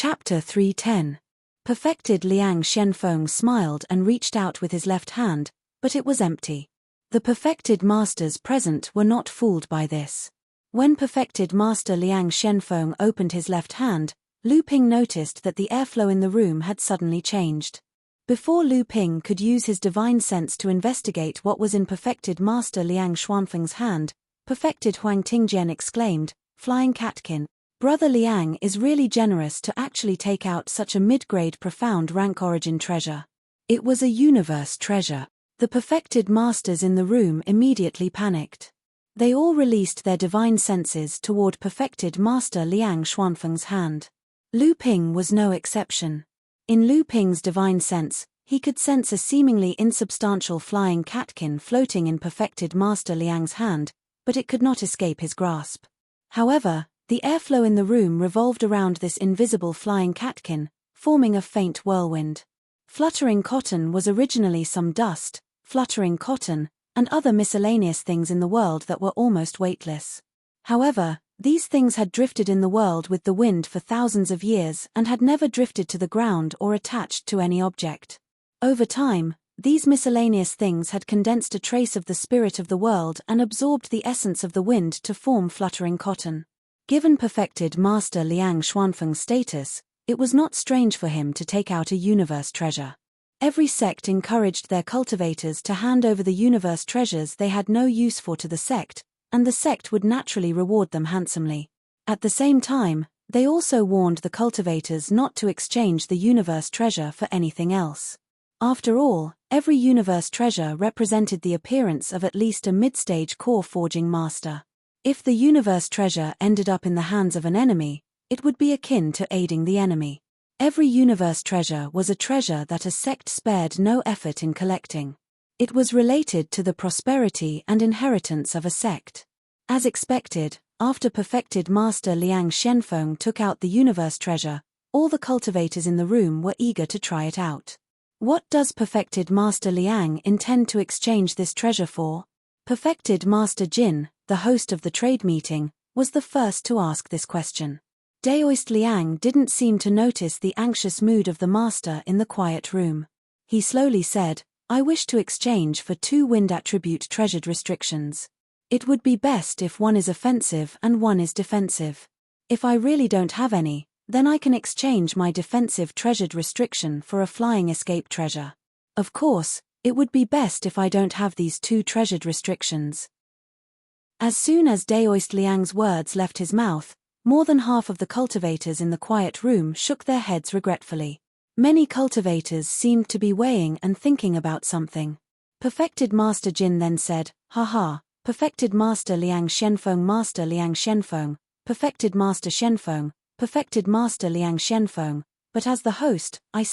Chapter 310. Perfected Liang Shenfeng smiled and reached out with his left hand, but it was empty. The perfected masters present were not fooled by this. When perfected master Liang Shenfeng opened his left hand, Lu Ping noticed that the airflow in the room had suddenly changed. Before Lu Ping could use his divine sense to investigate what was in perfected master Liang Xuanfeng's hand, perfected Huang Tingjian exclaimed, "Flying catkin. Brother Liang is really generous to actually take out such a mid-grade profound rank origin treasure." It was a universe treasure. The perfected masters in the room immediately panicked. They all released their divine senses toward perfected master Liang Xuanfeng's hand. Lu Ping was no exception. In Lu Ping's divine sense, he could sense a seemingly insubstantial flying catkin floating in perfected master Liang's hand, but it could not escape his grasp. However, the airflow in the room revolved around this invisible flying catkin, forming a faint whirlwind. Fluttering cotton was originally some dust, fluttering cotton, and other miscellaneous things in the world that were almost weightless. However, these things had drifted in the world with the wind for thousands of years and had never drifted to the ground or attached to any object. Over time, these miscellaneous things had condensed a trace of the spirit of the world and absorbed the essence of the wind to form fluttering cotton. Given perfected master Liang Xuanfeng's status, it was not strange for him to take out a universe treasure. Every sect encouraged their cultivators to hand over the universe treasures they had no use for to the sect, and the sect would naturally reward them handsomely. At the same time, they also warned the cultivators not to exchange the universe treasure for anything else. After all, every universe treasure represented the appearance of at least a mid-stage core forging master. If the universe treasure ended up in the hands of an enemy, it would be akin to aiding the enemy. Every universe treasure was a treasure that a sect spared no effort in collecting. It was related to the prosperity and inheritance of a sect. As expected, after perfected master Liang Shenfeng took out the universe treasure, all the cultivators in the room were eager to try it out. What does perfected master Liang intend to exchange this treasure for? Perfected master Jin, the host of the trade meeting, was the first to ask this question. Daoist Liang didn't seem to notice the anxious mood of the master in the quiet room. He slowly said, "I wish to exchange for 2 wind attribute treasured restrictions. It would be best if one is offensive and one is defensive. If I really don't have any, then I can exchange my defensive treasured restriction for a flying escape treasure. Of course, it would be best if I don't have these 2 treasured restrictions." As soon as Daoist Liang's words left his mouth, more than half of the cultivators in the quiet room shook their heads regretfully. Many cultivators seemed to be weighing and thinking about something. Perfected Master Jin then said, "Haha, perfected Master Liang Shenfeng, perfected Master Shenfeng, perfected Master Liang Shenfeng, but as the host, I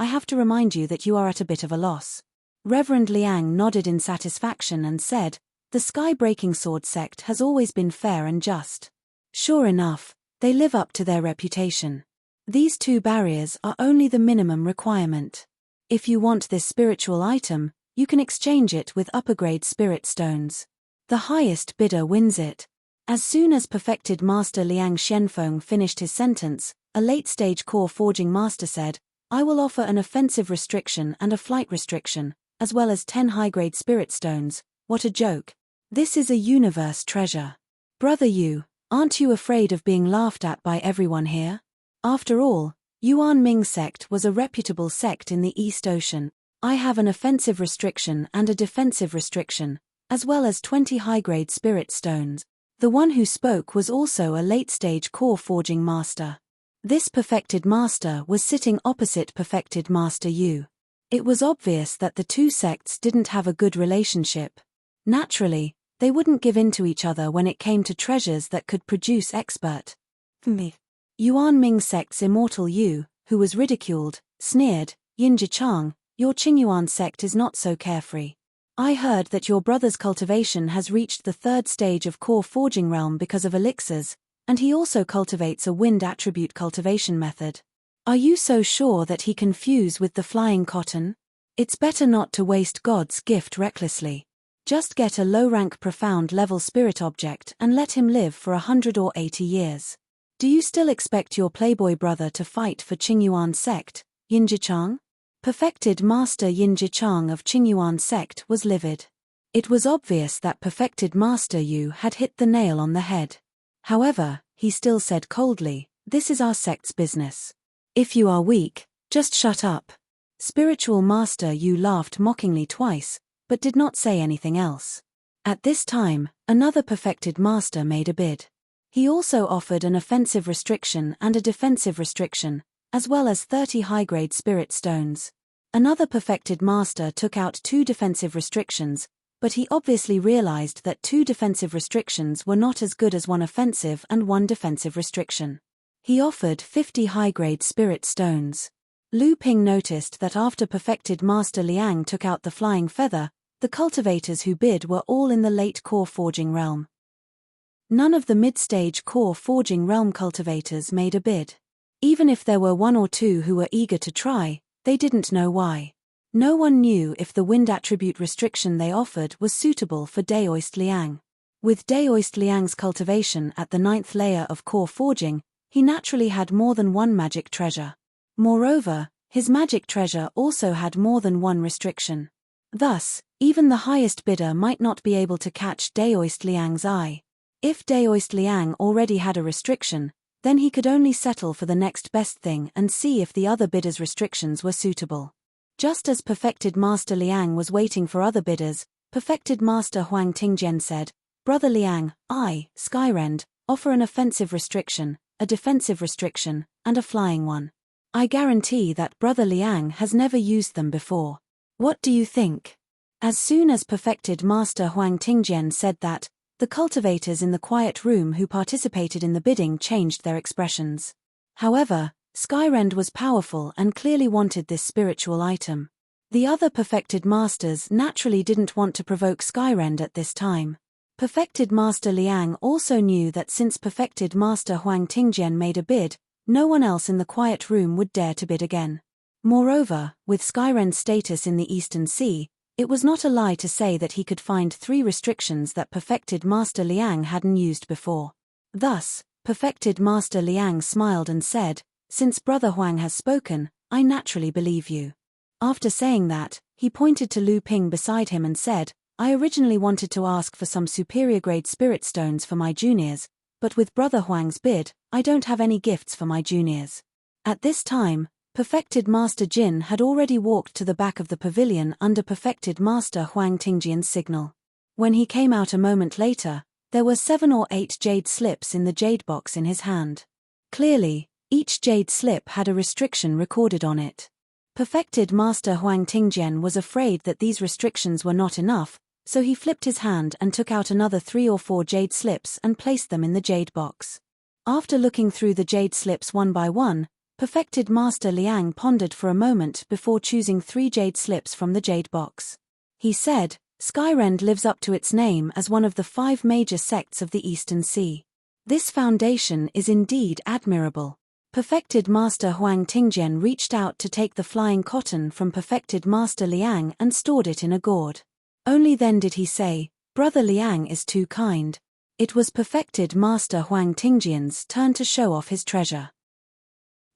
have to remind you that you are at a bit of a loss." Reverend Liang nodded in satisfaction and said, "The Sky-Breaking Sword sect has always been fair and just. Sure enough, they live up to their reputation. These 2 barriers are only the minimum requirement. If you want this spiritual item, you can exchange it with upper-grade spirit stones. The highest bidder wins it." As soon as perfected master Liang Shenfeng finished his sentence, a late-stage core forging master said, "I will offer an offensive restriction and a flight restriction, as well as 10 high-grade spirit stones. What a joke. This is a universe treasure. Brother Yu, aren't you afraid of being laughed at by everyone here? After all, Yuan Ming sect was a reputable sect in the East Ocean. I have an offensive restriction and a defensive restriction, as well as 20 high-grade spirit stones." The one who spoke was also a late-stage core forging master. This perfected master was sitting opposite perfected master Yu. It was obvious that the 2 sects didn't have a good relationship. Naturally, they wouldn't give in to each other when it came to treasures that could produce expert. Yuan Ming sect's immortal Yu, who was ridiculed, sneered, "Yin Jichang, your Qingyuan sect is not so carefree. I heard that your brother's cultivation has reached the 3rd stage of core forging realm because of elixirs, and he also cultivates a wind attribute cultivation method. Are you so sure that he can fuse with the flying cotton? It's better not to waste God's gift recklessly. Just get a low-rank profound level spirit object and let him live for 100 or 80 years. Do you still expect your playboy brother to fight for Qingyuan sect, Yin Jichang? Perfected Master Yin Jichang of Qingyuan sect was livid. It was obvious that Perfected Master Yu had hit the nail on the head. However, he still said coldly, "This is our sect's business. If you are weak, just shut up." Spiritual Master Yu laughed mockingly twice, but did not say anything else. At this time, another Perfected Master made a bid. He also offered an offensive restriction and a defensive restriction, as well as 30 high-grade spirit stones. Another Perfected Master took out 2 defensive restrictions, but he obviously realized that 2 defensive restrictions were not as good as 1 offensive and 1 defensive restriction. He offered 50 high-grade spirit stones. Lu Ping noticed that after Perfected Master Liang took out the flying feather, the cultivators who bid were all in the late core forging realm. None of the mid-stage core forging realm cultivators made a bid. Even if there were 1 or 2 who were eager to try, they didn't know why. No one knew if the wind attribute restriction they offered was suitable for Daoist Liang. With Daoist Liang's cultivation at the 9th layer of core forging, he naturally had more than 1 magic treasure. Moreover, his magic treasure also had more than 1 restriction. Thus, even the highest bidder might not be able to catch Daoist Liang's eye. If Daoist Liang already had a restriction, then he could only settle for the next best thing and see if the other bidder's restrictions were suitable. Just as Perfected Master Liang was waiting for other bidders, Perfected Master Huang Tingjian said, "Brother Liang, I, Skyrend, offer an offensive restriction, a defensive restriction, and a flying one. I guarantee that Brother Liang has never used them before. What do you think?" As soon as Perfected Master Huang Tingjian said that, the cultivators in the quiet room who participated in the bidding changed their expressions. However, Skyrend was powerful and clearly wanted this spiritual item. The other Perfected Masters naturally didn't want to provoke Skyrend at this time. Perfected Master Liang also knew that since Perfected Master Huang Tingjian made a bid, no one else in the quiet room would dare to bid again. Moreover, with Skyrend's status in the Eastern Sea, it was not a lie to say that he could find 3 restrictions that Perfected Master Liang hadn't used before. Thus, Perfected Master Liang smiled and said, "Since Brother Huang has spoken, I naturally believe you." After saying that, he pointed to Lu Ping beside him and said, "I originally wanted to ask for some superior grade spirit stones for my juniors, but with Brother Huang's bid, I don't have any gifts for my juniors." At this time, Perfected Master Jin had already walked to the back of the pavilion under Perfected Master Huang Tingjian's signal. When he came out a moment later, there were 7 or 8 jade slips in the jade box in his hand. Clearly, each jade slip had a restriction recorded on it. Perfected Master Huang Tingjian was afraid that these restrictions were not enough, so he flipped his hand and took out another 3 or 4 jade slips and placed them in the jade box. After looking through the jade slips one by one, Perfected Master Liang pondered for a moment before choosing 3 jade slips from the jade box. He said, "Skyrend lives up to its name as one of the 5 major sects of the Eastern Sea. This foundation is indeed admirable." Perfected Master Huang Tingjian reached out to take the flying cotton from Perfected Master Liang and stored it in a gourd. Only then did he say, "Brother Liang is too kind." It was Perfected Master Huang Tingjian's turn to show off his treasure.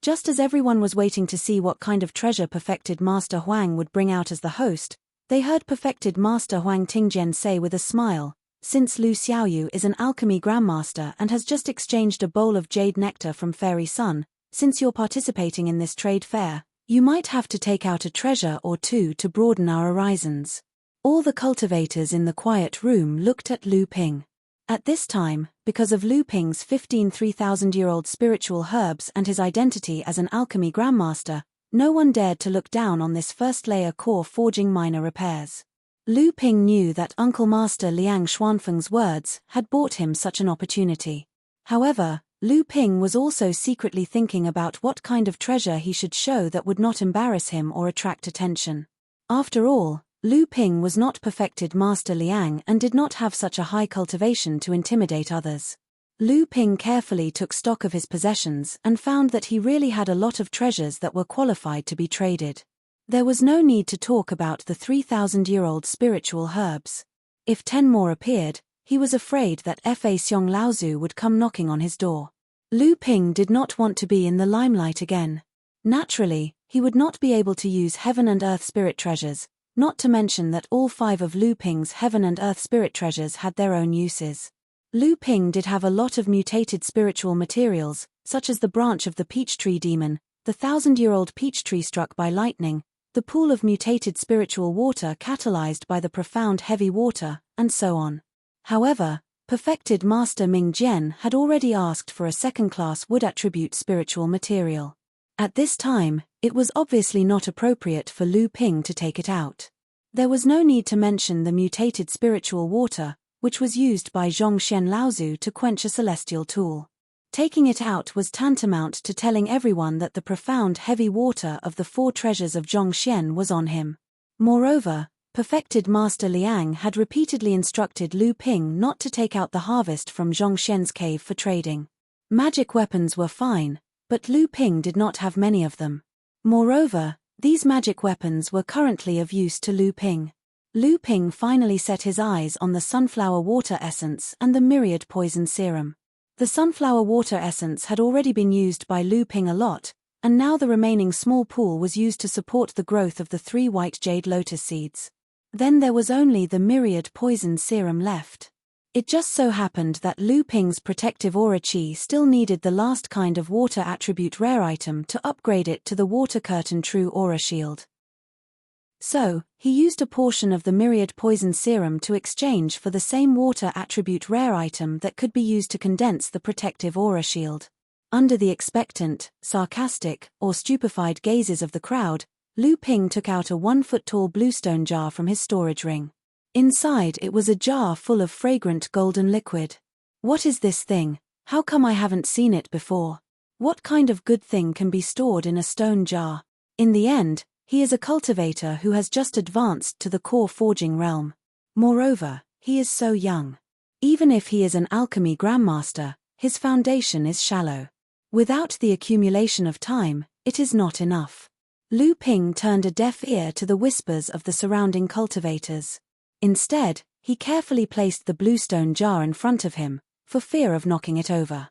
Just as everyone was waiting to see what kind of treasure Perfected Master Huang would bring out as the host, they heard Perfected Master Huang Tingjian say with a smile, "Since Lu Xiaoyu is an alchemy grandmaster and has just exchanged a bowl of jade nectar from Fairy Sun, since you're participating in this trade fair, you might have to take out a treasure or 2 to broaden our horizons." All the cultivators in the quiet room looked at Lu Ping. At this time, because of Lu Ping's 15 3,000-year-old spiritual herbs and his identity as an alchemy grandmaster, no one dared to look down on this first-layer core forging minor repairs. Lu Ping knew that Uncle Master Liang Xuanfeng's words had bought him such an opportunity. However, Lu Ping was also secretly thinking about what kind of treasure he should show that would not embarrass him or attract attention. After all, Lu Ping was not Perfected Master Liang and did not have such a high cultivation to intimidate others. Lu Ping carefully took stock of his possessions and found that he really had a lot of treasures that were qualified to be traded. There was no need to talk about the 3,000-year-old spiritual herbs. If 10 more appeared, he was afraid that Fa Xiong Laozu would come knocking on his door. Lu Ping did not want to be in the limelight again. Naturally, he would not be able to use heaven and earth spirit treasures, not to mention that all 5 of Lu Ping's heaven and earth spirit treasures had their own uses. Lu Ping did have a lot of mutated spiritual materials, such as the branch of the peach tree demon, the 1,000-year-old peach tree struck by lightning, the pool of mutated spiritual water catalyzed by the profound heavy water, and so on. However, perfected Master Ming Jian had already asked for a second-class wood attribute spiritual material. At this time, it was obviously not appropriate for Lu Ping to take it out. There was no need to mention the mutated spiritual water, which was used by Zhongshen Laozu to quench a celestial tool. Taking it out was tantamount to telling everyone that the profound heavy water of the 4 treasures of Zhongshen was on him. Moreover, perfected Master Liang had repeatedly instructed Lu Ping not to take out the harvest from Zhongshen's cave for trading. Magic weapons were fine, but Lu Ping did not have many of them. Moreover, these magic weapons were currently of use to Lu Ping. Lu Ping finally set his eyes on the sunflower water essence and the myriad poison serum. The sunflower water essence had already been used by Lu Ping a lot, and now the remaining small pool was used to support the growth of the 3 white jade lotus seeds. Then there was only the myriad poison serum left. It just so happened that Lu Ping's protective aura chi still needed the last kind of water attribute rare item to upgrade it to the water curtain true aura shield. So, he used a portion of the myriad poison serum to exchange for the same water attribute rare item that could be used to condense the protective aura shield. Under the expectant, sarcastic, or stupefied gazes of the crowd, Lu Ping took out a 1-foot-tall bluestone jar from his storage ring. Inside it was a jar full of fragrant golden liquid. What is this thing? How come I haven't seen it before? What kind of good thing can be stored in a stone jar? In the end, he is a cultivator who has just advanced to the core forging realm. Moreover, he is so young. Even if he is an alchemy grandmaster, his foundation is shallow. Without the accumulation of time, it is not enough. Lu Ping turned a deaf ear to the whispers of the surrounding cultivators. Instead, he carefully placed the bluestone jar in front of him, for fear of knocking it over.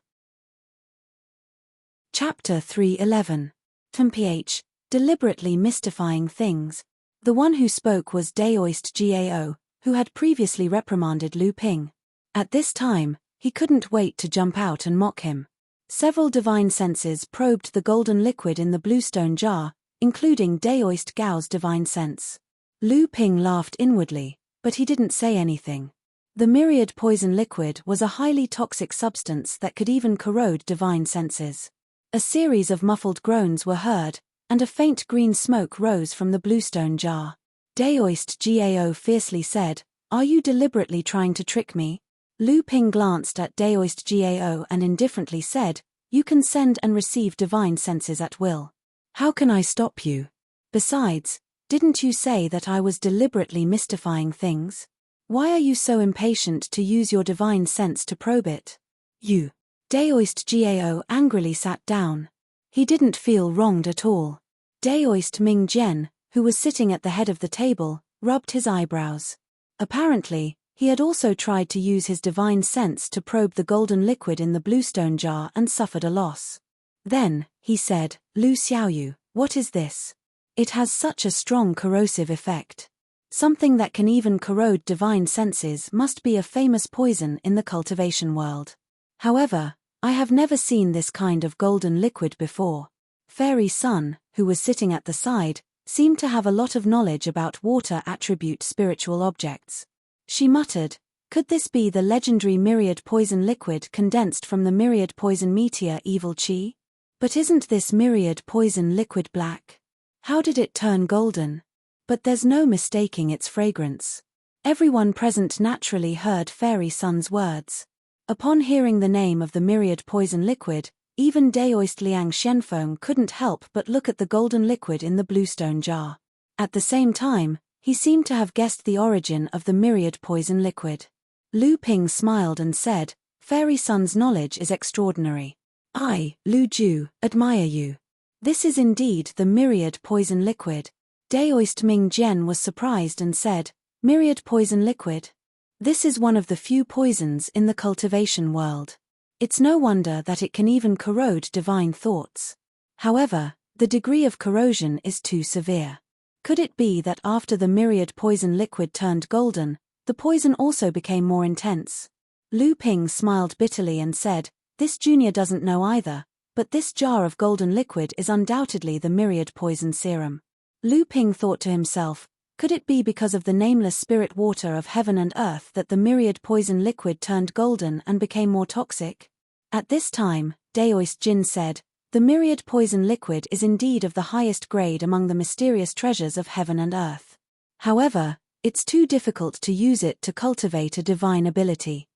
Chapter 311. TMPH, Deliberately Mystifying Things. The one who spoke was Daoist Gao, who had previously reprimanded Lu Ping. At this time, he couldn't wait to jump out and mock him. Several divine senses probed the golden liquid in the bluestone jar, including Daoist Gao's divine sense. Lu Ping laughed inwardly, but he didn't say anything. The myriad poison liquid was a highly toxic substance that could even corrode divine senses. A series of muffled groans were heard, and a faint green smoke rose from the bluestone jar. Daoist Gao fiercely said, "Are you deliberately trying to trick me?" Lu Ping glanced at Daoist Gao and indifferently said, "You can send and receive divine senses at will. How can I stop you? Besides, didn't you say that I was deliberately mystifying things? Why are you so impatient to use your divine sense to probe it?" "You." Daoist Gao angrily sat down. He didn't feel wronged at all. Daoist Ming Jian, who was sitting at the head of the table, rubbed his eyebrows. Apparently, he had also tried to use his divine sense to probe the golden liquid in the bluestone jar and suffered a loss. Then, he said, "Lu Xiaoyu, what is this? It has such a strong corrosive effect. Something that can even corrode divine senses must be a famous poison in the cultivation world. However, I have never seen this kind of golden liquid before." Fairy Sun, who was sitting at the side, seemed to have a lot of knowledge about water attribute spiritual objects. She muttered, "Could this be the legendary myriad poison liquid condensed from the myriad poison meteor evil chi? But isn't this myriad poison liquid black? How did it turn golden? But there's no mistaking its fragrance." Everyone present naturally heard Fairy Sun's words. Upon hearing the name of the myriad poison liquid, even Daoist Liang Shenfeng couldn't help but look at the golden liquid in the bluestone jar. At the same time, he seemed to have guessed the origin of the myriad poison liquid. Lu Ping smiled and said, "Fairy Sun's knowledge is extraordinary. I, Lu Ju, admire you. This is indeed the myriad poison liquid." Daoist Ming Jian was surprised and said, "Myriad poison liquid? This is one of the few poisons in the cultivation world. It's no wonder that it can even corrode divine thoughts. However, the degree of corrosion is too severe. Could it be that after the myriad poison liquid turned golden, the poison also became more intense? Lu Ping smiled bitterly and said, "This junior doesn't know either, but this jar of golden liquid is undoubtedly the myriad poison serum." Lu Ping thought to himself, could it be because of the nameless spirit water of heaven and earth that the myriad poison liquid turned golden and became more toxic? At this time, Daoist Jin said, "The myriad poison liquid is indeed of the highest grade among the mysterious treasures of heaven and earth. However, it's too difficult to use it to cultivate a divine ability.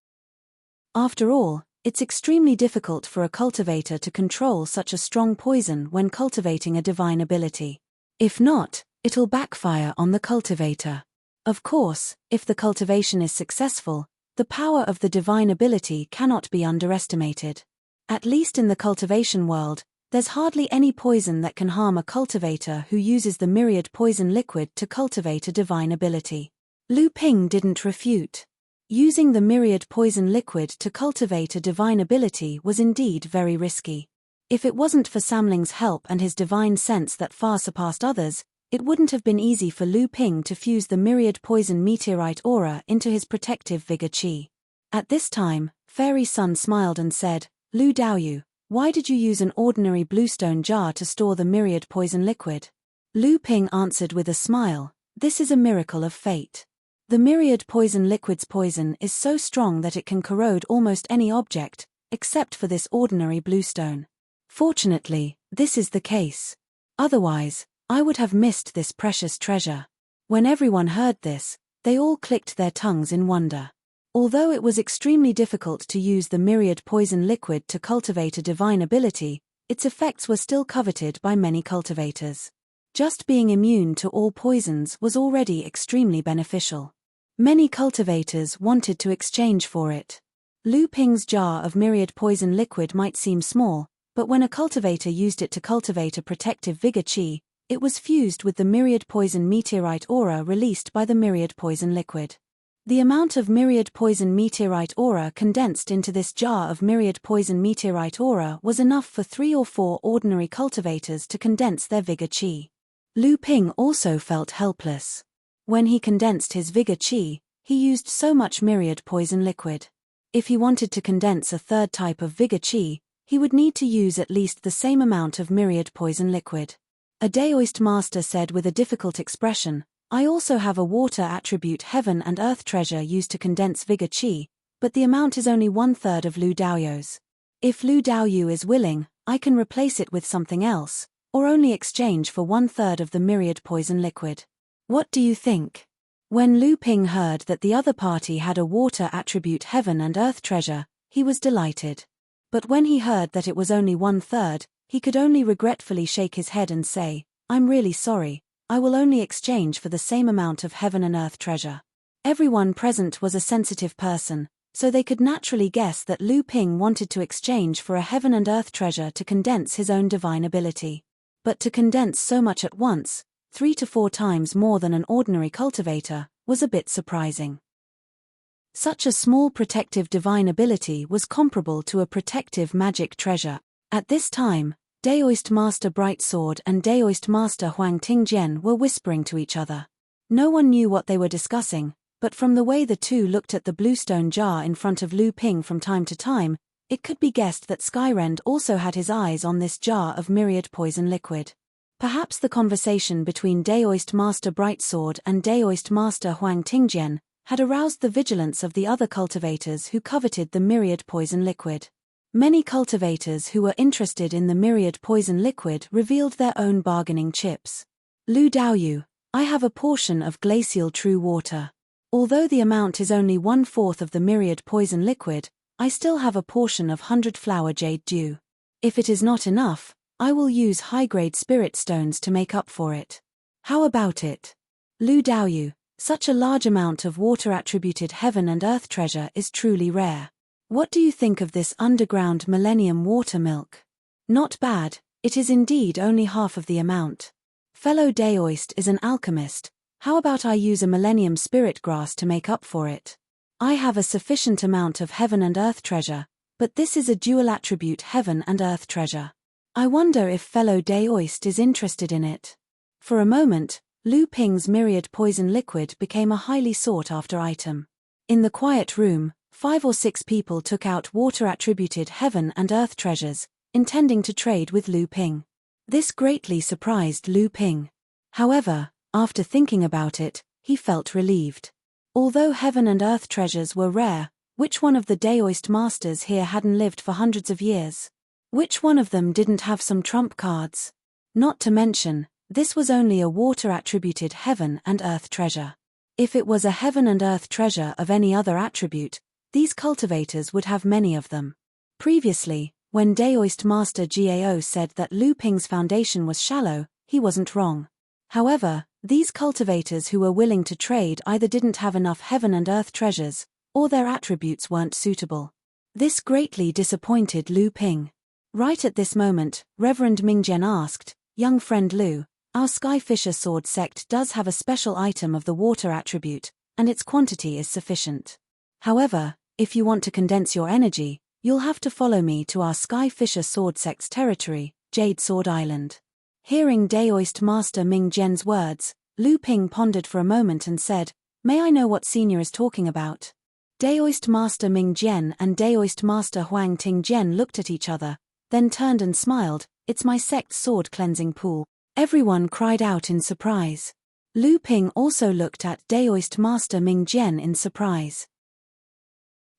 After all, it's extremely difficult for a cultivator to control such a strong poison when cultivating a divine ability. If not, it'll backfire on the cultivator. Of course, if the cultivation is successful, the power of the divine ability cannot be underestimated. At least in the cultivation world, there's hardly any poison that can harm a cultivator who uses the myriad poison liquid to cultivate a divine ability." Lu Ping didn't refute. Using the myriad poison liquid to cultivate a divine ability was indeed very risky. If it wasn't for Samling's help and his divine sense that far surpassed others, it wouldn't have been easy for Lu Ping to fuse the myriad poison meteorite aura into his protective vigor chi. At this time, Fairy Sun smiled and said, "Lu Daoyu, why did you use an ordinary bluestone jar to store the myriad poison liquid?" Lu Ping answered with a smile, "This is a miracle of fate. The myriad poison liquid's poison is so strong that it can corrode almost any object, except for this ordinary bluestone. Fortunately, this is the case. Otherwise, I would have missed this precious treasure." When everyone heard this, they all clicked their tongues in wonder. Although it was extremely difficult to use the myriad poison liquid to cultivate a divine ability, its effects were still coveted by many cultivators. Just being immune to all poisons was already extremely beneficial. Many cultivators wanted to exchange for it. Lu Ping's jar of myriad poison liquid might seem small, but when a cultivator used it to cultivate a protective vigor chi, it was fused with the myriad poison meteorite aura released by the myriad poison liquid. The amount of myriad poison meteorite aura condensed into this jar of myriad poison meteorite aura was enough for 3 or 4 ordinary cultivators to condense their vigor chi. Lu Ping also felt helpless. When he condensed his vigor chi, he used so much myriad poison liquid. If he wanted to condense a third type of vigor chi, he would need to use at least the same amount of myriad poison liquid. A Daoist master said with a difficult expression, "I also have a water attribute heaven and earth treasure used to condense vigor chi, but the amount is only 1/3 of Lu Daoyu's. If Lu Daoyu is willing, I can replace it with something else, or only exchange for 1/3 of the myriad poison liquid. What do you think?" When Lu Ping heard that the other party had a water attribute heaven and earth treasure, he was delighted. But when he heard that it was only 1/3, he could only regretfully shake his head and say, "I'm really sorry, I will only exchange for the same amount of heaven and earth treasure." Everyone present was a sensitive person, so they could naturally guess that Lu Ping wanted to exchange for a heaven and earth treasure to condense his own divine ability. But to condense so much at once, 3 to 4 times more than an ordinary cultivator, was a bit surprising. Such a small protective divine ability was comparable to a protective magic treasure. At this time, Daoist Master Brightsword and Daoist Master Huang Tingjian were whispering to each other. No one knew what they were discussing, but from the way the two looked at the bluestone jar in front of Lu Ping from time to time, it could be guessed that Skyrend also had his eyes on this jar of myriad poison liquid. Perhaps the conversation between Daoist Master Brightsword and Daoist Master Huang Tingjian had aroused the vigilance of the other cultivators who coveted the myriad poison liquid. Many cultivators who were interested in the myriad poison liquid revealed their own bargaining chips. "Lu Daoyu, I have a portion of glacial true water. Although the amount is only 1/4 of the myriad poison liquid, I still have a portion of 100-flower jade dew. If it is not enough, I will use high-grade spirit stones to make up for it. How about it? Lu Daoyu, such a large amount of water-attributed heaven and earth treasure is truly rare. What do you think of this underground millennium water milk? Not bad, it is indeed only half of the amount. Fellow Daoist is an alchemist, how about I use a millennium spirit grass to make up for it? I have a sufficient amount of heaven and earth treasure, But this is a dual attribute heaven and earth treasure. I wonder if fellow Daoist is interested in it. For a moment, Lu Ping's myriad poison liquid became a highly sought-after item. In the quiet room, 5 or 6 people took out water-attributed heaven and earth treasures, intending to trade with Lu Ping. This greatly surprised Lu Ping. However, after thinking about it, he felt relieved. Although heaven and earth treasures were rare, which one of the Daoist masters here hadn't lived for hundreds of years? Which one of them didn't have some trump cards? Not to mention, this was only a water-attributed heaven and earth treasure. If it was a heaven and earth treasure of any other attribute, these cultivators would have many of them. Previously, when Daoist Master Gao said that Lu Ping's foundation was shallow, he wasn't wrong. However, these cultivators who were willing to trade either didn't have enough heaven and earth treasures, or their attributes weren't suitable. This greatly disappointed Lu Ping. Right at this moment, Reverend Mingzhen asked, "Young friend Lu, our Skyfisher sword sect does have a special item of the water attribute, and its quantity is sufficient. However, if you want to condense your energy, you'll have to follow me to our Skyfisher sword sect's territory, Jade Sword Island." Hearing Daoist Master Mingzhen's words, Lu Ping pondered for a moment and said, "May I know what Senior is talking about?" Daoist Master Mingzhen and Daoist Master Huang Tingzhen looked at each other, then turned and smiled. "It's my sect's sword cleansing pool." Everyone cried out in surprise. Lu Ping also looked at Daoist Master Mingzhen in surprise.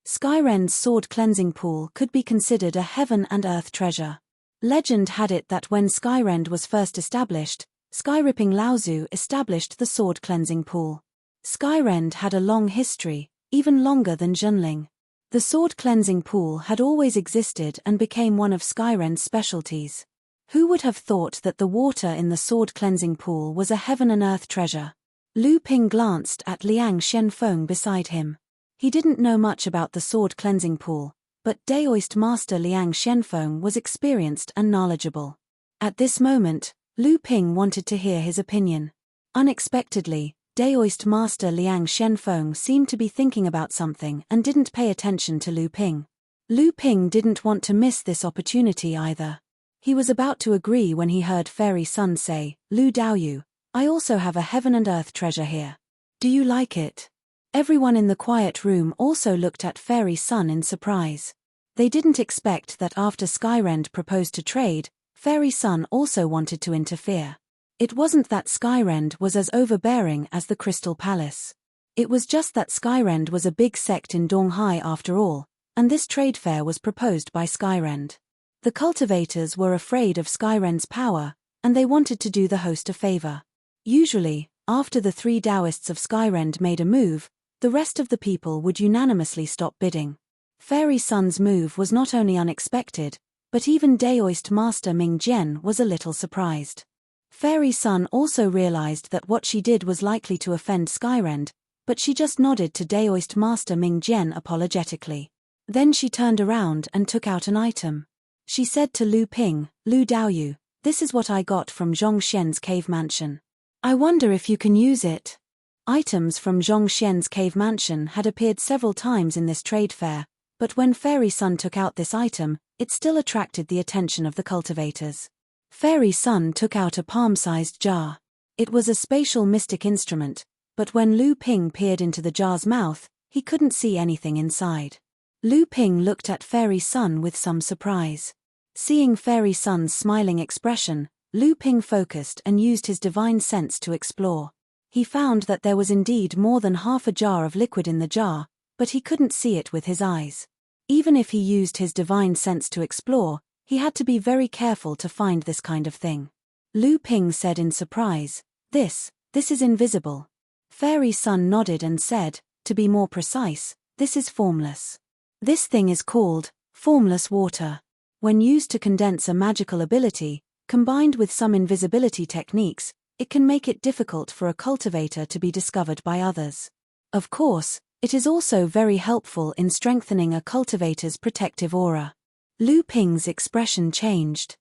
Skyrend's sword cleansing pool could be considered a heaven and earth treasure. Legend had it that when Skyrend was first established, Skyripping Laozu established the sword cleansing pool. Skyrend had a long history, even longer than Zhenling. The sword cleansing pool had always existed and became one of Skyrend's specialties. Who would have thought that the water in the sword cleansing pool was a heaven and earth treasure? Lu Ping glanced at Liang Shenfeng beside him. He didn't know much about the sword cleansing pool, but Daoist Master Liang Shenfeng was experienced and knowledgeable. At this moment, Lu Ping wanted to hear his opinion. Unexpectedly, Daoist Master Liang Shenfeng seemed to be thinking about something and didn't pay attention to Lu Ping. Lu Ping didn't want to miss this opportunity either. He was about to agree when he heard Fairy Sun say, "Lu Daoyu, I also have a heaven and earth treasure here. Do you like it?" Everyone in the quiet room also looked at Fairy Sun in surprise. They didn't expect that after Skyrend proposed to trade, Fairy Sun also wanted to interfere. It wasn't that Skyrend was as overbearing as the Crystal Palace. It was just that Skyrend was a big sect in Donghai after all, and this trade fair was proposed by Skyrend. The cultivators were afraid of Skyrend's power, and they wanted to do the host a favor. Usually, after the 3 Taoists of Skyrend made a move, the rest of the people would unanimously stop bidding. Fairy Sun's move was not only unexpected, but even Daoist Master Mingzhen was a little surprised. Fairy Sun also realized that what she did was likely to offend Skyrend, but she just nodded to Daoist Master Mingzhen apologetically. Then she turned around and took out an item. She said to Lu Ping, "Lu Daoyu, this is what I got from Zhongshen's cave mansion. I wonder if you can use it." Items from Zhongshen's cave mansion had appeared several times in this trade fair, but when Fairy Sun took out this item, it still attracted the attention of the cultivators. Fairy Sun took out a palm-sized jar. It was a spatial mystic instrument, but when Lu Ping peered into the jar's mouth, he couldn't see anything inside. Lu Ping looked at Fairy Sun with some surprise. Seeing Fairy Sun's smiling expression, Lu Ping focused and used his divine sense to explore. He found that there was indeed more than half a jar of liquid in the jar, but he couldn't see it with his eyes. Even if he used his divine sense to explore, he had to be very careful to find this kind of thing. Lu Ping said in surprise, This is invisible." Fairy Sun nodded and said, "To be more precise, this is formless. This thing is called formless water. When used to condense a magical ability, combined with some invisibility techniques, it can make it difficult for a cultivator to be discovered by others. Of course, it is also very helpful in strengthening a cultivator's protective aura." Lu Ping's expression changed.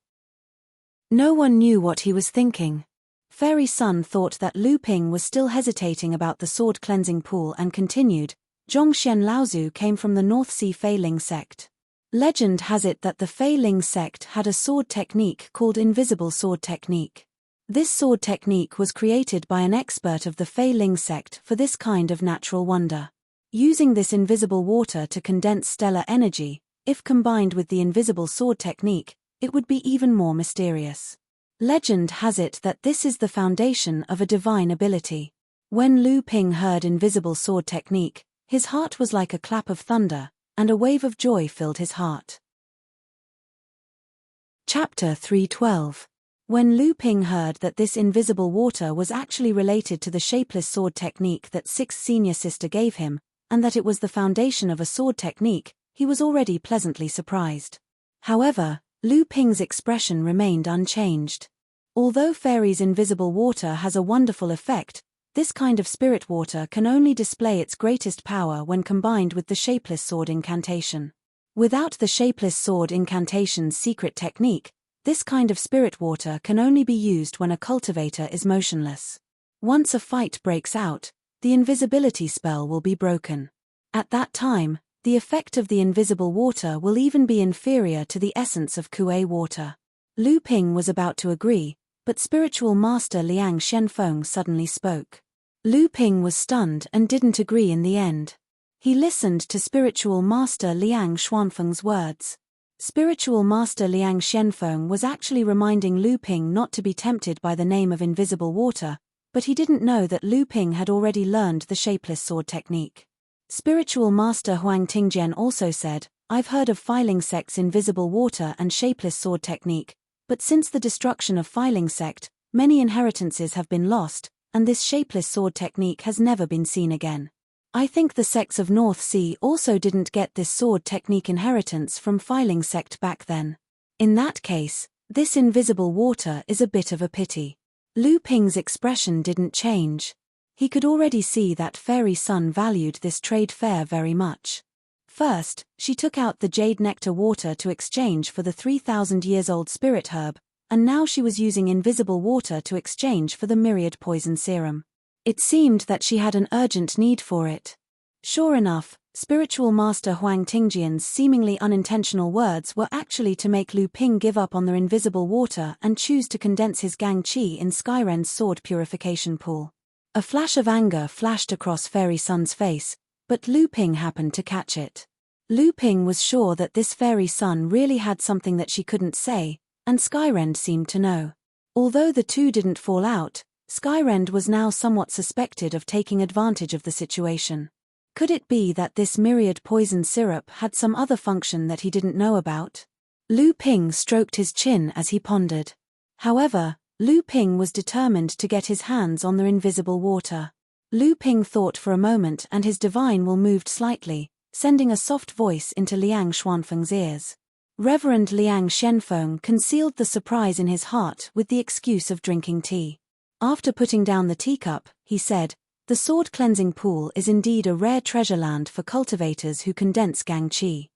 No one knew what he was thinking. Fairy Sun thought that Lu Ping was still hesitating about the sword cleansing pool and continued, "Zhongshen Laozu came from the North Sea Fei Ling sect. Legend has it that the Fei Ling sect had a sword technique called invisible sword technique. This sword technique was created by an expert of the Fei Ling sect for this kind of natural wonder. Using this invisible water to condense stellar energy, if combined with the invisible sword technique, it would be even more mysterious. Legend has it that this is the foundation of a divine ability. When Lu Ping heard invisible sword technique, his heart was like a clap of thunder, and a wave of joy filled his heart. Chapter 312. When Lu Ping heard that this invisible water was actually related to the shapeless sword technique that Sixth Senior Sister gave him, and that it was the foundation of a sword technique, he was already pleasantly surprised. However, Lu Ping's expression remained unchanged. Although Fairy's invisible water has a wonderful effect, this kind of spirit water can only display its greatest power when combined with the shapeless sword incantation. Without the shapeless sword incantation's secret technique, this kind of spirit water can only be used when a cultivator is motionless. Once a fight breaks out, the invisibility spell will be broken. At that time, the effect of the invisible water will even be inferior to the essence of Kuei water. Lu Ping was about to agree, but spiritual master Liang Shenfeng suddenly spoke. Lu Ping was stunned and didn't agree in the end. He listened to spiritual master Liang Xuanfeng's words. Spiritual master Liang Shenfeng was actually reminding Lu Ping not to be tempted by the name of invisible water, but he didn't know that Lu Ping had already learned the shapeless sword technique. Spiritual master Huang Tingjian also said, "I've heard of Filing Sect's invisible water and shapeless sword technique, but since the destruction of Filing Sect, many inheritances have been lost, and this shapeless sword technique has never been seen again. I think the sects of North Sea also didn't get this sword technique inheritance from Filing Sect back then. In that case, this invisible water is a bit of a pity." Lu Ping's expression didn't change. He could already see that Fairy Sun valued this trade fair very much. First, she took out the jade nectar water to exchange for the 3,000 years old spirit herb, and now she was using invisible water to exchange for the myriad poison serum. It seemed that she had an urgent need for it. Sure enough, spiritual master Huang Tingjian's seemingly unintentional words were actually to make Lu Ping give up on the invisible water and choose to condense his gang qi in Skyren's sword purification pool. A flash of anger flashed across Fairy Sun's face, but Lu Ping happened to catch it. Lu Ping was sure that this Fairy Sun really had something that she couldn't say, and Skyrend seemed to know. Although the two didn't fall out, Skyrend was now somewhat suspected of taking advantage of the situation. Could it be that this myriad poison syrup had some other function that he didn't know about? Lu Ping stroked his chin as he pondered. However, Lu Ping was determined to get his hands on the invisible water. Lu Ping thought for a moment and his divine will moved slightly, sending a soft voice into Liang Xuanfeng's ears. Reverend Liang Shenfeng concealed the surprise in his heart with the excuse of drinking tea. After putting down the teacup, he said, "The sword cleansing pool is indeed a rare treasure land for cultivators who condense gang qi.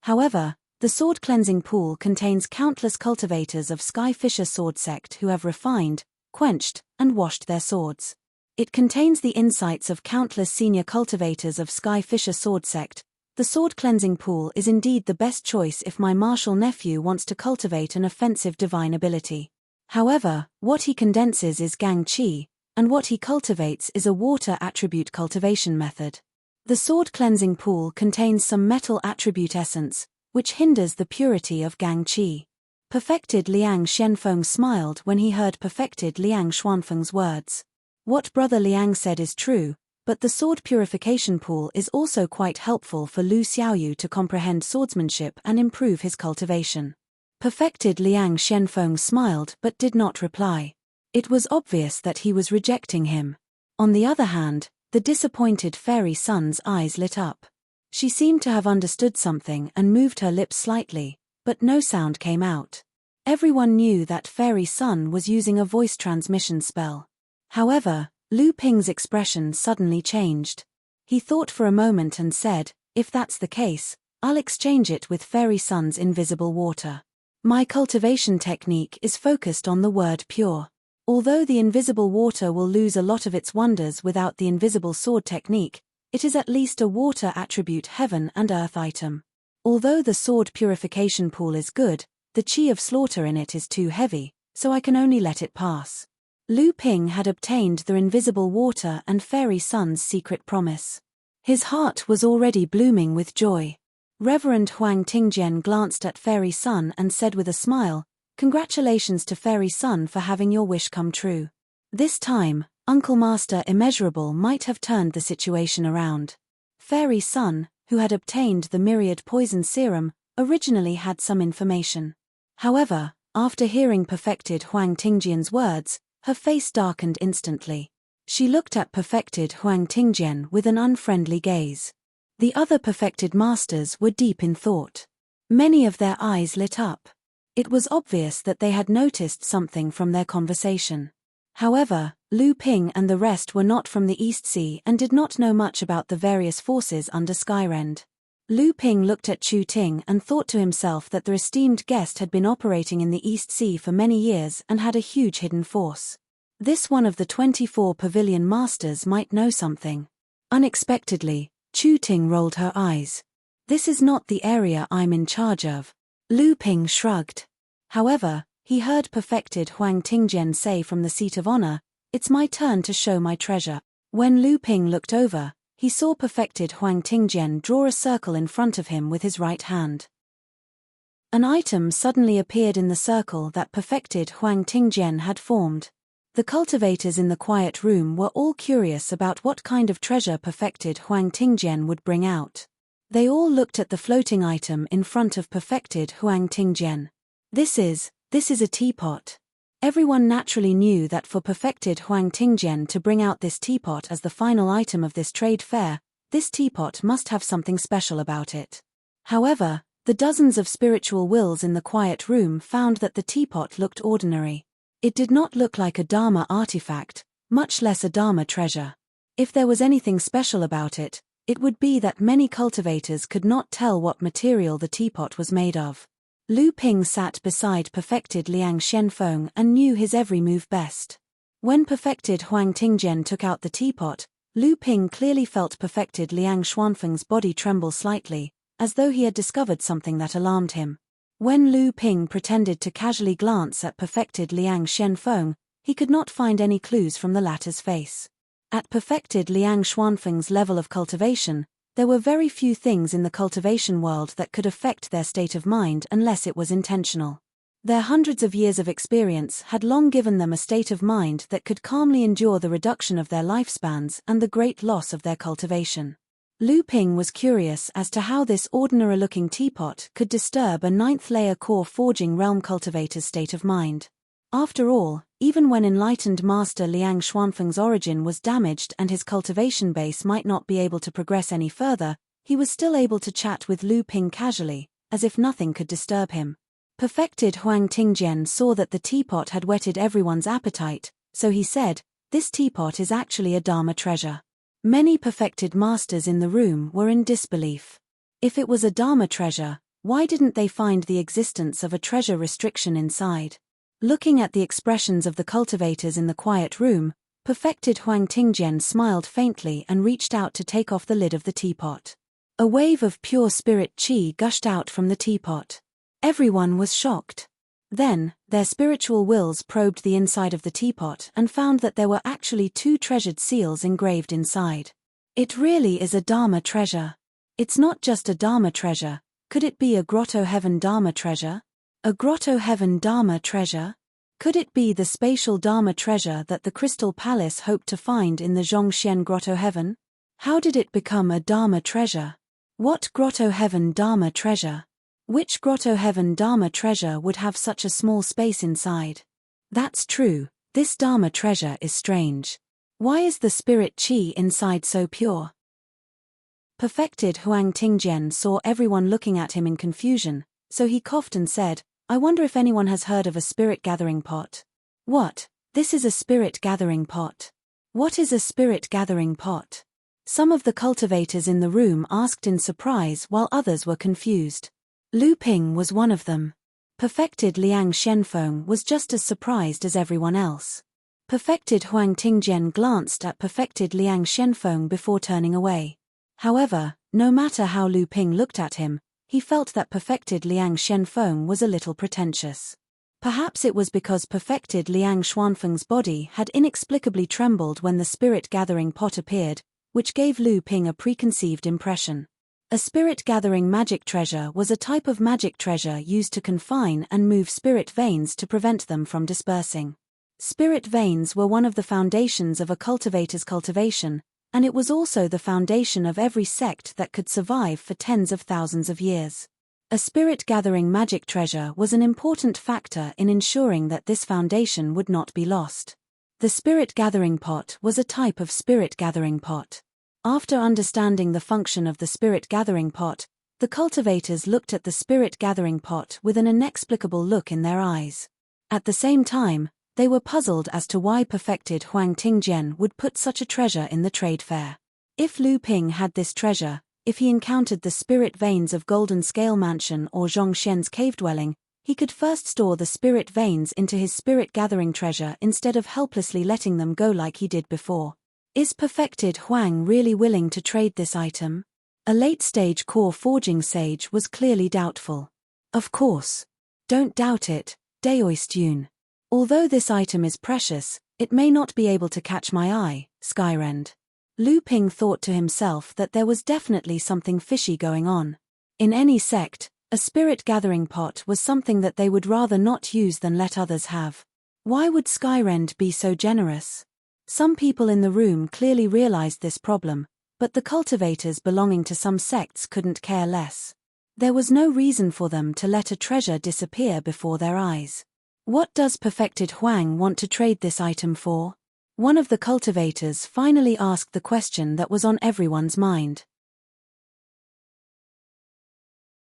However, the sword cleansing pool contains countless cultivators of Sky Fisher sword sect who have refined, quenched, and washed their swords. It contains the insights of countless senior cultivators of Sky Fisher sword sect. The sword cleansing pool is indeed the best choice if my martial nephew wants to cultivate an offensive divine ability. However, what he condenses is gang qi, and what he cultivates is a water attribute cultivation method. The sword cleansing pool contains some metal attribute essence, which hinders the purity of gang qi." Perfected Liang Shenfeng smiled when he heard perfected Liang Xuanfeng's words. What Brother Liang said is true, but the sword purification pool is also quite helpful for Lu Xiaoyu to comprehend swordsmanship and improve his cultivation. Perfected Liang Shenfeng smiled but did not reply. It was obvious that he was rejecting him. On the other hand, the disappointed Fairy Sun's eyes lit up. She seemed to have understood something and moved her lips slightly, but no sound came out. Everyone knew that Fairy Sun was using a voice transmission spell. However, Lu Ping's expression suddenly changed. He thought for a moment and said, "If that's the case, I'll exchange it with Fairy Sun's invisible water. My cultivation technique is focused on the word pure. Although the invisible water will lose a lot of its wonders without the invisible sword technique, it is at least a water attribute heaven and earth item. Although the sword purification pool is good, the qi of slaughter in it is too heavy, so I can only let it pass. Lu Ping had obtained the invisible water and Fairy Sun's secret promise. His heart was already blooming with joy. Reverend Huang Tingjian glanced at Fairy Sun and said with a smile, "Congratulations to Fairy Sun for having your wish come true." This time, Uncle Master Immeasurable might have turned the situation around. Fairy Sun, who had obtained the myriad poison serum, originally had some information. However, after hearing perfected Huang Tingjian's words, her face darkened instantly. She looked at perfected Huang Tingjian with an unfriendly gaze. The other perfected masters were deep in thought. Many of their eyes lit up. It was obvious that they had noticed something from their conversation. However, Lu Ping and the rest were not from the East Sea and did not know much about the various forces under Skyrend. Lu Ping looked at Chu Ting and thought to himself that the esteemed guest had been operating in the East Sea for many years and had a huge hidden force. This one of the 24 pavilion masters might know something. Unexpectedly, Chu Ting rolled her eyes. "This is not the area I'm in charge of." Lu Ping shrugged. However, he heard perfected Huang Tingjian say from the seat of honor, "It's my turn to show my treasure." When Lu Ping looked over, he saw perfected Huang Tingjian draw a circle in front of him with his right hand. An item suddenly appeared in the circle that perfected Huang Tingjian had formed. The cultivators in the quiet room were all curious about what kind of treasure perfected Huang Tingjian would bring out. They all looked at the floating item in front of perfected Huang Tingjian. This is a teapot. Everyone naturally knew that for perfected Huang Tingjian to bring out this teapot as the final item of this trade fair, this teapot must have something special about it. However, the dozens of spiritual wills in the quiet room found that the teapot looked ordinary. It did not look like a Dharma artifact, much less a Dharma treasure. If there was anything special about it, it would be that many cultivators could not tell what material the teapot was made of. Lu Ping sat beside perfected Liang Shenfeng and knew his every move best. When perfected Huang Tingjian took out the teapot, Lu Ping clearly felt perfected Liang Xuanfeng's body tremble slightly, as though he had discovered something that alarmed him. When Lu Ping pretended to casually glance at perfected Liang Shenfeng, he could not find any clues from the latter's face. At perfected Liang Xuanfeng's level of cultivation, there were very few things in the cultivation world that could affect their state of mind unless it was intentional. Their hundreds of years of experience had long given them a state of mind that could calmly endure the reduction of their lifespans and the great loss of their cultivation. Lu Ping was curious as to how this ordinary-looking teapot could disturb a ninth-layer core forging realm cultivator's state of mind. After all, even when enlightened Master Liang Xuanfeng's origin was damaged and his cultivation base might not be able to progress any further, he was still able to chat with Lu Ping casually, as if nothing could disturb him. Perfected Huang Tingjian saw that the teapot had whetted everyone's appetite, so he said, "This teapot is actually a Dharma treasure." Many perfected masters in the room were in disbelief. If it was a Dharma treasure, why didn't they find the existence of a treasure restriction inside? Looking at the expressions of the cultivators in the quiet room, perfected Huang Tingjian smiled faintly and reached out to take off the lid of the teapot. A wave of pure spirit qi gushed out from the teapot. Everyone was shocked. Then, their spiritual wills probed the inside of the teapot and found that there were actually 2 treasured seals engraved inside. It really is a Dharma treasure. It's not just a Dharma treasure, could it be a Grotto Heaven Dharma treasure? A Grotto Heaven Dharma treasure? Could it be the spatial Dharma treasure that the Crystal Palace hoped to find in the Zhongxian Grotto Heaven? How did it become a Dharma treasure? What Grotto Heaven Dharma treasure? Which Grotto Heaven Dharma treasure would have such a small space inside? That's true, this Dharma treasure is strange. Why is the spirit qi inside so pure? Perfected Huang Tingjian saw everyone looking at him in confusion, so he coughed and said, "I wonder if anyone has heard of a spirit gathering pot." "What? This is a spirit gathering pot? What is a spirit gathering pot?" Some of the cultivators in the room asked in surprise while others were confused. Lu Ping was one of them. Perfected Liang Shenfeng was just as surprised as everyone else. Perfected Huang Tingjian glanced at perfected Liang Shenfeng before turning away. However, no matter how Lu Ping looked at him, He felt that perfected Liang Shenfeng was a little pretentious. Perhaps it was because perfected Liang Xuanfeng's body had inexplicably trembled when the spirit-gathering pot appeared, which gave Lu Ping a preconceived impression. A spirit-gathering magic treasure was a type of magic treasure used to confine and move spirit veins to prevent them from dispersing. Spirit veins were one of the foundations of a cultivator's cultivation, and it was also the foundation of every sect that could survive for tens of thousands of years. A spirit-gathering magic treasure was an important factor in ensuring that this foundation would not be lost. The spirit-gathering pot was a type of spirit-gathering pot. After understanding the function of the spirit-gathering pot, the cultivators looked at the spirit-gathering pot with an inexplicable look in their eyes. At the same time, they were puzzled as to why perfected Huang Tingjian would put such a treasure in the trade fair. If Lu Ping had this treasure, if he encountered the spirit veins of Golden Scale Mansion or Zhongxian's cave dwelling, he could first store the spirit veins into his spirit-gathering treasure instead of helplessly letting them go like he did before. Is perfected Huang really willing to trade this item? A late-stage core forging sage was clearly doubtful. Of course. Don't doubt it, Daoist Yun. Although this item is precious, it may not be able to catch my eye, Skyrend. Lu Ping thought to himself that there was definitely something fishy going on. In any sect, a spirit-gathering pot was something that they would rather not use than let others have. Why would Skyrend be so generous? Some people in the room clearly realized this problem, but the cultivators belonging to some sects couldn't care less. There was no reason for them to let a treasure disappear before their eyes. What does perfected Huang want to trade this item for? One of the cultivators finally asked the question that was on everyone's mind.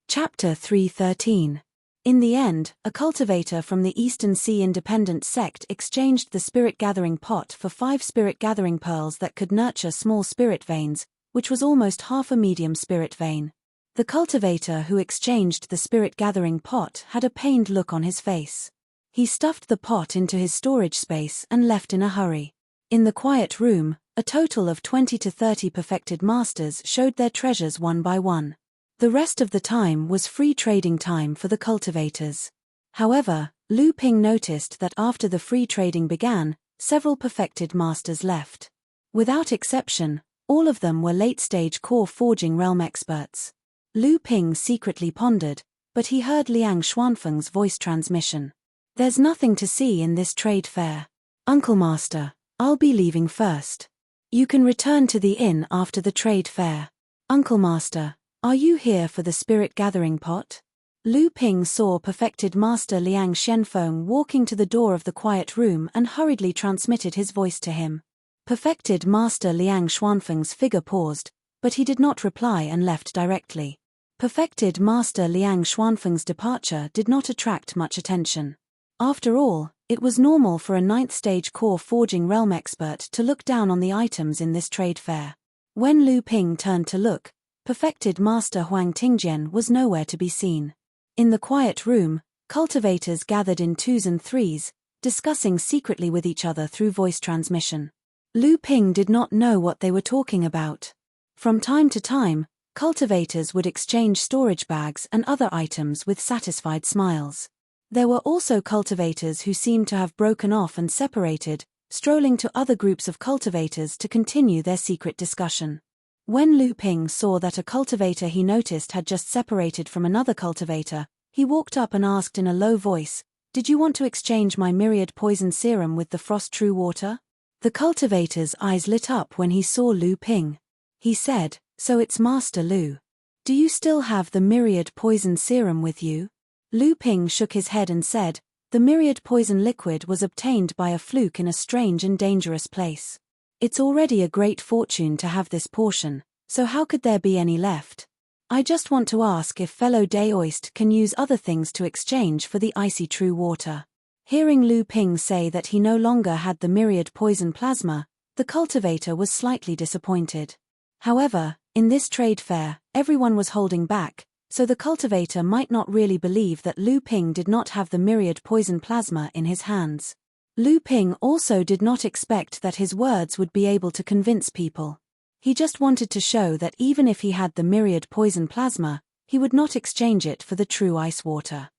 Chapter 313. In the end, a cultivator from the Eastern Sea Independent sect exchanged the spirit-gathering pot for 5 spirit-gathering pearls that could nurture small spirit veins, which was almost half a medium spirit vein. The cultivator who exchanged the spirit-gathering pot had a pained look on his face. He stuffed the pot into his storage space and left in a hurry. In the quiet room, a total of 20 to 30 perfected masters showed their treasures one by one. The rest of the time was free trading time for the cultivators. However, Lu Ping noticed that after the free trading began, several perfected masters left. Without exception, all of them were late-stage core forging realm experts. Lu Ping secretly pondered, but he heard Liang Xuanfeng's voice transmission. There's nothing to see in this trade fair. Uncle Master, I'll be leaving first. You can return to the inn after the trade fair. Uncle Master, are you here for the spirit-gathering pot? Lu Ping saw perfected Master Liang Shenfeng walking to the door of the quiet room and hurriedly transmitted his voice to him. Perfected Master Liang Xuanfeng's figure paused, but he did not reply and left directly. Perfected Master Liang Xuanfeng's departure did not attract much attention. After all, it was normal for a 9th-stage core forging realm expert to look down on the items in this trade fair. When Lu Ping turned to look, perfected Master Huang Tingjian was nowhere to be seen. In the quiet room, cultivators gathered in 2s and 3s, discussing secretly with each other through voice transmission. Lu Ping did not know what they were talking about. From time to time, cultivators would exchange storage bags and other items with satisfied smiles. There were also cultivators who seemed to have broken off and separated, strolling to other groups of cultivators to continue their secret discussion. When Lu Ping saw that a cultivator he noticed had just separated from another cultivator, he walked up and asked in a low voice, "Did you want to exchange my myriad poison serum with the frost true water?" The cultivator's eyes lit up when he saw Lu Ping. He said, "So it's Master Lu. Do you still have the myriad poison serum with you?" Lu Ping shook his head and said, "The myriad poison liquid was obtained by a fluke in a strange and dangerous place. It's already a great fortune to have this portion, so how could there be any left? I just want to ask if fellow Daoist can use other things to exchange for the icy true water." Hearing Lu Ping say that he no longer had the myriad poison plasma, the cultivator was slightly disappointed. However, in this trade fair, everyone was holding back, so the cultivator might not really believe that Lu Ping did not have the myriad poison plasma in his hands. Lu Ping also did not expect that his words would be able to convince people. He just wanted to show that even if he had the myriad poison plasma, he would not exchange it for the true ice water.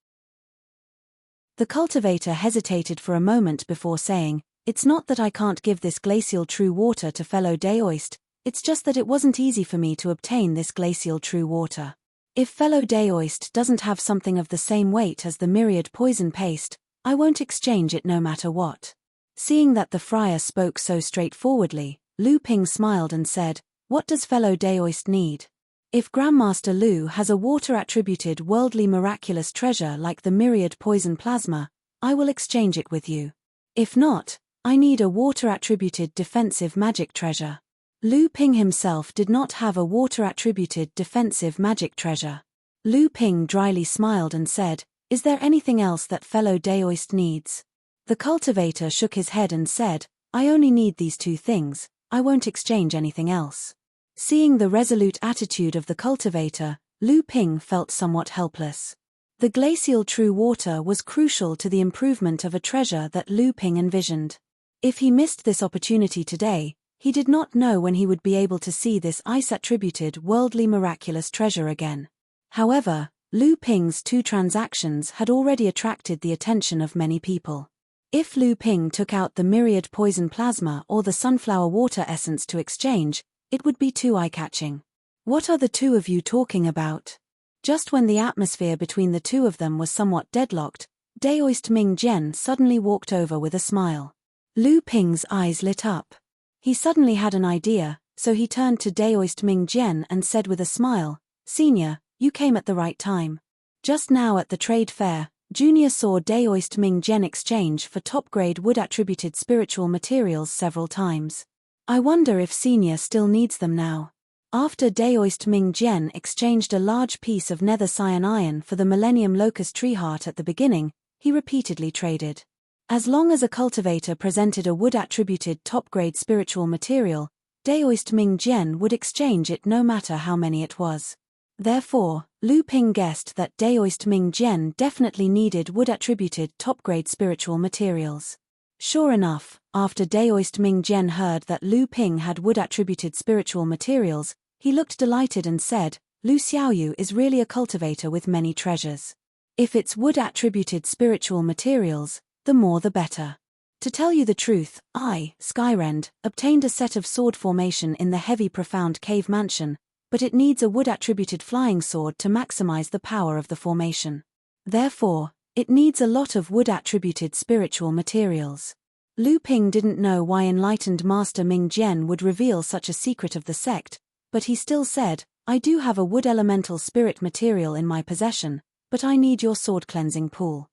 The cultivator hesitated for a moment before saying, "It's not that I can't give this glacial true water to fellow Daoist, it's just that it wasn't easy for me to obtain this glacial true water. If fellow Daoist doesn't have something of the same weight as the myriad poison paste, I won't exchange it no matter what." Seeing that the friar spoke so straightforwardly, Lu Ping smiled and said, "What does fellow Daoist need? If Grandmaster Lu has a water-attributed worldly miraculous treasure like the myriad poison plasma, I will exchange it with you. If not, I need a water-attributed defensive magic treasure." Lu Ping himself did not have a water-attributed defensive magic treasure. Lu Ping dryly smiled and said, "Is there anything else that fellow Daoist needs?" The cultivator shook his head and said, "I only need these two things, I won't exchange anything else." Seeing the resolute attitude of the cultivator, Lu Ping felt somewhat helpless. The glacial true water was crucial to the improvement of a treasure that Lu Ping envisioned. If he missed this opportunity today, he did not know when he would be able to see this ice-attributed worldly miraculous treasure again. However, Lu Ping's two transactions had already attracted the attention of many people. If Lu Ping took out the myriad poison plasma or the sunflower water essence to exchange, it would be too eye-catching. "What are the two of you talking about?" Just when the atmosphere between the two of them was somewhat deadlocked, Daoist Ming Jian suddenly walked over with a smile. Lu Ping's eyes lit up. He suddenly had an idea, so he turned to Daoist Ming Jian and said with a smile, "Senior, you came at the right time. Just now at the trade fair, Junior saw Daoist Ming Jian exchange for top-grade wood-attributed spiritual materials several times. I wonder if Senior still needs them now." After Daoist Ming Jian exchanged a large piece of nether cyan iron for the Millennium Locust Tree Heart at the beginning, he repeatedly traded. As long as a cultivator presented a wood-attributed top-grade spiritual material, Daoist Ming Jian would exchange it no matter how many it was. Therefore, Lu Ping guessed that Daoist Ming Jian definitely needed wood-attributed top-grade spiritual materials. Sure enough, after Daoist Ming Jian heard that Lu Ping had wood-attributed spiritual materials, he looked delighted and said, "Lu Xiaoyu is really a cultivator with many treasures. If it's wood-attributed spiritual materials, the more the better. To tell you the truth, I, Skyrend, obtained a set of sword formation in the heavy profound cave mansion, but it needs a wood-attributed flying sword to maximize the power of the formation. Therefore, it needs a lot of wood-attributed spiritual materials." Lu Ping didn't know why enlightened Master Ming Jian would reveal such a secret of the sect, but he still said, "I do have a wood elemental spirit material in my possession, but I need your sword cleansing pool."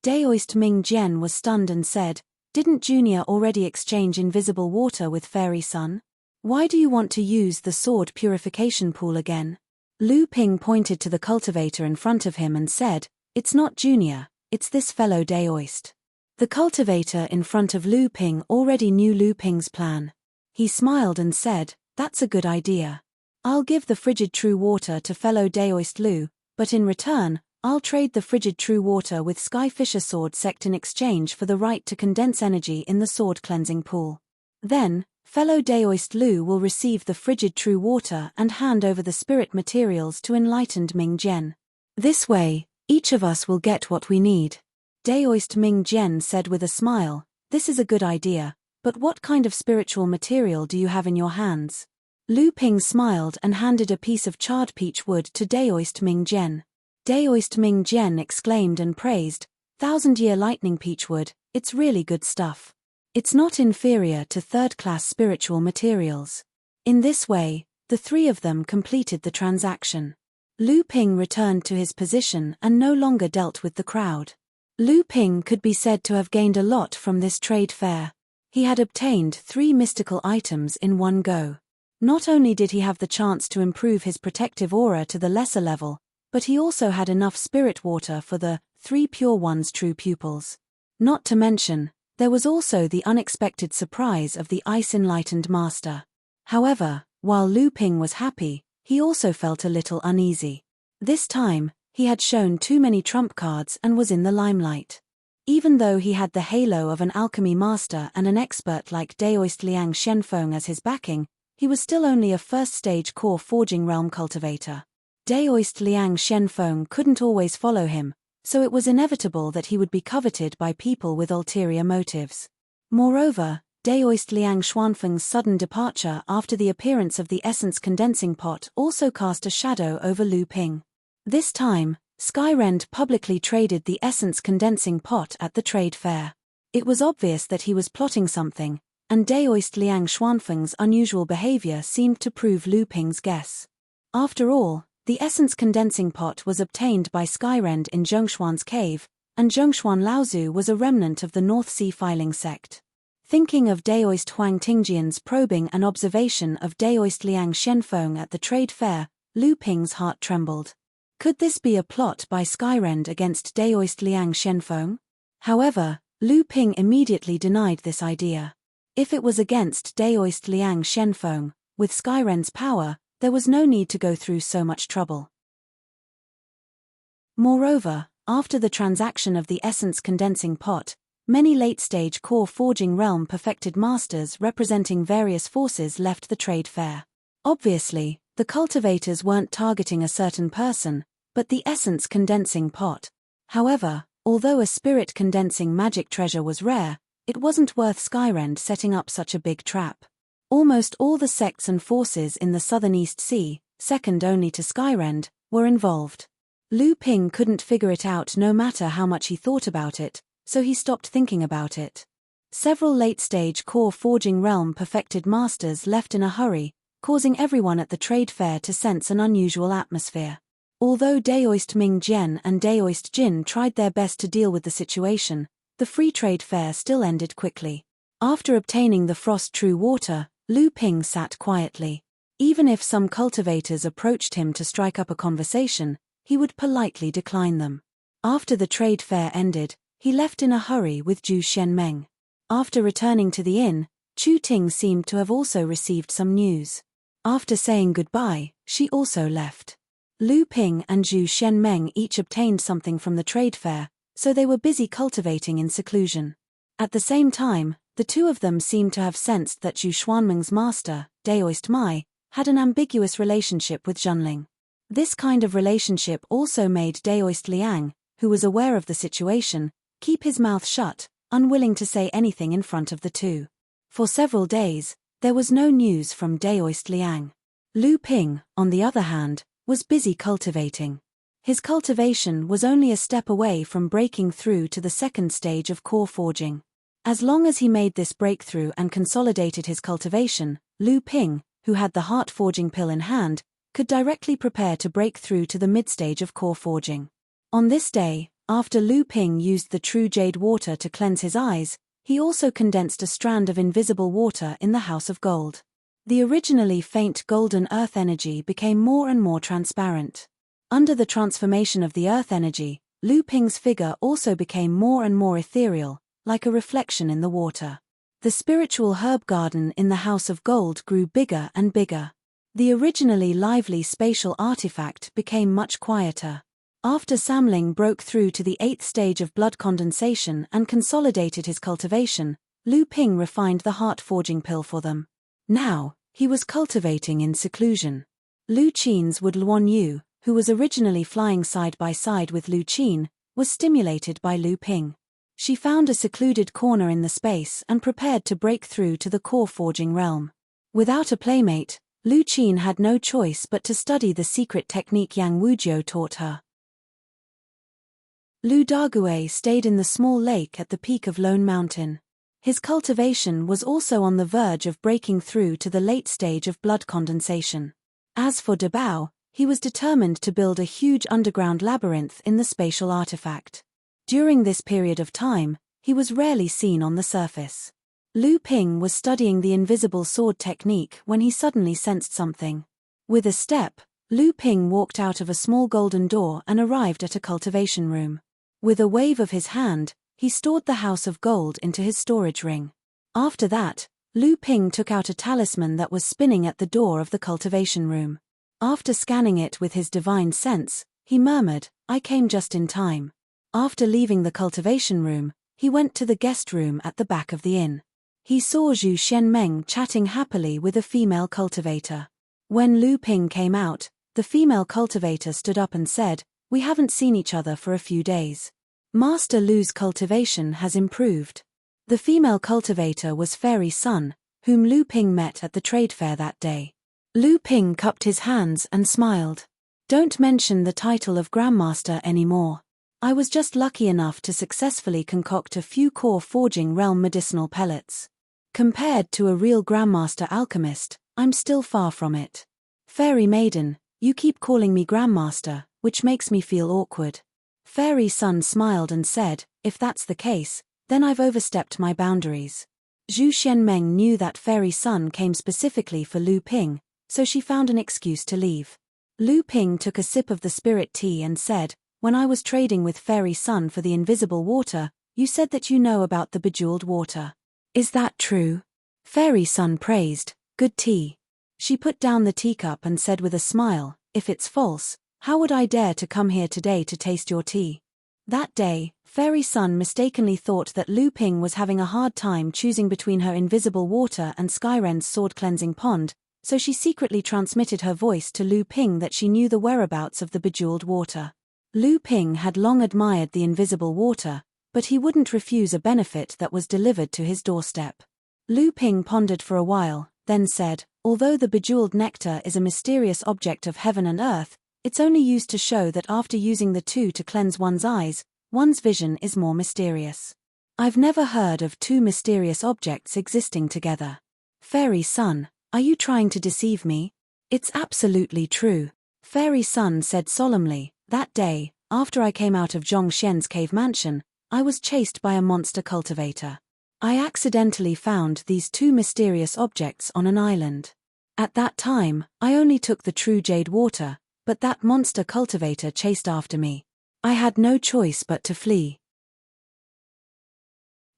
Daoist Ming Jian was stunned and said, "Didn't Junior already exchange invisible water with Fairy Sun? Why do you want to use the sword purification pool again?" Lu Ping pointed to the cultivator in front of him and said, "It's not Junior, it's this fellow Daoist." The cultivator in front of Lu Ping already knew Lu Ping's plan. He smiled and said, "That's a good idea. I'll give the frigid true water to fellow Daoist Lu, but in return, I'll trade the frigid true water with Skyfisher Sword Sect in exchange for the right to condense energy in the sword cleansing pool. Then, fellow Daoist Lu will receive the frigid true water and hand over the spirit materials to enlightened Ming Jian. This way, each of us will get what we need." Daoist Ming Jian said with a smile, "This is a good idea, but what kind of spiritual material do you have in your hands?" Lu Ping smiled and handed a piece of charred peach wood to Daoist Ming Jian. Daoist Ming Jian exclaimed and praised, "Thousand-year lightning peachwood, it's really good stuff. It's not inferior to third-class spiritual materials." In this way, the three of them completed the transaction. Lu Ping returned to his position and no longer dealt with the crowd. Lu Ping could be said to have gained a lot from this trade fair. He had obtained 3 mystical items in one go. Not only did he have the chance to improve his protective aura to the lesser level, but he also had enough spirit water for the 3 Pure One's true pupils. Not to mention, there was also the unexpected surprise of the Ice-Enlightened Master. However, while Lu Ping was happy, he also felt a little uneasy. This time, he had shown too many trump cards and was in the limelight. Even though he had the halo of an alchemy master and an expert like Daoist Liang Shenfeng as his backing, he was still only a first-stage core forging realm cultivator. Daoist Liang Shenfeng couldn't always follow him, so it was inevitable that he would be coveted by people with ulterior motives. Moreover, Daoist Liang Xuanfeng's sudden departure after the appearance of the essence condensing pot also cast a shadow over Lu Ping. This time, Skyrend publicly traded the essence condensing pot at the trade fair. It was obvious that he was plotting something, and Daoist Liang Xuanfeng's unusual behavior seemed to prove Lu Ping's guess. After all, the essence condensing pot was obtained by Skyrend in Zhongshuan's cave, and Zhongshuan Laozu was a remnant of the North Sea filing sect. Thinking of Daoist Huang Tingjian's probing and observation of Daoist Liang Shenfeng at the trade fair, Lu Ping's heart trembled. Could this be a plot by Skyrend against Daoist Liang Shenfeng? However, Lu Ping immediately denied this idea. If it was against Daoist Liang Shenfeng, with Skyrend's power, there was no need to go through so much trouble. Moreover, after the transaction of the essence condensing pot, many late-stage core forging realm perfected masters representing various forces left the trade fair. Obviously, the cultivators weren't targeting a certain person, but the essence condensing pot. However, although a spirit condensing magic treasure was rare, it wasn't worth Skyrend setting up such a big trap. Almost all the sects and forces in the southern East Sea, second only to Skyrend, were involved. Lu Ping couldn't figure it out no matter how much he thought about it, so he stopped thinking about it. Several late-stage core forging realm perfected masters left in a hurry, causing everyone at the trade fair to sense an unusual atmosphere. Although Daoist Ming Jian and Daoist Jin tried their best to deal with the situation, the free trade fair still ended quickly. After obtaining the frost true water, Lu Ping sat quietly. Even if some cultivators approached him to strike up a conversation, he would politely decline them. After the trade fair ended, he left in a hurry with Zhu Xianmeng. After returning to the inn, Chu Ting seemed to have also received some news. After saying goodbye, she also left. Lu Ping and Zhu Xianmeng each obtained something from the trade fair, so they were busy cultivating in seclusion. At the same time, the two of them seemed to have sensed that Zhu Xuanmeng's master, Daoist Mai, had an ambiguous relationship with Zhenling. This kind of relationship also made Daoist Liang, who was aware of the situation, keep his mouth shut, unwilling to say anything in front of the two. For several days, there was no news from Daoist Liang. Lu Ping, on the other hand, was busy cultivating. His cultivation was only a step away from breaking through to the second stage of core forging. As long as he made this breakthrough and consolidated his cultivation, Lu Ping, who had the heart forging pill in hand, could directly prepare to break through to the mid-stage of core forging. On this day, after Lu Ping used the true jade water to cleanse his eyes, he also condensed a strand of invisible water in the House of Gold. The originally faint golden earth energy became more and more transparent. Under the transformation of the earth energy, Lu Ping's figure also became more and more ethereal, like a reflection in the water. The spiritual herb garden in the House of Gold grew bigger and bigger. The originally lively spatial artifact became much quieter. After Samling broke through to the 8th stage of blood condensation and consolidated his cultivation, Lu Ping refined the heart forging pill for them. Now, he was cultivating in seclusion. Lu Qin's Wood Luan Yu, who was originally flying side by side with Lu Qin, was stimulated by Lu Ping. She found a secluded corner in the space and prepared to break through to the core forging realm. Without a playmate, Lu Qin had no choice but to study the secret technique Yang Wujiu taught her. Lu Dagui stayed in the small lake at the peak of Lone Mountain. His cultivation was also on the verge of breaking through to the late stage of blood condensation. As for Dabao, he was determined to build a huge underground labyrinth in the spatial artifact. During this period of time, he was rarely seen on the surface. Lu Ping was studying the invisible sword technique when he suddenly sensed something. With a step, Lu Ping walked out of a small golden door and arrived at a cultivation room. With a wave of his hand, he stored the House of Gold into his storage ring. After that, Lu Ping took out a talisman that was spinning at the door of the cultivation room. After scanning it with his divine sense, he murmured, "I came just in time." After leaving the cultivation room, he went to the guest room at the back of the inn. He saw Zhu Xianmeng chatting happily with a female cultivator. When Lu Ping came out, the female cultivator stood up and said, "We haven't seen each other for a few days. Master Lu's cultivation has improved." The female cultivator was Fairy Sun, whom Lu Ping met at the trade fair that day. Lu Ping cupped his hands and smiled. "Don't mention the title of Grandmaster anymore. I was just lucky enough to successfully concoct a few core forging realm medicinal pellets. Compared to a real Grandmaster alchemist, I'm still far from it. Fairy Maiden, you keep calling me Grandmaster, which makes me feel awkward." Fairy Sun smiled and said, "If that's the case, then I've overstepped my boundaries." Zhu Xianmeng knew that Fairy Sun came specifically for Lu Ping, so she found an excuse to leave. Lu Ping took a sip of the spirit tea and said, "When I was trading with Fairy Sun for the invisible water, you said that you know about the bejeweled water. Is that true?" Fairy Sun praised, "Good tea." She put down the teacup and said with a smile, "If it's false, how would I dare to come here today to taste your tea?" That day, Fairy Sun mistakenly thought that Lu Ping was having a hard time choosing between her invisible water and Skyrend's sword-cleansing pond, so she secretly transmitted her voice to Lu Ping that she knew the whereabouts of the bejeweled water. Lu Ping had long admired the invisible water, but he wouldn't refuse a benefit that was delivered to his doorstep. Lu Ping pondered for a while, then said, "Although the bejeweled nectar is a mysterious object of heaven and earth, it's only used to show that after using the two to cleanse one's eyes, one's vision is more mysterious. I've never heard of two mysterious objects existing together. Fairy Sun, are you trying to deceive me?" "It's absolutely true," Fairy Sun said solemnly. "That day, after I came out of Zhong Xian's cave mansion, I was chased by a monster cultivator. I accidentally found these two mysterious objects on an island. At that time, I only took the true jade water, but that monster cultivator chased after me. I had no choice but to flee."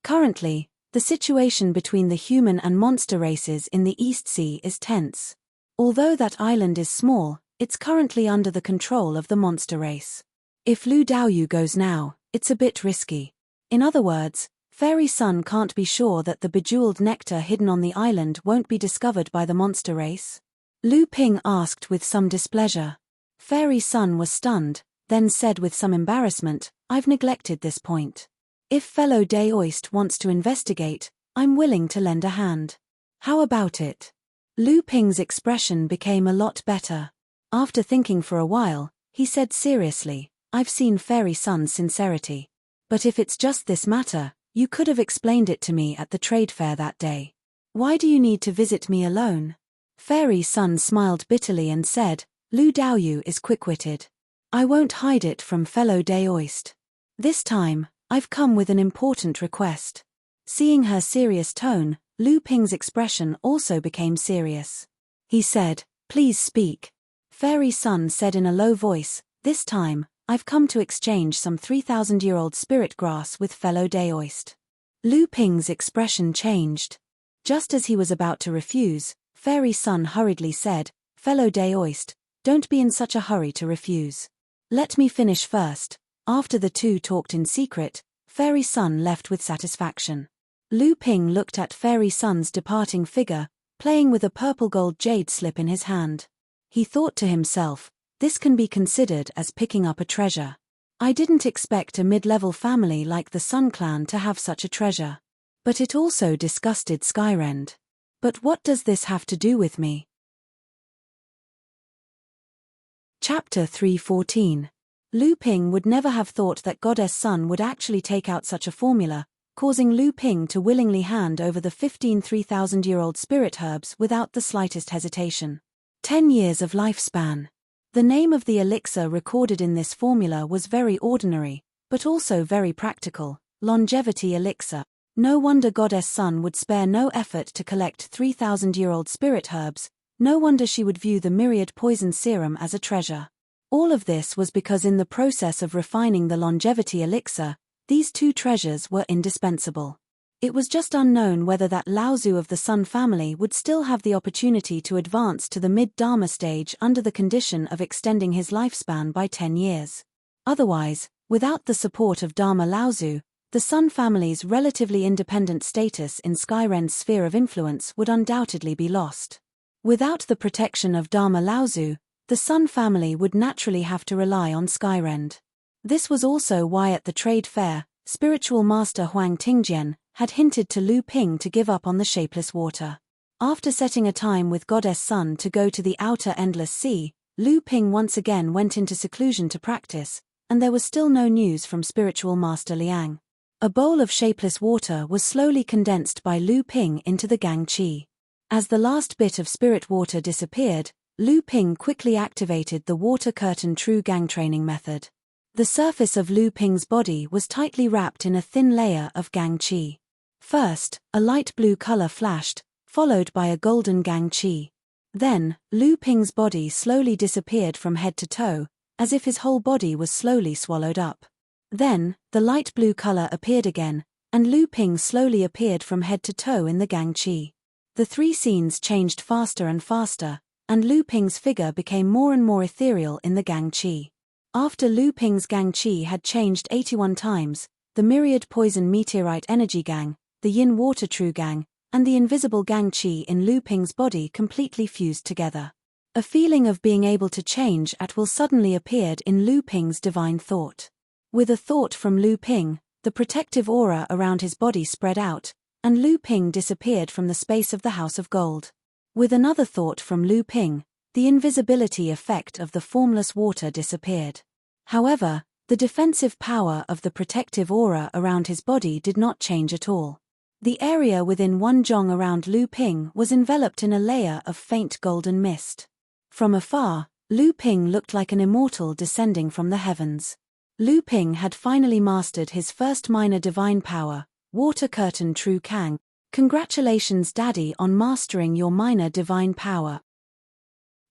Currently, the situation between the human and monster races in the East Sea is tense. Although that island is small, it's currently under the control of the monster race. If Lu Daoyu goes now, it's a bit risky. In other words, Fairy Sun can't be sure that the bejeweled nectar hidden on the island won't be discovered by the monster race. Lu Ping asked with some displeasure. Fairy Sun was stunned, then said with some embarrassment, "I've neglected this point. If fellow Daoist wants to investigate, I'm willing to lend a hand. How about it?" Lu Ping's expression became a lot better. After thinking for a while, he said seriously, "I've seen Fairy Sun's sincerity. But if it's just this matter, you could have explained it to me at the trade fair that day. Why do you need to visit me alone?" Fairy Sun smiled bitterly and said, "Lu Daoyu is quick-witted. I won't hide it from fellow Daoist. This time, I've come with an important request." Seeing her serious tone, Lu Ping's expression also became serious. He said, "Please speak." Fairy Sun said in a low voice, "This time, I've come to exchange some 3,000-year-old spirit grass with fellow Daoist." Lu Ping's expression changed. Just as he was about to refuse, Fairy Sun hurriedly said, "Fellow Daoist, don't be in such a hurry to refuse. Let me finish first." After the two talked in secret, Fairy Sun left with satisfaction. Lu Ping looked at Fairy Sun's departing figure, playing with a purple-gold jade slip in his hand. He thought to himself, "This can be considered as picking up a treasure. I didn't expect a mid-level family like the Sun Clan to have such a treasure." But it also disgusted Skyrend. "But what does this have to do with me?" Chapter 314. Lu Ping would never have thought that Goddess Sun would actually take out such a formula, causing Lu Ping to willingly hand over the 15 3,000-year-old spirit herbs without the slightest hesitation. 10 years of lifespan. The name of the elixir recorded in this formula was very ordinary, but also very practical, longevity elixir. No wonder Goddess Sun would spare no effort to collect 3,000-year-old spirit herbs, no wonder she would view the myriad poison serum as a treasure. All of this was because in the process of refining the longevity elixir, these two treasures were indispensable. It was just unknown whether that Laozu of the Sun family would still have the opportunity to advance to the mid-Dharma stage under the condition of extending his lifespan by 10 years. Otherwise, without the support of Dharma Laozu, the Sun family's relatively independent status in Skyrend's sphere of influence would undoubtedly be lost. Without the protection of Dharma Laozu, the Sun family would naturally have to rely on Skyrend. This was also why at the trade fair, spiritual master Huang Tingjian had hinted to Lu Ping to give up on the shapeless water. After setting a time with Goddess Sun to go to the outer endless sea, Lu Ping once again went into seclusion to practice, and there was still no news from spiritual master Liang. A bowl of shapeless water was slowly condensed by Lu Ping into the Gang Qi. As the last bit of spirit water disappeared, Lu Ping quickly activated the water curtain true gang training method. The surface of Lu Ping's body was tightly wrapped in a thin layer of Gang Qi. First, a light blue color flashed, followed by a golden Gang Qi. Then, Lu Ping's body slowly disappeared from head to toe, as if his whole body was slowly swallowed up. Then, the light blue color appeared again, and Lu Ping slowly appeared from head to toe in the Gang Qi. The three scenes changed faster and faster, and Lu Ping's figure became more and more ethereal in the Gang Qi. After Lu Ping's Gang Qi had changed 81 times, the myriad poison meteorite energy gang, the yin water true gang, and the invisible Gang Qi in Lu Ping's body completely fused together. A feeling of being able to change at will suddenly appeared in Lu Ping's divine thought. With a thought from Lu Ping, the protective aura around his body spread out, and Lu Ping disappeared from the space of the House of Gold. With another thought from Lu Ping, the invisibility effect of the formless water disappeared. However, the defensive power of the protective aura around his body did not change at all. The area within one zhong around Lu Ping was enveloped in a layer of faint golden mist. From afar, Lu Ping looked like an immortal descending from the heavens. Lu Ping had finally mastered his first minor divine power, Water Curtain True Kang. Congratulations, Daddy, on mastering your minor divine power.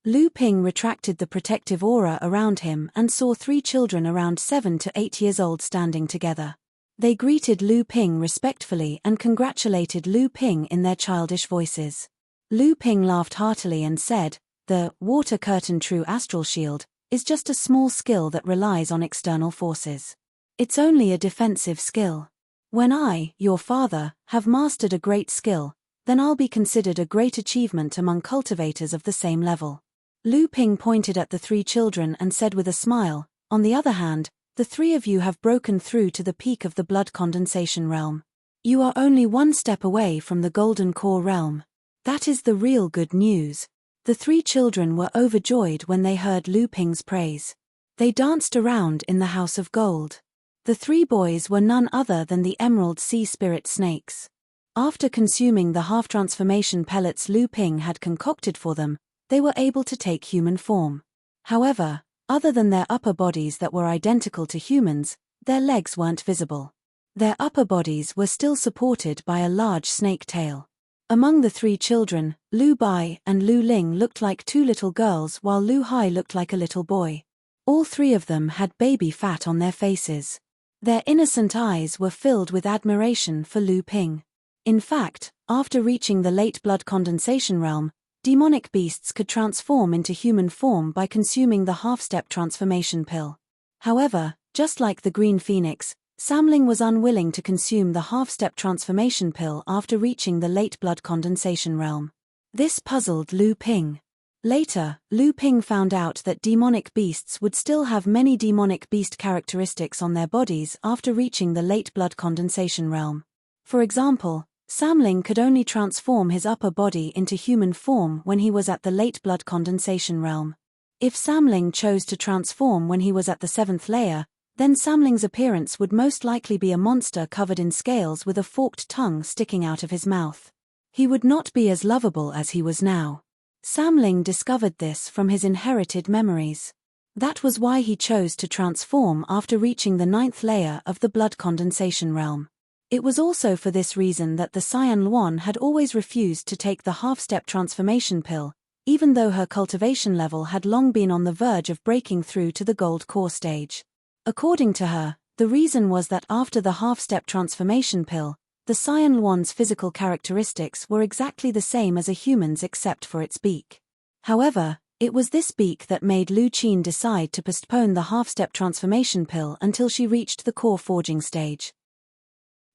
Lu Ping retracted the protective aura around him and saw three children around 7 to 8 years old standing together. They greeted Lu Ping respectfully and congratulated Lu Ping in their childish voices. Lu Ping laughed heartily and said, "The Water Curtain True Astral Shield is just a small skill that relies on external forces. It's only a defensive skill. When I, your father, have mastered a great skill, then I'll be considered a great achievement among cultivators of the same level." Lu Ping pointed at the three children and said with a smile, "On the other hand, the three of you have broken through to the peak of the blood condensation realm. You are only one step away from the golden core realm. That is the real good news." The three children were overjoyed when they heard Lu Ping's praise. They danced around in the House of Gold. The three boys were none other than the Emerald Sea Spirit Snakes. After consuming the half-transformation pellets Lu Ping had concocted for them, they were able to take human form. However, other than their upper bodies that were identical to humans, their legs weren't visible. Their upper bodies were still supported by a large snake tail. Among the three children, Lu Bai and Lu Ling looked like two little girls while Lu Hai looked like a little boy. All three of them had baby fat on their faces. Their innocent eyes were filled with admiration for Lu Ping. In fact, after reaching the late blood condensation realm, demonic beasts could transform into human form by consuming the half-step transformation pill. However, just like the Green Phoenix, Samling was unwilling to consume the half-step transformation pill after reaching the late blood condensation realm. This puzzled Lu Ping. Later, Lu Ping found out that demonic beasts would still have many demonic beast characteristics on their bodies after reaching the late blood condensation realm. For example, Samling could only transform his upper body into human form when he was at the late blood condensation realm. If Samling chose to transform when he was at the 7th layer, then Samling's appearance would most likely be a monster covered in scales with a forked tongue sticking out of his mouth. He would not be as lovable as he was now. Samling discovered this from his inherited memories. That was why he chose to transform after reaching the 9th layer of the blood condensation realm. It was also for this reason that the Cyan Luan had always refused to take the half-step transformation pill, even though her cultivation level had long been on the verge of breaking through to the gold core stage. According to her, the reason was that after the half-step transformation pill, the Cyan Luan's physical characteristics were exactly the same as a human's except for its beak. However, it was this beak that made Lu Qin decide to postpone the half-step transformation pill until she reached the core forging stage.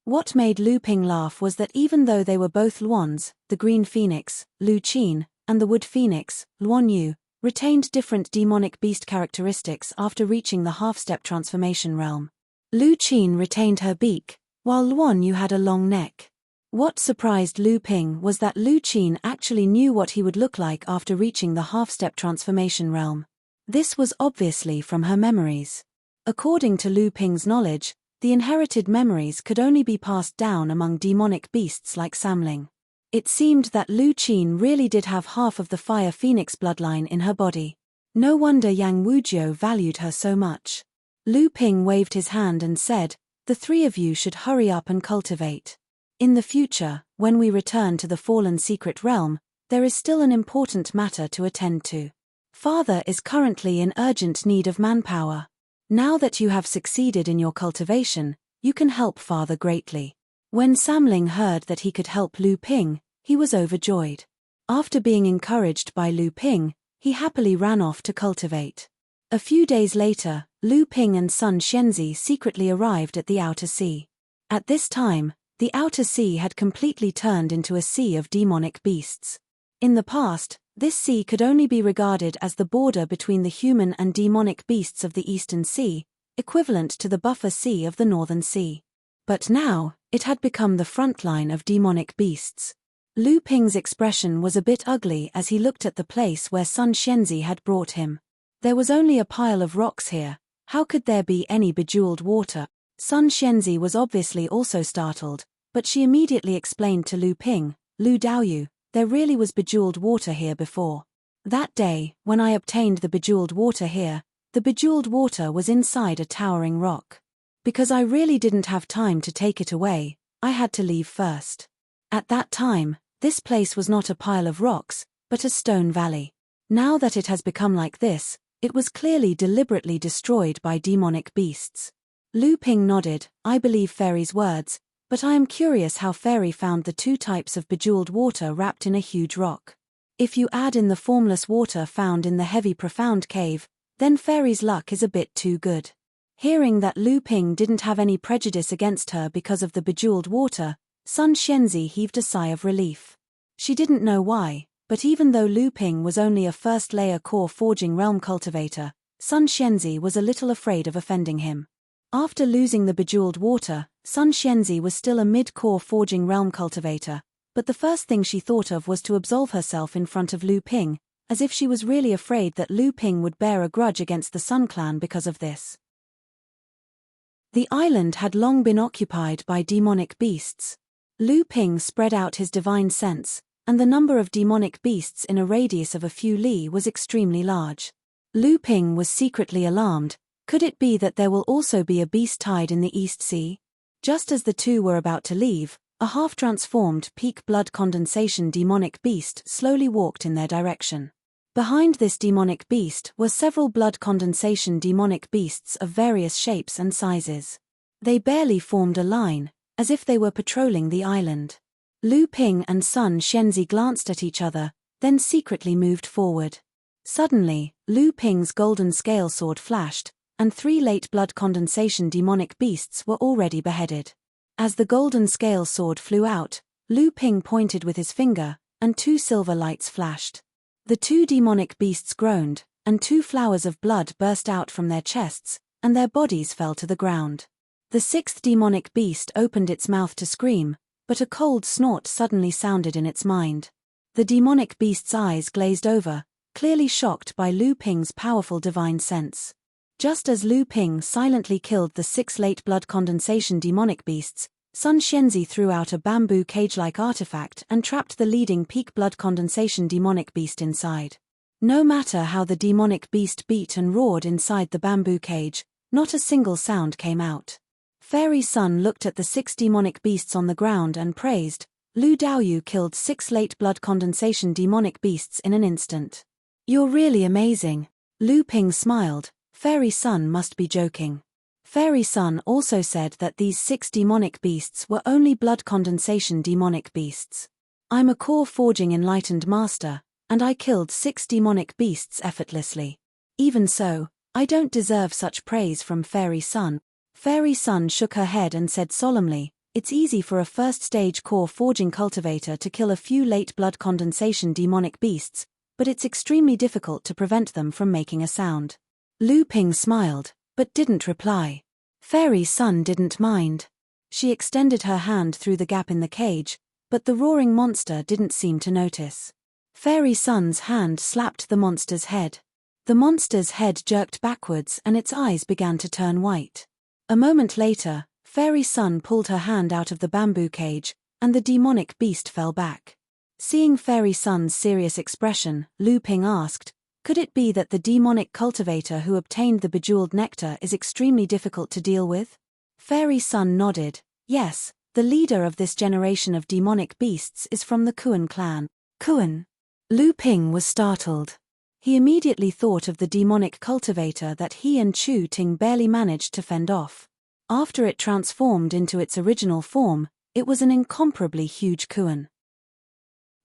What made Lu Ping laugh was that even though they were both Luans, the green phoenix, Lu Qin, and the wood phoenix, Luan Yu, retained different demonic beast characteristics after reaching the half-step transformation realm. Lu Qin retained her beak, while Luan Yu had a long neck. What surprised Lu Ping was that Lu Qin actually knew what he would look like after reaching the half-step transformation realm. This was obviously from her memories. According to Lu Ping's knowledge, the inherited memories could only be passed down among demonic beasts like Samling. It seemed that Lu Qin really did have half of the fire phoenix bloodline in her body. No wonder Yang Wujiu valued her so much. Lu Ping waved his hand and said, "The three of you should hurry up and cultivate. In the future, when we return to the fallen secret realm, there is still an important matter to attend to. Father is currently in urgent need of manpower. Now that you have succeeded in your cultivation, you can help Father greatly." When Samling heard that he could help Lu Ping, he was overjoyed. After being encouraged by Lu Ping, he happily ran off to cultivate. A few days later, Lu Ping and Sun Xianzi secretly arrived at the Outer Sea. At this time, the Outer Sea had completely turned into a sea of demonic beasts. In the past, this sea could only be regarded as the border between the human and demonic beasts of the Eastern Sea, equivalent to the buffer sea of the Northern Sea. But now, it had become the front line of demonic beasts. Lu Ping's expression was a bit ugly as he looked at the place where Sun Xianzi had brought him. There was only a pile of rocks here. How could there be any bejeweled water? Sun Xianzi was obviously also startled, but she immediately explained to Lu Ping, "Lu Daoyu, there really was bejeweled water here before. That day, when I obtained the bejeweled water here, the bejeweled water was inside a towering rock. Because I really didn't have time to take it away, I had to leave first. At that time, this place was not a pile of rocks, but a stone valley. Now that it has become like this, it was clearly deliberately destroyed by demonic beasts." Lu Ping nodded, "I believe Fairy's words, but I am curious how Fairy found the two types of bejeweled water wrapped in a huge rock. If you add in the formless water found in the heavy profound cave, then Fairy's luck is a bit too good." Hearing that Lu Ping didn't have any prejudice against her because of the bejeweled water, Sun Xianzi heaved a sigh of relief. She didn't know why, but even though Lu Ping was only a first-layer core forging realm cultivator, Sun Xianzi was a little afraid of offending him. After losing the bejeweled water, Sun Xianzi was still a mid-core forging realm cultivator, but the first thing she thought of was to absolve herself in front of Lu Ping, as if she was really afraid that Lu Ping would bear a grudge against the Sun Clan because of this. The island had long been occupied by demonic beasts. Lu Ping spread out his divine sense, and the number of demonic beasts in a radius of a few li was extremely large. Lu Ping was secretly alarmed. Could it be that there will also be a beast tide in the East Sea? Just as the two were about to leave, a half-transformed peak blood condensation demonic beast slowly walked in their direction. Behind this demonic beast were several blood condensation demonic beasts of various shapes and sizes. They barely formed a line, as if they were patrolling the island. Lu Ping and Sun Xianzi glanced at each other, then secretly moved forward. Suddenly, Lu Ping's golden scale sword flashed, and 3 late blood condensation demonic beasts were already beheaded. As the golden scale sword flew out, Lu Ping pointed with his finger, and 2 silver lights flashed. The 2 demonic beasts groaned, and 2 flowers of blood burst out from their chests, and their bodies fell to the ground. The 6th demonic beast opened its mouth to scream, but a cold snort suddenly sounded in its mind. The demonic beast's eyes glazed over, clearly shocked by Lu Ping's powerful divine sense. Just as Lu Ping silently killed the 6 late blood condensation demonic beasts, Sun Xianzi threw out a bamboo cage-like artifact and trapped the leading peak blood condensation demonic beast inside. No matter how the demonic beast beat and roared inside the bamboo cage, not a single sound came out. Fairy Sun looked at the 6 demonic beasts on the ground and praised, "Lu Daoyu killed 6 late blood condensation demonic beasts in an instant. You're really amazing." Lu Ping smiled. Fairy Sun must be joking. Fairy Sun also said that these 6 demonic beasts were only blood condensation demonic beasts. "I'm a core forging enlightened master, and I killed 6 demonic beasts effortlessly. Even so, I don't deserve such praise from Fairy Sun." Fairy Sun shook her head and said solemnly, It's easy for a first-stage core forging cultivator to kill a few late blood condensation demonic beasts, but it's extremely difficult to prevent them from making a sound. Lu Ping smiled, but didn't reply. Fairy Sun didn't mind. She extended her hand through the gap in the cage, but the roaring monster didn't seem to notice. Fairy Sun's hand slapped the monster's head. The monster's head jerked backwards and its eyes began to turn white. A moment later, Fairy Sun pulled her hand out of the bamboo cage, and the demonic beast fell back. Seeing Fairy Sun's serious expression, Lu Ping asked, "Could it be that the demonic cultivator who obtained the bejeweled nectar is extremely difficult to deal with?" Fairy Sun nodded. "Yes, the leader of this generation of demonic beasts is from the Kuan clan." Kuan? Lu Ping was startled. He immediately thought of the demonic cultivator that he and Chu Ting barely managed to fend off. After it transformed into its original form, it was an incomparably huge Kuan.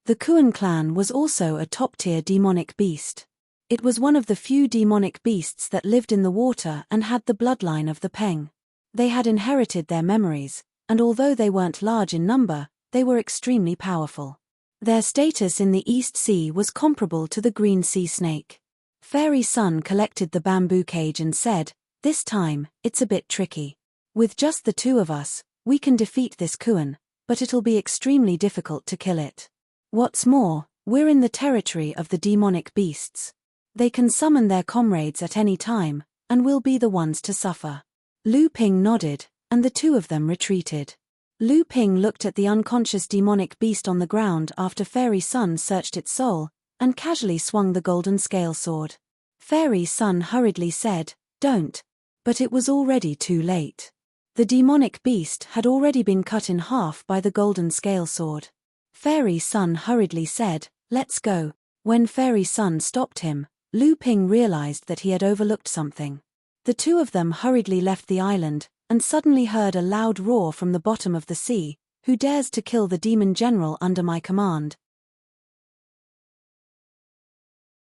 The Kuan clan was also a top-tier demonic beast. It was one of the few demonic beasts that lived in the water and had the bloodline of the Peng. They had inherited their memories, and although they weren't large in number, they were extremely powerful. Their status in the East Sea was comparable to the green sea snake. Fairy Sun collected the bamboo cage and said, "This time, it's a bit tricky. With just the two of us, we can defeat this Kuan, but it'll be extremely difficult to kill it. What's more, we're in the territory of the demonic beasts. They can summon their comrades at any time, and we'll be the ones to suffer." Lu Ping nodded, and the two of them retreated. Lu Ping looked at the unconscious demonic beast on the ground after Fairy Sun searched its soul, and casually swung the golden scale sword. Fairy Sun hurriedly said, "Don't." But it was already too late. The demonic beast had already been cut in half by the golden scale sword. Fairy Sun hurriedly said, "Let's go." When Fairy Sun stopped him, Lu Ping realized that he had overlooked something. The two of them hurriedly left the island, and suddenly heard a loud roar from the bottom of the sea. "Who dares to kill the demon general under my command?"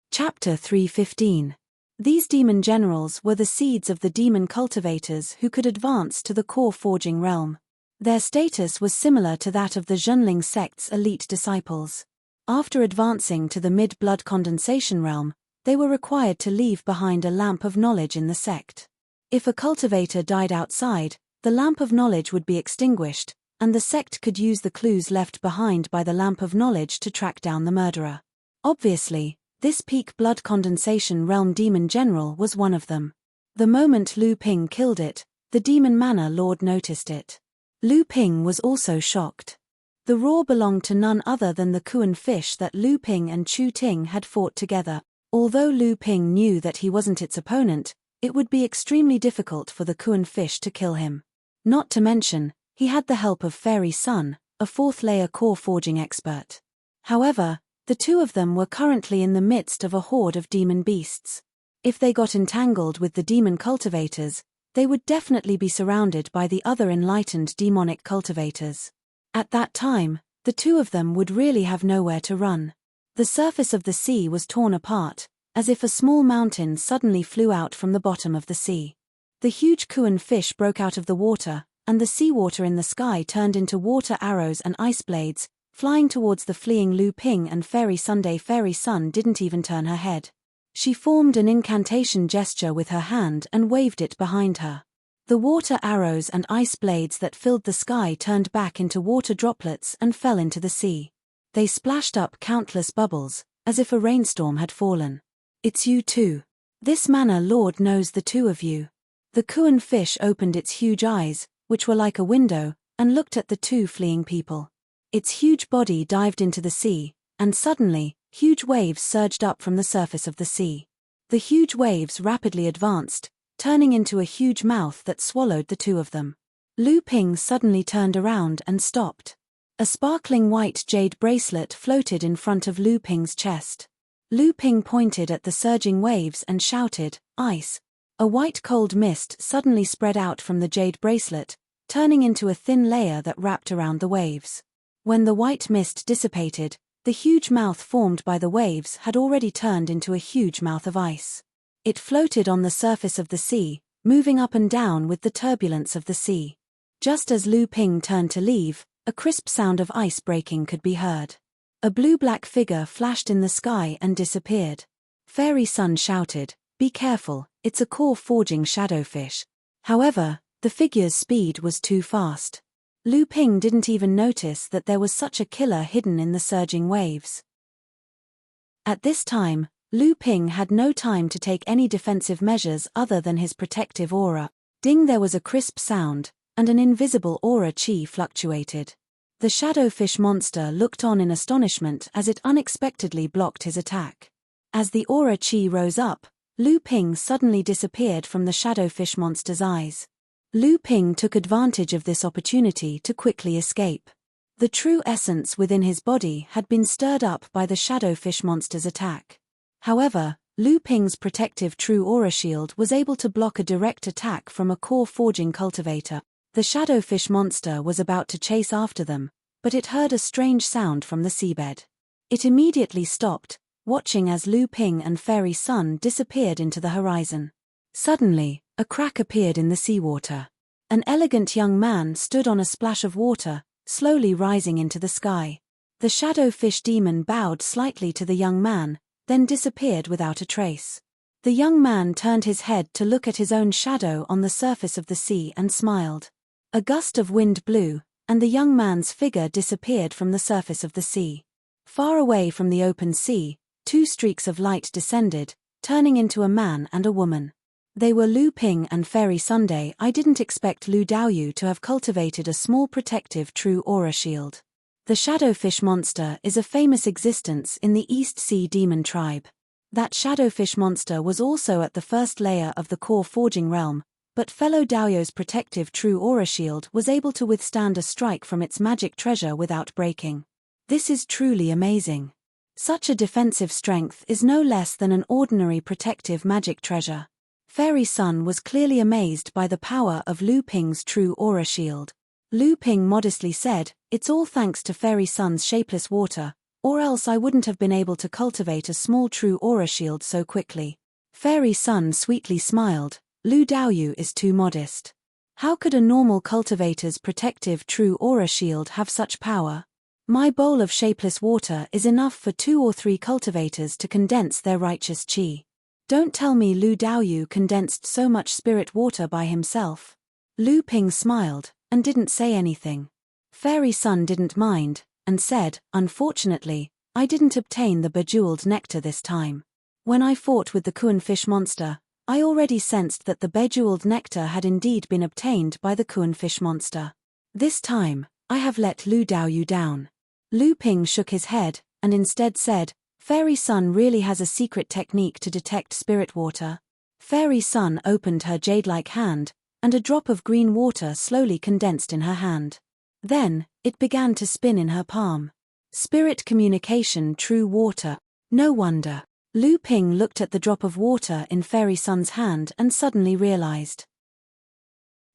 Chapter 3:15. These demon generals were the seeds of the demon cultivators who could advance to the core forging realm. Their status was similar to that of the Zhenling sect's elite disciples. After advancing to the mid-blood condensation realm, they were required to leave behind a lamp of knowledge in the sect. If a cultivator died outside, the lamp of knowledge would be extinguished, and the sect could use the clues left behind by the lamp of knowledge to track down the murderer. Obviously, this peak blood condensation realm demon general was one of them. The moment Lu Ping killed it, the demon manor lord noticed it. Lu Ping was also shocked. The roar belonged to none other than the Kuan fish that Lu Ping and Chu Ting had fought together. Although Lu Ping knew that he wasn't its opponent, it would be extremely difficult for the Kuan fish to kill him. Not to mention, he had the help of Fairy Sun, a fourth-layer core forging expert. However, the two of them were currently in the midst of a horde of demon beasts. If they got entangled with the demon cultivators, they would definitely be surrounded by the other enlightened demonic cultivators. At that time, the two of them would really have nowhere to run. The surface of the sea was torn apart, as if a small mountain suddenly flew out from the bottom of the sea. The huge Kuan fish broke out of the water, and the seawater in the sky turned into water arrows and ice blades, flying towards the fleeing Lu Ping and Fairy Sunday. Fairy Sun didn't even turn her head. She formed an incantation gesture with her hand and waved it behind her. The water arrows and ice blades that filled the sky turned back into water droplets and fell into the sea. They splashed up countless bubbles, as if a rainstorm had fallen. "It's you two. This manor lord knows the two of you." The Kuan fish opened its huge eyes, which were like a window, and looked at the two fleeing people. Its huge body dived into the sea, and suddenly, huge waves surged up from the surface of the sea. The huge waves rapidly advanced, turning into a huge mouth that swallowed the two of them. Lu Ping suddenly turned around and stopped. A sparkling white jade bracelet floated in front of Lu Ping's chest. Lu Ping pointed at the surging waves and shouted, "Ice!" A white cold mist suddenly spread out from the jade bracelet, turning into a thin layer that wrapped around the waves. When the white mist dissipated, the huge mouth formed by the waves had already turned into a huge mouth of ice. It floated on the surface of the sea, moving up and down with the turbulence of the sea. Just as Lu Ping turned to leave, a crisp sound of ice breaking could be heard. A blue-black figure flashed in the sky and disappeared. Fairy Sun shouted, "Be careful, it's a core-forging shadowfish." However, the figure's speed was too fast. Lu Ping didn't even notice that there was such a killer hidden in the surging waves. At this time, Lu Ping had no time to take any defensive measures other than his protective aura. Ding! There was a crisp sound, and an invisible aura chi fluctuated. The shadowfish monster looked on in astonishment as it unexpectedly blocked his attack. As the aura chi rose up, Lu Ping suddenly disappeared from the shadowfish monster's eyes. Lu Ping took advantage of this opportunity to quickly escape. The true essence within his body had been stirred up by the shadowfish monster's attack. However, Lu Ping's protective true aura shield was able to block a direct attack from a core-forging cultivator. The shadowfish monster was about to chase after them, but it heard a strange sound from the seabed. It immediately stopped, watching as Lu Ping and Fairy Sun disappeared into the horizon. Suddenly, a crack appeared in the seawater. An elegant young man stood on a splash of water, slowly rising into the sky. The shadowfish demon bowed slightly to the young man, then disappeared without a trace. The young man turned his head to look at his own shadow on the surface of the sea and smiled. A gust of wind blew, and the young man's figure disappeared from the surface of the sea. Far away from the open sea, two streaks of light descended, turning into a man and a woman. They were Lu Ping and Fairy Sunday. I didn't expect Lu Daoyu to have cultivated a small protective true aura shield. The shadowfish monster is a famous existence in the East Sea demon tribe. That shadowfish monster was also at the first layer of the core forging realm, but fellow Daoyu's protective true aura shield was able to withstand a strike from its magic treasure without breaking. This is truly amazing. Such a defensive strength is no less than an ordinary protective magic treasure. Fairy Sun was clearly amazed by the power of Lu Ping's true aura shield. Lu Ping modestly said, "It's all thanks to Fairy Sun's shapeless water, or else I wouldn't have been able to cultivate a small true aura shield so quickly." Fairy Sun sweetly smiled, "Lu Daoyu is too modest. How could a normal cultivator's protective true aura shield have such power? My bowl of shapeless water is enough for 2 or 3 cultivators to condense their righteous chi. Don't tell me Lu Daoyu condensed so much spirit water by himself." Lu Ping smiled, and didn't say anything. Fairy Sun didn't mind, and said, "Unfortunately, I didn't obtain the bejeweled nectar this time. When I fought with the Kuan fish monster, I already sensed that the bejeweled nectar had indeed been obtained by the Kuan fish monster. This time, I have let Lu Daoyu down." Lu Ping shook his head, and instead said, "Fairy Sun really has a secret technique to detect spirit water." Fairy Sun opened her jade-like hand, and a drop of green water slowly condensed in her hand. Then, it began to spin in her palm. Spirit communication true water. No wonder. Lu Ping looked at the drop of water in Fairy Sun's hand and suddenly realized.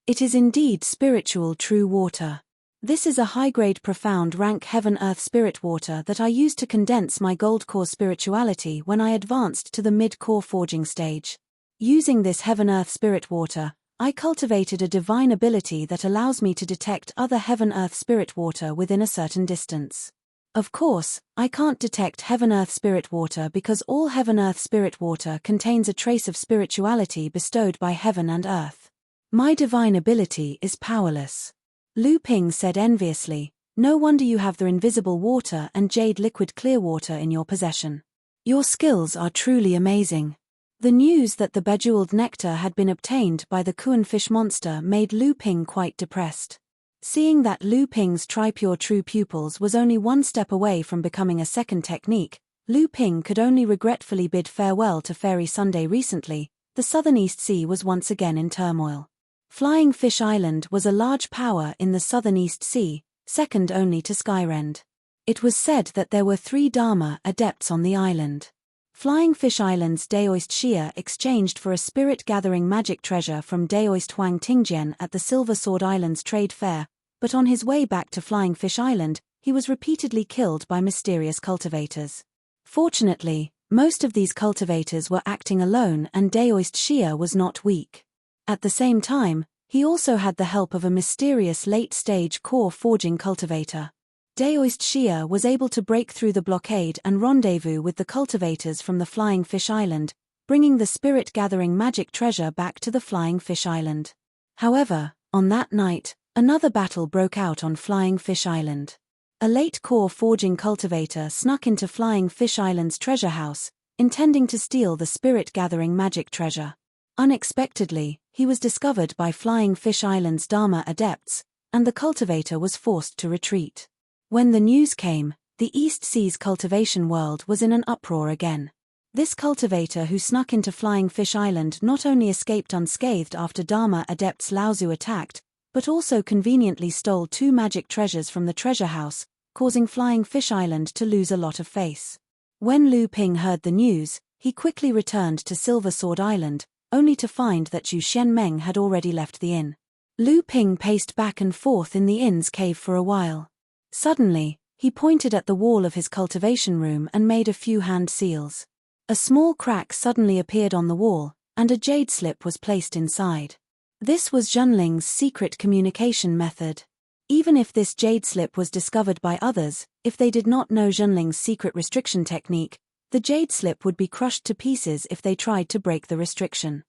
It is indeed spiritual true water. This is a high-grade profound rank heaven-earth spirit water that I used to condense my gold core spirituality when I advanced to the mid-core forging stage. Using this heaven-earth spirit water, I cultivated a divine ability that allows me to detect other heaven-earth spirit water within a certain distance. Of course, I can't detect heaven-earth spirit water because all heaven-earth spirit water contains a trace of spirituality bestowed by heaven and earth. My divine ability is powerless. Lu Ping said enviously, "No wonder you have the invisible water and jade liquid clear water in your possession. Your skills are truly amazing." The news that the bejeweled nectar had been obtained by the Kuan fish monster made Lu Ping quite depressed. Seeing that Lu Ping's tri-pure true pupils was only one step away from becoming a second technique, Lu Ping could only regretfully bid farewell to Fairy Sunday. Recently, the southern East Sea was once again in turmoil. Flying Fish Island was a large power in the southern East Sea, second only to Skyrend. It was said that there were 3 Dharma adepts on the island. Flying Fish Island's Daoist Xia exchanged for a spirit-gathering magic treasure from Daoist Huang Tingjian at the Silver Sword Islands trade fair, but on his way back to Flying Fish Island, he was repeatedly killed by mysterious cultivators. Fortunately, most of these cultivators were acting alone and Daoist Xia was not weak. At the same time, He also had the help of a mysterious late-stage core forging cultivator. Daoist Xia was able to break through the blockade and rendezvous with the cultivators from the Flying Fish Island, bringing the spirit-gathering magic treasure back to the Flying Fish Island. However, on that night, another battle broke out on Flying Fish Island. A late core forging cultivator snuck into Flying Fish Island's treasure house, intending to steal the spirit-gathering magic treasure. Unexpectedly, he was discovered by Flying Fish Island's Dharma adepts, and the cultivator was forced to retreat. When the news came, the East Seas cultivation world was in an uproar again. This cultivator who snuck into Flying Fish Island not only escaped unscathed after Dharma adepts Laozu attacked, but also conveniently stole 2 magic treasures from the treasure house, causing Flying Fish Island to lose a lot of face. When Lu Ping heard the news, he quickly returned to Silver Sword Island, only to find that Zhu Xianmeng had already left the inn. Lu Ping paced back and forth in the inn's cave for a while. Suddenly, he pointed at the wall of his cultivation room and made a few hand seals. A small crack suddenly appeared on the wall, and a jade slip was placed inside. This was Zhenling's secret communication method. Even if this jade slip was discovered by others, if they did not know Zhenling's secret restriction technique, the jade slip would be crushed to pieces if they tried to break the restriction.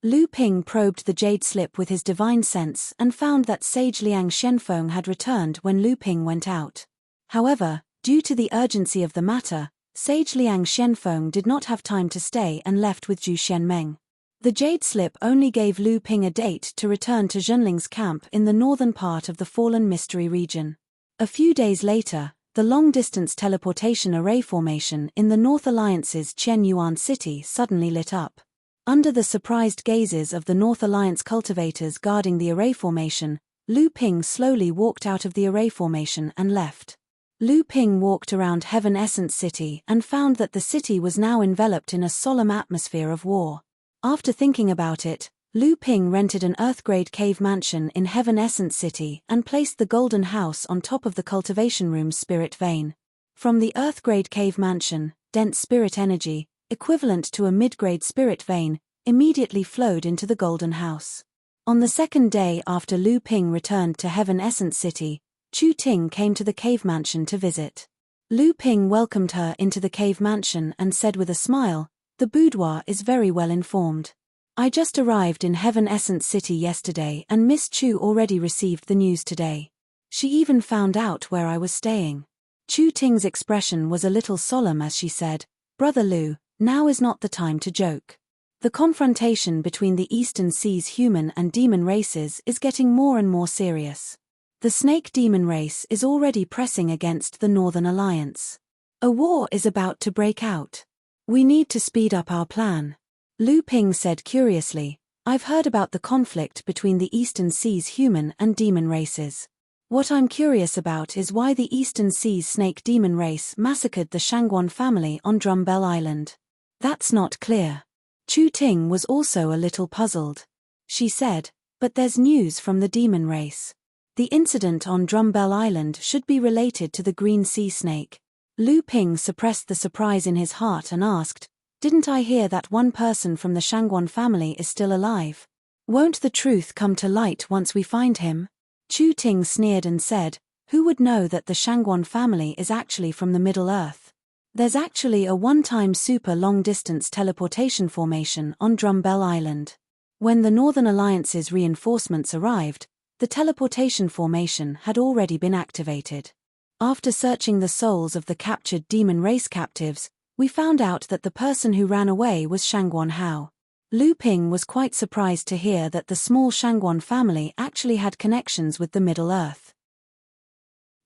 Lu Ping probed the jade slip with his divine sense and found that Sage Liang Shenfeng had returned when Lu Ping went out. However, due to the urgency of the matter, Sage Liang Shenfeng did not have time to stay and left with Zhu Xianmeng. The jade slip only gave Lu Ping a date to return to Zhenling's camp in the northern part of the Fallen Mystery region. A few days later, the long-distance teleportation array formation in the North Alliance's Chen Yuan city suddenly lit up. Under the surprised gazes of the North Alliance cultivators guarding the array formation, Lu Ping slowly walked out of the array formation and left. Lu Ping walked around Heaven Essence City and found that the city was now enveloped in a solemn atmosphere of war. After thinking about it, Lu Ping rented an Earth-grade cave mansion in Heaven Essence City and placed the Golden House on top of the cultivation room's spirit vein. From the Earth-grade cave mansion, dense spirit energy, equivalent to a mid-grade spirit vein, immediately flowed into the Golden House. On the second day after Lu Ping returned to Heaven Essence City, Chu Ting came to the cave mansion to visit. Lu Ping welcomed her into the cave mansion and said with a smile, "The boudoir is very well informed. I just arrived in Heaven Essence City yesterday and Miss Chu already received the news today. She even found out where I was staying." Chu Ting's expression was a little solemn as she said, "Brother Lu, now is not the time to joke. The confrontation between the Eastern Sea's human and demon races is getting more and more serious. The snake demon race is already pressing against the Northern Alliance. A war is about to break out. We need to speed up our plan." Lu Ping said curiously, "I've heard about the conflict between the Eastern Sea's human and demon races. What I'm curious about is why the Eastern Sea's snake demon race massacred the Shangguan family on Drumbell Island. That's not clear." Chu Ting was also a little puzzled. She said, "But there's news from the demon race. The incident on Drumbell Island should be related to the green sea snake." Lu Ping suppressed the surprise in his heart and asked, "Didn't I hear that one person from the Shangguan family is still alive? Won't the truth come to light once we find him?" Chu Ting sneered and said, "Who would know that the Shangguan family is actually from the Middle Earth? There's actually a one-time super long-distance teleportation formation on Drumbell Island. When the Northern Alliance's reinforcements arrived, the teleportation formation had already been activated. After searching the souls of the captured demon race captives, we found out that the person who ran away was Shangguan Hao." Lu Ping was quite surprised to hear that the small Shangguan family actually had connections with the Middle Earth.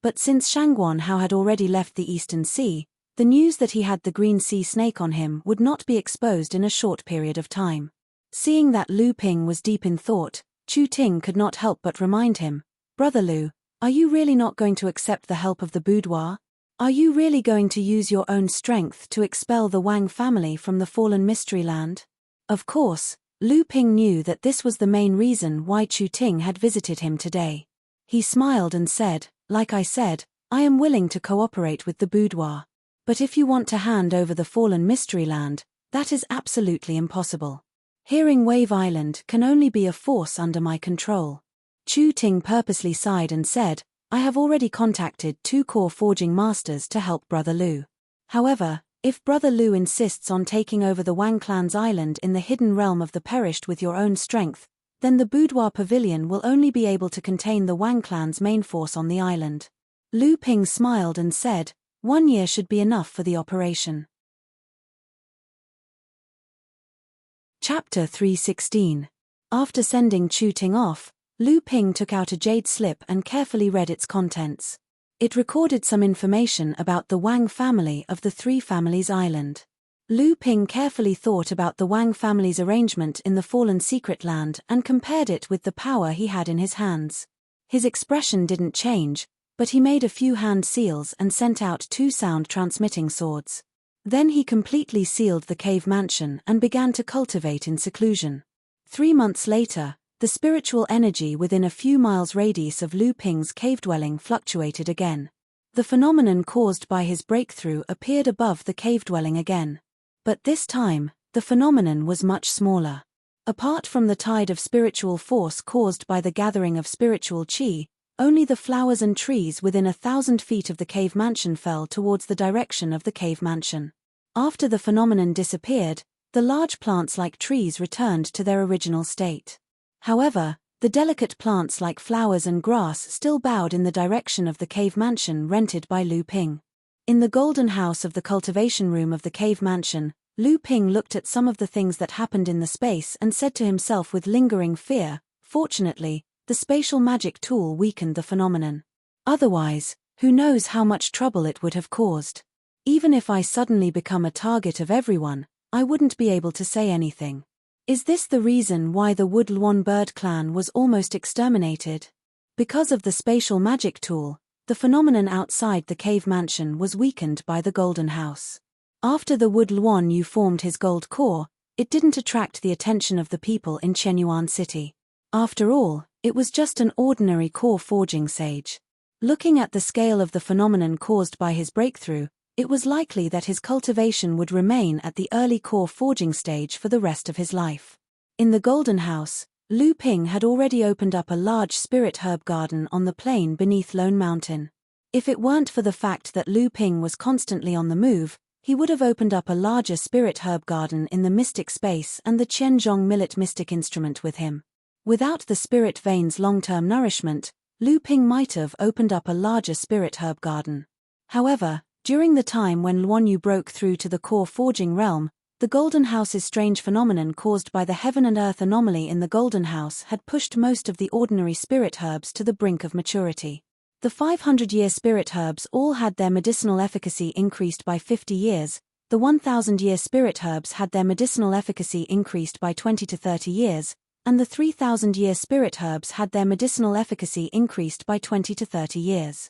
But since Shangguan Hao had already left the Eastern Sea, the news that he had the green sea snake on him would not be exposed in a short period of time. Seeing that Lu Ping was deep in thought, Chu Ting could not help but remind him, "Brother Lu, are you really not going to accept the help of the boudoir? Are you really going to use your own strength to expel the Wang family from the Fallen Mystery Land?" Of course, Lu Ping knew that this was the main reason why Chu Ting had visited him today. He smiled and said, "Like I said, I am willing to cooperate with the boudoir. But if you want to hand over the Fallen Mystery Land, that is absolutely impossible." Hearing Wave Island can only be a force under my control. Chu Ting purposely sighed and said, I have already contacted 2 core forging masters to help Brother Lu. However, if Brother Lu insists on taking over the Wang clan's island in the hidden realm of the perished with your own strength, then the boudoir pavilion will only be able to contain the Wang clan's main force on the island. Lu Ping smiled and said, 1 year should be enough for the operation. Chapter 316. After sending Chu Ting off, Lu Ping took out a jade slip and carefully read its contents. It recorded some information about the Wang family of the 3 families island. Lu Ping carefully thought about the Wang family's arrangement in the fallen secret land and compared it with the power he had in his hands. His expression didn't change, but he made a few hand seals and sent out 2 sound-transmitting swords. Then he completely sealed the cave mansion and began to cultivate in seclusion. 3 months later, the spiritual energy within a few miles radius of Lu Ping's cave dwelling fluctuated again. The phenomenon caused by his breakthrough appeared above the cave dwelling again. But this time, the phenomenon was much smaller. Apart from the tide of spiritual force caused by the gathering of spiritual qi, only the flowers and trees within 1,000 feet of the cave mansion fell towards the direction of the cave mansion. After the phenomenon disappeared, the large plants like trees returned to their original state. However, the delicate plants like flowers and grass still bowed in the direction of the cave mansion rented by Lu Ping. In the golden house of the cultivation room of the cave mansion, Lu Ping looked at some of the things that happened in the space and said to himself with lingering fear, fortunately, the spatial magic tool weakened the phenomenon. Otherwise, who knows how much trouble it would have caused. Even if I suddenly become a target of everyone, I wouldn't be able to say anything. Is this the reason why the Wood Luan bird clan was almost exterminated? Because of the spatial magic tool, the phenomenon outside the cave mansion was weakened by the golden house. After the Wood Luan Yu formed his gold core, it didn't attract the attention of the people in Chenyuan City. After all, it was just an ordinary core forging sage. Looking at the scale of the phenomenon caused by his breakthrough, it was likely that his cultivation would remain at the early core forging stage for the rest of his life. In the Golden House, Lu Ping had already opened up a large spirit herb garden on the plain beneath Lone Mountain. If it weren't for the fact that Lu Ping was constantly on the move, he would have opened up a larger spirit herb garden in the mystic space and the Qianzhong millet mystic instrument with him. Without the spirit vein's long-term nourishment, Lu Ping might have opened up a larger spirit herb garden. However, during the time when Luan Yu broke through to the core forging realm, the Golden House's strange phenomenon caused by the heaven and earth anomaly in the Golden House had pushed most of the ordinary spirit herbs to the brink of maturity. The 500-year spirit herbs all had their medicinal efficacy increased by 50 years, the 1,000-year spirit herbs had their medicinal efficacy increased by 20 to 30 years, and the 3,000-year spirit herbs had their medicinal efficacy increased by 20 to 30 years.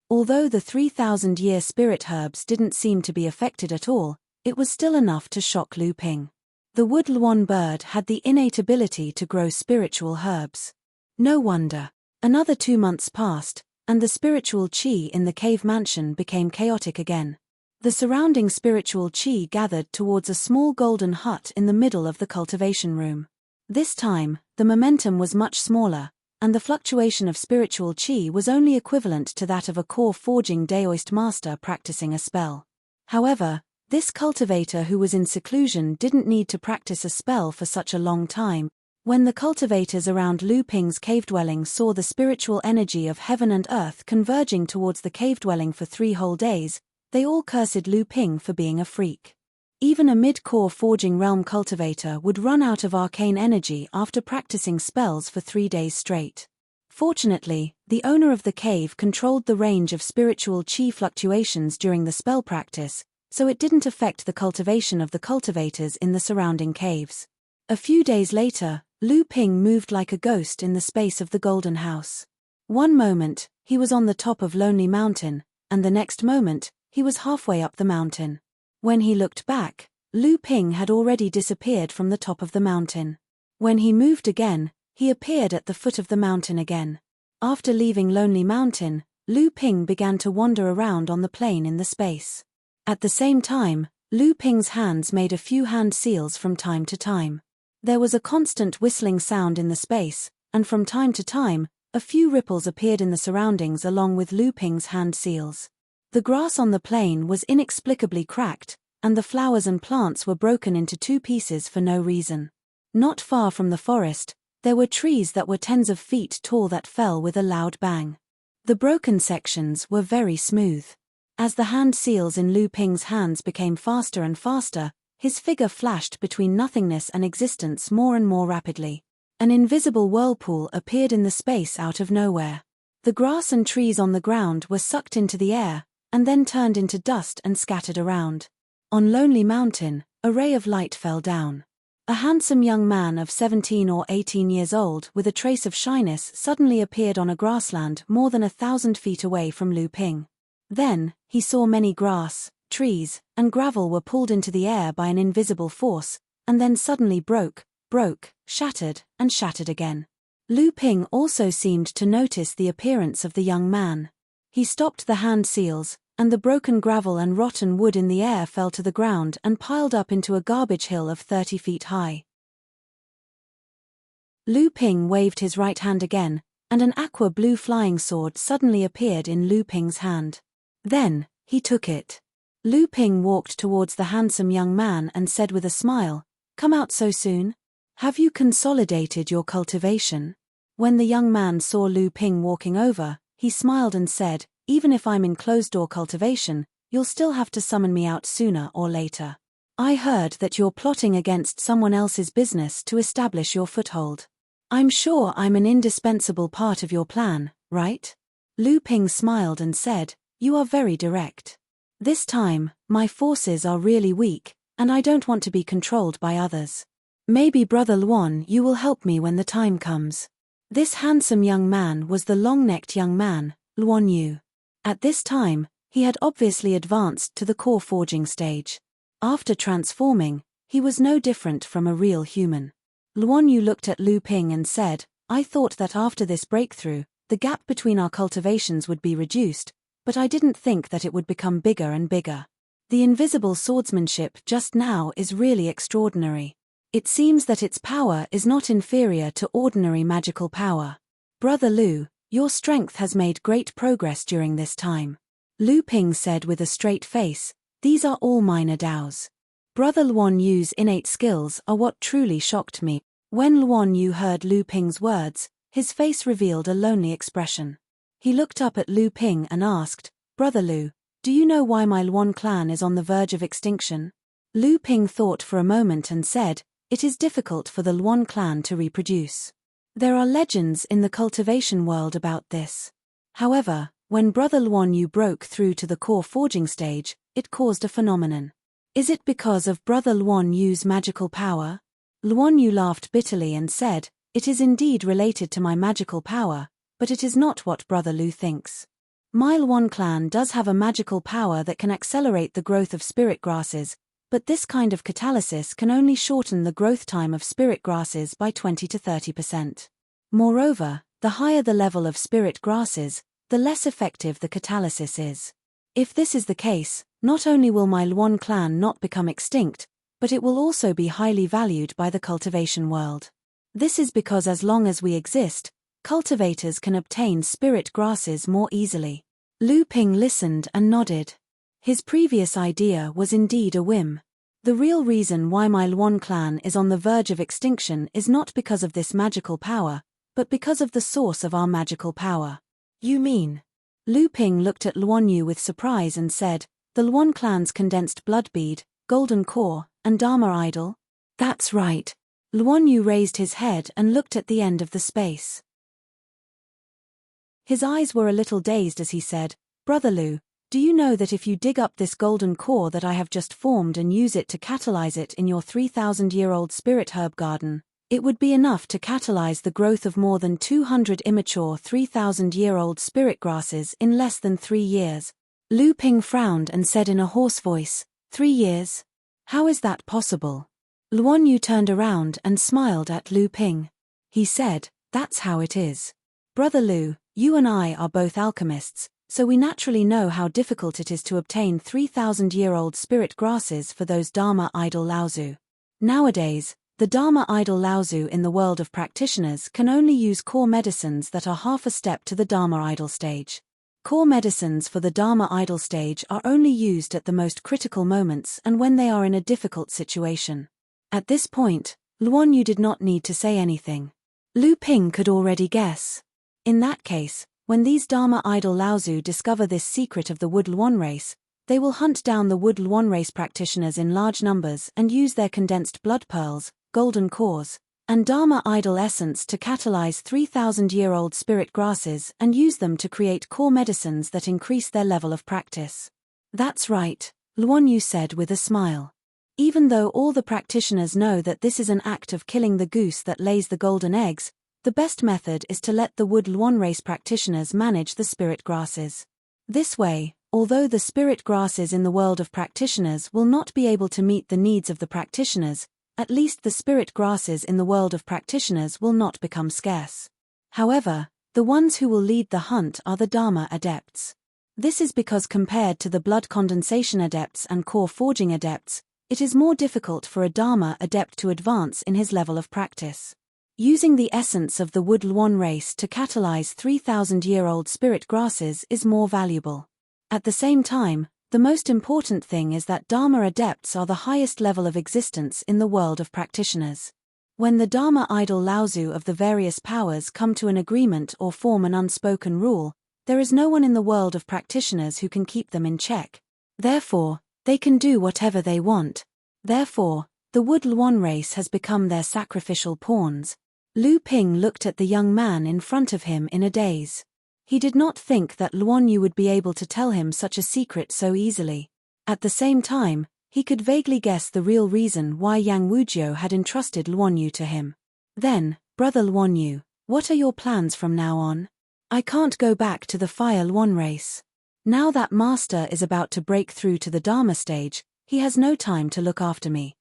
Although the 3,000-year spirit herbs didn't seem to be affected at all, it was still enough to shock Lu Ping. The Wood Luan bird had the innate ability to grow spiritual herbs. No wonder. Another 2 months passed, and the spiritual qi in the cave mansion became chaotic again. The surrounding spiritual qi gathered towards a small golden hut in the middle of the cultivation room. This time, the momentum was much smaller, and the fluctuation of spiritual qi was only equivalent to that of a core forging Daoist master practicing a spell. However, this cultivator who was in seclusion didn't need to practice a spell for such a long time. When the cultivators around Lu Ping's cave dwelling saw the spiritual energy of heaven and earth converging towards the cave dwelling for 3 whole days, they all cursed Lu Ping for being a freak. Even a mid-core forging realm cultivator would run out of arcane energy after practicing spells for 3 days straight. Fortunately, the owner of the cave controlled the range of spiritual qi fluctuations during the spell practice, so it didn't affect the cultivation of the cultivators in the surrounding caves. A few days later, Lu Ping moved like a ghost in the space of the Golden House. One moment, he was on the top of Lonely Mountain, and the next moment, he was halfway up the mountain. When he looked back, Lu Ping had already disappeared from the top of the mountain. When he moved again, he appeared at the foot of the mountain again. After leaving Lonely Mountain, Lu Ping began to wander around on the plain in the space. At the same time, Lu Ping's hands made a few hand seals from time to time. There was a constant whistling sound in the space, and from time to time, a few ripples appeared in the surroundings along with Lu Ping's hand seals. The grass on the plain was inexplicably cracked, and the flowers and plants were broken into two pieces for no reason. Not far from the forest, there were trees that were tens of feet tall that fell with a loud bang. The broken sections were very smooth. As the hand seals in Lu Ping's hands became faster and faster, his figure flashed between nothingness and existence more and more rapidly. An invisible whirlpool appeared in the space out of nowhere. The grass and trees on the ground were sucked into the air, and then turned into dust and scattered around. On Lonely Mountain, a ray of light fell down. A handsome young man of 17 or 18 years old with a trace of shyness suddenly appeared on a grassland more than 1,000 feet away from Lu Ping. Then, he saw many grass, trees, and gravel were pulled into the air by an invisible force, and then suddenly broke, shattered, and shattered again. Lu Ping also seemed to notice the appearance of the young man. He stopped the hand seals, and the broken gravel and rotten wood in the air fell to the ground and piled up into a garbage hill of 30 feet high. Lu Ping waved his right hand again, and an aqua-blue flying sword suddenly appeared in Lu Ping's hand. Then, he took it. Lu Ping walked towards the handsome young man and said with a smile, "Come out so soon? Have you consolidated your cultivation?" When the young man saw Lu Ping walking over, he smiled and said, "Even if I'm in closed-door cultivation, you'll still have to summon me out sooner or later. I heard that you're plotting against someone else's business to establish your foothold. I'm sure I'm an indispensable part of your plan, right?" Lu Ping smiled and said, "You are very direct. This time, my forces are really weak, and I don't want to be controlled by others. Maybe Brother Luan, you will help me when the time comes." This handsome young man was the long-necked young man, Luan Yu. At this time, he had obviously advanced to the core forging stage. After transforming, he was no different from a real human. Luan Yu looked at Lu Ping and said, "I thought that after this breakthrough, the gap between our cultivations would be reduced, but I didn't think that it would become bigger and bigger. The invisible swordsmanship just now is really extraordinary. It seems that its power is not inferior to ordinary magical power. Brother Lu, your strength has made great progress during this time." Lu Ping said with a straight face, "These are all minor dows. Brother Luan Yu's innate skills are what truly shocked me." When Luan Yu heard Lu Ping's words, his face revealed a lonely expression. He looked up at Lu Ping and asked, "Brother Lu, do you know why my Luan clan is on the verge of extinction?" Lu Ping thought for a moment and said, "It is difficult for the Luan clan to reproduce. There are legends in the cultivation world about this. However, when Brother Luan Yu broke through to the core forging stage, it caused a phenomenon. Is it because of Brother Luan Yu's magical power?" Luan Yu laughed bitterly and said, "It is indeed related to my magical power, but it is not what Brother Lu thinks. My Luan clan does have a magical power that can accelerate the growth of spirit grasses, but this kind of catalysis can only shorten the growth time of spirit grasses by 20 to 30%. Moreover, the higher the level of spirit grasses, the less effective the catalysis is. If this is the case, not only will my Luan clan not become extinct, but it will also be highly valued by the cultivation world. This is because as long as we exist, cultivators can obtain spirit grasses more easily." Lu Ping listened and nodded. His previous idea was indeed a whim. The real reason why my Luan clan is on the verge of extinction is not because of this magical power, but because of the source of our magical power. "You mean?" Lu Ping looked at Luan Yu with surprise and said, "The Luan clan's condensed blood bead, golden core, and Dharma idol?" "That's right." Luan Yu raised his head and looked at the end of the space. His eyes were a little dazed as he said, "Brother Lu, do you know that if you dig up this golden core that I have just formed and use it to catalyze it in your 3,000-year-old spirit herb garden, it would be enough to catalyze the growth of more than 200 immature 3,000-year-old spirit grasses in less than 3 years?" Lu Ping frowned and said in a hoarse voice, "3 years? How is that possible?" Luan Yu turned around and smiled at Lu Ping. He said, "That's how it is. Brother Lu, you and I are both alchemists, So we naturally know how difficult it is to obtain 3,000-year-old spirit grasses for those Dharma idol Laozu. Nowadays, the Dharma idol Laozu in the world of practitioners can only use core medicines that are half a step to the Dharma idol stage. Core medicines for the Dharma idol stage are only used at the most critical moments and when they are in a difficult situation. At this point, Luan Yu did not need to say anything. Lu Ping could already guess. In that case, when these Dharma idol Laozu discover this secret of the Wood Luan race, they will hunt down the Wood Luan race practitioners in large numbers and use their condensed blood pearls, golden cores, and Dharma idol essence to catalyze 3,000-year-old spirit grasses and use them to create core medicines that increase their level of practice. That's right, Luan Yu said with a smile. Even though all the practitioners know that this is an act of killing the goose that lays the golden eggs, the best method is to let the Wood Luan race practitioners manage the spirit grasses. This way, although the spirit grasses in the world of practitioners will not be able to meet the needs of the practitioners, at least the spirit grasses in the world of practitioners will not become scarce. However, the ones who will lead the hunt are the Dharma adepts. This is because compared to the blood condensation adepts and core forging adepts, it is more difficult for a Dharma adept to advance in his level of practice. Using the essence of the Wood Luan race to catalyze 3,000-year-old spirit grasses is more valuable. At the same time, the most important thing is that Dharma adepts are the highest level of existence in the world of practitioners. When the Dharma idol Laozu of the various powers come to an agreement or form an unspoken rule, there is no one in the world of practitioners who can keep them in check. Therefore, they can do whatever they want. Therefore, the Wood Luan race has become their sacrificial pawns. Lu Ping looked at the young man in front of him in a daze. He did not think that Luan Yu would be able to tell him such a secret so easily. At the same time, he could vaguely guess the real reason why Yang Wujiu had entrusted Luan Yu to him. Then, Brother Luan Yu, what are your plans from now on? I can't go back to the Fire Luan race. Now that Master is about to break through to the Dharma stage, he has no time to look after me.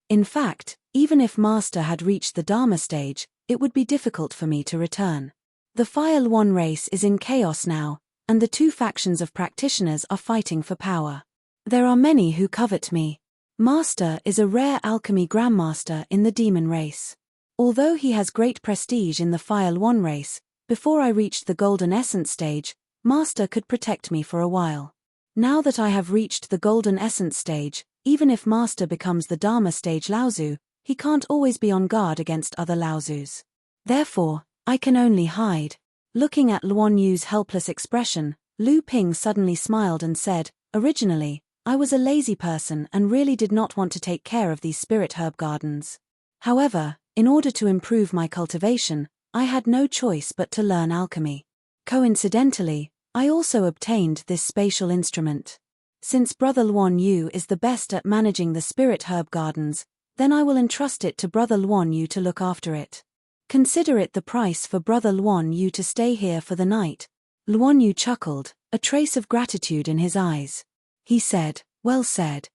In fact, even if Master had reached the Dharma stage, it would be difficult for me to return. The Fire Luan race is in chaos now, and the two factions of practitioners are fighting for power. There are many who covet me. Master is a rare alchemy grandmaster in the demon race. Although he has great prestige in the Fire Luan race, before I reached the Golden Essence stage, Master could protect me for a while. Now that I have reached the Golden Essence stage, even if Master becomes the Dharma stage Laozu, he can't always be on guard against other Laozus. Therefore, I can only hide. Looking at Luan Yu's helpless expression, Lu Ping suddenly smiled and said, originally, I was a lazy person and really did not want to take care of these spirit herb gardens. However, in order to improve my cultivation, I had no choice but to learn alchemy. Coincidentally, I also obtained this spatial instrument. Since Brother Luan Yu is the best at managing the spirit herb gardens, then I will entrust it to Brother Luan Yu to look after it. Consider it the price for Brother Luan Yu to stay here for the night. Luan Yu chuckled, a trace of gratitude in his eyes. He said, well said.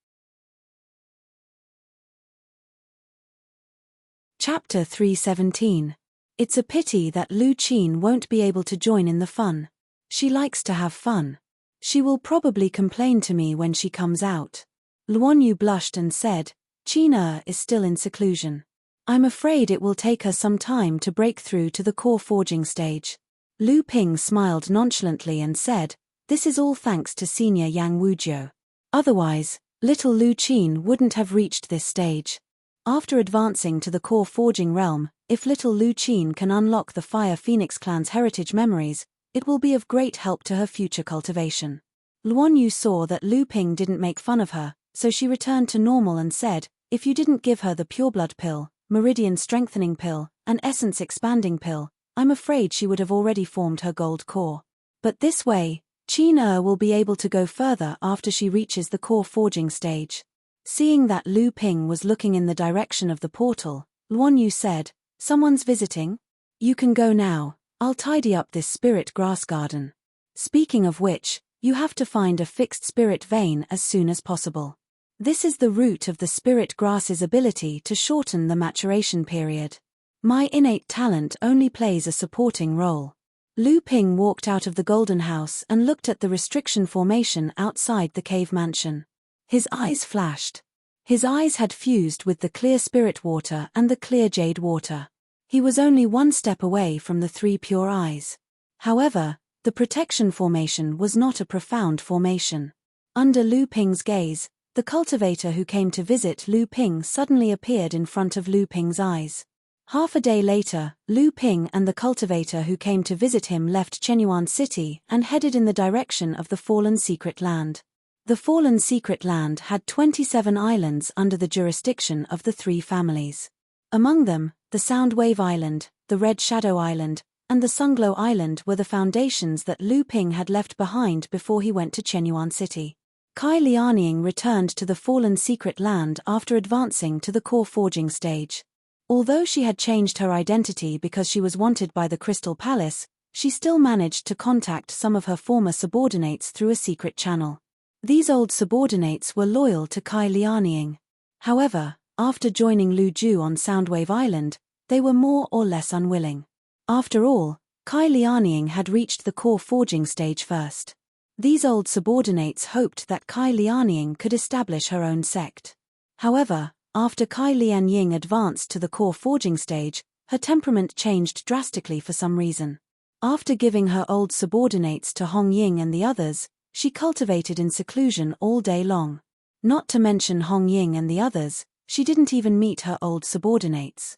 Chapter 317. It's a pity that Lu Qin won't be able to join in the fun. She likes to have fun. She will probably complain to me when she comes out. Luan Yu blushed and said, Qin is still in seclusion. I'm afraid it will take her some time to break through to the core forging stage. Lu Ping smiled nonchalantly and said, this is all thanks to Senior Yang Wujiu. Otherwise, little Lu Qin wouldn't have reached this stage. After advancing to the core forging realm, if little Lu Qin can unlock the Fire Phoenix clan's heritage memories, it will be of great help to her future cultivation. Luan Yu saw that Lu Ping didn't make fun of her, so she returned to normal and said, if you didn't give her the pureblood pill, meridian strengthening pill, and essence expanding pill, I'm afraid she would have already formed her gold core. But this way, Qin will be able to go further after she reaches the core forging stage. Seeing that Lu Ping was looking in the direction of the portal, Luan Yu said, someone's visiting? You can go now, I'll tidy up this spirit grass garden. Speaking of which, you have to find a fixed spirit vein as soon as possible. This is the root of the spirit grass's ability to shorten the maturation period. My innate talent only plays a supporting role. Lu Ping walked out of the Golden House and looked at the restriction formation outside the cave mansion. His eyes flashed. His eyes had fused with the clear spirit water and the clear jade water. He was only one step away from the three pure eyes. However, the protection formation was not a profound formation. Under Lu Ping's gaze, the cultivator who came to visit Lu Ping suddenly appeared in front of Lu Ping's eyes. Half a day later, Lu Ping and the cultivator who came to visit him left Chenyuan City and headed in the direction of the Fallen Secret Land. The Fallen Secret Land had 27 islands under the jurisdiction of the three families. Among them, the Soundwave Island, the Red Shadow Island, and the Sunglow Island were the foundations that Lu Ping had left behind before he went to Chenyuan City. Kai Lianying returned to the Fallen Secret Land after advancing to the core forging stage. Although she had changed her identity because she was wanted by the Crystal Palace, she still managed to contact some of her former subordinates through a secret channel. These old subordinates were loyal to Kai Lianying. However, after joining Lu Ju on Soundwave Island, they were more or less unwilling. After all, Kai Lianying had reached the core forging stage first. These old subordinates hoped that Kai Lianying could establish her own sect. However, after Kai Lianying advanced to the core forging stage, her temperament changed drastically for some reason. After giving her old subordinates to Hong Ying and the others, she cultivated in seclusion all day long. Not to mention Hong Ying and the others, she didn't even meet her old subordinates.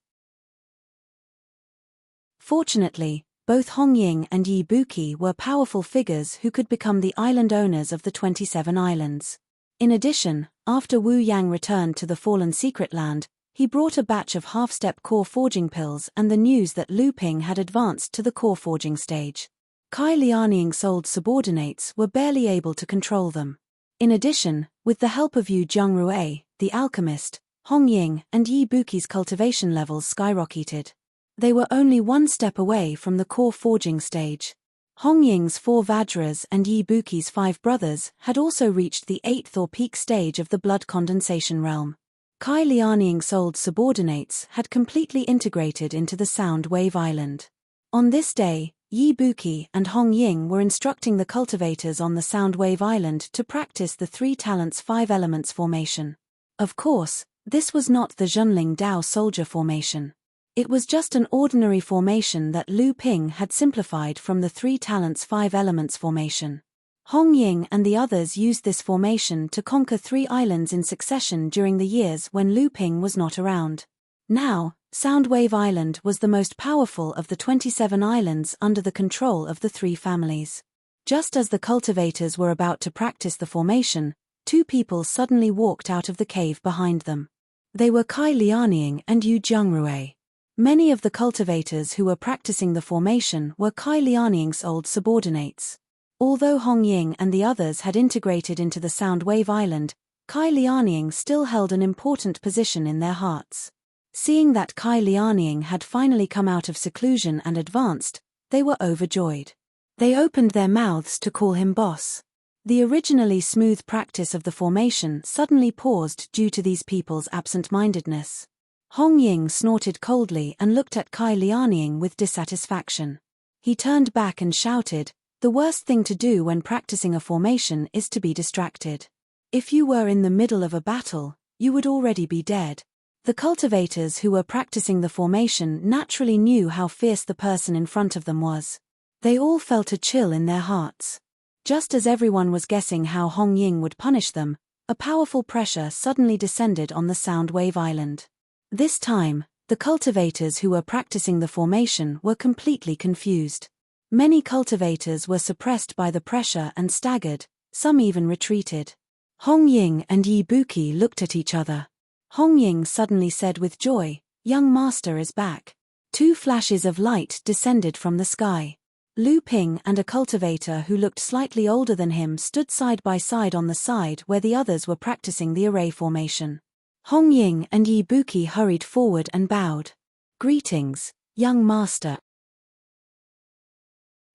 Fortunately, both Hong Ying and Yi Buki were powerful figures who could become the island owners of the 27 islands. In addition, after Wu Yang returned to the Fallen Secret Land, he brought a batch of half-step core forging pills and the news that Lu Ping had advanced to the core forging stage. Kai Lianying's old subordinates were barely able to control them. In addition, with the help of Yu Zhongrui, the alchemist, Hong Ying and Yi Buki's cultivation levels skyrocketed. They were only one step away from the core forging stage. Hong Ying's 4 Vajras and Yi Buki's 5 brothers had also reached the 8th or peak stage of the blood condensation realm. Kai Lianying's old subordinates had completely integrated into the Soundwave Island. On this day, Yi Buki and Hong Ying were instructing the cultivators on the Soundwave Island to practice the 3 talents 5 elements formation. Of course, this was not the Zhenling Dao soldier formation. It was just an ordinary formation that Lu Ping had simplified from the 3 talents 5 elements formation. Hong Ying and the others used this formation to conquer 3 islands in succession during the years when Lu Ping was not around. Now, Soundwave Island was the most powerful of the 27 islands under the control of the 3 families. Just as the cultivators were about to practice the formation, 2 people suddenly walked out of the cave behind them. They were Kai Lianying and Yu Zhongrui. Many of the cultivators who were practicing the formation were Kai Lianying's old subordinates. Although Hong Ying and the others had integrated into the Soundwave Island, Kai Lianying still held an important position in their hearts. Seeing that Kai Lianying had finally come out of seclusion and advanced, they were overjoyed. They opened their mouths to call him boss. The originally smooth practice of the formation suddenly paused due to these people's absent-mindedness. Hong Ying snorted coldly and looked at Kai Lianying with dissatisfaction. He turned back and shouted, "The worst thing to do when practicing a formation is to be distracted. If you were in the middle of a battle, you would already be dead." The cultivators who were practicing the formation naturally knew how fierce the person in front of them was. They all felt a chill in their hearts. Just as everyone was guessing how Hong Ying would punish them, a powerful pressure suddenly descended on the Soundwave Island. This time, the cultivators who were practicing the formation were completely confused. Many cultivators were suppressed by the pressure and staggered, some even retreated. Hong Ying and Yi Buki looked at each other. Hong Ying suddenly said with joy, "Young master is back." 2 flashes of light descended from the sky. Lu Ping and a cultivator who looked slightly older than him stood side by side on the side where the others were practicing the array formation. Hong Ying and Yi Buki hurried forward and bowed. "Greetings, young master."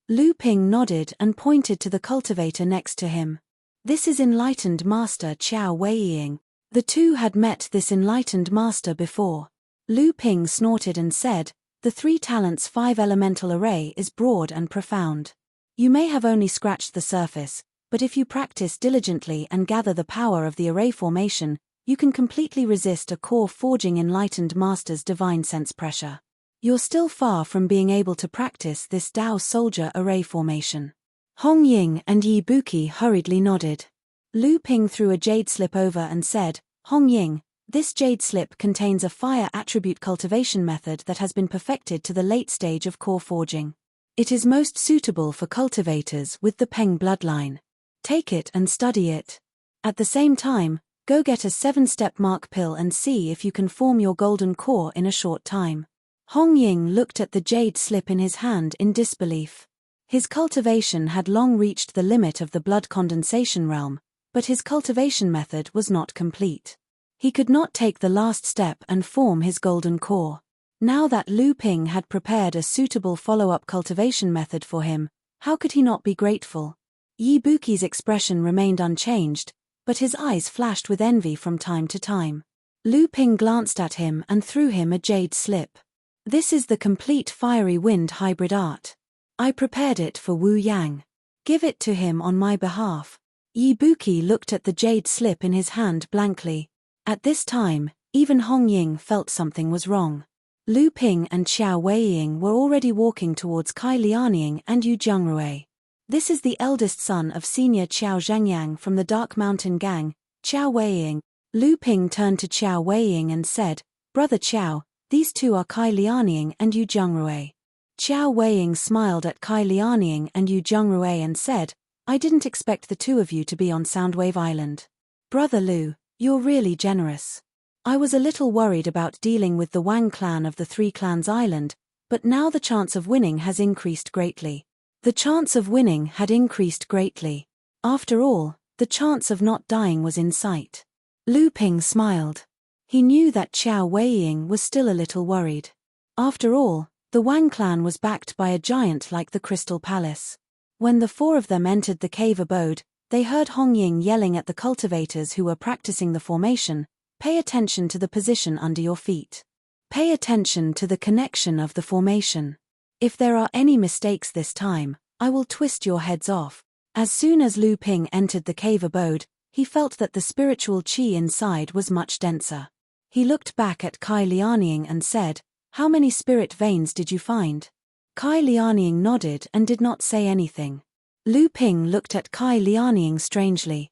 Lu Ping nodded and pointed to the cultivator next to him. "This is enlightened master Qiao Weiying." The 2 had met this enlightened master before. Lu Ping snorted and said, The 3 talents 5 elemental array is broad and profound. You may have only scratched the surface, but if you practice diligently and gather the power of the array formation, you can completely resist a core forging enlightened master's divine sense pressure. You're still far from being able to practice this Tao soldier array formation. Hong Ying and Yi Buki hurriedly nodded. Lu Ping threw a jade slip over and said, Hong Ying, this jade slip contains a fire attribute cultivation method that has been perfected to the late stage of core forging. It is most suitable for cultivators with the Peng bloodline. Take it and study it. At the same time, go get a 7-step mark pill and see if you can form your golden core in a short time. Hong Ying looked at the jade slip in his hand in disbelief. His cultivation had long reached the limit of the blood condensation realm, but his cultivation method was not complete. He could not take the last step and form his golden core. Now that Lu Ping had prepared a suitable follow-up cultivation method for him, how could he not be grateful? Yi Buki's expression remained unchanged, but his eyes flashed with envy from time to time. Lu Ping glanced at him and threw him a jade slip. This is the complete fiery wind hybrid art. I prepared it for Wu Yang. Give it to him on my behalf. Yi Buki looked at the jade slip in his hand blankly. At this time, even Hong Ying felt something was wrong. Lu Ping and Xiao Weiying were already walking towards Kai Lianying and Yu Jiangrui. This is the eldest son of senior Qiao Zhangyang from the Dark Mountain Gang, Xiao Weiying. Lu Ping turned to Xiao Weiying and said, Brother Qiao, these two are Kai Lianying and Yu Jiangrui. Xiao Weiying smiled at Kai Lianying and Yu Jiangrui and said, I didn't expect the two of you to be on Soundwave Island. Brother Lu, you're really generous. I was a little worried about dealing with the Wang clan of the 3 Clans Island, but now the chance of winning has increased greatly. The chance of winning had increased greatly. After all, the chance of not dying was in sight. Lu Ping smiled. He knew that Xiao Weiying was still a little worried. After all, the Wang clan was backed by a giant like the Crystal Palace. When the 4 of them entered the cave abode, they heard Hong Ying yelling at the cultivators who were practicing the formation, pay attention to the position under your feet. Pay attention to the connection of the formation. If there are any mistakes this time, I will twist your heads off. As soon as Lu Ping entered the cave abode, he felt that the spiritual qi inside was much denser. He looked back at Kai Lianying and said, How many spirit veins did you find? Kai Lianying nodded and did not say anything. Lu Ping looked at Kai Lianying strangely.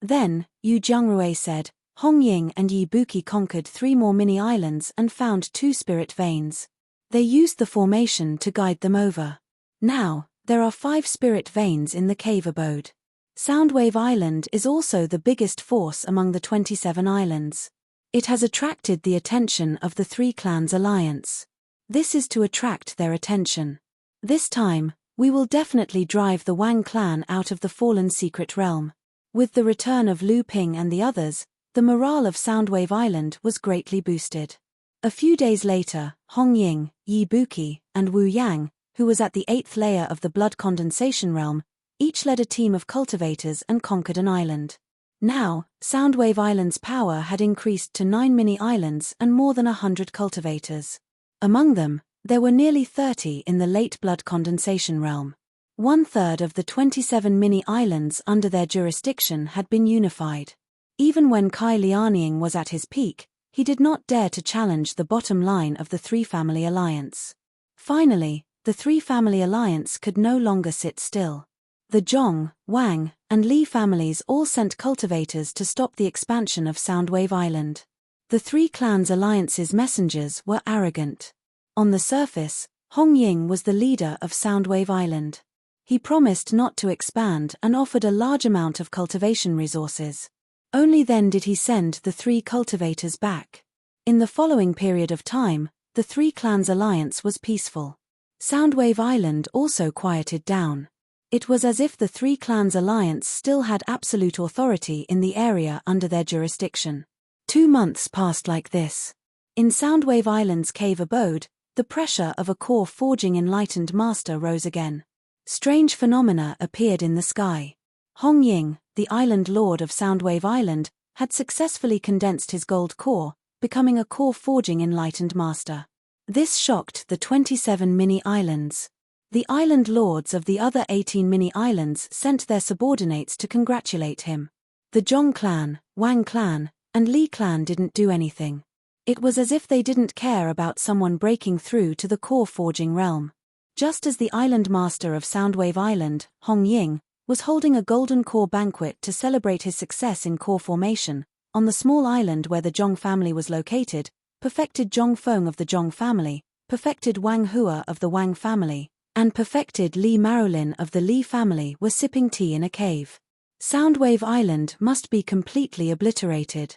Then, Yu Jiangrui said, Hong Ying and Yi Buki conquered 3 more mini-islands and found 2 spirit veins. They used the formation to guide them over. Now, there are 5 spirit veins in the cave abode. Soundwave Island is also the biggest force among the 27 islands. It has attracted the attention of the 3 Clans Alliance. This is to attract their attention. This time, we will definitely drive the Wang clan out of the fallen secret realm. With the return of Lu Ping and the others, the morale of Soundwave Island was greatly boosted. A few days later, Hong Ying, Yi Buki, and Wu Yang, who was at the 8th layer of the blood condensation realm, each led a team of cultivators and conquered an island. Now, Soundwave Island's power had increased to 9 mini-islands and more than 100 cultivators. Among them, there were nearly 30 in the late blood condensation realm. 1/3 of the 27 mini-islands under their jurisdiction had been unified. Even when Kai Lianying was at his peak, he did not dare to challenge the bottom line of the 3-family alliance. Finally, the 3-family alliance could no longer sit still. The Zhong, Wang, and Li families all sent cultivators to stop the expansion of Soundwave Island. The 3 Clans Alliance's messengers were arrogant. On the surface, Hong Ying was the leader of Soundwave Island. He promised not to expand and offered a large amount of cultivation resources. Only then did he send the 3 cultivators back. In the following period of time, the 3 Clans Alliance was peaceful. Soundwave Island also quieted down. It was as if the 3 Clans Alliance still had absolute authority in the area under their jurisdiction. 2 months passed like this. In Soundwave Island's cave abode, the pressure of a core forging enlightened master rose again. Strange phenomena appeared in the sky. Hong Ying, the island lord of Soundwave Island, had successfully condensed his gold core, becoming a core forging enlightened master. This shocked the 27 mini-islands. The island lords of the other 18 mini-islands sent their subordinates to congratulate him. The Zhong clan, Wang clan, and Li clan didn't do anything. It was as if they didn't care about someone breaking through to the core forging realm. Just as the island master of Soundwave Island, Hong Ying, was holding a golden core banquet to celebrate his success in core formation, on the small island where the Zhong family was located, perfected Zhong Feng of the Zhong family, perfected Wang Hua of the Wang family, and perfected Li Marolin of the Li family were sipping tea in a cave. Soundwave Island must be completely obliterated.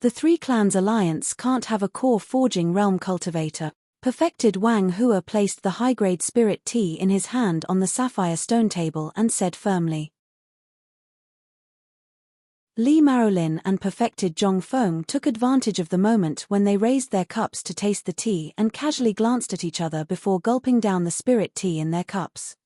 The three clans' alliance can't have a core forging realm cultivator. Perfected Wang Hua placed the high-grade spirit tea in his hand on the sapphire stone table and said firmly. Li Marolin and perfected Zhong Feng took advantage of the moment when they raised their cups to taste the tea and casually glanced at each other before gulping down the spirit tea in their cups.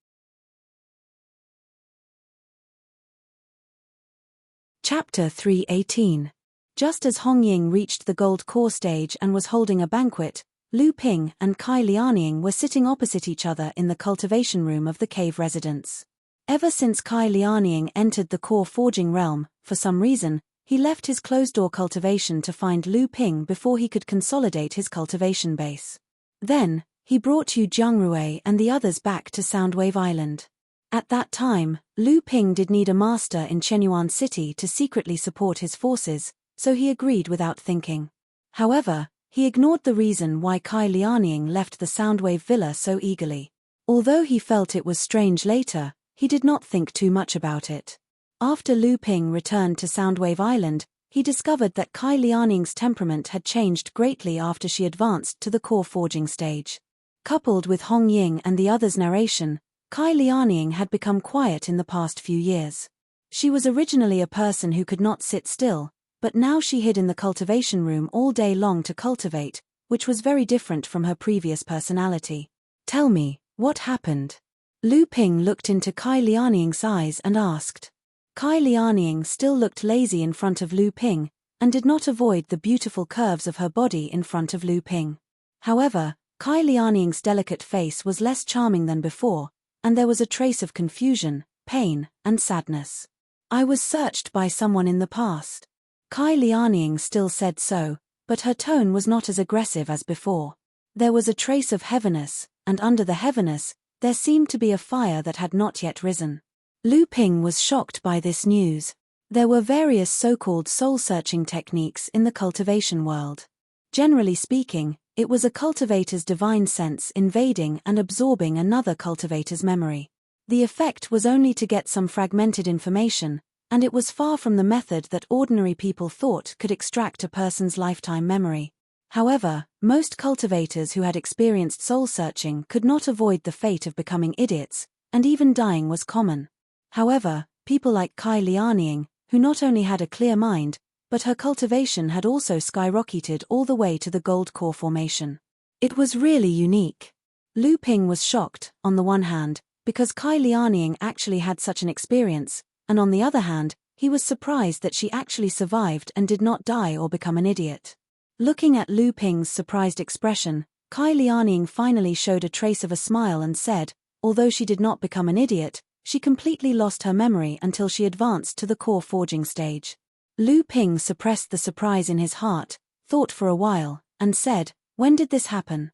Chapter 318. Just as Hong Ying reached the gold core stage and was holding a banquet, Lu Ping and Kai Lianying were sitting opposite each other in the cultivation room of the cave residence. Ever since Kai Lianying entered the core forging realm, for some reason, he left his closed-door cultivation to find Lu Ping before he could consolidate his cultivation base. Then, he brought Yu Jiangrui and the others back to Soundwave Island. At that time, Lu Ping did need a master in Chenyuan City to secretly support his forces, so he agreed without thinking. However, he ignored the reason why Kai Lianying left the Soundwave villa so eagerly. Although he felt it was strange later, he did not think too much about it. After Lu Ping returned to Soundwave Island, he discovered that Kai Lianying's temperament had changed greatly after she advanced to the core forging stage. Coupled with Hong Ying and the others' narration, Kai Lianying had become quiet in the past few years. She was originally a person who could not sit still, but now she hid in the cultivation room all day long to cultivate, which was very different from her previous personality. "Tell me, what happened?" Lu Ping looked into Kai Lianying's eyes and asked. Kai Lianying still looked lazy in front of Lu Ping, and did not avoid the beautiful curves of her body in front of Lu Ping. However, Kai Lianying's delicate face was less charming than before, and there was a trace of confusion, pain, and sadness. "I was searched by someone in the past." Kai Lianying still said so, but her tone was not as aggressive as before. There was a trace of heaviness, and under the heaviness, there seemed to be a fire that had not yet risen. Lu Ping was shocked by this news. There were various so-called soul-searching techniques in the cultivation world. Generally speaking, it was a cultivator's divine sense invading and absorbing another cultivator's memory. The effect was only to get some fragmented information, and it was far from the method that ordinary people thought could extract a person's lifetime memory. However, most cultivators who had experienced soul-searching could not avoid the fate of becoming idiots, and even dying was common. However, people like Kai Lianying, who not only had a clear mind, but her cultivation had also skyrocketed all the way to the gold core formation. It was really unique. Lu Ping was shocked, on the one hand, because Kai Lianying actually had such an experience, and on the other hand, he was surprised that she actually survived and did not die or become an idiot. Looking at Lu Ping's surprised expression, Kai Lianying finally showed a trace of a smile and said, although she did not become an idiot, she completely lost her memory until she advanced to the core forging stage. Lu Ping suppressed the surprise in his heart, thought for a while, and said, "When did this happen?"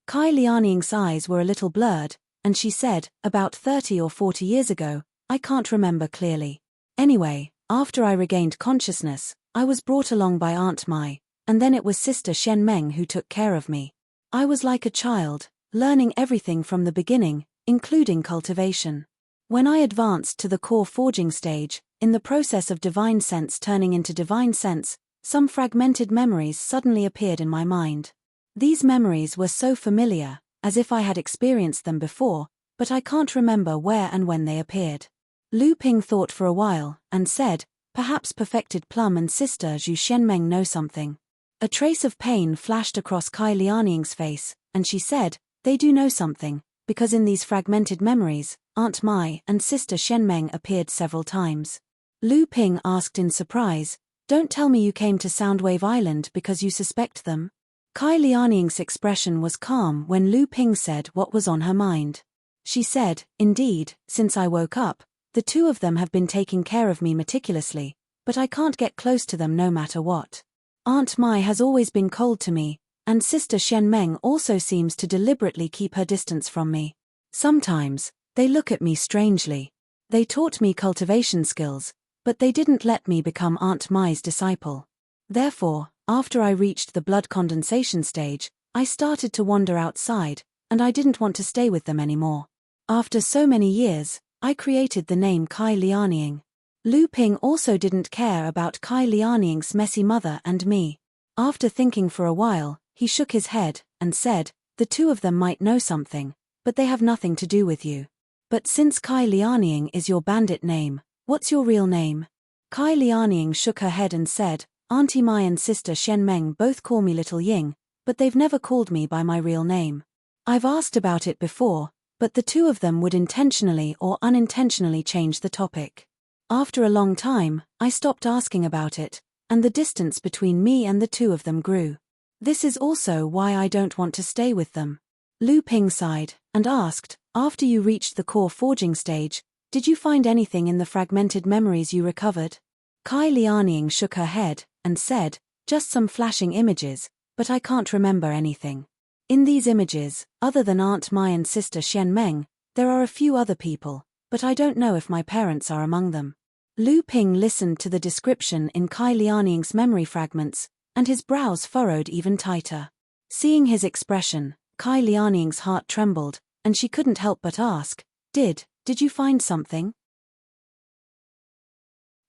Kai Lianying's eyes were a little blurred, and she said, "About 30 or 40 years ago, I can't remember clearly. Anyway, after I regained consciousness, I was brought along by Aunt Mai, and then it was Sister Shen Meng who took care of me. I was like a child, learning everything from the beginning, including cultivation. When I advanced to the core forging stage, in the process of divine sense turning into divine sense, some fragmented memories suddenly appeared in my mind. These memories were so familiar, as if I had experienced them before, but I can't remember where and when they appeared." Lu Ping thought for a while, and said, "Perhaps Perfected Plum and Sister Zhu Shenmeng know something." A trace of pain flashed across Kai Lianying's face, and she said, "They do know something, because in these fragmented memories, Aunt Mai and Sister Shenmeng appeared several times." Lu Ping asked in surprise, Don't tell me you came to Soundwave Island because you suspect them. Kai Lianying's expression was calm when Lu Ping said what was on her mind. She said, indeed, since I woke up, the two of them have been taking care of me meticulously, but I can't get close to them no matter what. Aunt Mai has always been cold to me, and Sister Shen Meng also seems to deliberately keep her distance from me. Sometimes, they look at me strangely. They taught me cultivation skills, but they didn't let me become Aunt Mai's disciple. Therefore, after I reached the blood condensation stage, I started to wander outside, and I didn't want to stay with them anymore. After so many years, I created the name Kai Lianying. Lu Ping also didn't care about Kai Lianying's messy mother and me. After thinking for a while, he shook his head and said, the two of them might know something, but they have nothing to do with you. But since Kai Lianying is your bandit name, what's your real name? Kai Lianying shook her head and said, Auntie Mai and Sister Shen Meng both call me Little Ying, but they've never called me by my real name. I've asked about it before, but the two of them would intentionally or unintentionally change the topic. After a long time, I stopped asking about it, and the distance between me and the two of them grew. This is also why I don't want to stay with them. Lu Ping sighed and asked, after you reached the core forging stage, did you find anything in the fragmented memories you recovered? Kai Lianying shook her head and said, just some flashing images, but I can't remember anything. In these images, other than Aunt Mai and Sister Shen Meng, there are a few other people, but I don't know if my parents are among them. Lu Ping listened to the description in Kai Lianying's memory fragments, and his brows furrowed even tighter. Seeing his expression, Kai Lianying's heart trembled, and she couldn't help but ask, Did you find something?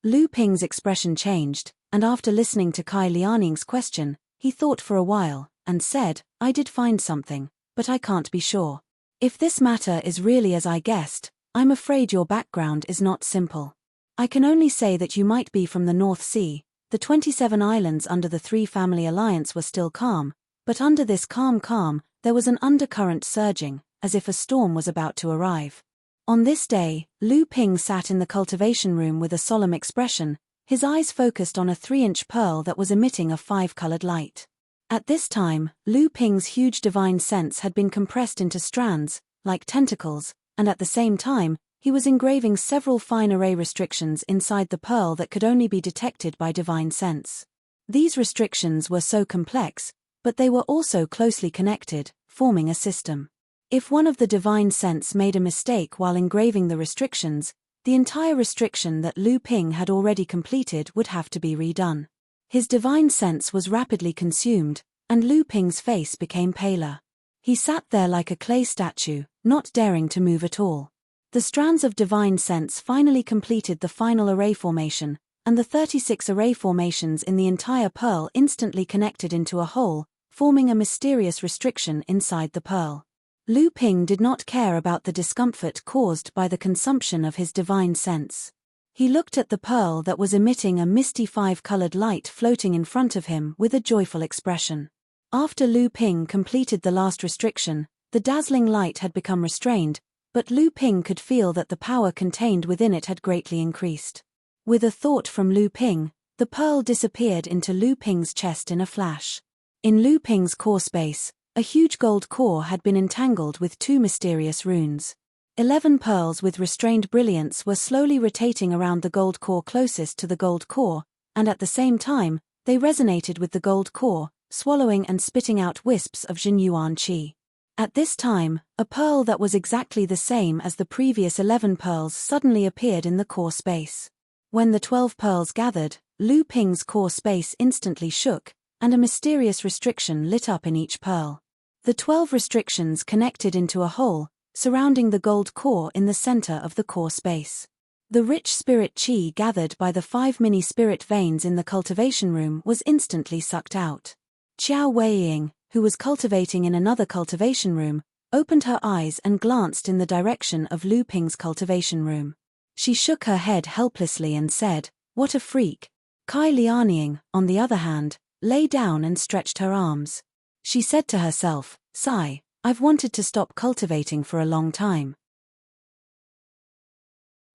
Lu Ping's expression changed, and after listening to Kai Lianying's question, he thought for a while, and said, I did find something, but I can't be sure. If this matter is really as I guessed, I'm afraid your background is not simple. I can only say that you might be from the North Sea. The 27 islands under the Three-Family Alliance were still calm, but under this calm, there was an undercurrent surging, as if a storm was about to arrive. On this day, Lu Ping sat in the cultivation room with a solemn expression, his eyes focused on a 3-inch pearl that was emitting a 5-colored light. At this time, Lu Ping's huge divine sense had been compressed into strands, like tentacles, and at the same time, he was engraving several fine array restrictions inside the pearl that could only be detected by divine sense. These restrictions were so complex, but they were also closely connected, forming a system. If one of the divine sense made a mistake while engraving the restrictions, the entire restriction that Lu Ping had already completed would have to be redone. His divine sense was rapidly consumed, and Lu Ping's face became paler. He sat there like a clay statue, not daring to move at all. The strands of divine sense finally completed the final array formation, and the 36 array formations in the entire pearl instantly connected into a whole, forming a mysterious restriction inside the pearl. Lu Ping did not care about the discomfort caused by the consumption of his divine sense. He looked at the pearl that was emitting a misty 5-colored light floating in front of him with a joyful expression. After Lu Ping completed the last restriction, the dazzling light had become restrained, but Lu Ping could feel that the power contained within it had greatly increased. With a thought from Lu Ping, the pearl disappeared into Lu Ping's chest in a flash. In Lu Ping's core space, a huge gold core had been entangled with 2 mysterious runes. 11 pearls with restrained brilliance were slowly rotating around the gold core closest to the gold core, and at the same time, they resonated with the gold core, swallowing and spitting out wisps of Jinyuan qi. At this time, a pearl that was exactly the same as the previous 11 pearls suddenly appeared in the core space. When the 12 pearls gathered, Lu Ping's core space instantly shook, and a mysterious restriction lit up in each pearl. The 12 restrictions connected into a whole, surrounding the gold core in the center of the core space. The rich spirit qi gathered by the 5 mini-spirit veins in the cultivation room was instantly sucked out. Qiao Weiying, who was cultivating in another cultivation room, opened her eyes and glanced in the direction of Lu Ping's cultivation room. She shook her head helplessly and said, "What a freak." Kai Lianying, on the other hand, lay down and stretched her arms. She said to herself, "Sigh, I've wanted to stop cultivating for a long time.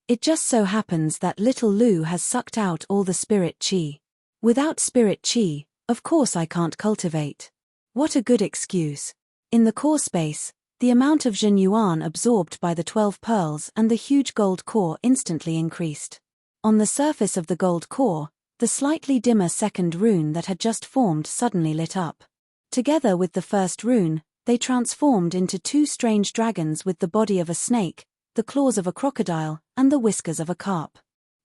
It just so happens that little Lu has sucked out all the spirit qi." Without spirit chi, of course I can't cultivate. What a good excuse. In the core space, the amount of Jin Yuan absorbed by the 12 pearls and the huge gold core instantly increased. On the surface of the gold core, the slightly dimmer second rune that had just formed suddenly lit up. Together with the first rune, they transformed into two strange dragons with the body of a snake, the claws of a crocodile, and the whiskers of a carp.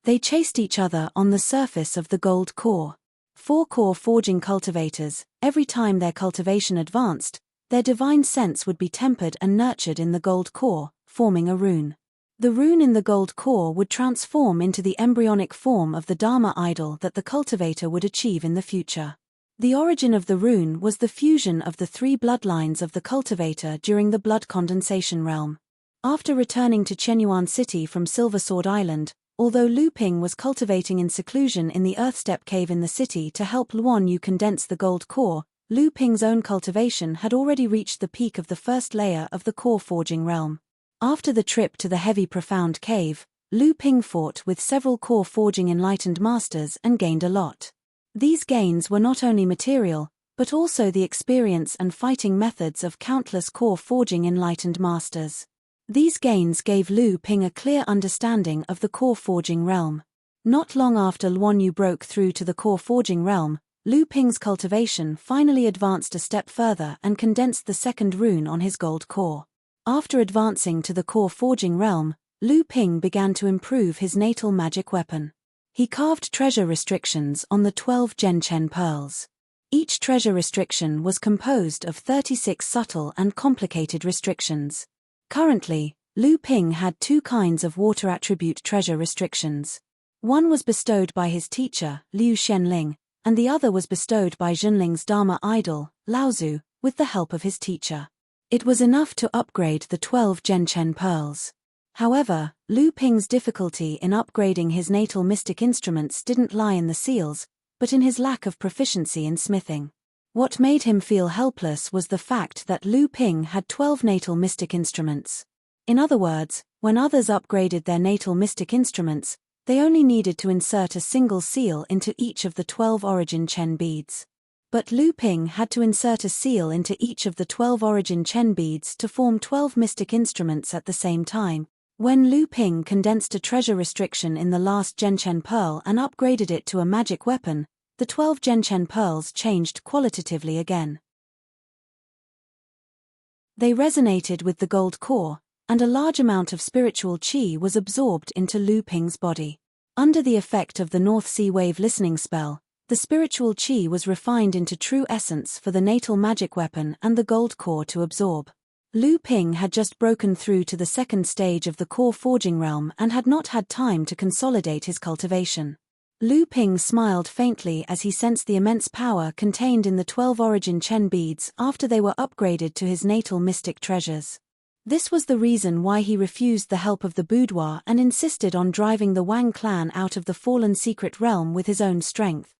They chased each other on the surface of the gold core. 4 core forging cultivators, every time their cultivation advanced, their divine sense would be tempered and nurtured in the gold core, forming a rune. The rune in the gold core would transform into the embryonic form of the Dharma idol that the cultivator would achieve in the future. The origin of the rune was the fusion of the 3 bloodlines of the cultivator during the blood condensation realm. After returning to Chenyuan City from Silver Sword Island, although Lu Ping was cultivating in seclusion in the Earthstep cave in the city to help Luan Yu condense the gold core, Lu Ping's own cultivation had already reached the peak of the first layer of the core forging realm. After the trip to the heavy profound cave, Lu Ping fought with several core forging enlightened masters and gained a lot. These gains were not only material, but also the experience and fighting methods of countless core forging enlightened masters. These gains gave Lu Ping a clear understanding of the core forging realm. Not long after Luan Yu broke through to the core forging realm, Lu Ping's cultivation finally advanced a step further and condensed the second rune on his gold core. After advancing to the core forging realm, Lu Ping began to improve his natal magic weapon. He carved treasure restrictions on the 12 Zhenchen pearls. Each treasure restriction was composed of 36 subtle and complicated restrictions. Currently, Lu Ping had 2 kinds of water attribute treasure restrictions. One was bestowed by his teacher, Liu Shenling, and the other was bestowed by Zhenling's Dharma idol, Laozu, with the help of his teacher. It was enough to upgrade the 12 Zhenchen pearls. However, Lu Ping's difficulty in upgrading his natal mystic instruments didn't lie in the seals, but in his lack of proficiency in smithing. What made him feel helpless was the fact that Lu Ping had 12 natal mystic instruments. In other words, when others upgraded their natal mystic instruments, they only needed to insert a single seal into each of the 12 origin Chen beads. But Lu Ping had to insert a seal into each of the 12 origin Chen beads to form 12 mystic instruments at the same time. When Lu Ping condensed a treasure restriction in the last Zhenchen pearl and upgraded it to a magic weapon, the 12 Zhenchen pearls changed qualitatively again. They resonated with the gold core, and a large amount of spiritual qi was absorbed into Lu Ping's body. Under the effect of the North Sea Wave listening spell, the spiritual qi was refined into true essence for the natal magic weapon and the gold core to absorb. Lu Ping had just broken through to the second stage of the core forging realm and had not had time to consolidate his cultivation. Lu Ping smiled faintly as he sensed the immense power contained in the 12 origin Chen beads after they were upgraded to his natal mystic treasures. This was the reason why he refused the help of the boudoir and insisted on driving the Wang clan out of the fallen secret realm with his own strength.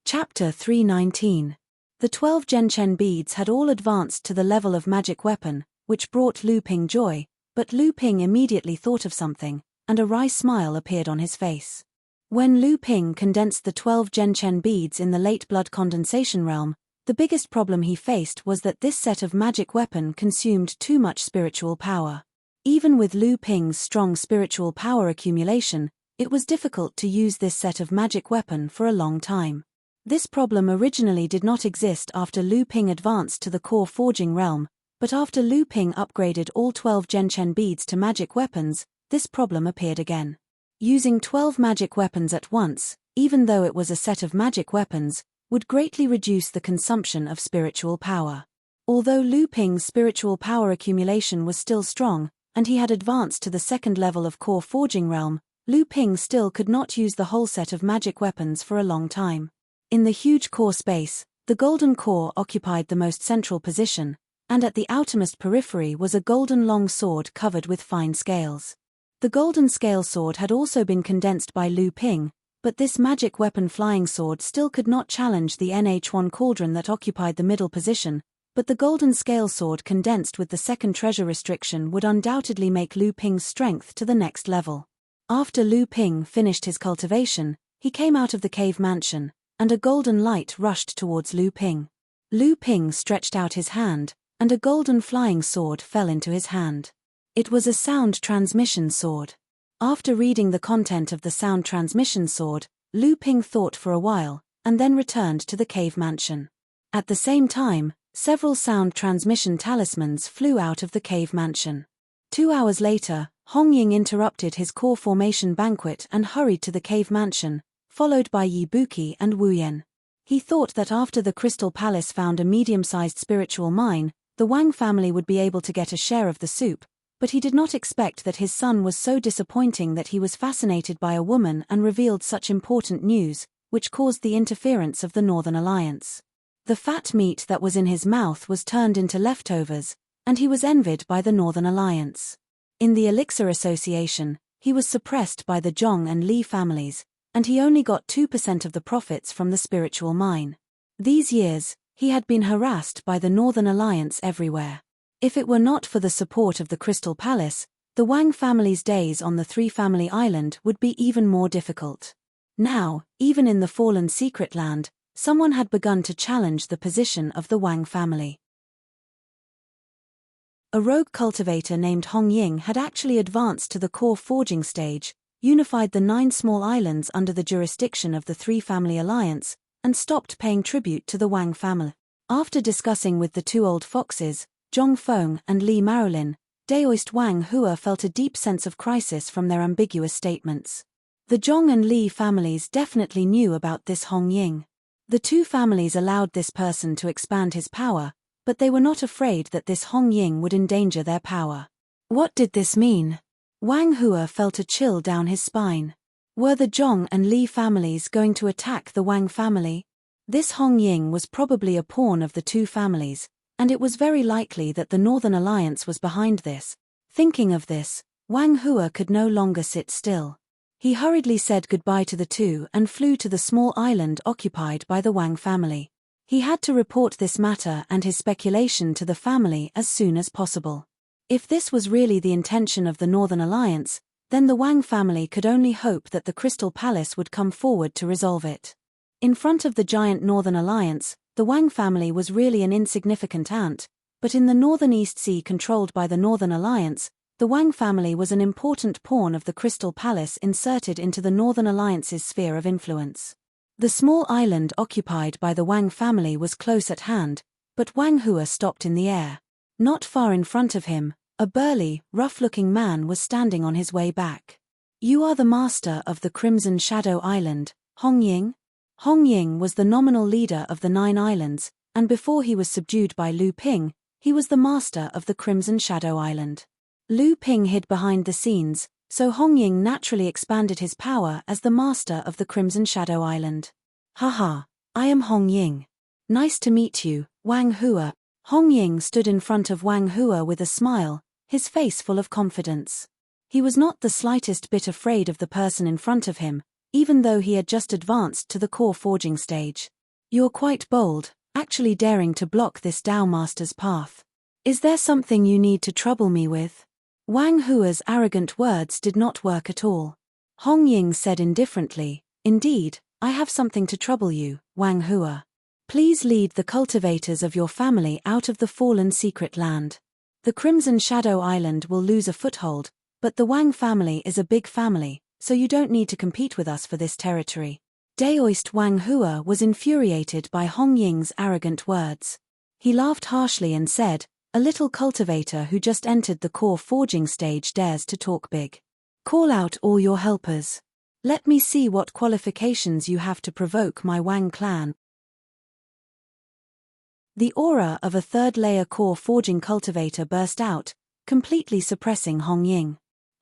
Chapter 319. The 12 Zhenchen beads had all advanced to the level of magic weapon, which brought Lu Ping joy, but Lu Ping immediately thought of something, and a wry smile appeared on his face. When Lu Ping condensed the 12 Zhenchen beads in the late blood condensation realm, the biggest problem he faced was that this set of magic weapon consumed too much spiritual power. Even with Lu Ping's strong spiritual power accumulation, it was difficult to use this set of magic weapon for a long time. This problem originally did not exist after Lu Ping advanced to the core forging realm, but after Lu Ping upgraded all 12 Zhenchen beads to magic weapons, this problem appeared again. Using 12 magic weapons at once, even though it was a set of magic weapons, would greatly reduce the consumption of spiritual power. Although Lu Ping's spiritual power accumulation was still strong, and he had advanced to the second level of core forging realm, Lu Ping still could not use the whole set of magic weapons for a long time. In the huge core space, the golden core occupied the most central position, and at the outermost periphery was a golden long sword covered with fine scales. The golden scale sword had also been condensed by Lu Ping, but this magic weapon flying sword still could not challenge the NH1 cauldron that occupied the middle position, but the golden scale sword condensed with the second treasure restriction would undoubtedly make Lu Ping's strength to the next level. After Lu Ping finished his cultivation, he came out of the cave mansion, and a golden light rushed towards Lu Ping. Lu Ping stretched out his hand, and a golden flying sword fell into his hand. It was a sound transmission sword. After reading the content of the sound transmission sword, Lu Ping thought for a while, and then returned to the cave mansion. At the same time, several sound transmission talismans flew out of the cave mansion. 2 hours later, Hong Ying interrupted his core formation banquet and hurried to the cave mansion, followed by Yi Buqi and Wu Yan. He thought that after the Crystal Palace found a medium-sized spiritual mine, the Wang family would be able to get a share of the soup, but he did not expect that his son was so disappointing that he was fascinated by a woman and revealed such important news, which caused the interference of the Northern Alliance. The fat meat that was in his mouth was turned into leftovers, and he was envied by the Northern Alliance. In the Elixir Association, he was suppressed by the Zhong and Li families, and he only got 2% of the profits from the spiritual mine. These years, he had been harassed by the Northern Alliance everywhere. If it were not for the support of the Crystal Palace, the Wang family's days on the Three-Family Island would be even more difficult. Now, even in the fallen secret land, someone had begun to challenge the position of the Wang family. A rogue cultivator named Hong Ying had actually advanced to the core forging stage, unified the 9 small islands under the jurisdiction of the Three-Family Alliance, and stopped paying tribute to the Wang family. After discussing with the 2 old foxes, Zhong Feng and Li Maolin, Daoist Wang Hua felt a deep sense of crisis from their ambiguous statements. The Zhong and Li families definitely knew about this Hong Ying. The 2 families allowed this person to expand his power, but they were not afraid that this Hong Ying would endanger their power. What did this mean? Wang Hua felt a chill down his spine. Were the Zhong and Li families going to attack the Wang family? This Hong Ying was probably a pawn of the 2 families, and it was very likely that the Northern Alliance was behind this. Thinking of this, Wang Hua could no longer sit still. He hurriedly said goodbye to the 2 and flew to the small island occupied by the Wang family. He had to report this matter and his speculation to the family as soon as possible. If this was really the intention of the Northern Alliance, then the Wang family could only hope that the Crystal Palace would come forward to resolve it. In front of the giant Northern Alliance, the Wang family was really an insignificant ant, but in the Northern East Sea controlled by the Northern Alliance, the Wang family was an important pawn of the Crystal Palace inserted into the Northern Alliance's sphere of influence. The small island occupied by the Wang family was close at hand, but Wang Hua stopped in the air. Not far in front of him, a burly, rough-looking man was standing on his way back. "You are the master of the Crimson Shadow Island, Hong Ying?" Hong Ying was the nominal leader of the 9 islands, and before he was subdued by Lu Ping, he was the master of the Crimson Shadow Island. Lu Ping hid behind the scenes, so Hong Ying naturally expanded his power as the master of the Crimson Shadow Island. "Haha, I am Hong Ying. Nice to meet you, Wang Hua." Hong Ying stood in front of Wang Hua with a smile, his face full of confidence. He was not the slightest bit afraid of the person in front of him, even though he had just advanced to the core forging stage. "You're quite bold, actually daring to block this Dao Master's path. Is there something you need to trouble me with?" Wang Hua's arrogant words did not work at all. Hong Ying said indifferently, "Indeed, I have something to trouble you, Wang Hua. Please lead the cultivators of your family out of the fallen secret land. The Crimson Shadow Island will lose a foothold, but the Wang family is a big family, so you don't need to compete with us for this territory." Daoist Wang Hua was infuriated by Hong Ying's arrogant words. He laughed harshly and said, "A little cultivator who just entered the core forging stage dares to talk big. Call out all your helpers. Let me see what qualifications you have to provoke my Wang clan." The aura of a 3rd-layer core forging cultivator burst out, completely suppressing Hong Ying.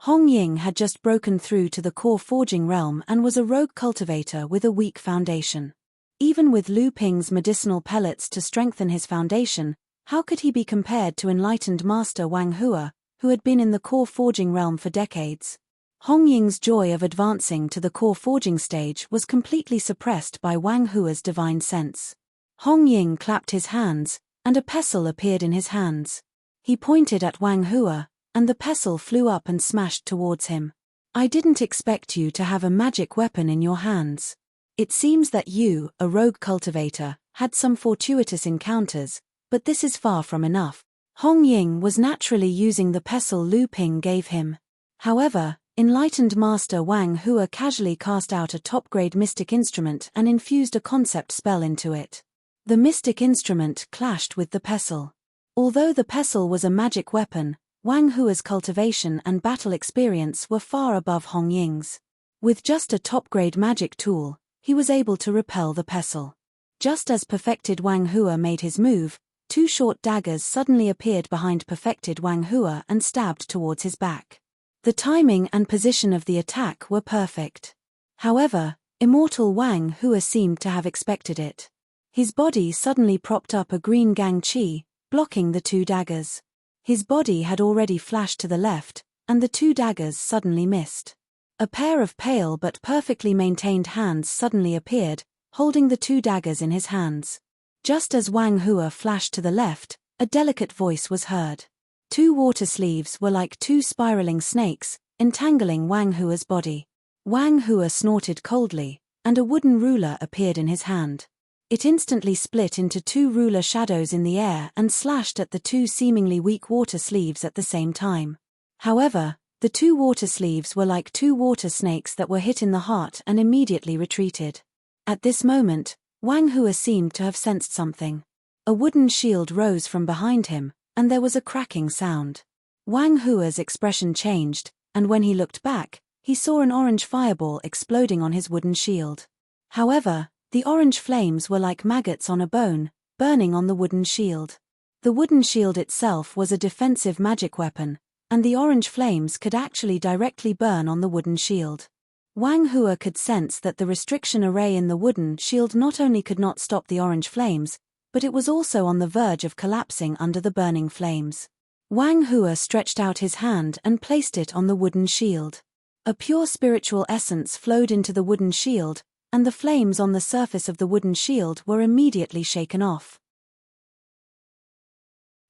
Hong Ying had just broken through to the core forging realm and was a rogue cultivator with a weak foundation. Even with Lu Ping's medicinal pellets to strengthen his foundation, how could he be compared to enlightened master Wang Hua, who had been in the core forging realm for decades? Hong Ying's joy of advancing to the core forging stage was completely suppressed by Wang Hua's divine sense. Hong Ying clapped his hands, and a pestle appeared in his hands. He pointed at Wang Hua, and the pestle flew up and smashed towards him. I didn't expect you to have a magic weapon in your hands. It seems that you, a rogue cultivator, had some fortuitous encounters, but this is far from enough. Hong Ying was naturally using the pestle Lu Ping gave him. However, enlightened Master Wang Hua casually cast out a top-grade mystic instrument and infused a concept spell into it. The mystic instrument clashed with the pestle. Although the pestle was a magic weapon, Wang Hua's cultivation and battle experience were far above Hong Ying's. With just a top-grade magic tool, he was able to repel the pestle. Just as perfected Wang Hua made his move, two short daggers suddenly appeared behind perfected Wang Hua and stabbed towards his back. The timing and position of the attack were perfect. However, immortal Wang Hua seemed to have expected it. His body suddenly propped up a green gang chi, blocking the two daggers. His body had already flashed to the left, and the two daggers suddenly missed. A pair of pale but perfectly maintained hands suddenly appeared, holding the two daggers in his hands. Just as Wang Hua flashed to the left, a delicate voice was heard. Two water sleeves were like two spiraling snakes, entangling Wang Hua's body. Wang Hua snorted coldly, and a wooden ruler appeared in his hand. It instantly split into two ruler shadows in the air and slashed at the two seemingly weak water sleeves at the same time. However, the two water sleeves were like two water snakes that were hit in the heart and immediately retreated. At this moment, Wang Hua seemed to have sensed something. A wooden shield rose from behind him, and there was a cracking sound. Wang Hua's expression changed, and when he looked back, he saw an orange fireball exploding on his wooden shield. However, the orange flames were like maggots on a bone, burning on the wooden shield. The wooden shield itself was a defensive magic weapon, and the orange flames could actually directly burn on the wooden shield. Wang Hua could sense that the restriction array in the wooden shield not only could not stop the orange flames, but it was also on the verge of collapsing under the burning flames. Wang Hua stretched out his hand and placed it on the wooden shield. A pure spiritual essence flowed into the wooden shield, and the flames on the surface of the wooden shield were immediately shaken off.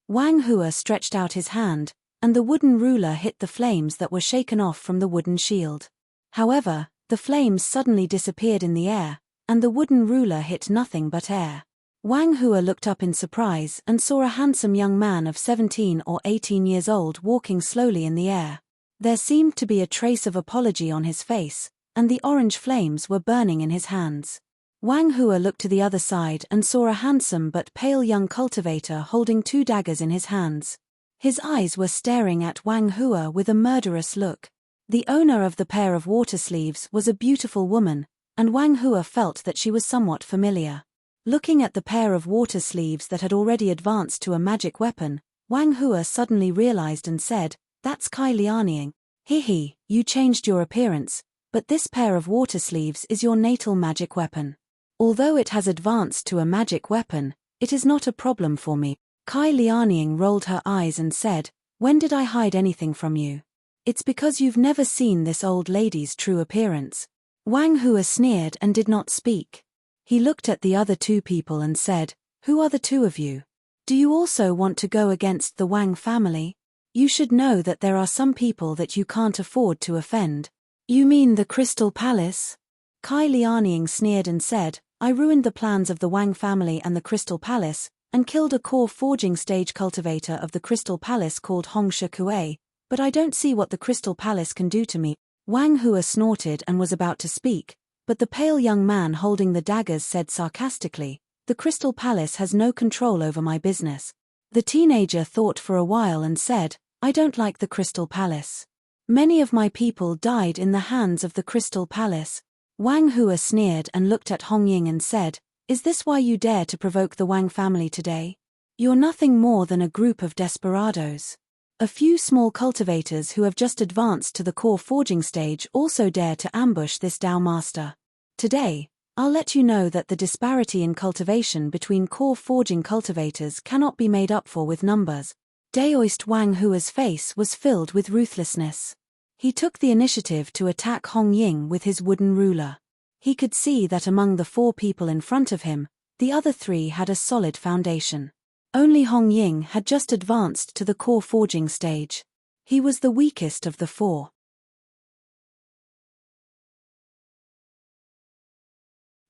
Wang Hua stretched out his hand, and the wooden ruler hit the flames that were shaken off from the wooden shield. However, the flames suddenly disappeared in the air, and the wooden ruler hit nothing but air. Wang Hua looked up in surprise and saw a handsome young man of 17 or 18 years old walking slowly in the air. There seemed to be a trace of apology on his face, and the orange flames were burning in his hands. Wang Hua looked to the other side and saw a handsome but pale young cultivator holding two daggers in his hands. His eyes were staring at Wang Hua with a murderous look. The owner of the pair of water sleeves was a beautiful woman, and Wang Hua felt that she was somewhat familiar. Looking at the pair of water sleeves that had already advanced to a magic weapon, Wang Hua suddenly realized and said, "That's Kai Lianing. He, you changed your appearance, but this pair of water sleeves is your natal magic weapon. Although it has advanced to a magic weapon, it is not a problem for me." Kai Lianing rolled her eyes and said, "When did I hide anything from you? It's because you've never seen this old lady's true appearance." Wang Hua sneered and did not speak. He looked at the other two people and said, "Who are the two of you? Do you also want to go against the Wang family? You should know that there are some people that you can't afford to offend." "You mean the Crystal Palace?" Kai Lianing sneered and said, "I ruined the plans of the Wang family and the Crystal Palace, and killed a core forging stage cultivator of the Crystal Palace called Hong Shikuei, but I don't see what the Crystal Palace can do to me." Wang Hua snorted and was about to speak, but the pale young man holding the daggers said sarcastically, "The Crystal Palace has no control over my business." The teenager thought for a while and said, "I don't like the Crystal Palace. Many of my people died in the hands of the Crystal Palace." Wang Hua sneered and looked at Hong Ying and said, "Is this why you dare to provoke the Wang family today? You're nothing more than a group of desperados. A few small cultivators who have just advanced to the core forging stage also dare to ambush this Dao master. Today, I'll let you know that the disparity in cultivation between core forging cultivators cannot be made up for with numbers." Daoist Wang Hua's face was filled with ruthlessness. He took the initiative to attack Hong Ying with his wooden ruler. He could see that among the four people in front of him, the other three had a solid foundation. Only Hong Ying had just advanced to the core forging stage. He was the weakest of the four.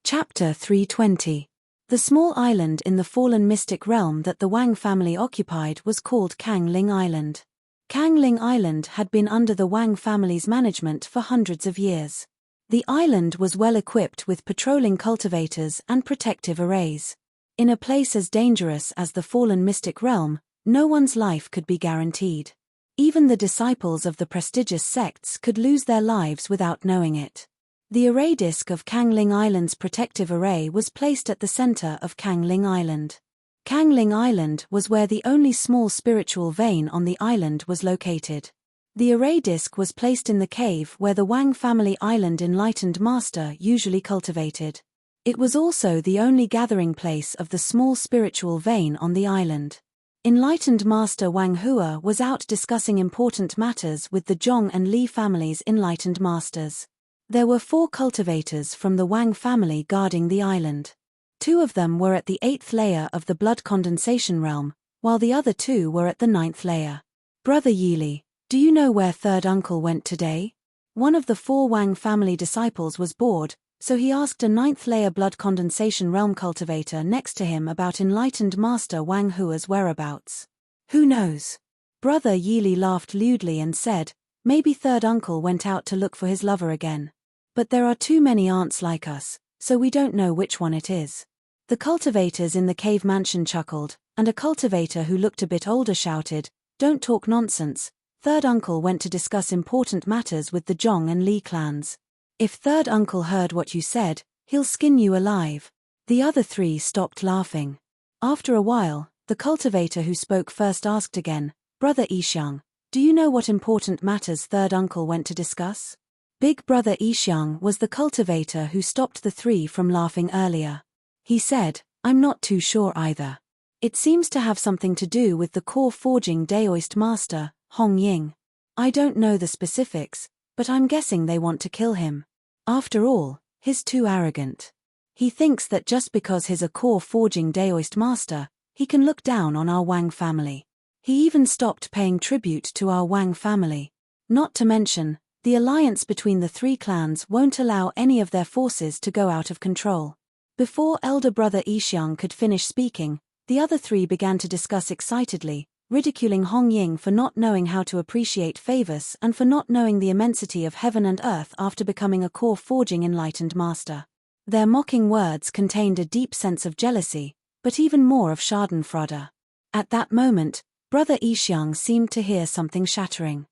Chapter 320. The small island in the fallen mystic realm that the Wang family occupied was called Kangling Island. Kangling Island had been under the Wang family's management for hundreds of years. The island was well equipped with patrolling cultivators and protective arrays. In a place as dangerous as the fallen mystic realm, no one's life could be guaranteed. Even the disciples of the prestigious sects could lose their lives without knowing it. The array disk of Kangling Island's protective array was placed at the center of Kangling Island. Kangling Island was where the only small spiritual vein on the island was located. The array disk was placed in the cave where the Wang family island enlightened master usually cultivated. It was also the only gathering place of the small spiritual vein on the island. Enlightened master Wang Hua was out discussing important matters with the Zhong and Li families' enlightened masters. There were 4 cultivators from the Wang family guarding the island. 2 of them were at the 8th layer of the blood condensation realm, while the other 2 were at the 9th layer. Brother Yili, do you know where third uncle went today? One of the 4 Wang family disciples was bored, so he asked a 9th layer blood condensation realm cultivator next to him about enlightened master Wang Hua's whereabouts. Who knows? Brother Yili laughed lewdly and said, maybe third uncle went out to look for his lover again. But there are too many aunts like us, so we don't know which one it is. The cultivators in the cave mansion chuckled, and a cultivator who looked a bit older shouted, don't talk nonsense, third uncle went to discuss important matters with the Zhong and Li clans. If third uncle heard what you said, he'll skin you alive. The other 3 stopped laughing. After a while, the cultivator who spoke first asked again, Brother Yixiang, do you know what important matters third uncle went to discuss? Big brother Yixiang was the cultivator who stopped the 3 from laughing earlier. He said, I'm not too sure either. It seems to have something to do with the core forging Daoist master, Hong Ying. I don't know the specifics, but I'm guessing they want to kill him. After all, he's too arrogant. He thinks that just because he's a core forging Daoist master, he can look down on our Wang family. He even stopped paying tribute to our Wang family. Not to mention, the alliance between the 3 clans won't allow any of their forces to go out of control. Before elder brother Yixiang could finish speaking, the other 3 began to discuss excitedly, ridiculing Hong Ying for not knowing how to appreciate favors and for not knowing the immensity of heaven and earth after becoming a core forging enlightened master. Their mocking words contained a deep sense of jealousy, but even more of schadenfreude. At that moment, brother Yixiang seemed to hear something shattering.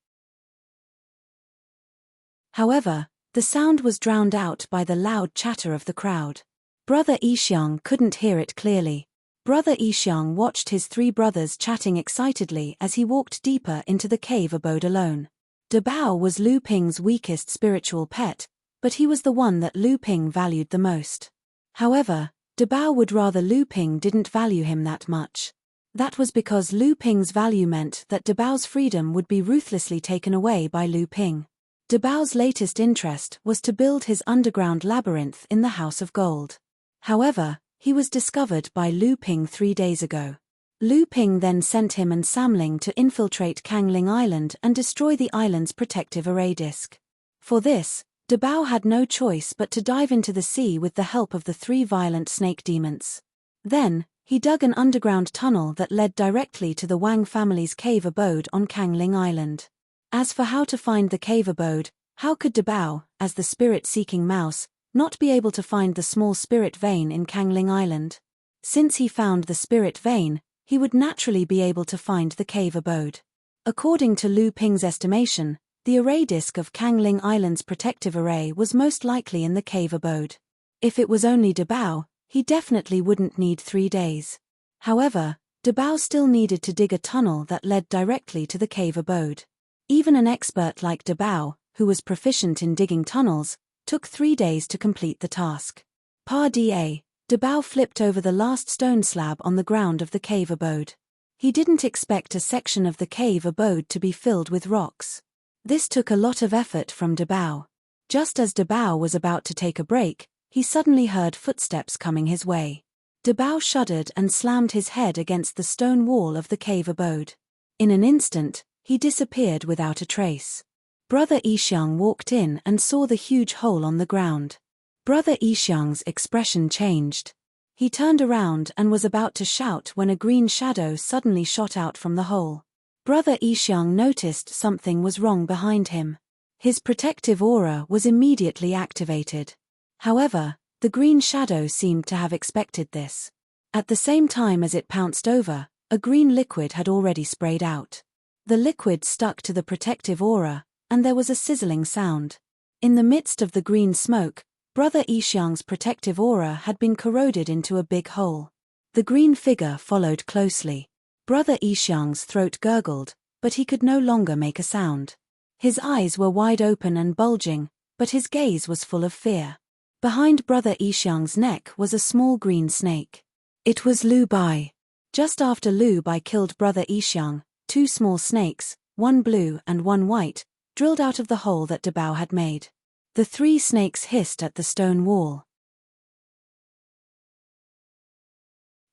However, the sound was drowned out by the loud chatter of the crowd. Brother Yixiang couldn't hear it clearly. Brother Yixiang watched his 3 brothers chatting excitedly as he walked deeper into the cave abode alone. Dabao was Lu Ping's weakest spiritual pet, but he was the one that Lu Ping valued the most. However, Dabao would rather Lu Ping didn't value him that much. That was because Lu Ping's value meant that Dabao's freedom would be ruthlessly taken away by Lu Ping. Dabao's latest interest was to build his underground labyrinth in the House of Gold. However, he was discovered by Lu Ping 3 days ago. Lu Ping then sent him and Samling to infiltrate Kangling Island and destroy the island's protective array disk. For this, Dabao had no choice but to dive into the sea with the help of the 3 violent snake demons. Then, he dug an underground tunnel that led directly to the Wang family's cave abode on Kangling Island. As for how to find the cave abode, how could Dabao, as the spirit-seeking mouse, not be able to find the small spirit vein in Kangling Island? Since he found the spirit vein, he would naturally be able to find the cave abode. According to Lu Ping's estimation, the array disk of Kangling Island's protective array was most likely in the cave abode. If it was only Dabao, he definitely wouldn't need 3 days. However, Dabao still needed to dig a tunnel that led directly to the cave abode. Even an expert like Dabao, who was proficient in digging tunnels, took 3 days to complete the task. Dabao flipped over the last stone slab on the ground of the cave abode. He didn't expect a section of the cave abode to be filled with rocks. This took a lot of effort from Dabao. Just as Dabao was about to take a break, he suddenly heard footsteps coming his way. Dabao shuddered and slammed his head against the stone wall of the cave abode. In an instant, he disappeared without a trace. Brother Yixiang walked in and saw the huge hole on the ground. Brother Yixiang's expression changed. He turned around and was about to shout when a green shadow suddenly shot out from the hole. Brother Yixiang noticed something was wrong behind him. His protective aura was immediately activated. However, the green shadow seemed to have expected this. At the same time as it pounced over, a green liquid had already sprayed out. The liquid stuck to the protective aura, and there was a sizzling sound. In the midst of the green smoke, Brother Yixiang's protective aura had been corroded into a big hole. The green figure followed closely. Brother Yixiang's throat gurgled, but he could no longer make a sound. His eyes were wide open and bulging, but his gaze was full of fear. Behind Brother Yixiang's neck was a small green snake. It was Lu Bai. Just after Lu Bai killed Brother Yixiang, two small snakes, one blue and one white, drilled out of the hole that Dabao had made. The three snakes hissed at the stone wall.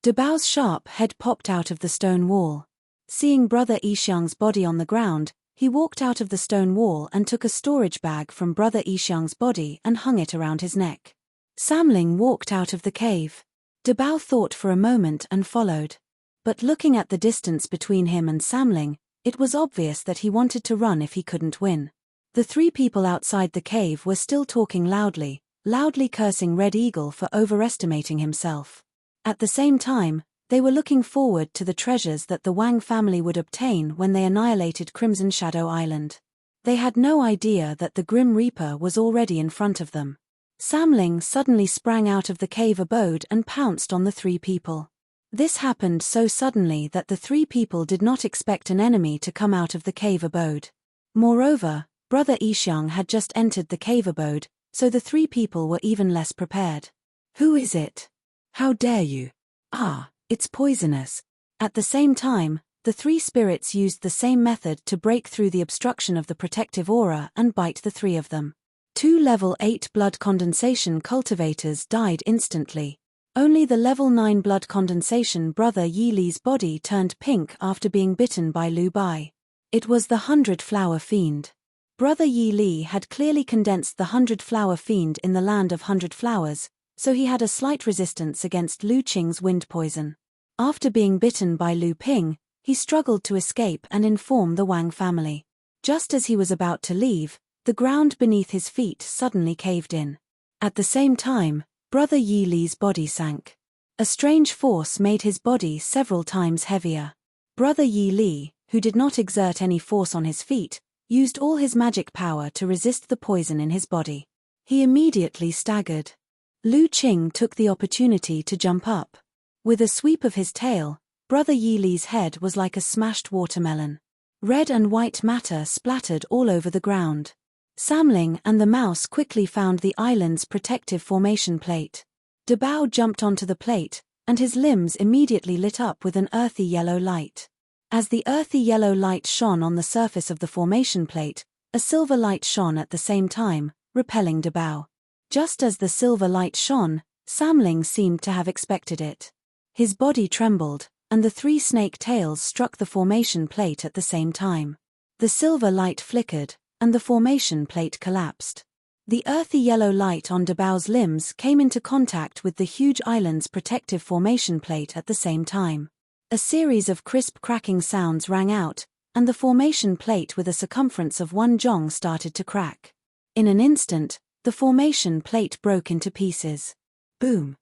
Dabao's sharp head popped out of the stone wall. Seeing Brother Yixiang's body on the ground, he walked out of the stone wall and took a storage bag from Brother Yixiang's body and hung it around his neck. Samling walked out of the cave. Dabao thought for a moment and followed. But looking at the distance between him and Samling, it was obvious that he wanted to run if he couldn't win. The three people outside the cave were still talking loudly cursing Red Eagle for overestimating himself. At the same time, they were looking forward to the treasures that the Wang family would obtain when they annihilated Crimson Shadow Island. They had no idea that the Grim Reaper was already in front of them. Samling suddenly sprang out of the cave abode and pounced on the three people. This happened so suddenly that the three people did not expect an enemy to come out of the cave abode. Moreover, Brother Yixiang had just entered the cave abode, so the three people were even less prepared. "Who is it? How dare you? Ah, it's poisonous." At the same time, the three spirits used the same method to break through the obstruction of the protective aura and bite the three of them. Two level 8 blood condensation cultivators died instantly. Only the level 9 blood condensation Brother Yi Li's body turned pink after being bitten by Lu Bai. It was the 100-flower fiend. Brother Yi Li had clearly condensed the 100-flower fiend in the land of 100 flowers, so he had a slight resistance against Lu Qing's wind poison. After being bitten by Lu Ping, he struggled to escape and inform the Wang family. Just as he was about to leave, the ground beneath his feet suddenly caved in. At the same time, Brother Yi Li's body sank. A strange force made his body several times heavier. Brother Yi Li, who did not exert any force on his feet, used all his magic power to resist the poison in his body. He immediately staggered. Lu Qing took the opportunity to jump up. With a sweep of his tail, Brother Yi Li's head was like a smashed watermelon. Red and white matter splattered all over the ground. Samling and the mouse quickly found the island's protective formation plate. Dabao jumped onto the plate, and his limbs immediately lit up with an earthy yellow light. As the earthy yellow light shone on the surface of the formation plate, a silver light shone at the same time, repelling Dabao. Just as the silver light shone, Samling seemed to have expected it. His body trembled, and the three snake tails struck the formation plate at the same time. The silver light flickered, and the formation plate collapsed. The earthy yellow light on Dabao's limbs came into contact with the huge island's protective formation plate at the same time. A series of crisp cracking sounds rang out, and the formation plate with a circumference of 1 zhong started to crack. In an instant, the formation plate broke into pieces. Boom!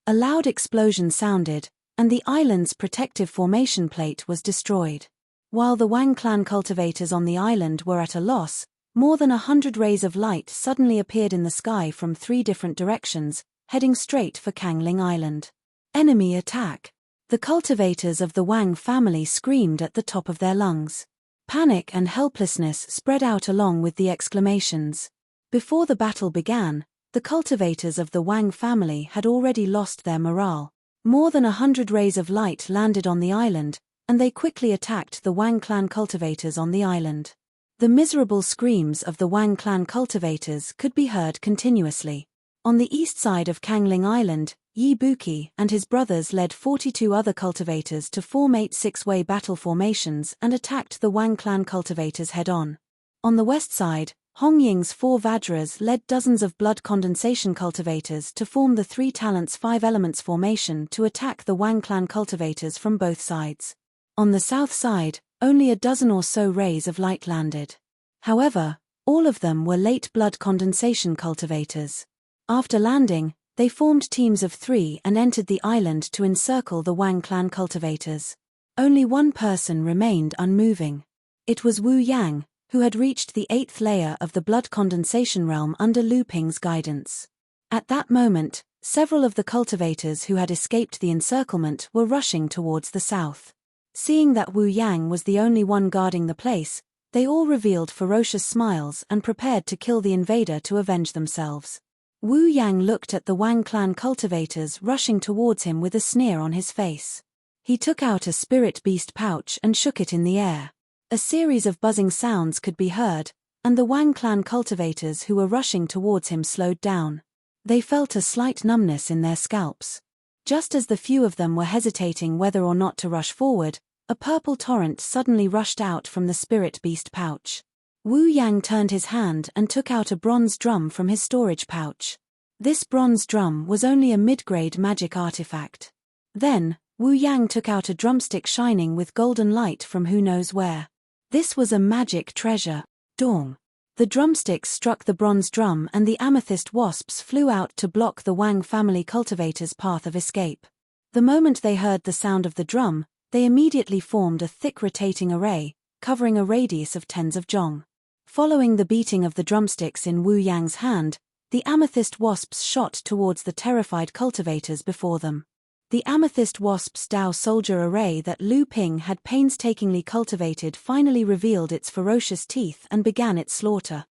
A loud explosion sounded, and the island's protective formation plate was destroyed. While the Wang clan cultivators on the island were at a loss, more than 100 rays of light suddenly appeared in the sky from 3 different directions, heading straight for Kangling Island. Enemy attack! The cultivators of the Wang family screamed at the top of their lungs. Panic and helplessness spread out along with the exclamations. Before the battle began, the cultivators of the Wang family had already lost their morale. More than 100 rays of light landed on the island, and they quickly attacked the Wang clan cultivators on the island. The miserable screams of the Wang clan cultivators could be heard continuously. On the east side of Kangling Island, Yi Buki and his brothers led 42 other cultivators to form 8 six-way battle formations and attacked the Wang clan cultivators head-on. On the west side, Hong Ying's 4 Vajras led dozens of blood condensation cultivators to form the 3 talents 5 elements formation to attack the Wang clan cultivators from both sides. On the south side, only a dozen or so rays of light landed. However, all of them were late blood condensation cultivators. After landing, they formed teams of 3 and entered the island to encircle the Wang clan cultivators. Only one person remained unmoving. It was Wu Yang, who had reached the 8th layer of the blood condensation realm under Lu Ping's guidance. At that moment, several of the cultivators who had escaped the encirclement were rushing towards the south. Seeing that Wu Yang was the only one guarding the place, they all revealed ferocious smiles and prepared to kill the invader to avenge themselves. Wu Yang looked at the Wang clan cultivators rushing towards him with a sneer on his face. He took out a spirit beast pouch and shook it in the air. A series of buzzing sounds could be heard, and the Wang clan cultivators who were rushing towards him slowed down. They felt a slight numbness in their scalps. Just as the few of them were hesitating whether or not to rush forward, a purple torrent suddenly rushed out from the spirit beast pouch. Wu Yang turned his hand and took out a bronze drum from his storage pouch. This bronze drum was only a mid-grade magic artifact. Then, Wu Yang took out a drumstick shining with golden light from who knows where. This was a magic treasure. Dong. The drumsticks struck the bronze drum and the amethyst wasps flew out to block the Wang family cultivators' path of escape. The moment they heard the sound of the drum, they immediately formed a thick rotating array, covering a radius of tens of jong. Following the beating of the drumsticks in Wu Yang's hand, the amethyst wasps shot towards the terrified cultivators before them. The amethyst wasp's Dao soldier array that Lu Ping had painstakingly cultivated finally revealed its ferocious teeth and began its slaughter.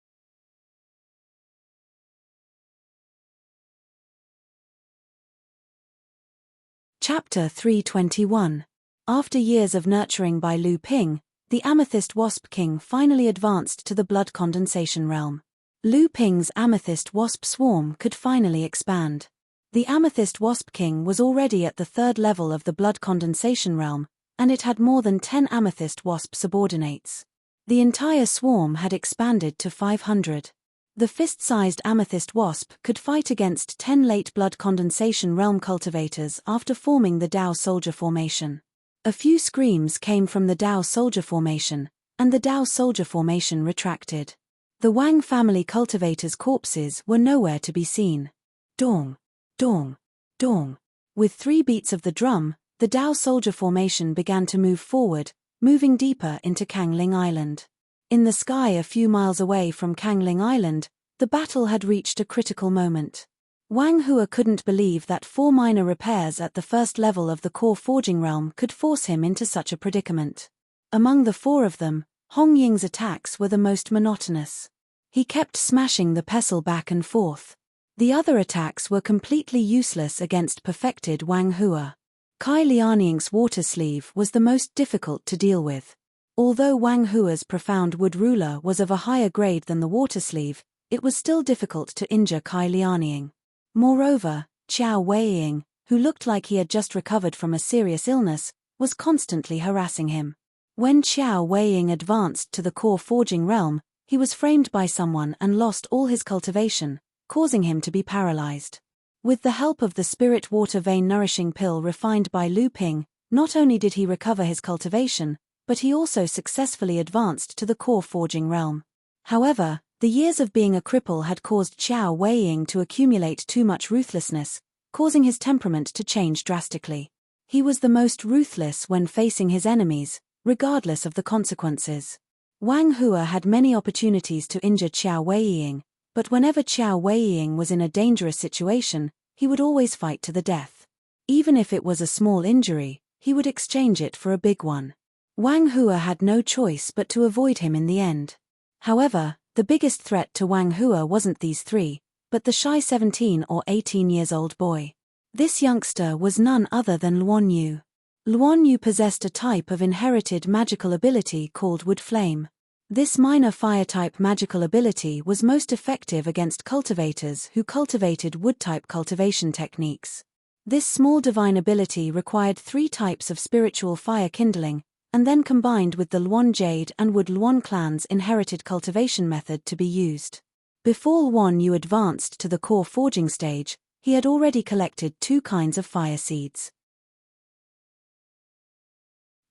Chapter 321. After years of nurturing by Lu Ping, the Amethyst Wasp King finally advanced to the blood condensation realm. Lu Ping's Amethyst Wasp Swarm could finally expand. The Amethyst Wasp King was already at the 3rd level of the blood condensation realm, and it had more than 10 Amethyst Wasp subordinates. The entire swarm had expanded to 500. The fist-sized Amethyst Wasp could fight against 10 late blood condensation realm cultivators after forming the Dao Soldier formation. A few screams came from the Dao Soldier formation, and the Dao Soldier formation retracted. The Wang family cultivators' corpses were nowhere to be seen. Dong. Dong. Dong. With 3 beats of the drum, the Dao Soldier formation began to move forward, moving deeper into Kangling Island. In the sky a few miles away from Kangling Island, the battle had reached a critical moment. Wang Hua couldn't believe that 4 minor repairs at the 1st level of the core forging realm could force him into such a predicament. Among the 4 of them, Hong Ying's attacks were the most monotonous. He kept smashing the pestle back and forth. The other attacks were completely useless against perfected Wang Hua. Kai Lianying's water sleeve was the most difficult to deal with. Although Wang Hua's profound wood ruler was of a higher grade than the water sleeve, it was still difficult to injure Kai Lianying. Moreover, Qiao Weiying, who looked like he had just recovered from a serious illness, was constantly harassing him. When Qiao Weiying advanced to the core forging realm, he was framed by someone and lost all his cultivation, causing him to be paralyzed. With the help of the spirit water vein nourishing pill refined by Lu Ping, not only did he recover his cultivation, but he also successfully advanced to the core forging realm. However, the years of being a cripple had caused Qiao Weiying to accumulate too much ruthlessness, causing his temperament to change drastically. He was the most ruthless when facing his enemies, regardless of the consequences. Wang Hua had many opportunities to injure Qiao Weiying, but whenever Qiao Weiying was in a dangerous situation, he would always fight to the death. Even if it was a small injury, he would exchange it for a big one. Wang Hua had no choice but to avoid him in the end. However, the biggest threat to Wang Hua wasn't these 3, but the shy 17 or 18 years old boy. This youngster was none other than Luan Yu. Luan Yu possessed a type of inherited magical ability called Wood Flame. This minor fire-type magical ability was most effective against cultivators who cultivated wood-type cultivation techniques. This small divine ability required 3 types of spiritual fire kindling, and then combined with the Luan Jade and Wood Luan clan's inherited cultivation method to be used. Before Luan Yu advanced to the core forging stage, he had already collected 2 kinds of fire seeds.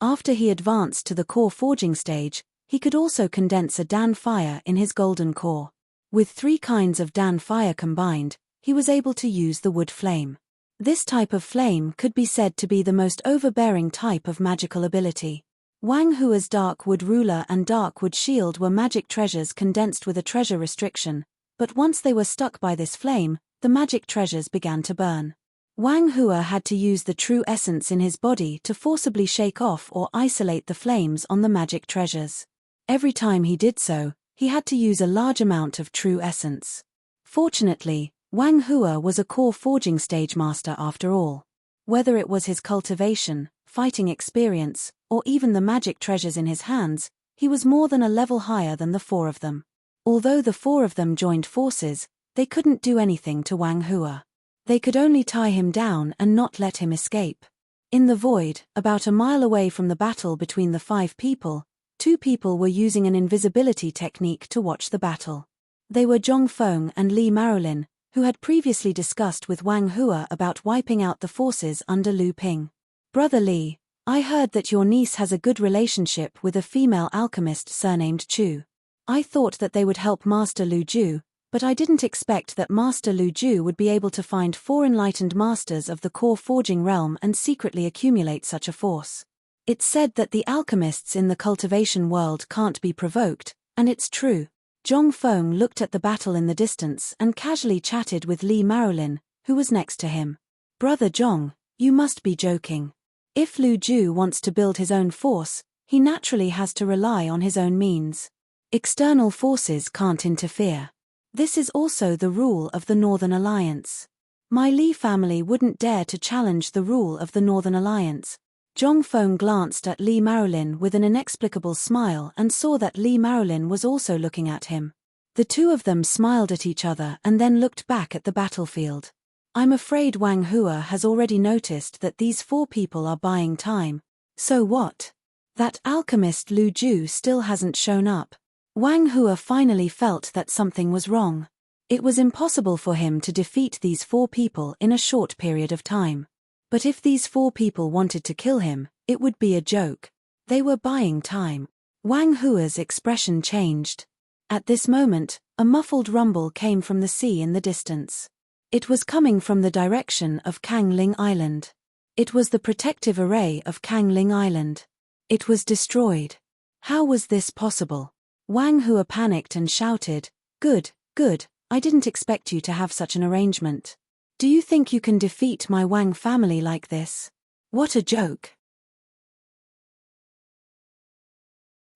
After he advanced to the core forging stage, he could also condense a Dan fire in his golden core. With 3 kinds of Dan fire combined, he was able to use the wood flame. This type of flame could be said to be the most overbearing type of magical ability. Wang Hua's Dark Wood Ruler and Dark Wood Shield were magic treasures condensed with a treasure restriction, but once they were stuck by this flame, the magic treasures began to burn. Wang Hua had to use the true essence in his body to forcibly shake off or isolate the flames on the magic treasures. Every time he did so, he had to use a large amount of true essence. Fortunately, Wang Hua was a core forging stage master after all. Whether it was his cultivation, fighting experience, or even the magic treasures in his hands, he was more than a level higher than the 4 of them. Although the 4 of them joined forces, they couldn't do anything to Wang Hua. They could only tie him down and not let him escape. In the void, about a mile away from the battle between the 5 people, 2 people were using an invisibility technique to watch the battle. They were Zhong Feng and Li Marolin, who had previously discussed with Wang Hua about wiping out the forces under Lu Ping. "Brother Li, I heard that your niece has a good relationship with a female alchemist surnamed Chu. I thought that they would help Master Lu Ju, but I didn't expect that Master Lu Ju would be able to find 4 enlightened masters of the core forging realm and secretly accumulate such a force. It's said that the alchemists in the cultivation world can't be provoked, and it's true." Zhong Feng looked at the battle in the distance and casually chatted with Li Marolin, who was next to him. "Brother Zhong, you must be joking. If Lu Ju wants to build his own force, he naturally has to rely on his own means. External forces can't interfere. This is also the rule of the Northern Alliance. My Li family wouldn't dare to challenge the rule of the Northern Alliance." Zhong Feng glanced at Li Marolin with an inexplicable smile and saw that Li Marolin was also looking at him. The 2 of them smiled at each other and then looked back at the battlefield. "I'm afraid Wang Hua has already noticed that these 4 people are buying time. So what? That alchemist Lu Ju still hasn't shown up." Wang Hua finally felt that something was wrong. It was impossible for him to defeat these 4 people in a short period of time. But if these 4 people wanted to kill him, it would be a joke. They were buying time. Wang Hua's expression changed. At this moment, a muffled rumble came from the sea in the distance. It was coming from the direction of Kangling Island. It was the protective array of Kangling Island. It was destroyed. How was this possible? Wang Hua panicked and shouted, "Good, good, I didn't expect you to have such an arrangement. Do you think you can defeat my Wang family like this? What a joke."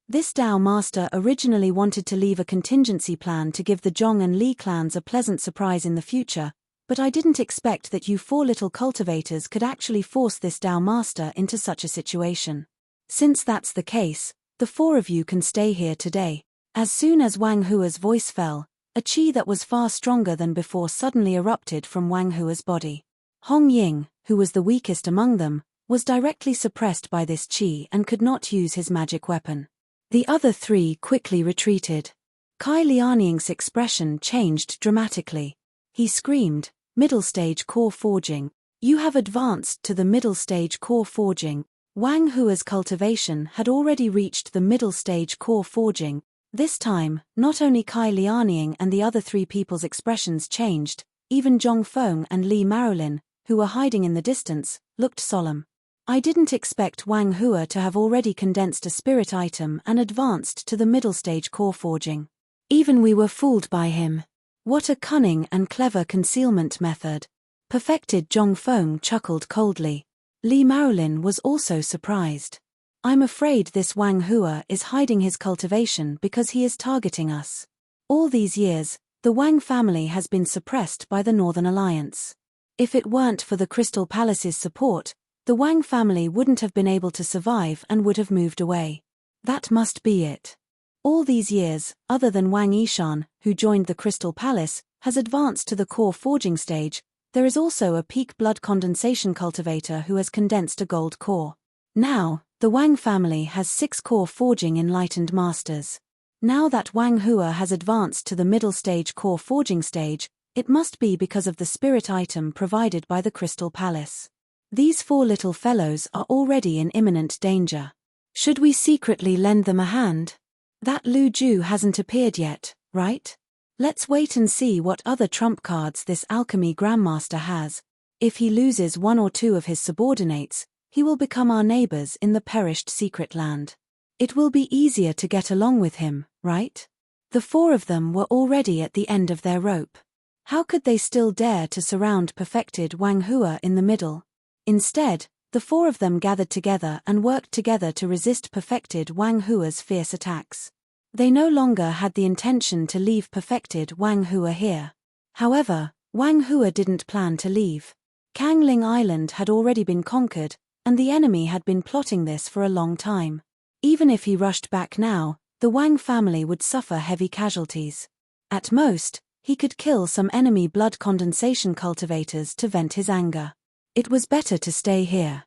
This Dao master originally wanted to leave a contingency plan to give the Zhong and Li clans a pleasant surprise in the future, but I didn't expect that you 4 little cultivators could actually force this Dao master into such a situation. Since that's the case, the 4 of you can stay here today. As soon as Wang Hua's voice fell, a qi that was far stronger than before suddenly erupted from Wang Hua's body. Hong Ying, who was the weakest among them, was directly suppressed by this qi and could not use his magic weapon. The other 3 quickly retreated. Kai Lianying's expression changed dramatically. He screamed, "Middle stage core forging. You have advanced to the middle stage core forging." Wang Hua's cultivation had already reached the middle stage core forging. This time, not only Kai Lianying and the other 3 people's expressions changed, even Zhong Feng and Li Marolin, who were hiding in the distance, looked solemn. I didn't expect Wang Hua to have already condensed a spirit item and advanced to the middle stage core forging. Even we were fooled by him. What a cunning and clever concealment method. Perfected Zhong Feng chuckled coldly. Li Marolin was also surprised. "I'm afraid this Wang Hua is hiding his cultivation because he is targeting us. All these years, the Wang family has been suppressed by the Northern Alliance. If it weren't for the Crystal Palace's support, the Wang family wouldn't have been able to survive and would have moved away. That must be it. All these years, other than Wang Yishan, who joined the Crystal Palace, has advanced to the core forging stage, there is also a peak blood condensation cultivator who has condensed a gold core. Now, the Wang family has 6 core forging enlightened masters. Now that Wang Hua has advanced to the middle stage core forging stage, it must be because of the spirit item provided by the Crystal Palace. These 4 little fellows are already in imminent danger. Should we secretly lend them a hand? That Lu Ju hasn't appeared yet, right? Let's wait and see what other trump cards this alchemy grandmaster has. If he loses 1 or 2 of his subordinates, he will become our neighbors in the perished secret land. It will be easier to get along with him, right? The 4 of them were already at the end of their rope. How could they still dare to surround perfected Wang Hua in the middle? Instead, the 4 of them gathered together and worked together to resist perfected Wang Hua's fierce attacks. They no longer had the intention to leave perfected Wang Hua here. However, Wang Hua didn't plan to leave. Kangling Island had already been conquered, and the enemy had been plotting this for a long time. Even if he rushed back now, the Wang family would suffer heavy casualties. At most, he could kill some enemy blood condensation cultivators to vent his anger. It was better to stay here.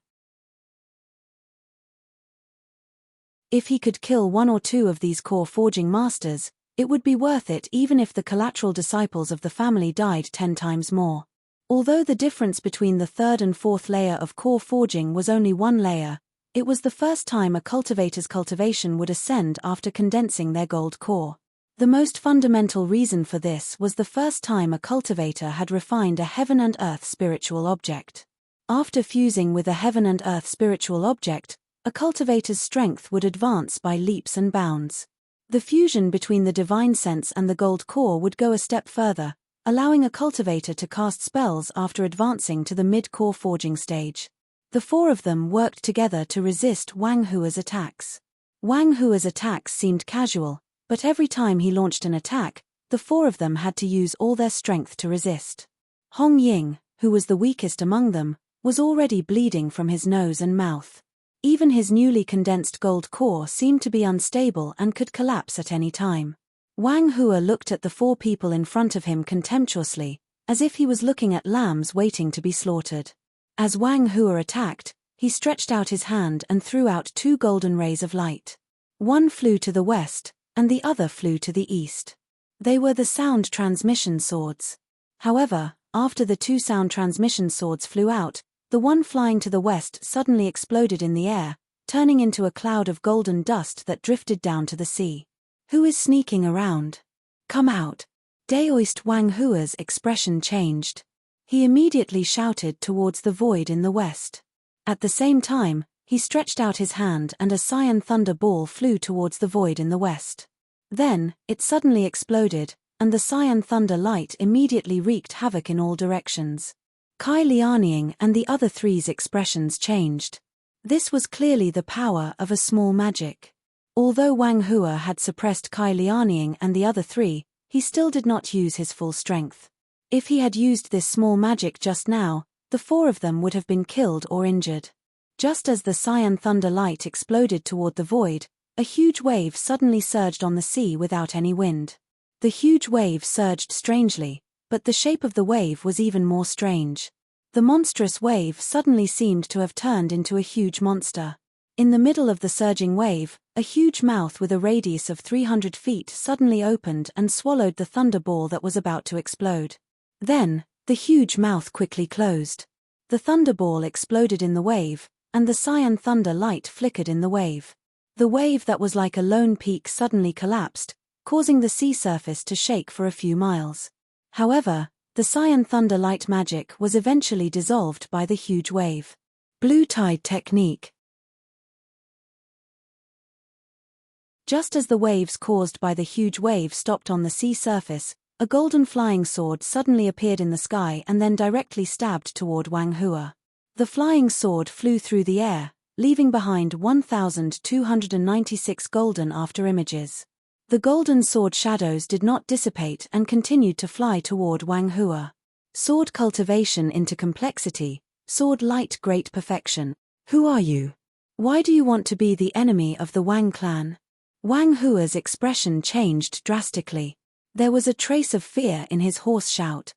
If he could kill 1 or 2 of these core forging masters, it would be worth it even if the collateral disciples of the family died 10 times more. Although the difference between the 3rd and 4th layer of core forging was only 1 layer, it was the first time a cultivator's cultivation would ascend after condensing their gold core. The most fundamental reason for this was the first time a cultivator had refined a heaven and earth spiritual object. After fusing with a heaven and earth spiritual object, a cultivator's strength would advance by leaps and bounds. The fusion between the divine sense and the gold core would go a step further, allowing a cultivator to cast spells after advancing to the mid-core forging stage. The 4 of them worked together to resist Wang Hua's attacks. Wang Hua's attacks seemed casual, but every time he launched an attack, the 4 of them had to use all their strength to resist. Hong Ying, who was the weakest among them, was already bleeding from his nose and mouth. Even his newly condensed gold core seemed to be unstable and could collapse at any time. Wang Hua looked at the 4 people in front of him contemptuously, as if he was looking at lambs waiting to be slaughtered. As Wang Hua attacked, he stretched out his hand and threw out 2 golden rays of light. One flew to the west, and the other flew to the east. They were the sound transmission swords. However, after the 2 sound transmission swords flew out, the one flying to the west suddenly exploded in the air, turning into a cloud of golden dust that drifted down to the sea. Who is sneaking around? Come out. Daoist Wang Hua's expression changed. He immediately shouted towards the void in the west. At the same time, he stretched out his hand and a cyan thunder ball flew towards the void in the west. Then, it suddenly exploded, and the cyan thunder light immediately wreaked havoc in all directions. Kai Lianying and the other 3's expressions changed. This was clearly the power of a small magic. Although Wang Hua had suppressed Kai Lianying and the other 3, he still did not use his full strength. If he had used this small magic just now, the 4 of them would have been killed or injured. Just as the cyan thunder light exploded toward the void, a huge wave suddenly surged on the sea without any wind. The huge wave surged strangely, but the shape of the wave was even more strange. The monstrous wave suddenly seemed to have turned into a huge monster. In the middle of the surging wave, a huge mouth with a radius of 300 feet suddenly opened and swallowed the thunderball that was about to explode. Then, the huge mouth quickly closed. The thunderball exploded in the wave, and the cyan thunder light flickered in the wave. The wave that was like a lone peak suddenly collapsed, causing the sea surface to shake for a few miles. However, the cyan thunder light magic was eventually dissolved by the huge wave. Blue tide technique. Just as the waves caused by the huge wave stopped on the sea surface, a golden flying sword suddenly appeared in the sky and then directly stabbed toward Wang Hua. The flying sword flew through the air, leaving behind 1,296 golden after images. The golden sword shadows did not dissipate and continued to fly toward Wang Hua. Sword cultivation into complexity, sword light great perfection. Who are you? Why do you want to be the enemy of the Wang clan? Wang Hua's expression changed drastically. There was a trace of fear in his hoarse shout.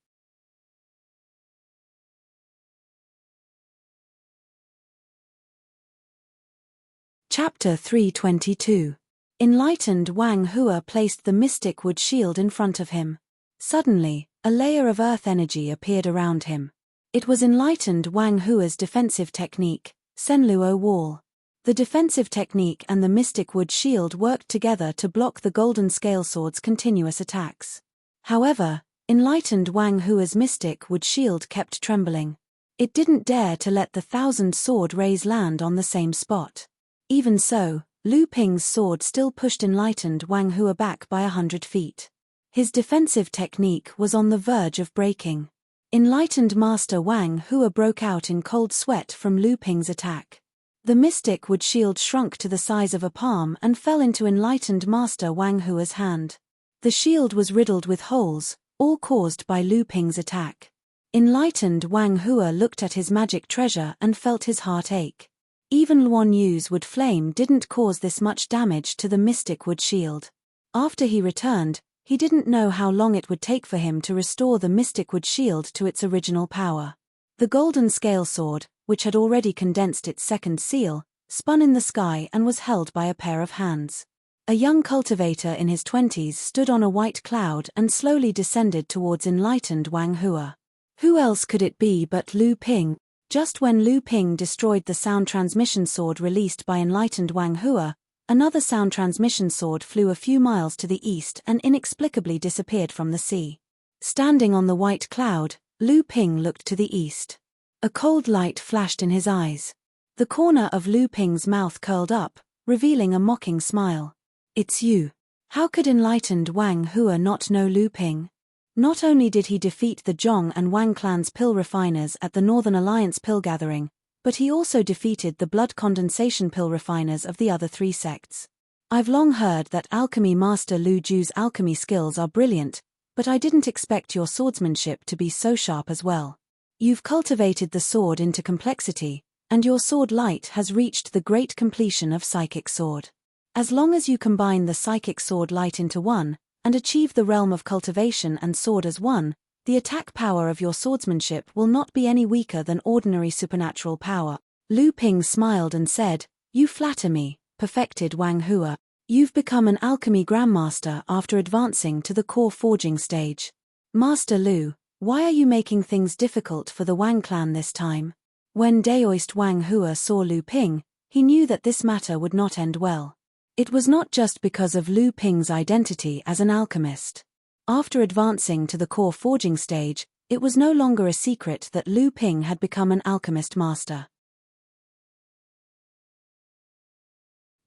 Chapter 322. Enlightened Wang Hua placed the mystic wood shield in front of him. Suddenly, a layer of earth energy appeared around him. It was enlightened Wang Hua's defensive technique, Senluo Wall. The defensive technique and the mystic wood shield worked together to block the golden scale sword's continuous attacks. However, enlightened Wang Hua's mystic wood shield kept trembling. It didn't dare to let the 1,000 sword rays land on the same spot. Even so, Lu Ping's sword still pushed enlightened Wang Hua back by 100 feet. His defensive technique was on the verge of breaking. Enlightened Master Wang Hua broke out in cold sweat from Lu Ping's attack. The mystic wood shield shrunk to the size of a palm and fell into enlightened Master Wang Hua's hand. The shield was riddled with holes, all caused by Lu Ping's attack. Enlightened Wang Hua looked at his magic treasure and felt his heart ache. Even Luan Yu's wood flame didn't cause this much damage to the mystic wood shield. After he returned, he didn't know how long it would take for him to restore the mystic wood shield to its original power. The golden scale sword, which had already condensed its second seal, spun in the sky and was held by a pair of hands. A young cultivator in his 20s stood on a white cloud and slowly descended towards enlightened Wang Hua. Who else could it be but Lu Ping? Just when Lu Ping destroyed the sound transmission sword released by enlightened Wang Hua, another sound transmission sword flew a few miles to the east and inexplicably disappeared from the sea. Standing on the white cloud, Lu Ping looked to the east. A cold light flashed in his eyes. The corner of Lu Ping's mouth curled up, revealing a mocking smile. "It's you." How could enlightened Wang Hua not know Lu Ping? Not only did he defeat the Zhong and Wang clans' pill refiners at the Northern Alliance pill gathering, but he also defeated the blood condensation pill refiners of the other three sects. I've long heard that alchemy master Lu Ju's alchemy skills are brilliant, but I didn't expect your swordsmanship to be so sharp as well. You've cultivated the sword into complexity, and your sword light has reached the great completion of psychic sword. As long as you combine the psychic sword light into one, and achieve the realm of cultivation and sword as one, the attack power of your swordsmanship will not be any weaker than ordinary supernatural power. Lu Ping smiled and said, "You flatter me, perfected Wang Hua. You've become an alchemy grandmaster after advancing to the core forging stage. Master Lu, why are you making things difficult for the Wang clan this time?" When Daoist Wang Hua saw Lu Ping, he knew that this matter would not end well. It was not just because of Lu Ping's identity as an alchemist. After advancing to the core forging stage, it was no longer a secret that Lu Ping had become an alchemist master.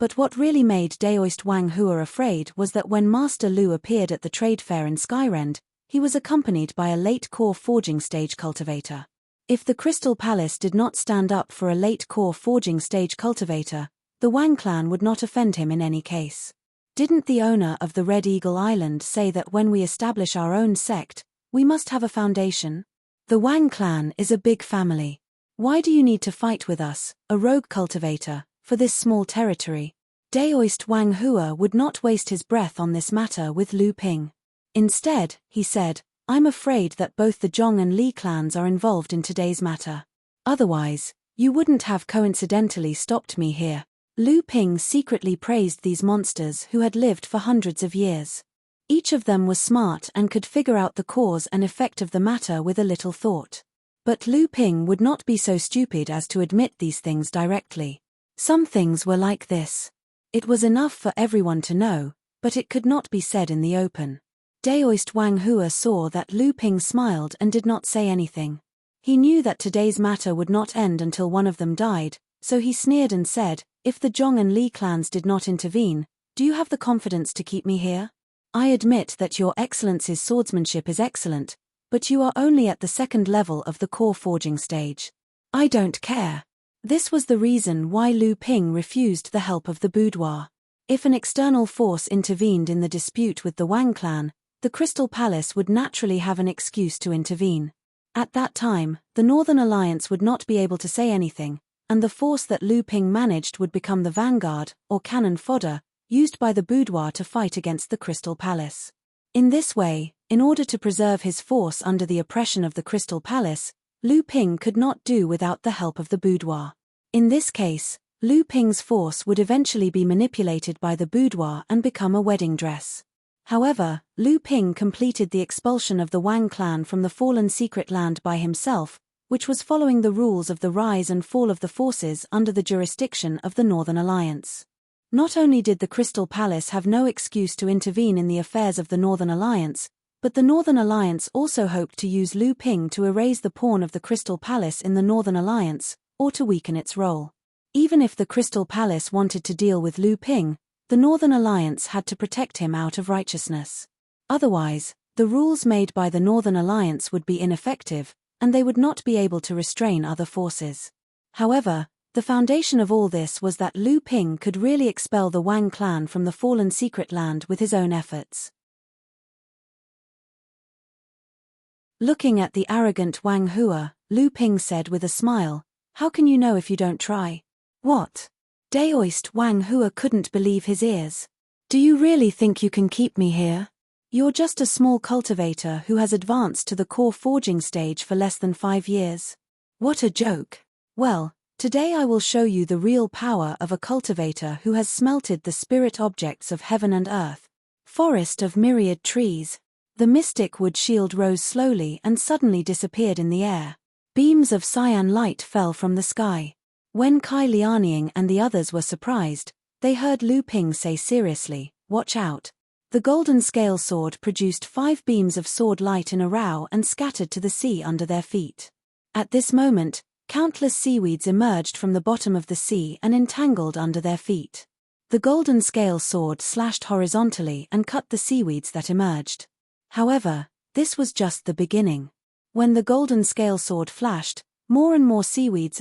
But what really made Daoist Wang Hua afraid was that when Master Lu appeared at the trade fair in Skyrend, he was accompanied by a late core forging stage cultivator. If the Crystal Palace did not stand up for a late core forging stage cultivator, the Wang clan would not offend him in any case. Didn't the owner of the Red Eagle Island say that when we establish our own sect, we must have a foundation? The Wang clan is a big family. Why do you need to fight with us, a rogue cultivator, for this small territory? Daoist Wang Hua would not waste his breath on this matter with Lu Ping. Instead, he said, "I'm afraid that both the Zhong and Li clans are involved in today's matter. Otherwise, you wouldn't have coincidentally stopped me here." Lu Ping secretly praised these monsters who had lived for hundreds of years. Each of them was smart and could figure out the cause and effect of the matter with a little thought. But Lu Ping would not be so stupid as to admit these things directly. Some things were like this. It was enough for everyone to know, but it could not be said in the open. Daoist Wang Hua saw that Lu Ping smiled and did not say anything. He knew that today's matter would not end until one of them died, so he sneered and said, "If the Zhong and Li clans did not intervene, do you have the confidence to keep me here? I admit that your Excellency's swordsmanship is excellent, but you are only at the second level of the core forging stage. I don't care." This was the reason why Lu Ping refused the help of the boudoir. If an external force intervened in the dispute with the Wang clan, the Crystal Palace would naturally have an excuse to intervene. At that time, the Northern Alliance would not be able to say anything, and the force that Lu Ping managed would become the vanguard, or cannon fodder, used by the boudoir to fight against the Crystal Palace. In this way, in order to preserve his force under the oppression of the Crystal Palace, Lu Ping could not do without the help of the boudoir. In this case, Lu Ping's force would eventually be manipulated by the boudoir and become a wedding dress. However, Lu Ping completed the expulsion of the Wang clan from the fallen secret land by himself, which was following the rules of the rise and fall of the forces under the jurisdiction of the Northern Alliance. Not only did the Crystal Palace have no excuse to intervene in the affairs of the Northern Alliance, but the Northern Alliance also hoped to use Lu Ping to erase the pawn of the Crystal Palace in the Northern Alliance, or to weaken its role. Even if the Crystal Palace wanted to deal with Lu Ping, the Northern Alliance had to protect him out of righteousness. Otherwise, the rules made by the Northern Alliance would be ineffective, and they would not be able to restrain other forces. However, the foundation of all this was that Lu Ping could really expel the Wang clan from the fallen secret land with his own efforts. Looking at the arrogant Wang Hua, Lu Ping said with a smile, "How can you know if you don't try?" "What?" Daoist Wang Hua couldn't believe his ears. "Do you really think you can keep me here? You're just a small cultivator who has advanced to the core forging stage for less than 5 years. What a joke. Well, today I will show you the real power of a cultivator who has smelted the spirit objects of heaven and earth. Forest of myriad trees." The mystic wood shield rose slowly and suddenly disappeared in the air. Beams of cyan light fell from the sky. When Kai Lianying and the others were surprised, they heard Lu Ping say seriously, "Watch out." The golden scale sword produced 5 beams of sword light in a row and scattered to the sea under their feet. At this moment, countless seaweeds emerged from the bottom of the sea and entangled under their feet. The golden scale sword slashed horizontally and cut the seaweeds that emerged. However, this was just the beginning. When the golden scale sword flashed, more and more seaweeds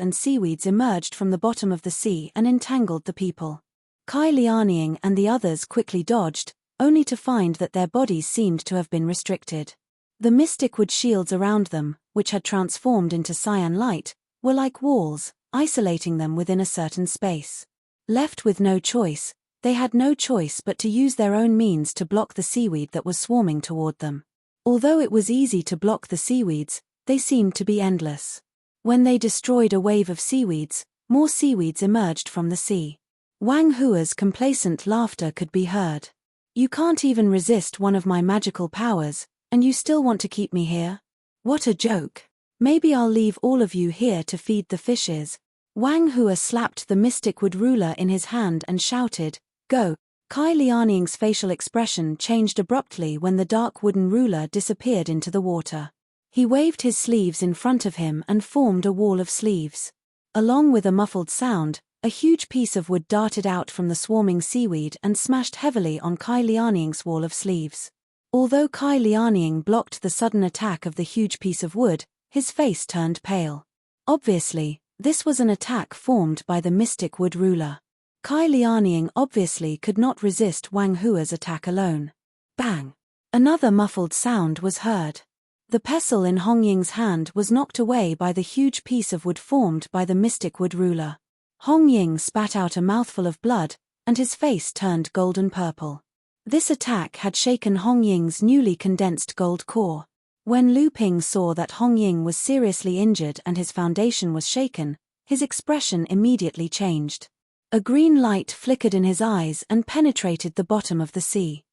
emerged from the bottom of the sea and entangled the people. Kai Lianying and the others quickly dodged, only to find that their bodies seemed to have been restricted. The mystic wood shields around them, which had transformed into cyan light, were like walls, isolating them within a certain space. Left with no choice, they had no choice but to use their own means to block the seaweed that was swarming toward them. Although it was easy to block the seaweeds, they seemed to be endless. When they destroyed a wave of seaweeds, more seaweeds emerged from the sea. Wang Hua's complacent laughter could be heard. "You can't even resist one of my magical powers, and you still want to keep me here? What a joke. Maybe I'll leave all of you here to feed the fishes." Wang Hua slapped the mystic wood ruler in his hand and shouted, "Go." Kai Lianying's facial expression changed abruptly when the dark wooden ruler disappeared into the water. He waved his sleeves in front of him and formed a wall of sleeves. Along with a muffled sound, a huge piece of wood darted out from the swarming seaweed and smashed heavily on Kai Lianying's wall of sleeves. Although Kai Lianying blocked the sudden attack of the huge piece of wood, his face turned pale. Obviously, this was an attack formed by the mystic wood ruler. Kai Lianying obviously could not resist Wang Hua's attack alone. Bang! Another muffled sound was heard. The pestle in Hong Ying's hand was knocked away by the huge piece of wood formed by the mystic wood ruler. Hong Ying spat out a mouthful of blood, and his face turned golden purple. This attack had shaken Hong Ying's newly condensed gold core. When Lu Ping saw that Hong Ying was seriously injured and his foundation was shaken, his expression immediately changed. A green light flickered in his eyes and penetrated the bottom of the sea.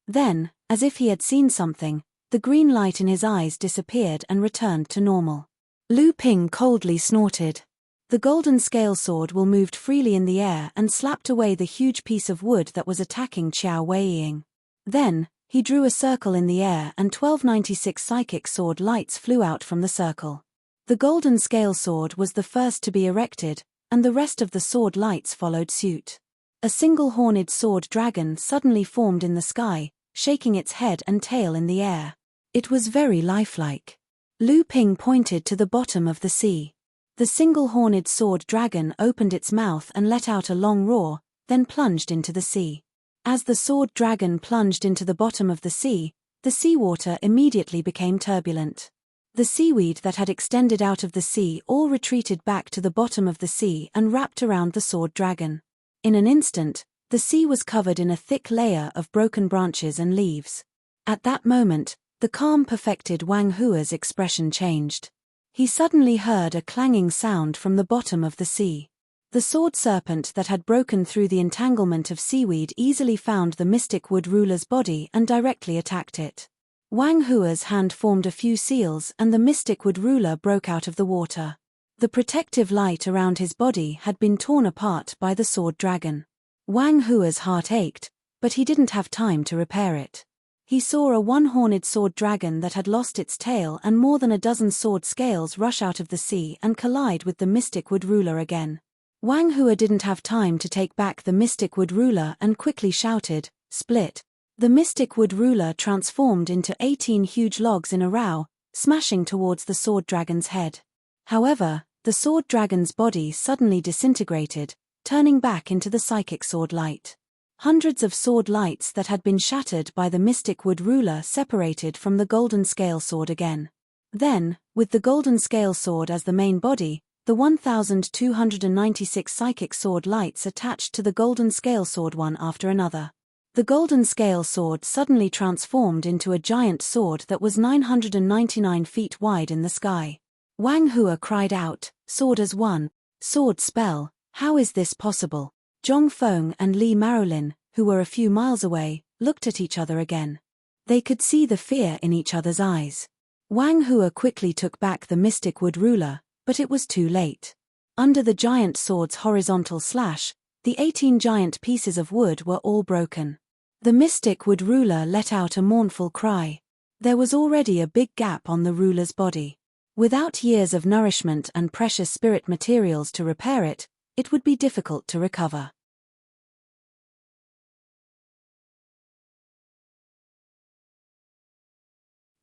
Then, as if he had seen something, the green light in his eyes disappeared and returned to normal. Lu Ping coldly snorted. The golden scale sword moved freely in the air and slapped away the huge piece of wood that was attacking Qiao Weiying. Then, he drew a circle in the air and 1296 psychic sword lights flew out from the circle. The golden scale sword was the first to be erected, and the rest of the sword lights followed suit. A single horned sword dragon suddenly formed in the sky, shaking its head and tail in the air. It was very lifelike. Lu Ping pointed to the bottom of the sea. The single horned sword dragon opened its mouth and let out a long roar, then plunged into the sea. As the sword dragon plunged into the bottom of the seawater immediately became turbulent. The seaweed that had extended out of the sea all retreated back to the bottom of the sea and wrapped around the sword dragon. In an instant, the sea was covered in a thick layer of broken branches and leaves. At that moment, the calm perfected Wang Hua's expression changed. He suddenly heard a clanging sound from the bottom of the sea. The sword serpent that had broken through the entanglement of seaweed easily found the mystic wood ruler's body and directly attacked it. Wang Hua's hand formed a few seals and the mystic wood ruler broke out of the water. The protective light around his body had been torn apart by the sword dragon. Wang Hua's heart ached, but he didn't have time to repair it. He saw a one-horned sword dragon that had lost its tail and more than a dozen sword scales rush out of the sea and collide with the mystic wood ruler again. Wang Hua didn't have time to take back the mystic wood ruler and quickly shouted, "Split!" The mystic wood ruler transformed into 18 huge logs in a row, smashing towards the sword dragon's head. However, the sword dragon's body suddenly disintegrated, turning back into the psychic sword light. Hundreds of sword lights that had been shattered by the mystic wood ruler separated from the golden scale sword again. Then, with the golden scale sword as the main body, the 1296 psychic sword lights attached to the golden scale sword one after another. The golden scale sword suddenly transformed into a giant sword that was 999 feet wide in the sky. Wang Hua cried out, "Sword as one! Sword spell, how is this possible?" Zhong Feng and Li Marolin, who were a few miles away, looked at each other again. They could see the fear in each other's eyes. Wang Hua quickly took back the mystic wood ruler, but it was too late. Under the giant sword's horizontal slash, the 18 giant pieces of wood were all broken. The mystic wood ruler let out a mournful cry. There was already a big gap on the ruler's body. Without years of nourishment and precious spirit materials to repair it, it would be difficult to recover.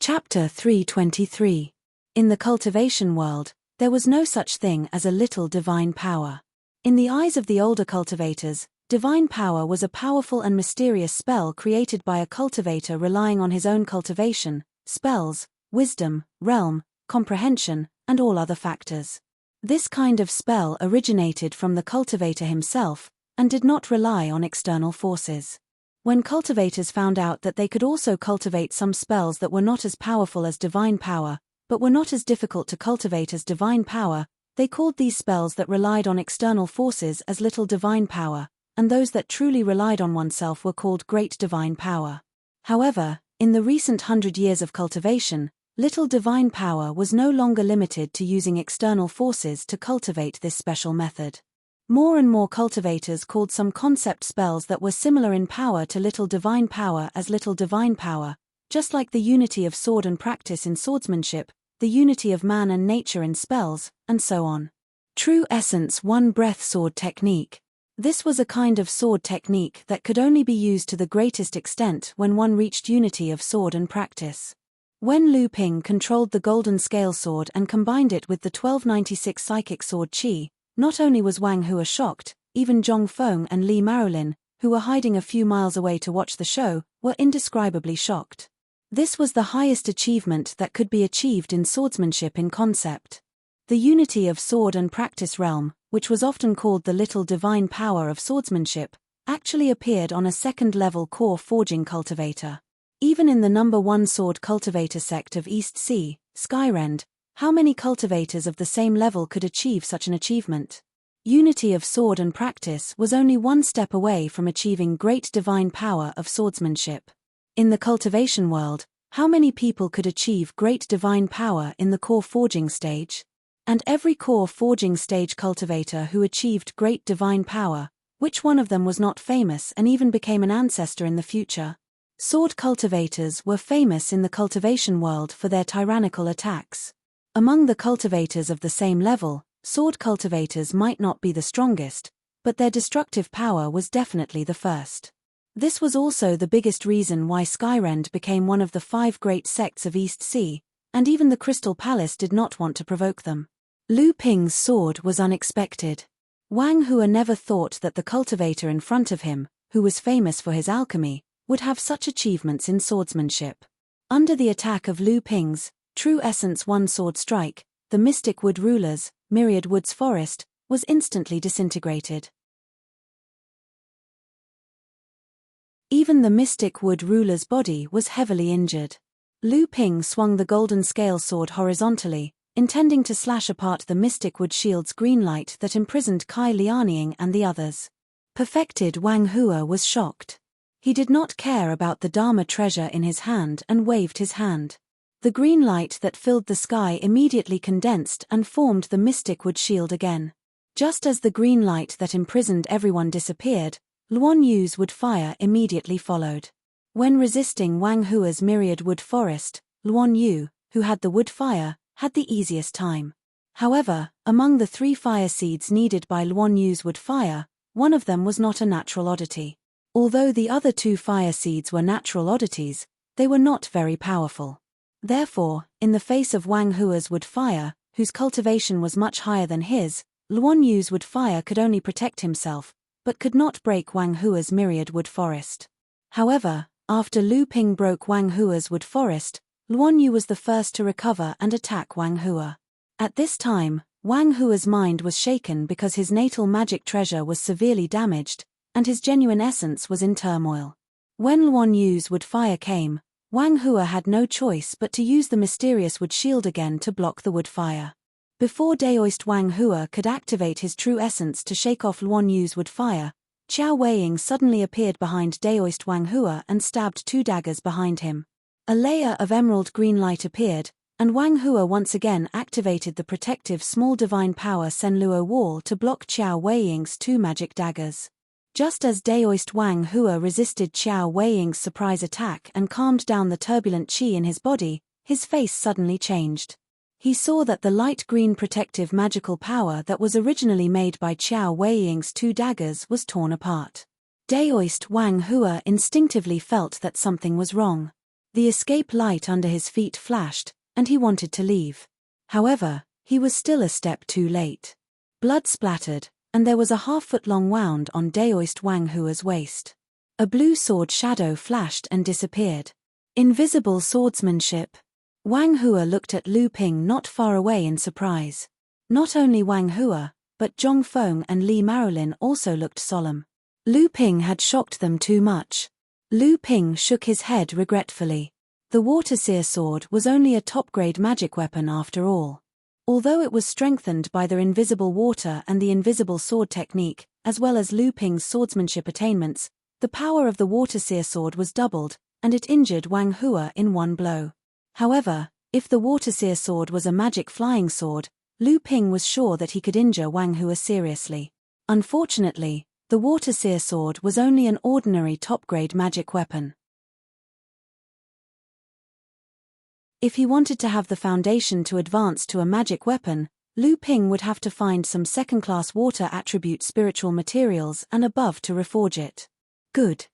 Chapter 323. In the cultivation world, there was no such thing as a little divine power. In the eyes of the older cultivators, divine power was a powerful and mysterious spell created by a cultivator relying on his own cultivation, spells, wisdom, realm, comprehension, and all other factors. This kind of spell originated from the cultivator himself, and did not rely on external forces. When cultivators found out that they could also cultivate some spells that were not as powerful as divine power, but were not as difficult to cultivate as divine power, they called these spells that relied on external forces as little divine power, and those that truly relied on oneself were called great divine power. However, in the recent 100 years of cultivation, little divine power was no longer limited to using external forces to cultivate this special method. More and more cultivators called some concept spells that were similar in power to little divine power as little divine power, just like the unity of sword and practice in swordsmanship, the unity of man and nature in spells, and so on. True essence one breath sword technique. This was a kind of sword technique that could only be used to the greatest extent when one reached unity of sword and practice. When Lu Ping controlled the golden scale sword and combined it with the 1296 psychic sword Qi, not only was Wang Hua shocked, even Zhong Feng and Li Marolin, who were hiding a few miles away to watch the show, were indescribably shocked. This was the highest achievement that could be achieved in swordsmanship in concept. The unity of sword and practice realm, which was often called the little divine power of swordsmanship, actually appeared on a second-level core forging cultivator. Even in the number 1 sword cultivator sect of East Sea, Skyrend, how many cultivators of the same level could achieve such an achievement? Unity of sword and practice was only one step away from achieving great divine power of swordsmanship. In the cultivation world, how many people could achieve great divine power in the core forging stage? And every core forging stage cultivator who achieved great divine power, which one of them was not famous and even became an ancestor in the future? Sword cultivators were famous in the cultivation world for their tyrannical attacks. Among the cultivators of the same level, sword cultivators might not be the strongest, but their destructive power was definitely the first. This was also the biggest reason why Skyrend became one of the 5 great sects of East Sea, and even the Crystal Palace did not want to provoke them. Lu Ping's sword was unexpected. Wang Hua never thought that the cultivator in front of him, who was famous for his alchemy, would have such achievements in swordsmanship. Under the attack of Lu Ping's true essence one sword strike, the mystic wood ruler's myriad woods forest was instantly disintegrated. Even the mystic wood ruler's body was heavily injured. Lu Ping swung the golden scale sword horizontally, intending to slash apart the mystic wood shield's green light that imprisoned Kai Lianying and the others. Perfected Wang Hua was shocked. He did not care about the Dharma treasure in his hand and waved his hand. The green light that filled the sky immediately condensed and formed the mystic wood shield again. Just as the green light that imprisoned everyone disappeared, Luan Yu's wood fire immediately followed. When resisting Wang Hua's myriad wood forest, Luan Yu, who had the wood fire, had the easiest time. However, among the 3 fire seeds needed by Luan Yu's wood fire, one of them was not a natural oddity. Although the other 2 fire seeds were natural oddities, they were not very powerful. Therefore, in the face of Wang Hua's wood fire, whose cultivation was much higher than his, Luan Yu's wood fire could only protect himself, but could not break Wang Hua's myriad wood forest. However, after Lu Ping broke Wang Hua's wood forest, Luan Yu was the first to recover and attack Wang Hua. At this time, Wang Hua's mind was shaken because his natal magic treasure was severely damaged, and his genuine essence was in turmoil. When Luan Yu's wood fire came, Wang Hua had no choice but to use the mysterious wood shield again to block the wood fire. Before Daoist Wang Hua could activate his true essence to shake off Luan Yu's wood fire, Qiao Weiying suddenly appeared behind Daoist Wang Hua and stabbed 2 daggers behind him. A layer of emerald green light appeared, and Wang Hua once again activated the protective small divine power Senluo wall to block Qiao Weiying's 2 magic daggers. Just as Daoist Wang Hua resisted Qiao Weiying's surprise attack and calmed down the turbulent qi in his body, his face suddenly changed. He saw that the light green protective magical power that was originally made by Qiao Weiying's 2 daggers was torn apart. Daoist Wang Hua instinctively felt that something was wrong. The escape light under his feet flashed, and he wanted to leave. However, he was still a step too late. Blood splattered, and there was a half-foot-long wound on Daoist Wang Hua's waist. A blue sword shadow flashed and disappeared. Invisible swordsmanship. Wang Hua looked at Lu Ping not far away in surprise. Not only Wang Hua, but Zhong Feng and Li Marolin also looked solemn. Lu Ping had shocked them too much. Lu Ping shook his head regretfully. The water seer sword was only a top-grade magic weapon after all. Although it was strengthened by their invisible water and the invisible sword technique, as well as Lu Ping's swordsmanship attainments, the power of the water seer sword was doubled, and it injured Wang Hua in one blow. However, if the water seer sword was a magic flying sword, Lu Ping was sure that he could injure Wang Hua seriously. Unfortunately, the water seer sword was only an ordinary top-grade magic weapon. If he wanted to have the foundation to advance to a magic weapon, Lu Ping would have to find some second-class water attribute spiritual materials and above to reforge it. Good.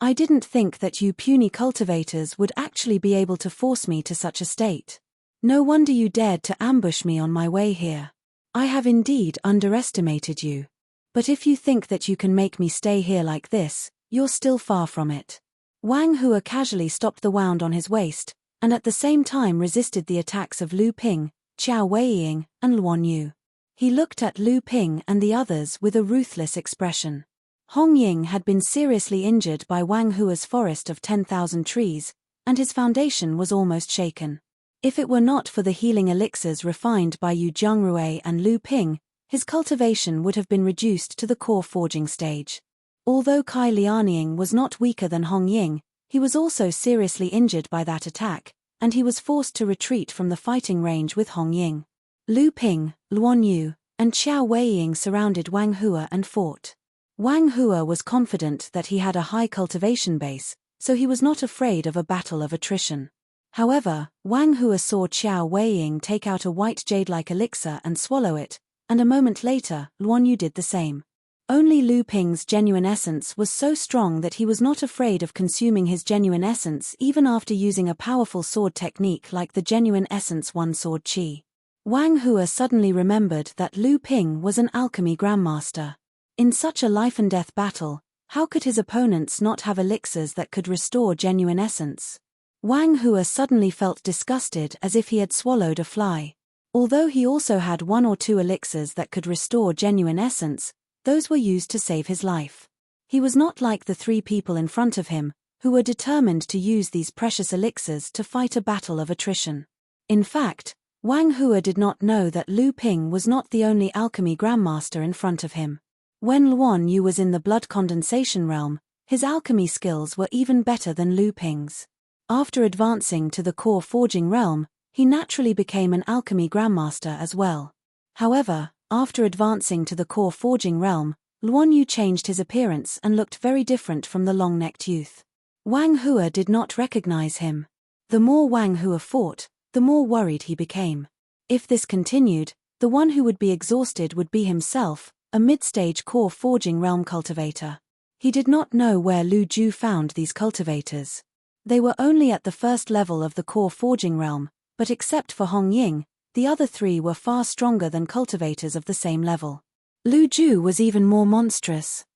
I didn't think that you puny cultivators would actually be able to force me to such a state. No wonder you dared to ambush me on my way here. I have indeed underestimated you. But if you think that you can make me stay here like this, you're still far from it. Wang Hua casually stopped the wound on his waist, and at the same time resisted the attacks of Lu Ping, Qiao Weiying, and Luan Yu. He looked at Lu Ping and the others with a ruthless expression. Hong Ying had been seriously injured by Wang Hua's forest of 10,000 trees, and his foundation was almost shaken. If it were not for the healing elixirs refined by Yu Jiangrui and Lu Ping, his cultivation would have been reduced to the core forging stage. Although Kai Lianying was not weaker than Hong Ying, he was also seriously injured by that attack, and he was forced to retreat from the fighting range with Hong Ying. Lu Ping, Luan Yu, and Qiao Weiying surrounded Wang Hua and fought. Wang Hua was confident that he had a high cultivation base, so he was not afraid of a battle of attrition. However, Wang Hua saw Qiao Weiying take out a white jade-like elixir and swallow it, and a moment later, Luan Yu did the same. Only Lu Ping's genuine essence was so strong that he was not afraid of consuming his genuine essence even after using a powerful sword technique like the genuine essence one sword qi. Wang Hua suddenly remembered that Lu Ping was an alchemy grandmaster. In such a life-and-death battle, how could his opponents not have elixirs that could restore genuine essence? Wang Hua suddenly felt disgusted as if he had swallowed a fly. Although he also had 1 or 2 elixirs that could restore genuine essence, those were used to save his life. He was not like the 3 people in front of him, who were determined to use these precious elixirs to fight a battle of attrition. In fact, Wang Hua did not know that Lu Ping was not the only alchemy grandmaster in front of him. When Luan Yu was in the blood condensation realm, his alchemy skills were even better than Lu Ping's. After advancing to the core forging realm, he naturally became an alchemy grandmaster as well. However, after advancing to the core forging realm, Luan Yu changed his appearance and looked very different from the long-necked youth. Wang Hua did not recognize him. The more Wang Hua fought, the more worried he became. If this continued, the one who would be exhausted would be himself, a mid-stage core forging realm cultivator. He did not know where Lu Ju found these cultivators. They were only at the first level of the core forging realm, but except for Hong Ying, the other three were far stronger than cultivators of the same level. Lu Ju was even more monstrous.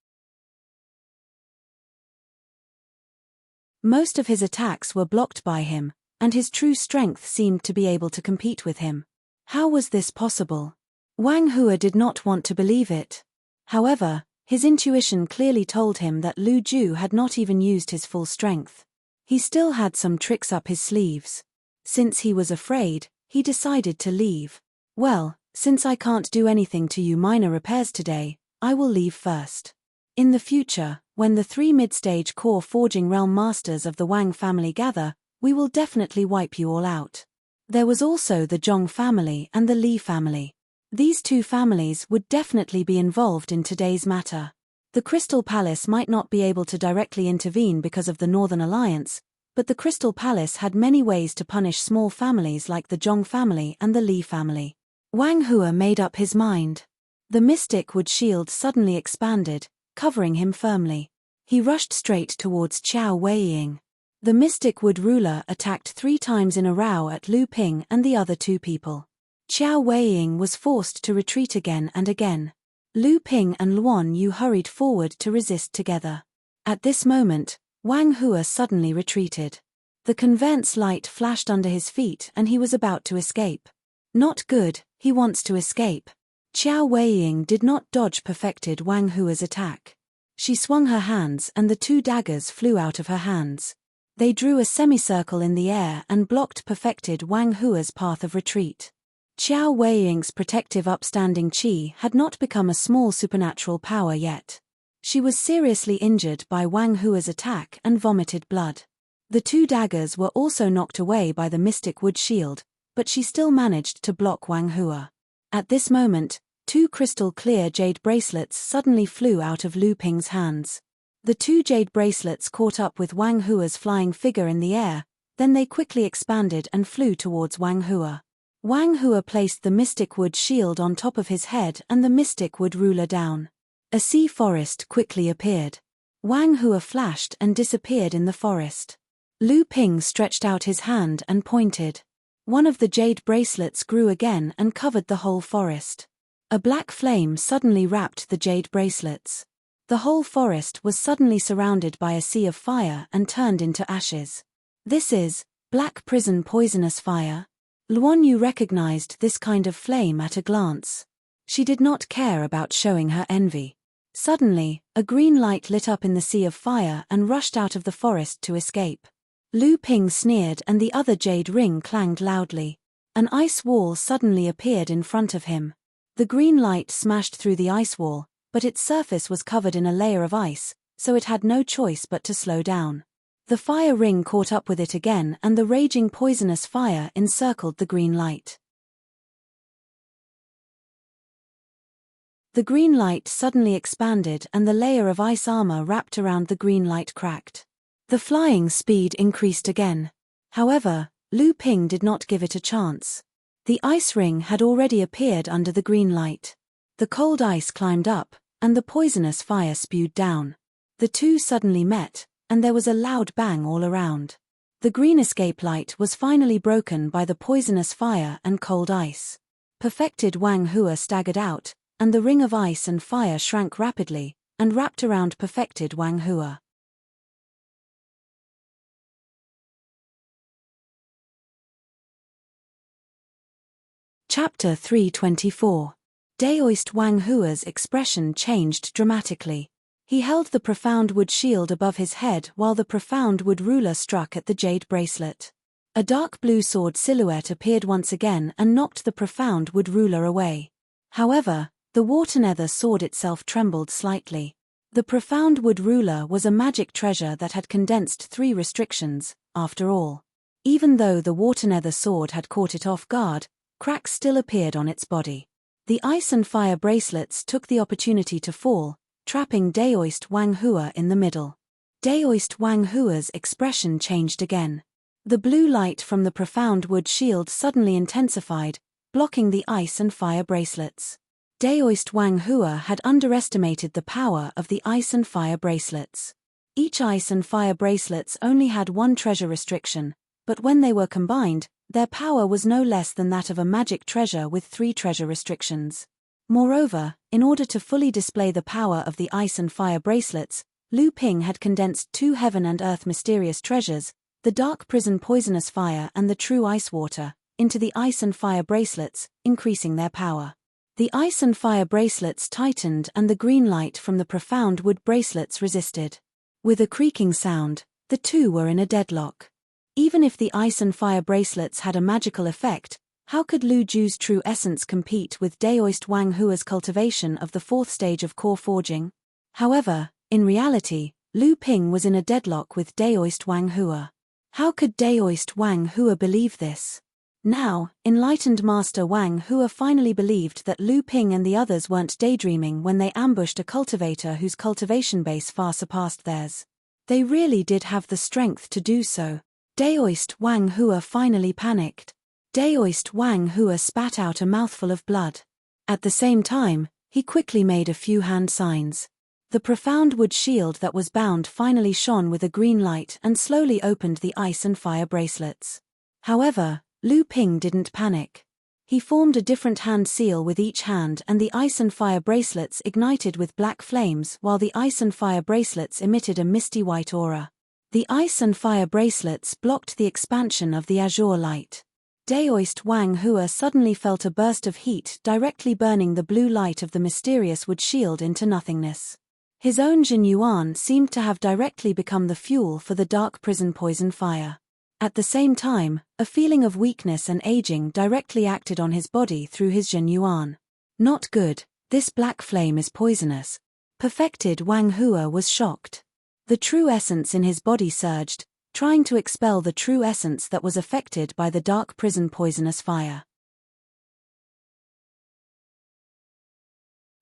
Most of his attacks were blocked by him, and his true strength seemed to be able to compete with him. How was this possible? Wang Hua did not want to believe it. However, his intuition clearly told him that Lu Ju had not even used his full strength. He still had some tricks up his sleeves. Since he was afraid, he decided to leave. Well, since I can't do anything to you minor repairs today, I will leave first. In the future, when the 3 mid-stage core forging realm masters of the Wang family gather, we will definitely wipe you all out. There was also the Zhong family and the Li family. These 2 families would definitely be involved in today's matter. The Crystal Palace might not be able to directly intervene because of the Northern Alliance, but the Crystal Palace had many ways to punish small families like the Zhong family and the Li family. Wang Hua made up his mind. The mystic wood shield suddenly expanded, covering him firmly. He rushed straight towards Qiao Weiying. The mystic wood ruler attacked 3 times in a row at Lu Ping and the other 2 people. Qiao Weiying was forced to retreat again and again. Lu Ping and Luan Yu hurried forward to resist together. At this moment, Wang Hua suddenly retreated. The conveyance light flashed under his feet and he was about to escape. Not good, he wants to escape. Qiao Weiying did not dodge perfected Wang Hua's attack. She swung her hands and the 2 daggers flew out of her hands. They drew a semicircle in the air and blocked perfected Wang Hua's path of retreat. Qiao Weiying's protective upstanding qi had not become a small supernatural power yet. She was seriously injured by Wang Hua's attack and vomited blood. The 2 daggers were also knocked away by the mystic wood shield, but she still managed to block Wang Hua. At this moment, 2 crystal clear jade bracelets suddenly flew out of Lu Ping's hands. The 2 jade bracelets caught up with Wang Hua's flying figure in the air, then they quickly expanded and flew towards Wang Hua. Wang Hua placed the mystic wood shield on top of his head and the mystic wood ruler down. A sea forest quickly appeared. Wang Hua flashed and disappeared in the forest. Lu Ping stretched out his hand and pointed. One of the jade bracelets grew again and covered the whole forest. A black flame suddenly wrapped the jade bracelets. The whole forest was suddenly surrounded by a sea of fire and turned into ashes. This is black prison poisonous fire. Luan Yu recognized this kind of flame at a glance. She did not care about showing her envy. Suddenly, a green light lit up in the sea of fire and rushed out of the forest to escape. Lu Ping sneered and the other jade ring clanged loudly. An ice wall suddenly appeared in front of him. The green light smashed through the ice wall, but its surface was covered in a layer of ice, so it had no choice but to slow down. The fire ring caught up with it again and the raging poisonous fire encircled the green light. The green light suddenly expanded and the layer of ice armor wrapped around the green light cracked. The flying speed increased again. However, Lu Ping did not give it a chance. The ice ring had already appeared under the green light. The cold ice climbed up, and the poisonous fire spewed down. The 2 suddenly met, and there was a loud bang all around. The green escape light was finally broken by the poisonous fire and cold ice. Perfected Wang Hua staggered out, and the ring of ice and fire shrank rapidly, and wrapped around perfected Wang Hua. Chapter 324. Daoist Wang Hua's expression changed dramatically. He held the profound wood shield above his head while the profound wood ruler struck at the jade bracelet. A dark blue sword silhouette appeared once again and knocked the profound wood ruler away. However, the water-nether sword itself trembled slightly. The profound wood ruler was a magic treasure that had condensed 3 restrictions, after all. Even though the water-nether sword had caught it off guard, cracks still appeared on its body. The ice and fire bracelets took the opportunity to fall, trapping Daoist Wang Hua in the middle. Daoist Wang Hua's expression changed again. The blue light from the profound wood shield suddenly intensified, blocking the ice and fire bracelets. Daoist Wang Hua had underestimated the power of the ice and fire bracelets. Each ice and fire bracelets only had 1 treasure restriction, but when they were combined, their power was no less than that of a magic treasure with 3 treasure restrictions. Moreover, in order to fully display the power of the ice and fire bracelets, Lu Ping had condensed 2 heaven and earth mysterious treasures, the dark prison poisonous fire and the true ice water, into the ice and fire bracelets, increasing their power. The ice and fire bracelets tightened and the green light from the profound wood bracelets resisted. With a creaking sound, the 2 were in a deadlock. Even if the ice and fire bracelets had a magical effect, how could Lu Ju's true essence compete with Daoist Wang Hua's cultivation of the 4th stage of core forging? However, in reality, Lu Ping was in a deadlock with Daoist Wang Hua. How could Daoist Wang Hua believe this? Now, enlightened Master Wang Hua finally believed that Lu Ping and the others weren't daydreaming when they ambushed a cultivator whose cultivation base far surpassed theirs. They really did have the strength to do so. Daoist Wang Hua finally panicked. Daoist Wang Hua spat out a mouthful of blood. At the same time, he quickly made a few hand signs. The profound wood shield that was bound finally shone with a green light and slowly opened the ice and fire bracelets. However, Lu Ping didn't panic. He formed a different hand seal with each hand and the ice and fire bracelets ignited with black flames while the ice and fire bracelets emitted a misty white aura. The ice and fire bracelets blocked the expansion of the azure light. Daoist Wang Hua suddenly felt a burst of heat directly burning the blue light of the mysterious wood shield into nothingness. His own Jin Yuan seemed to have directly become the fuel for the dark prison poison fire. At the same time, a feeling of weakness and aging directly acted on his body through his Jin Yuan. Not good, this black flame is poisonous. Perfected Wang Hua was shocked. The true essence in his body surged, trying to expel the true essence that was affected by the dark prison poisonous fire.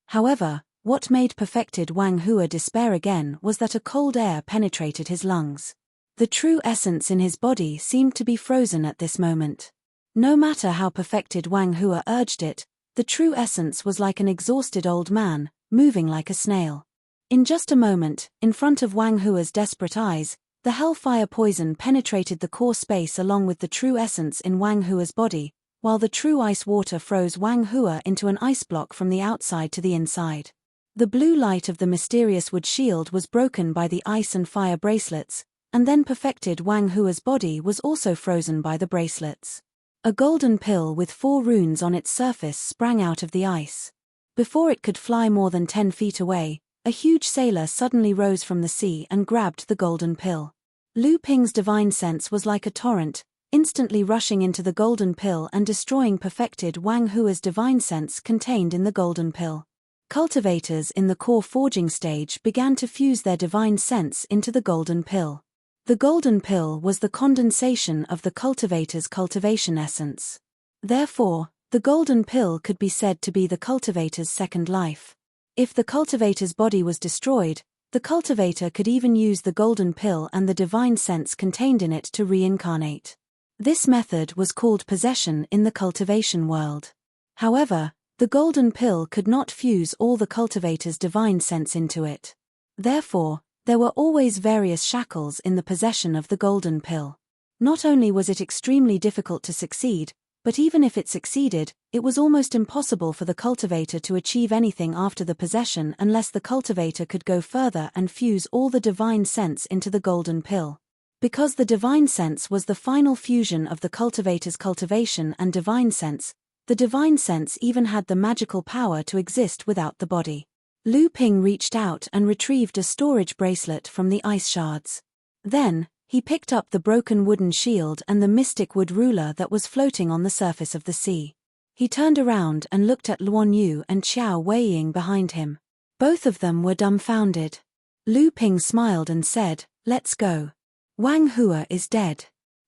However, what made perfected Wang Hua despair again was that a cold air penetrated his lungs. The true essence in his body seemed to be frozen at this moment. No matter how perfected Wang Hua urged it, the true essence was like an exhausted old man, moving like a snail. In just a moment, in front of Wang Hua's desperate eyes, the hellfire poison penetrated the core space along with the true essence in Wang Hua's body, while the true ice water froze Wang Hua into an ice block from the outside to the inside. The blue light of the mysterious wood shield was broken by the ice and fire bracelets, and then perfected Wang Hua's body was also frozen by the bracelets. A golden pill with 4 runes on its surface sprang out of the ice. Before it could fly more than 10 feet away, a huge sailor suddenly rose from the sea and grabbed the golden pill. Lu Ping's divine sense was like a torrent, instantly rushing into the golden pill and destroying perfected Wang Hua's divine sense contained in the golden pill. Cultivators in the core forging stage began to fuse their divine sense into the golden pill. The golden pill was the condensation of the cultivator's cultivation essence. Therefore, the golden pill could be said to be the cultivator's second life. If the cultivator's body was destroyed, the cultivator could even use the golden pill and the divine sense contained in it to reincarnate. This method was called possession in the cultivation world. However, the golden pill could not fuse all the cultivator's divine sense into it. Therefore, there were always various shackles in the possession of the golden pill. Not only was it extremely difficult to succeed, but even if it succeeded, it was almost impossible for the cultivator to achieve anything after the possession unless the cultivator could go further and fuse all the divine sense into the golden pill. Because the divine sense was the final fusion of the cultivator's cultivation and divine sense, the divine sense even had the magical power to exist without the body. Lu Ping reached out and retrieved a storage bracelet from the ice shards. Then, He picked up the broken wooden shield and the mystic wood ruler that was floating on the surface of the sea. He turned around and looked at Luan Yu and Xiao Weiying behind him. Both of them were dumbfounded. Lu Ping smiled and said, "Let's go. Wang Hua is dead.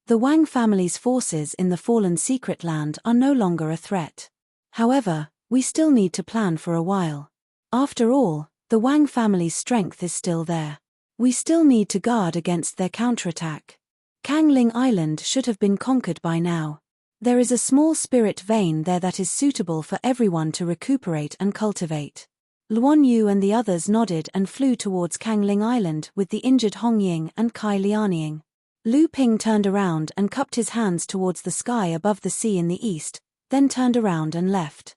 The Wang family's forces in the fallen secret land are no longer a threat. However, we still need to plan for a while. After all, the Wang family's strength is still there. We still need to guard against their counterattack. Kangling Island should have been conquered by now. There is a small spirit vein there that is suitable for everyone to recuperate and cultivate." Luan Yu and the others nodded and flew towards Kangling Island with the injured Hong Ying and Kai Lianying. Lu Ping turned around and cupped his hands towards the sky above the sea in the east, then turned around and left.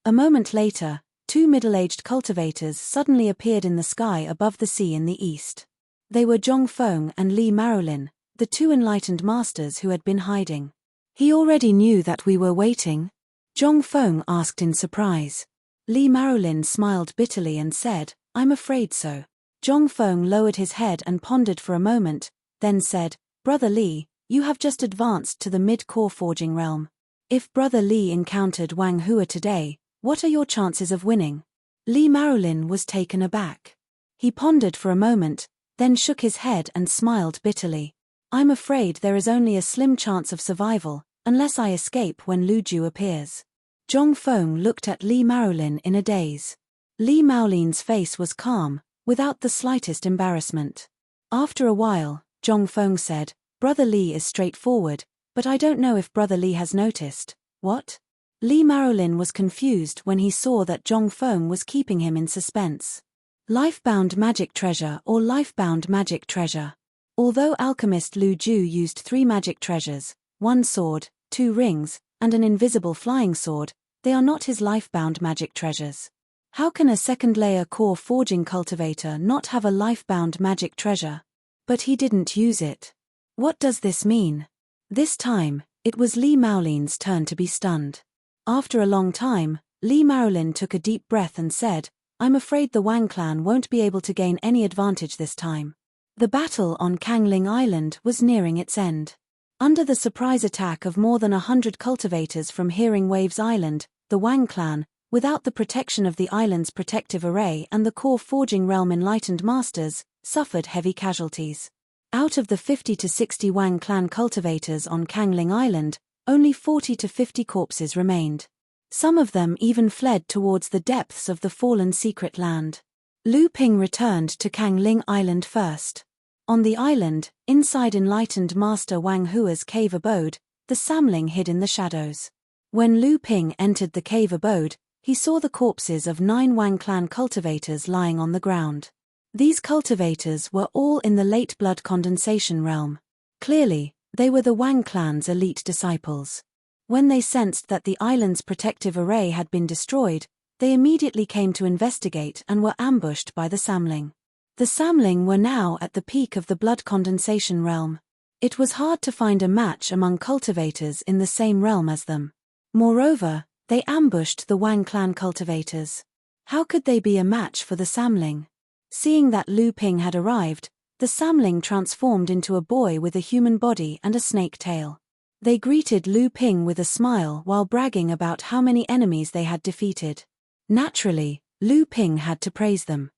A moment later, two middle-aged cultivators suddenly appeared in the sky above the sea in the east. They were Zhong Feng and Li Marolin, the two enlightened masters who had been hiding. "He already knew that we were waiting?" Zhong Feng asked in surprise. Li Marolin smiled bitterly and said, "I'm afraid so." Zhong Feng lowered his head and pondered for a moment, then said, "Brother Li, you have just advanced to the mid-core forging realm. If Brother Li encountered Wang Hua today, what are your chances of winning?" Li Marolin was taken aback. He pondered for a moment, then shook his head and smiled bitterly. "I'm afraid there is only a slim chance of survival, unless I escape when Lu Ju appears." Zhong Feng looked at Li Marolin in a daze. Li Maolin's face was calm, without the slightest embarrassment. After a while, Zhong Feng said, "Brother Li is straightforward, but I don't know if Brother Li has noticed." "What?" Li Marolin was confused when he saw that Zhong Feng was keeping him in suspense. Lifebound magic treasure or lifebound magic treasure. Although alchemist Lu Ju used 3 magic treasures, 1 sword, 2 rings, and an invisible flying sword, they are not his lifebound magic treasures. How can a second-layer core forging cultivator not have a lifebound magic treasure? But he didn't use it. What does this mean? This time, it was Li Maolin's turn to be stunned. After a long time, Li Marolin took a deep breath and said, "I'm afraid the Wang clan won't be able to gain any advantage this time." The battle on Kangling Island was nearing its end. Under the surprise attack of more than 100 cultivators from Hearing Waves Island, the Wang clan, without the protection of the island's protective array and the core forging realm enlightened masters, suffered heavy casualties. Out of the 50 to 60 Wang clan cultivators on Kangling Island, only 40 to 50 corpses remained. Some of them even fled towards the depths of the fallen secret land. Lu Ping returned to Kangling Island first. On the island, inside enlightened Master Wang Hua's cave abode, the Samling hid in the shadows. When Lu Ping entered the cave abode, he saw the corpses of 9 Wang clan cultivators lying on the ground. These cultivators were all in the late blood condensation realm. Clearly, they were the Wang clan's elite disciples. When they sensed that the island's protective array had been destroyed, they immediately came to investigate and were ambushed by the Samling. The Samling were now at the peak of the blood condensation realm. It was hard to find a match among cultivators in the same realm as them. Moreover, they ambushed the Wang clan cultivators. How could they be a match for the Samling? Seeing that Lu Ping had arrived, the Samling transformed into a boy with a human body and a snake tail. They greeted Lu Ping with a smile while bragging about how many enemies they had defeated. Naturally, Lu Ping had to praise them.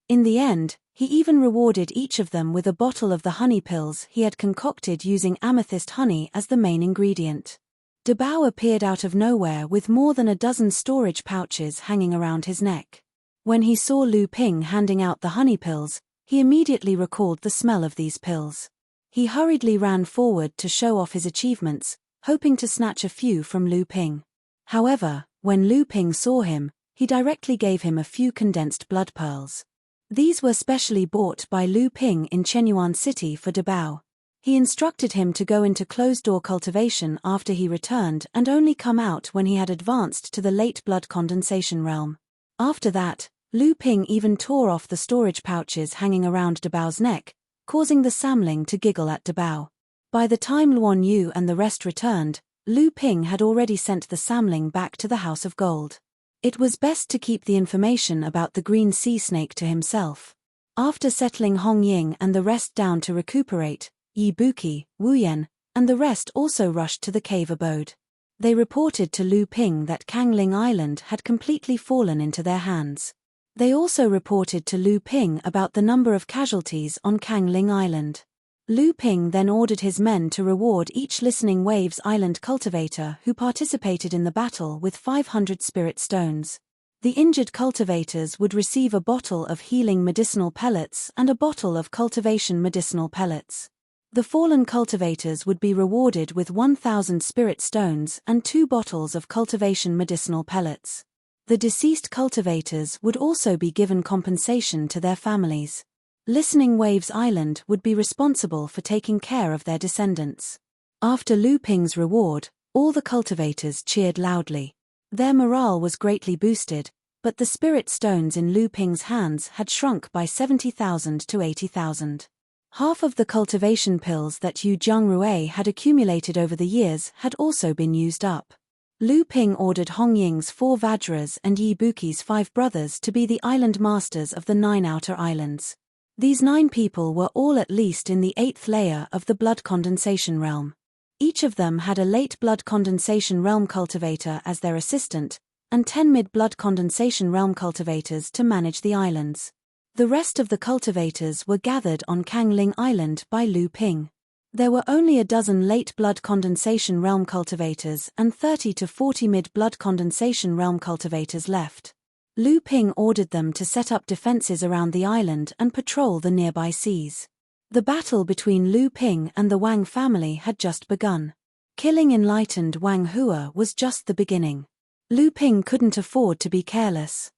In the end, he even rewarded each of them with a bottle of the honey pills he had concocted using amethyst honey as the main ingredient. Dabao appeared out of nowhere with more than a dozen storage pouches hanging around his neck. When he saw Lu Ping handing out the honey pills, he immediately recalled the smell of these pills. He hurriedly ran forward to show off his achievements, hoping to snatch a few from Lu Ping. However, when Lu Ping saw him, he directly gave him a few condensed blood pearls. These were specially bought by Lu Ping in Chenyuan City for Dabao. He instructed him to go into closed-door cultivation after he returned and only come out when he had advanced to the late blood condensation realm. After that, Lu Ping even tore off the storage pouches hanging around Dabao's neck, causing the Samling to giggle at Dabao. By the time Luan Yu and the rest returned, Lu Ping had already sent the Samling back to the House of Gold. It was best to keep the information about the green sea snake to himself. After settling Hong Ying and the rest down to recuperate, Yi Buqi, Wu Yan, and the rest also rushed to the cave abode. They reported to Lu Ping that Kangling Island had completely fallen into their hands. They also reported to Lu Ping about the number of casualties on Kangling Island. Lu Ping then ordered his men to reward each Listening Waves Island cultivator who participated in the battle with 500 spirit stones. The injured cultivators would receive a bottle of healing medicinal pellets and a bottle of cultivation medicinal pellets. The fallen cultivators would be rewarded with 1,000 spirit stones and 2 bottles of cultivation medicinal pellets. The deceased cultivators would also be given compensation to their families. Listening Waves Island would be responsible for taking care of their descendants. After Lu Ping's reward, all the cultivators cheered loudly. Their morale was greatly boosted, but the spirit stones in Lu Ping's hands had shrunk by 70,000 to 80,000. Half of the cultivation pills that Yu Jiangrui had accumulated over the years had also been used up. Lu Ping ordered Hong Ying's 4 Vajras and Yi Buqi's 5 brothers to be the island masters of the 9 outer islands. These 9 people were all at least in the 8th layer of the blood condensation realm. Each of them had a late blood condensation realm cultivator as their assistant, and 10 mid-blood condensation realm cultivators to manage the islands. The rest of the cultivators were gathered on Kangling Island by Lu Ping. There were only a dozen late blood condensation realm cultivators and 30 to 40 mid-blood condensation realm cultivators left. Lu Ping ordered them to set up defenses around the island and patrol the nearby seas. The battle between Lu Ping and the Wang family had just begun. Killing enlightened Wang Hua was just the beginning. Lu Ping couldn't afford to be careless.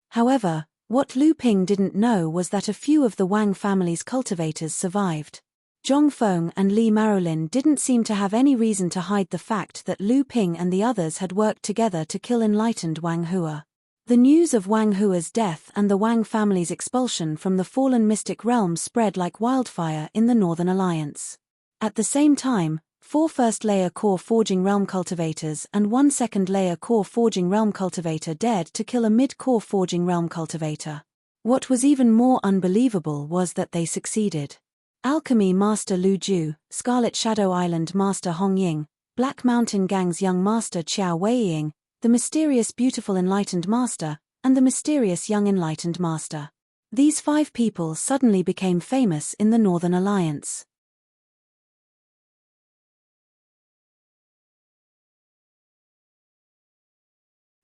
However, what Lu Ping didn't know was that a few of the Wang family's cultivators survived. Zhong Feng and Li Marolin didn't seem to have any reason to hide the fact that Lu Ping and the others had worked together to kill enlightened Wang Hua. The news of Wang Hua's death and the Wang family's expulsion from the fallen mystic realm spread like wildfire in the Northern Alliance. At the same time, 4 first-layer core forging realm cultivators and 1 second-layer core forging realm cultivator dared to kill a mid-core forging realm cultivator. What was even more unbelievable was that they succeeded. Alchemy Master Lu Ju, Scarlet Shadow Island Master Hong Ying, Black Mountain Gang's young Master Qiao Weiying, the mysterious beautiful enlightened Master, and the mysterious young enlightened Master. These 5 people suddenly became famous in the Northern Alliance.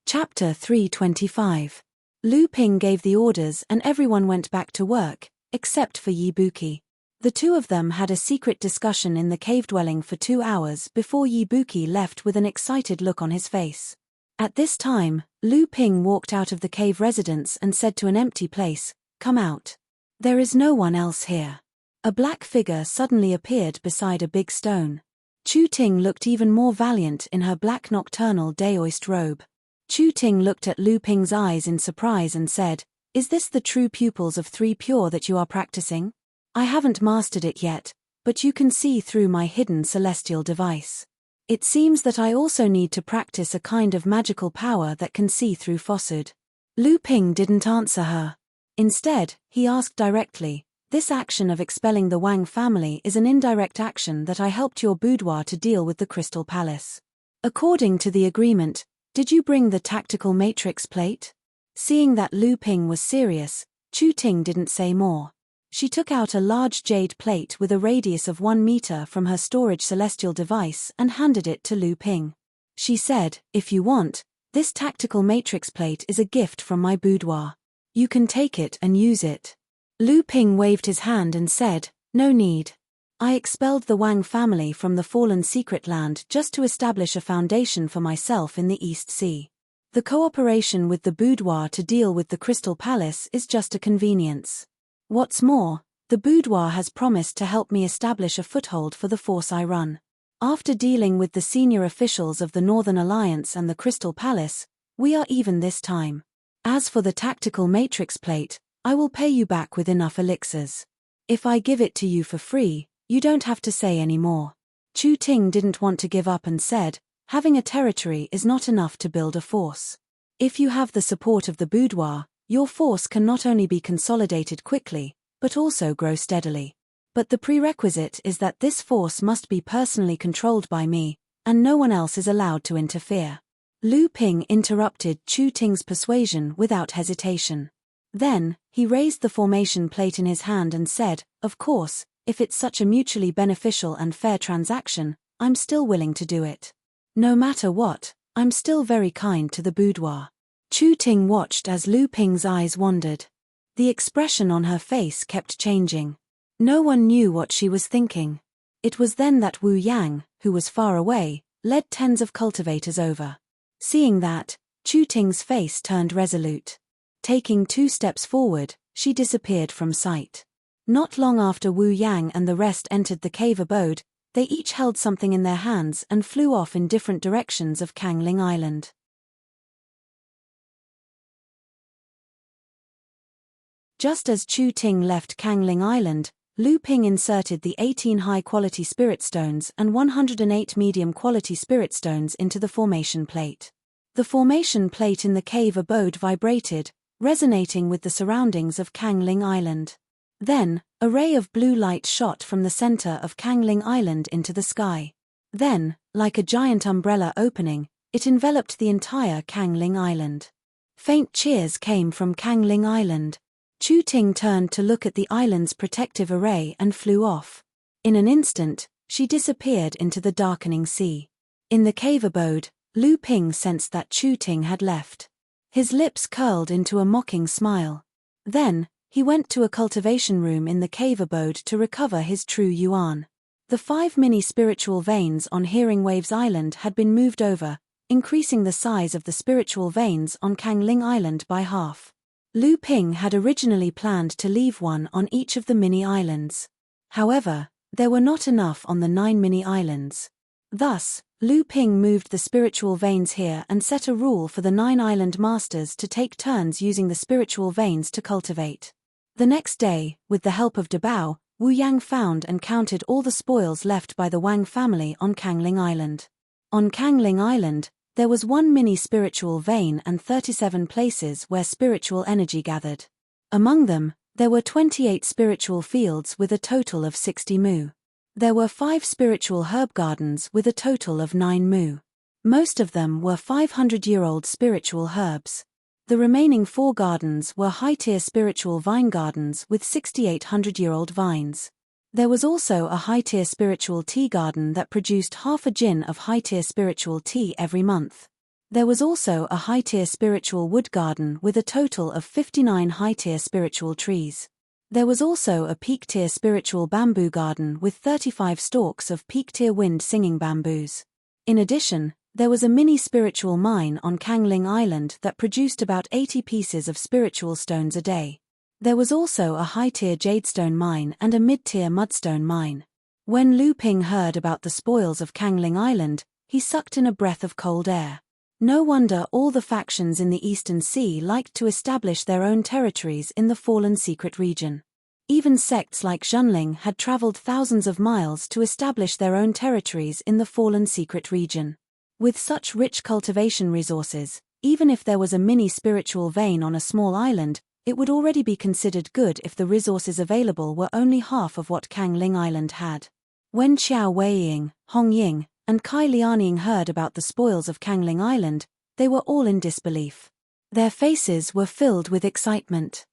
Chapter 325. Lu Ping gave the orders and everyone went back to work, except for Yi Buqi. The 2 of them had a secret discussion in the cave dwelling for 2 hours before Yi Buqi left with an excited look on his face. At this time, Lu Ping walked out of the cave residence and said to an empty place, "Come out. There is no one else here." A black figure suddenly appeared beside a big stone. Chu Ting looked even more valiant in her black nocturnal daoist robe. Chu Ting looked at Lu Ping's eyes in surprise and said, "Is this the true pupils of 3 pure that you are practicing? I haven't mastered it yet, but you can see through my hidden celestial device. It seems that I also need to practice a kind of magical power that can see through falsehood." Lu Ping didn't answer her. Instead, he asked directly, "This action of expelling the Wang family is an indirect action that I helped your boudoir to deal with the Crystal Palace. According to the agreement, did you bring the tactical matrix plate?" Seeing that Lu Ping was serious, Chu Ting didn't say more. She took out a large jade plate with a radius of 1 meter from her storage celestial device and handed it to Lu Ping. She said, "If you want, this tactical matrix plate is a gift from my boudoir. You can take it and use it." Lu Ping waved his hand and said, "No need. I expelled the Wang family from the fallen secret land just to establish a foundation for myself in the East Sea. The cooperation with the boudoir to deal with the Crystal Palace is just a convenience. What's more, the boudoir has promised to help me establish a foothold for the force I run. After dealing with the senior officials of the Northern Alliance and the Crystal Palace, we are even this time. As for the tactical matrix plate, I will pay you back with enough elixirs. If I give it to you for free, you don't have to say any more." Chu Ting didn't want to give up and said, Having a territory is not enough to build a force. If you have the support of the boudoir, your force can not only be consolidated quickly, but also grow steadily. But the prerequisite is that this force must be personally controlled by me, and no one else is allowed to interfere. Lu Ping interrupted Chu Ting's persuasion without hesitation. Then, he raised the formation plate in his hand and said, "Of course, if it's such a mutually beneficial and fair transaction, I'm still willing to do it. No matter what, I'm still very kind to the boudoir." Chu Ting watched as Lu Ping's eyes wandered. The expression on her face kept changing. No one knew what she was thinking. It was then that Wu Yang, who was far away, led tens of cultivators over. Seeing that, Chu Ting's face turned resolute. Taking 2 steps forward, she disappeared from sight. Not long after Wu Yang and the rest entered the cave abode, they each held something in their hands and flew off in different directions of Kangling Island. Just as Chu Ting left Kangling Island, Lu Ping inserted the 18 high-quality spirit stones and 108 medium-quality spirit stones into the formation plate. The formation plate in the cave abode vibrated, resonating with the surroundings of Kangling Island. Then, a ray of blue light shot from the center of Kangling Island into the sky. Then, like a giant umbrella opening, it enveloped the entire Kangling Island. Faint cheers came from Kangling Island. Chu Ting turned to look at the island's protective array and flew off. In an instant, she disappeared into the darkening sea. In the cave abode, Lu Ping sensed that Chu Ting had left. His lips curled into a mocking smile. Then, he went to a cultivation room in the cave abode to recover his true yuan. The 5 mini-spiritual veins on Hearing Waves Island had been moved over, increasing the size of the spiritual veins on Kangling Island by half. Lu Ping had originally planned to leave one on each of the mini-islands. However, there were not enough on the 9 mini-islands. Thus, Lu Ping moved the spiritual veins here and set a rule for the 9 island masters to take turns using the spiritual veins to cultivate. The next day, with the help of Dabao, Wu Yang found and counted all the spoils left by the Wang family on Kangling Island. On Kangling Island, there was 1 mini-spiritual vein and 37 places where spiritual energy gathered. Among them, there were 28 spiritual fields with a total of 60 mu. There were 5 spiritual herb gardens with a total of 9 mu. Most of them were 500-year-old spiritual herbs. The remaining 4 gardens were high-tier spiritual vine gardens with 6,800-year-old vines. There was also a high-tier spiritual tea garden that produced half a jin of high-tier spiritual tea every month. There was also a high-tier spiritual wood garden with a total of 59 high-tier spiritual trees. There was also a peak-tier spiritual bamboo garden with 35 stalks of peak-tier wind-singing bamboos. In addition, there was a mini-spiritual mine on Kangling Island that produced about 80 pieces of spiritual stones a day. There was also a high-tier jadestone mine and a mid-tier mudstone mine. When Lu Ping heard about the spoils of Kangling Island, he sucked in a breath of cold air. No wonder all the factions in the Eastern Sea liked to establish their own territories in the fallen secret region. Even sects like Zhenling had traveled thousands of miles to establish their own territories in the fallen secret region. With such rich cultivation resources, even if there was a mini-spiritual vein on a small island, it would already be considered good if the resources available were only half of what Kangling Island had. When Qiao Weiying, Hong Ying, and Kai Lianying heard about the spoils of Kangling Island, they were all in disbelief. Their faces were filled with excitement.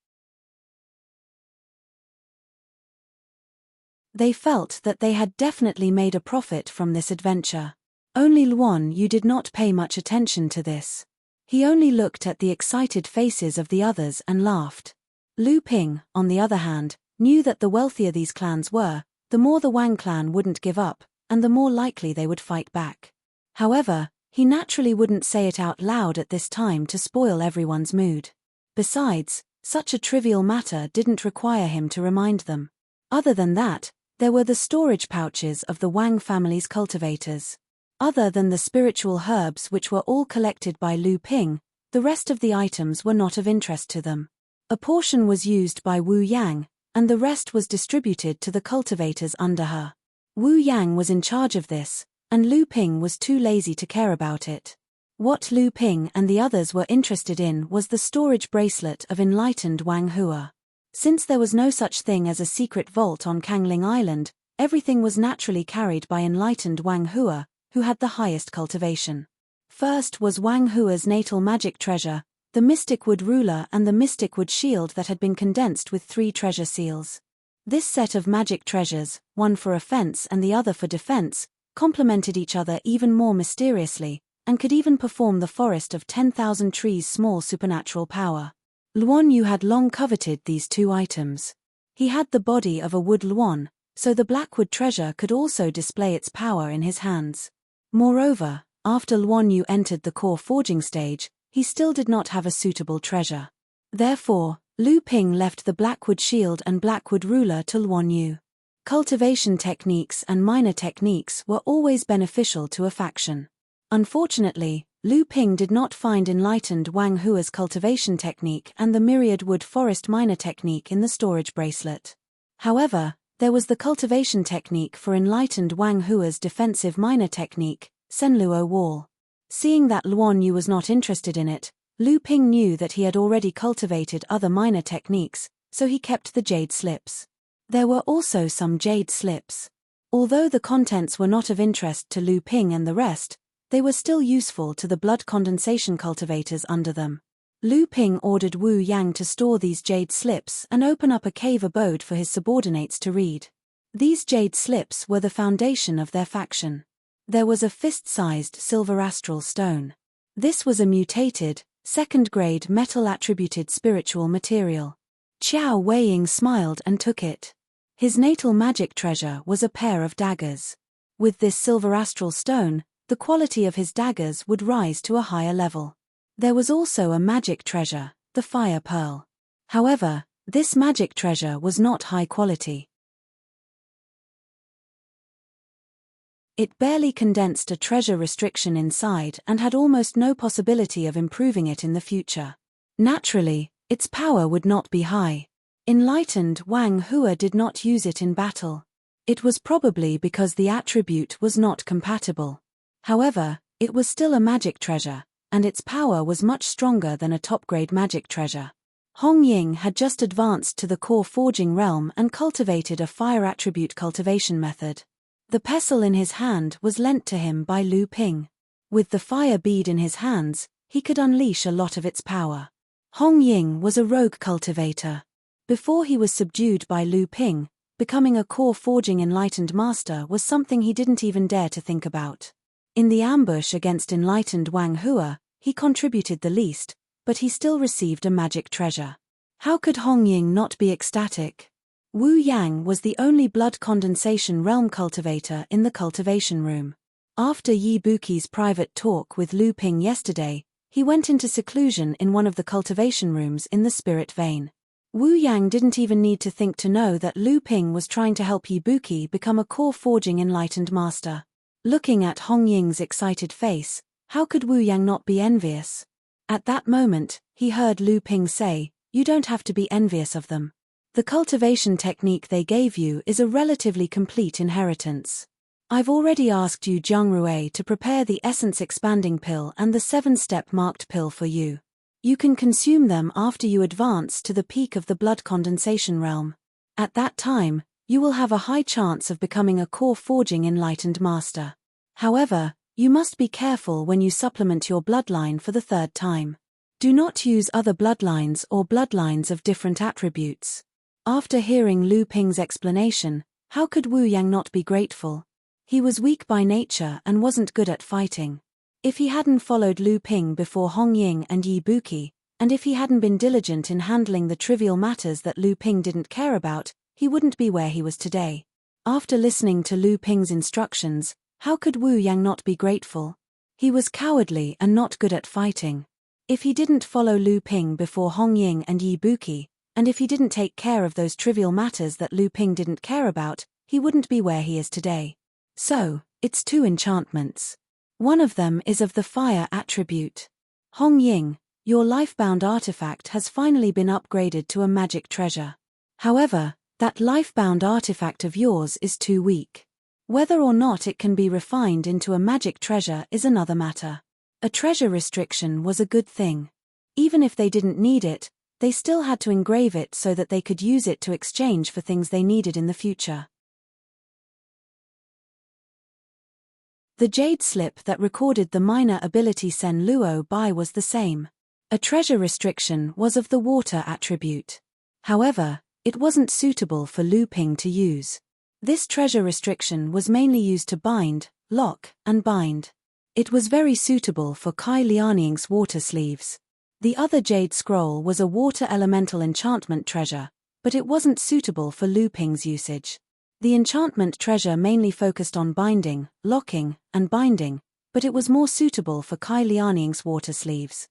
They felt that they had definitely made a profit from this adventure. Only Luan Yu did not pay much attention to this. He only looked at the excited faces of the others and laughed. Lu Ping, on the other hand, knew that the wealthier these clans were, the more the Wang clan wouldn't give up, and the more likely they would fight back. However, he naturally wouldn't say it out loud at this time to spoil everyone's mood. Besides, such a trivial matter didn't require him to remind them. Other than that, there were the storage pouches of the Wang family's cultivators. Other than the spiritual herbs which were all collected by Lu Ping, the rest of the items were not of interest to them. A portion was used by Wu Yang, and the rest was distributed to the cultivators under her. Wu Yang was in charge of this, and Lu Ping was too lazy to care about it. What Lu Ping and the others were interested in was the storage bracelet of enlightened Wang Hua. Since there was no such thing as a secret vault on Kangling Island, everything was naturally carried by enlightened Wang Hua, who had the highest cultivation. First was Wang Hua's natal magic treasure, the mystic wood ruler and the mystic wood shield that had been condensed with 3 treasure seals. This set of magic treasures, one for offense and the other for defense, complemented each other even more mysteriously, and could even perform the forest of 10,000 trees' small supernatural power. Luan Yu had long coveted these 2 items. He had the body of a wood Luan, so the blackwood treasure could also display its power in his hands. Moreover, after Luan Yu entered the core forging stage, he still did not have a suitable treasure. Therefore, Lu Ping left the blackwood shield and blackwood ruler to Luan Yu. Cultivation techniques and minor techniques were always beneficial to a faction. Unfortunately, Lu Ping did not find enlightened Wang Hua's cultivation technique and the myriad wood forest minor technique in the storage bracelet. However, there was the cultivation technique for enlightened Wang Hua's defensive minor technique, Senluo Wall. Seeing that Luan Yu was not interested in it, Lu Ping knew that he had already cultivated other minor techniques, so he kept the jade slips. There were also some jade slips. Although the contents were not of interest to Lu Ping and the rest, they were still useful to the blood condensation cultivators under them. Lu Ping ordered Wu Yang to store these jade slips and open up a cave abode for his subordinates to read. These jade slips were the foundation of their faction. There was a fist-sized silver astral stone. This was a mutated, second-grade metal-attributed spiritual material. Qiao Weiying smiled and took it. His natal magic treasure was a pair of daggers. With this silver astral stone, the quality of his daggers would rise to a higher level. There was also a magic treasure, the fire pearl. However, this magic treasure was not high quality. It barely condensed a treasure restriction inside and had almost no possibility of improving it in the future. Naturally, its power would not be high. Enlightened Wang Hua did not use it in battle. It was probably because the attribute was not compatible. However, it was still a magic treasure, and its power was much stronger than a top-grade magic treasure. Hong Ying had just advanced to the core forging realm and cultivated a fire attribute cultivation method. The pestle in his hand was lent to him by Lu Ping. With the fire bead in his hands, he could unleash a lot of its power. Hong Ying was a rogue cultivator. Before he was subdued by Lu Ping, becoming a core forging enlightened master was something he didn't even dare to think about. In the ambush against enlightened Wang Hua, he contributed the least, but he still received a magic treasure. How could Hong Ying not be ecstatic? Wu Yang was the only blood condensation realm cultivator in the cultivation room. After Yi Buqi's private talk with Lu Ping yesterday, he went into seclusion in one of the cultivation rooms in the spirit vein. Wu Yang didn't even need to think to know that Lu Ping was trying to help Yi Buqi become a core forging enlightened master. Looking at Hong Ying's excited face, how could Wu Yang not be envious? At that moment, he heard Lu Ping say, "You don't have to be envious of them. The cultivation technique they gave you is a relatively complete inheritance. I've already asked you Jiang Rui to prepare the essence expanding pill and the 7-step marked pill for you. You can consume them after you advance to the peak of the blood condensation realm. At that time, you will have a high chance of becoming a core forging enlightened master. However, you must be careful when you supplement your bloodline for the 3rd time. Do not use other bloodlines or bloodlines of different attributes." After hearing Lu Ping's explanation, how could Wu Yang not be grateful? He was weak by nature and wasn't good at fighting. If he hadn't followed Lu Ping before Hong Ying and Yi Buqi, and if he hadn't been diligent in handling the trivial matters that Lu Ping didn't care about, he wouldn't be where he was today. After listening to Lu Ping's instructions, how could Wu Yang not be grateful? He was cowardly and not good at fighting. If he didn't follow Lu Ping before Hong Ying and Yi Buqi, and if he didn't take care of those trivial matters that Lu Ping didn't care about, he wouldn't be where he is today. So, it's 2 enchantments. One of them is of the fire attribute. Hong Ying, your lifebound artifact has finally been upgraded to a magic treasure. However, that lifebound artifact of yours is too weak. Whether or not it can be refined into a magic treasure is another matter. A treasure restriction was a good thing. Even if they didn't need it, they still had to engrave it so that they could use it to exchange for things they needed in the future. The jade slip that recorded the minor ability Sen Luo Bai was the same. A treasure restriction was of the water attribute. However, it wasn't suitable for Lu Ping to use. This treasure restriction was mainly used to bind, lock, and bind. It was very suitable for Kai Lianying's water sleeves. The other jade scroll was a water elemental enchantment treasure, but it wasn't suitable for Lu Ping's usage. The enchantment treasure mainly focused on binding, locking, and binding, but it was more suitable for Kai Lianying's water sleeves.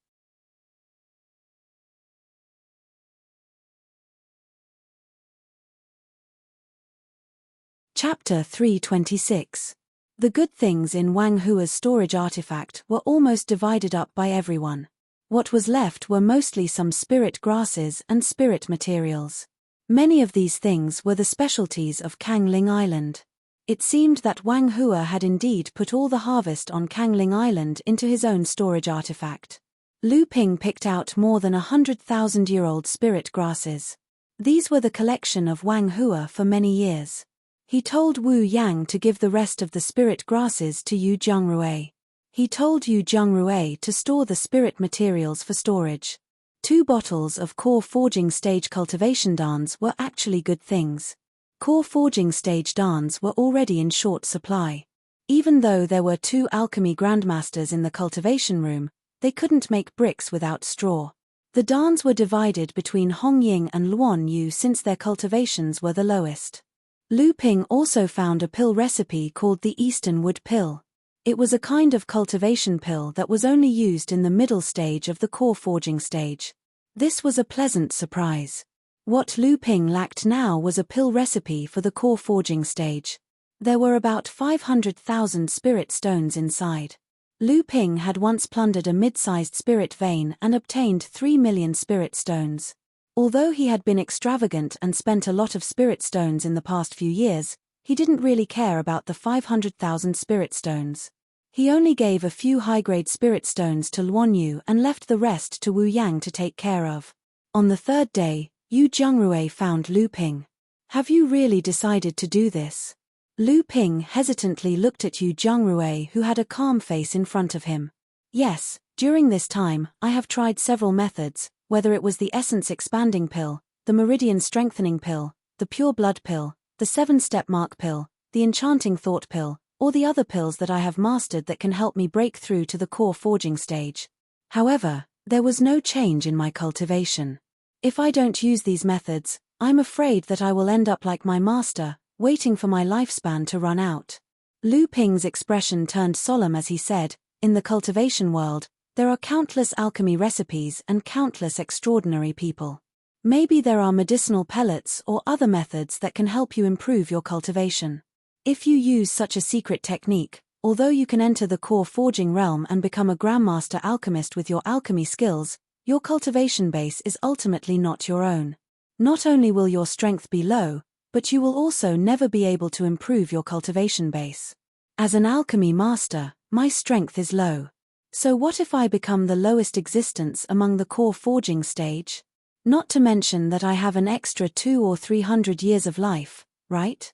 Chapter 326. The good things in Wang Hua's storage artifact were almost divided up by everyone. What was left were mostly some spirit grasses and spirit materials. Many of these things were the specialties of Kangling Island. It seemed that Wang Hua had indeed put all the harvest on Kangling Island into his own storage artifact. Lu Ping picked out more than 100,000-year-old spirit grasses. These were the collection of Wang Hua for many years. He told Wu Yang to give the rest of the spirit grasses to Yu Zhengrui. He told Yu Zhengrui to store the spirit materials for storage. 2 bottles of core forging stage cultivation darns were actually good things. Core forging stage darns were already in short supply. Even though there were 2 alchemy grandmasters in the cultivation room, they couldn't make bricks without straw. The darns were divided between Hong Ying and Luan Yu since their cultivations were the lowest. Lu Ping also found a pill recipe called the Eastern Wood Pill. It was a kind of cultivation pill that was only used in the middle stage of the core forging stage. This was a pleasant surprise. What Lu Ping lacked now was a pill recipe for the core forging stage. There were about 500,000 spirit stones inside. Lu Ping had once plundered a mid-sized spirit vein and obtained 3 million spirit stones. Although he had been extravagant and spent a lot of spirit stones in the past few years, he didn't really care about the 500,000 spirit stones. He only gave a few high-grade spirit stones to Luan Yu and left the rest to Wu Yang to take care of. On the 3rd day, Yu Zhengrui found Lu Ping. "Have you really decided to do this?" Lu Ping hesitantly looked at Yu Zhengrui, who had a calm face in front of him. "Yes, during this time, I have tried several methods, whether it was the essence expanding pill, the meridian strengthening pill, the pure blood pill, the 7-step mark pill, the enchanting thought pill, or the other pills that I have mastered that can help me break through to the core forging stage. However, there was no change in my cultivation. If I don't use these methods, I'm afraid that I will end up like my master, waiting for my lifespan to run out." Lu Ping's expression turned solemn as he said, "In the cultivation world, there are countless alchemy recipes and countless extraordinary people. Maybe there are medicinal pellets or other methods that can help you improve your cultivation. If you use such a secret technique, although you can enter the core forging realm and become a grandmaster alchemist with your alchemy skills, your cultivation base is ultimately not your own. Not only will your strength be low, but you will also never be able to improve your cultivation base. As an alchemy master, my strength is low. So what if I become the lowest existence among the core forging stage? Not to mention that I have an extra 200 or 300 years of life, right?"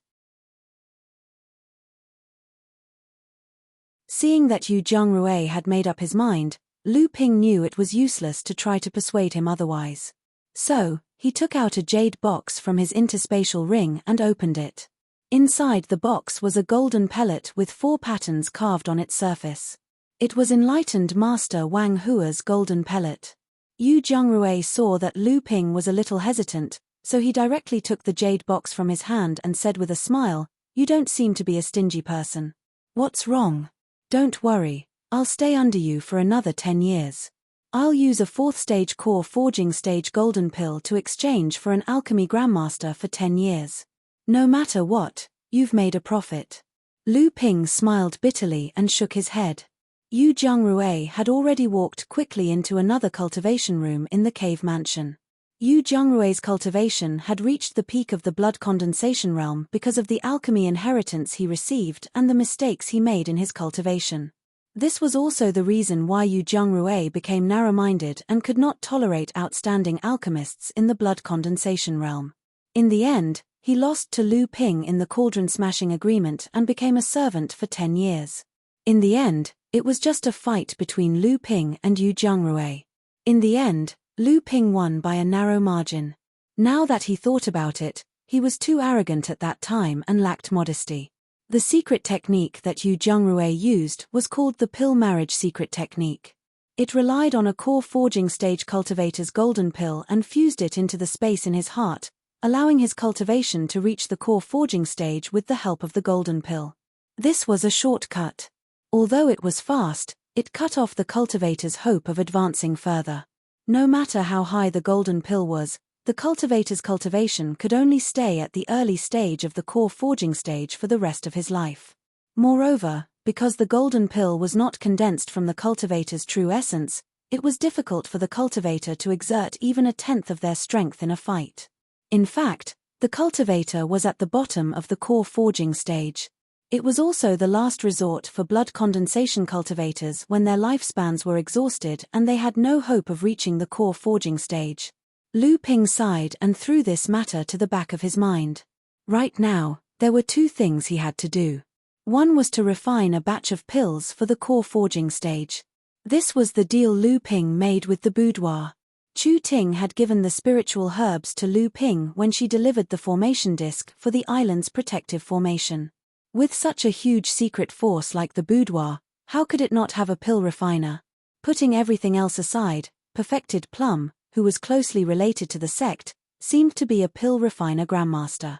Seeing that Yu Zhengrui had made up his mind, Lu Ping knew it was useless to try to persuade him otherwise. So, he took out a jade box from his interspatial ring and opened it. Inside the box was a golden pellet with 4 patterns carved on its surface. It was enlightened Master Wang Hua's golden pellet. Yu Zhengrui saw that Lu Ping was a little hesitant, so he directly took the jade box from his hand and said with a smile, "You don't seem to be a stingy person. What's wrong? Don't worry, I'll stay under you for another 10 years. I'll use a 4th stage core forging stage golden pill to exchange for an alchemy grandmaster for 10 years. No matter what, you've made a profit." Lu Ping smiled bitterly and shook his head. Yu Zhengrui had already walked quickly into another cultivation room in the cave mansion. Yu Zhongrui's cultivation had reached the peak of the blood condensation realm because of the alchemy inheritance he received and the mistakes he made in his cultivation. This was also the reason why Yu Zhongrui became narrow-minded and could not tolerate outstanding alchemists in the blood condensation realm. In the end, he lost to Lu Ping in the cauldron-smashing agreement and became a servant for 10 years. In the end, it was just a fight between Lu Ping and Yu Zhongrui. In the end, Lu Ping won by a narrow margin. Now that he thought about it, he was too arrogant at that time and lacked modesty. The secret technique that Yu Zhongrui used was called the pill marriage secret technique. It relied on a core forging stage cultivator's golden pill and fused it into the space in his heart, allowing his cultivation to reach the core forging stage with the help of the golden pill. This was a shortcut. Although it was fast, it cut off the cultivator's hope of advancing further. No matter how high the golden pill was, the cultivator's cultivation could only stay at the early stage of the core forging stage for the rest of his life. Moreover, because the golden pill was not condensed from the cultivator's true essence, it was difficult for the cultivator to exert even a tenth of their strength in a fight. In fact, the cultivator was at the bottom of the core forging stage. It was also the last resort for blood condensation cultivators when their lifespans were exhausted and they had no hope of reaching the core forging stage. Lu Ping sighed and threw this matter to the back of his mind. Right now, there were two things he had to do. One was to refine a batch of pills for the core forging stage. This was the deal Lu Ping made with the boudoir. Chu Ting had given the spiritual herbs to Lu Ping when she delivered the formation disc for the island's protective formation. With such a huge secret force like the boudoir, how could it not have a pill refiner? Putting everything else aside, Perfected Plum, who was closely related to the sect, seemed to be a pill refiner grandmaster.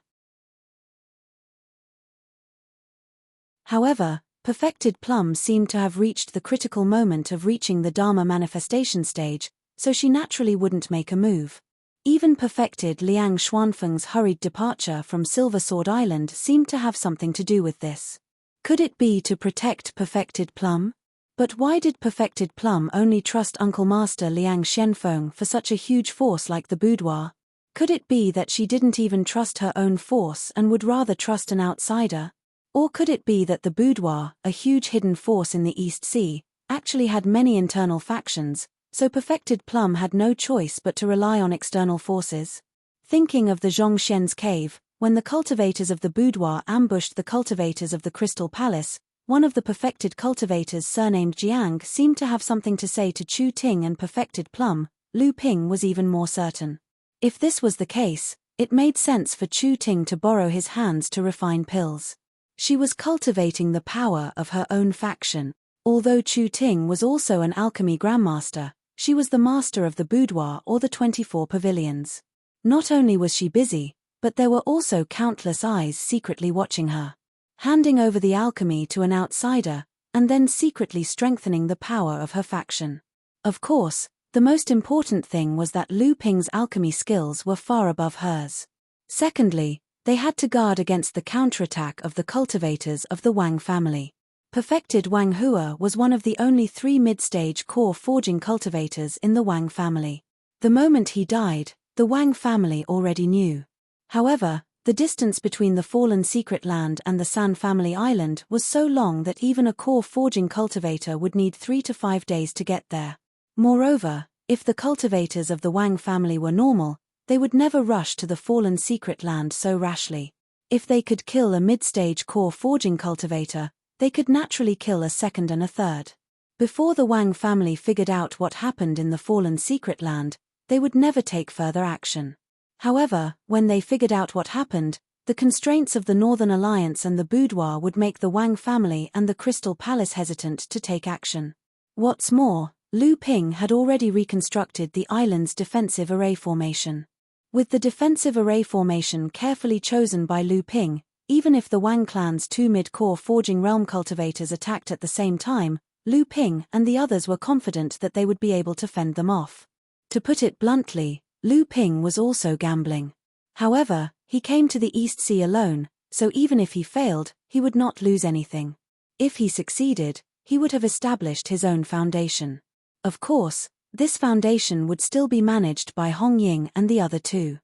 However, Perfected Plum seemed to have reached the critical moment of reaching the Dharma manifestation stage, so she naturally wouldn't make a move. Even Perfected Liang Xuanfeng's hurried departure from Silver Sword Island seemed to have something to do with this. Could it be to protect Perfected Plum? But why did Perfected Plum only trust Uncle Master Liang Xianfeng for such a huge force like the boudoir? Could it be that she didn't even trust her own force and would rather trust an outsider? Or could it be that the boudoir, a huge hidden force in the East Sea, actually had many internal factions, so Perfected Plum had no choice but to rely on external forces? Thinking of the Zhongshen's cave, when the cultivators of the boudoir ambushed the cultivators of the Crystal Palace, one of the perfected cultivators surnamed Jiang seemed to have something to say to Chu Ting and Perfected Plum. Lu Ping was even more certain. If this was the case, it made sense for Chu Ting to borrow his hands to refine pills. She was cultivating the power of her own faction. Although Chu Ting was also an alchemy grandmaster, she was the master of the boudoir or the 24 pavilions. Not only was she busy, but there were also countless eyes secretly watching her. Handing over the alchemy to an outsider, and then secretly strengthening the power of her faction. Of course, the most important thing was that Lu Ping's alchemy skills were far above hers. Secondly, they had to guard against the counterattack of the cultivators of the Wang family. Perfected Wang Hua was one of the only 3 mid-stage core forging cultivators in the Wang family. The moment he died, the Wang family already knew. However, the distance between the fallen secret land and the San family island was so long that even a core forging cultivator would need 3 to 5 days to get there. Moreover, if the cultivators of the Wang family were normal, they would never rush to the fallen secret land so rashly. If they could kill a mid-stage core forging cultivator, they could naturally kill a second and a third. Before the Wang family figured out what happened in the fallen secret land, they would never take further action. However, when they figured out what happened, the constraints of the Northern Alliance and the boudoir would make the Wang family and the Crystal Palace hesitant to take action. What's more, Lu Ping had already reconstructed the island's defensive array formation. With the defensive array formation carefully chosen by Lu Ping, even if the Wang clan's 2 mid-core forging realm cultivators attacked at the same time, Lu Ping and the others were confident that they would be able to fend them off. To put it bluntly, Lu Ping was also gambling. However, he came to the East Sea alone, so even if he failed, he would not lose anything. If he succeeded, he would have established his own foundation. Of course, This foundation would still be managed by Hong Ying and the other two.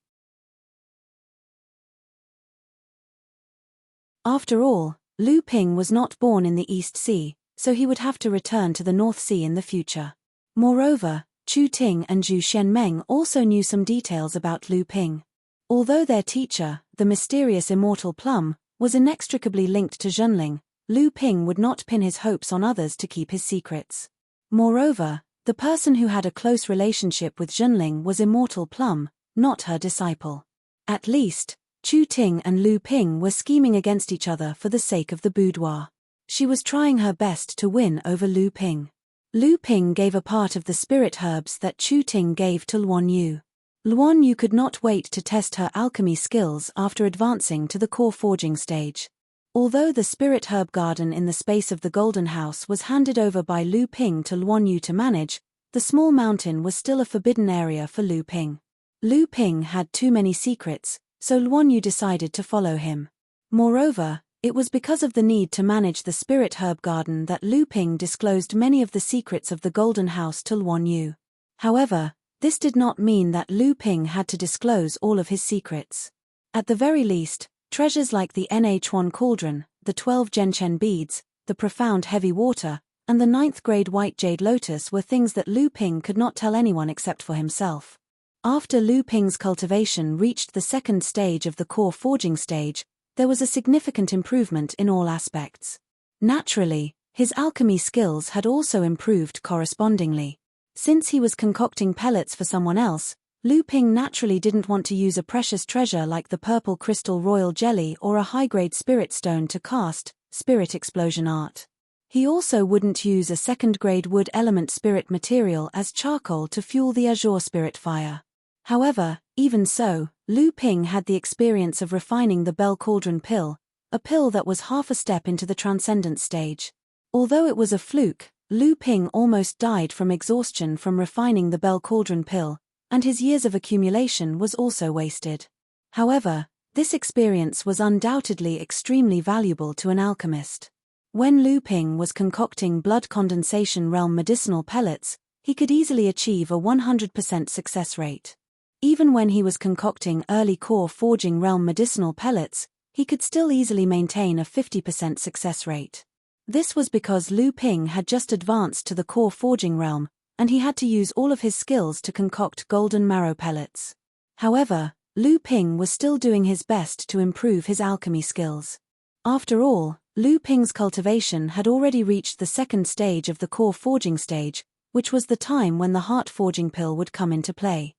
After all, Lu Ping was not born in the East Sea, so he would have to return to the North Sea in the future. Moreover, Chu Ting and Zhu Xianmeng also knew some details about Lu Ping. Although their teacher, the mysterious immortal Plum, was inextricably linked to Zhenling, Lu Ping would not pin his hopes on others to keep his secrets. Moreover, the person who had a close relationship with Zhenling was immortal Plum, not her disciple. At least, Chu Ting and Lu Ping were scheming against each other for the sake of the boudoir. She was trying her best to win over Lu Ping. Lu Ping gave a part of the spirit herbs that Chu Ting gave to Luan Yu. Luan Yu could not wait to test her alchemy skills after advancing to the core forging stage. Although the spirit herb garden in the space of the Golden House was handed over by Lu Ping to Luan Yu to manage, the small mountain was still a forbidden area for Lu Ping. Lu Ping had too many secrets, so Luan Yu decided to follow him. Moreover, it was because of the need to manage the spirit herb garden that Lu Ping disclosed many of the secrets of the Golden House to Luan Yu. However, this did not mean that Lu Ping had to disclose all of his secrets. At the very least, treasures like the Nhuan cauldron, the 12 Gentian beads, the profound heavy water, and the 9th grade white jade lotus were things that Lu Ping could not tell anyone except for himself. After Lu Ping's cultivation reached the second stage of the core forging stage, there was a significant improvement in all aspects. Naturally, his alchemy skills had also improved correspondingly. Since he was concocting pellets for someone else, Lu Ping naturally didn't want to use a precious treasure like the purple crystal royal jelly or a high-grade spirit stone to cast spirit explosion art. He also wouldn't use a second-grade wood element spirit material as charcoal to fuel the azure spirit fire. However, even so, Lu Ping had the experience of refining the Bell Cauldron pill, a pill that was half a step into the transcendent stage. Although it was a fluke, Lu Ping almost died from exhaustion from refining the Bell Cauldron pill, and his years of accumulation was also wasted. However, this experience was undoubtedly extremely valuable to an alchemist. When Lu Ping was concocting blood condensation realm medicinal pellets, he could easily achieve a 100% success rate. Even when he was concocting early core forging realm medicinal pellets, he could still easily maintain a 50% success rate. This was because Lu Ping had just advanced to the core forging realm, and he had to use all of his skills to concoct golden marrow pellets. However, Lu Ping was still doing his best to improve his alchemy skills. After all, Lu Ping's cultivation had already reached the second stage of the core forging stage, which was the time when the heart forging pill would come into play.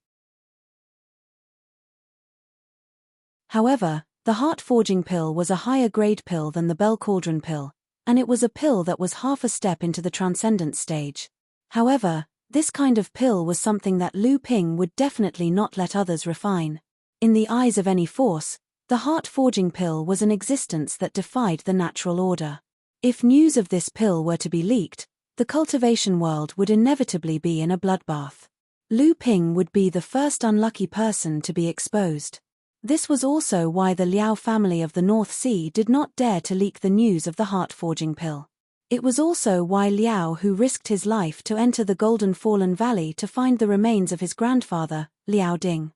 However, the heart forging pill was a higher grade pill than the Bell Cauldron pill, and it was a pill that was half a step into the transcendent stage. However, this kind of pill was something that Lu Ping would definitely not let others refine. In the eyes of any force, the heart forging pill was an existence that defied the natural order. If news of this pill were to be leaked, the cultivation world would inevitably be in a bloodbath. Lu Ping would be the first unlucky person to be exposed. This was also why the Liao family of the North Sea did not dare to leak the news of the heart forging pill. It was also why Liao who risked his life to enter the Golden Fallen Valley to find the remains of his grandfather, Liao Ding.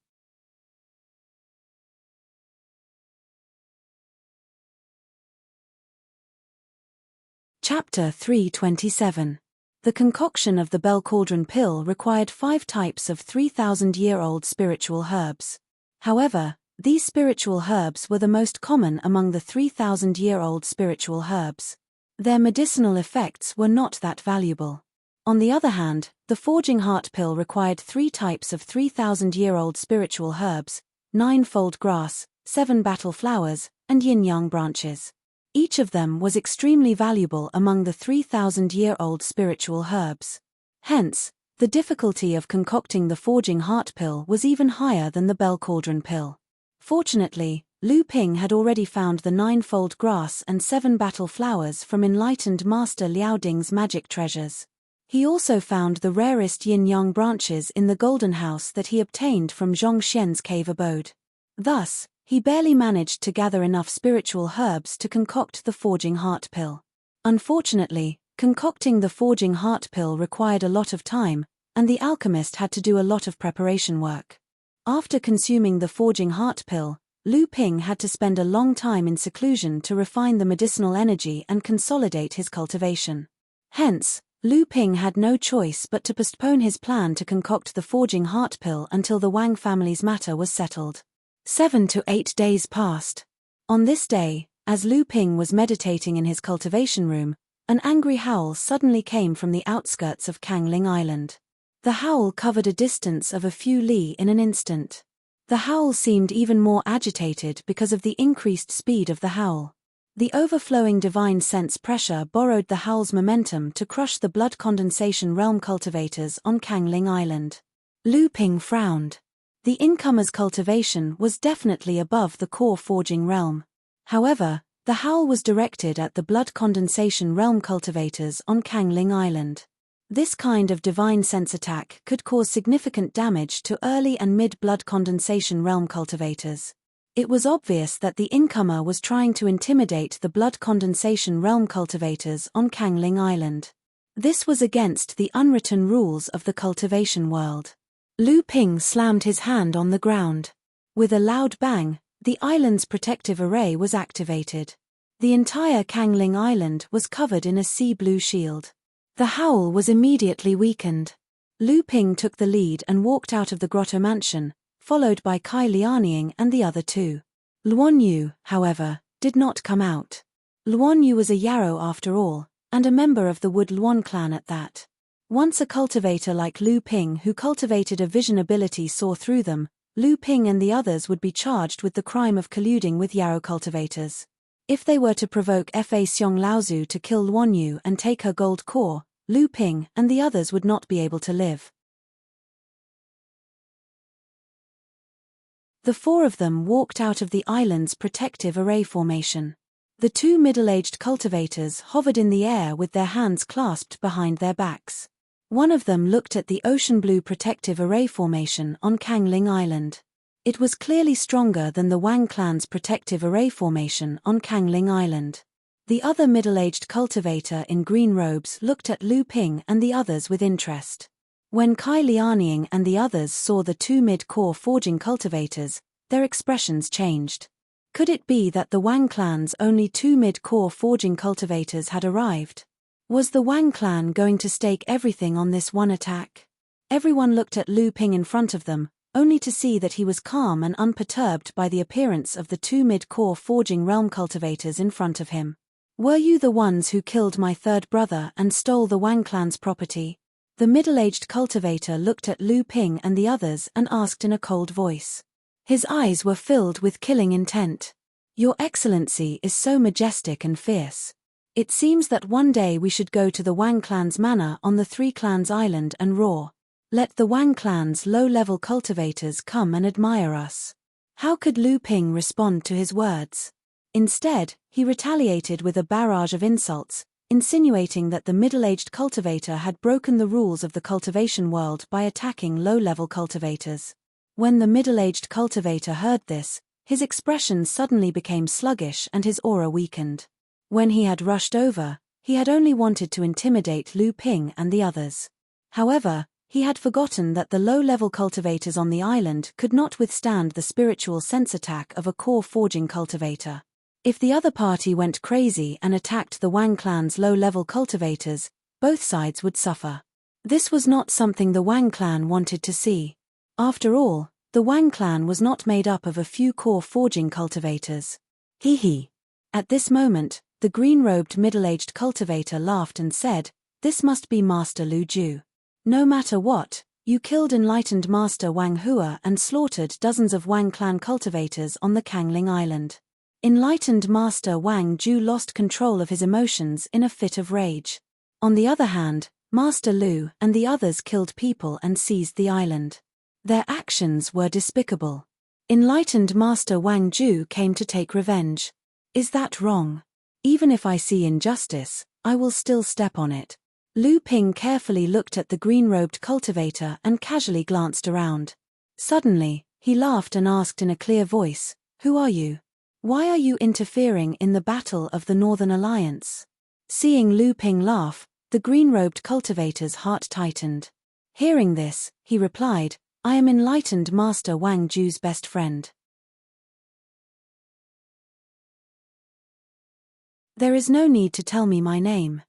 Chapter 327. The concoction of the Bell Cauldron pill required 5 types of 3,000-year-old spiritual herbs. However, these spiritual herbs were the most common among the 3,000-year-old spiritual herbs. Their medicinal effects were not that valuable. On the other hand, the forging heart pill required 3 types of 3,000-year-old spiritual herbs: Ninefold grass, 7 battle flowers, and yin-yang branches. Each of them was extremely valuable among the 3,000-year-old spiritual herbs. Hence, the difficulty of concocting the forging heart pill was even higher than the Bell Cauldron pill. Fortunately, Lu Ping had already found the Ninefold grass and 7 battle flowers from enlightened Master Liao Ding's magic treasures. He also found the rarest yin-yang branches in the Golden House that he obtained from Zhong Xian's cave abode. Thus, he barely managed to gather enough spiritual herbs to concoct the forging heart pill. Unfortunately, concocting the forging heart pill required a lot of time, and the alchemist had to do a lot of preparation work. After consuming the forging heart pill, Lu Ping had to spend a long time in seclusion to refine the medicinal energy and consolidate his cultivation. Hence, Lu Ping had no choice but to postpone his plan to concoct the forging heart pill until the Wang family's matter was settled. 7 to 8 days passed. On this day, as Lu Ping was meditating in his cultivation room, an angry howl suddenly came from the outskirts of Kangling Island. The howl covered a distance of a few li in an instant. The howl seemed even more agitated because of the increased speed of the howl. The overflowing divine sense pressure borrowed the howl's momentum to crush the blood condensation realm cultivators on Kangling Island. Lu Ping frowned. The incomer's cultivation was definitely above the core forging realm. However, the howl was directed at the blood condensation realm cultivators on Kangling Island. This kind of divine sense attack could cause significant damage to early and mid-blood condensation realm cultivators. It was obvious that the incomer was trying to intimidate the blood condensation realm cultivators on Kangling Island. This was against the unwritten rules of the cultivation world. Lu Ping slammed his hand on the ground. With a loud bang, the island's protective array was activated. The entire Kangling Island was covered in a sea blue shield. The howl was immediately weakened. Lu Ping took the lead and walked out of the grotto mansion, followed by Kai Lianying and the other two. Luan Yu, however, did not come out. Luan Yu was a Yarrow after all, and a member of the Wood Luan clan at that. Once a cultivator like Lu Ping who cultivated a vision ability saw through them, Lu Ping and the others would be charged with the crime of colluding with Yarrow cultivators. If they were to provoke Fa Xiong Laozu to kill Luan Yu and take her gold core, Lu Ping and the others would not be able to live. The four of them walked out of the island's protective array formation. The two middle-aged cultivators hovered in the air with their hands clasped behind their backs. One of them looked at the ocean blue protective array formation on Kangling Island. It was clearly stronger than the Wang clan's protective array formation on Kangling Island. The other middle-aged cultivator in green robes looked at Lu Ping and the others with interest. When Kai Lianying and the others saw the two mid-core forging cultivators, their expressions changed. Could it be that the Wang clan's only two mid-core forging cultivators had arrived? Was the Wang clan going to stake everything on this one attack? Everyone looked at Lu Ping in front of them, only to see that he was calm and unperturbed by the appearance of the two mid-core forging realm cultivators in front of him. Were you the ones who killed my third brother and stole the Wang clan's property? The middle-aged cultivator looked at Lu Ping and the others and asked in a cold voice. His eyes were filled with killing intent. Your Excellency is so majestic and fierce. It seems that one day we should go to the Wang clan's manor on the Three Clans Island and roar. Let the Wang clan's low-level cultivators come and admire us. How could Lu Ping respond to his words? Instead, he retaliated with a barrage of insults, insinuating that the middle-aged cultivator had broken the rules of the cultivation world by attacking low-level cultivators. When the middle-aged cultivator heard this, his expression suddenly became sluggish and his aura weakened. When he had rushed over, he had only wanted to intimidate Lu Ping and the others. However, he had forgotten that the low-level cultivators on the island could not withstand the spiritual sense attack of a core forging cultivator. If the other party went crazy and attacked the Wang clan's low-level cultivators, both sides would suffer. This was not something the Wang clan wanted to see. After all, the Wang clan was not made up of a few core forging cultivators. Hee hee. At this moment, the green-robed middle-aged cultivator laughed and said, "This must be Master Lu Ju. No matter what, you killed enlightened Master Wang Hua and slaughtered dozens of Wang clan cultivators on the Kangling Island." Enlightened Master Wang Ju lost control of his emotions in a fit of rage. On the other hand, Master Lu and the others killed people and seized the island. Their actions were despicable. Enlightened Master Wang Ju came to take revenge. Is that wrong? Even if I see injustice, I will still step on it. Lu Ping carefully looked at the green-robed cultivator and casually glanced around. Suddenly, he laughed and asked in a clear voice, "Who are you? Why are you interfering in the battle of the Northern Alliance?" Seeing Lu Ping laugh, the green-robed cultivator's heart tightened. Hearing this, he replied, "I am enlightened Master Wang Ju's best friend. There is no need to tell me my name.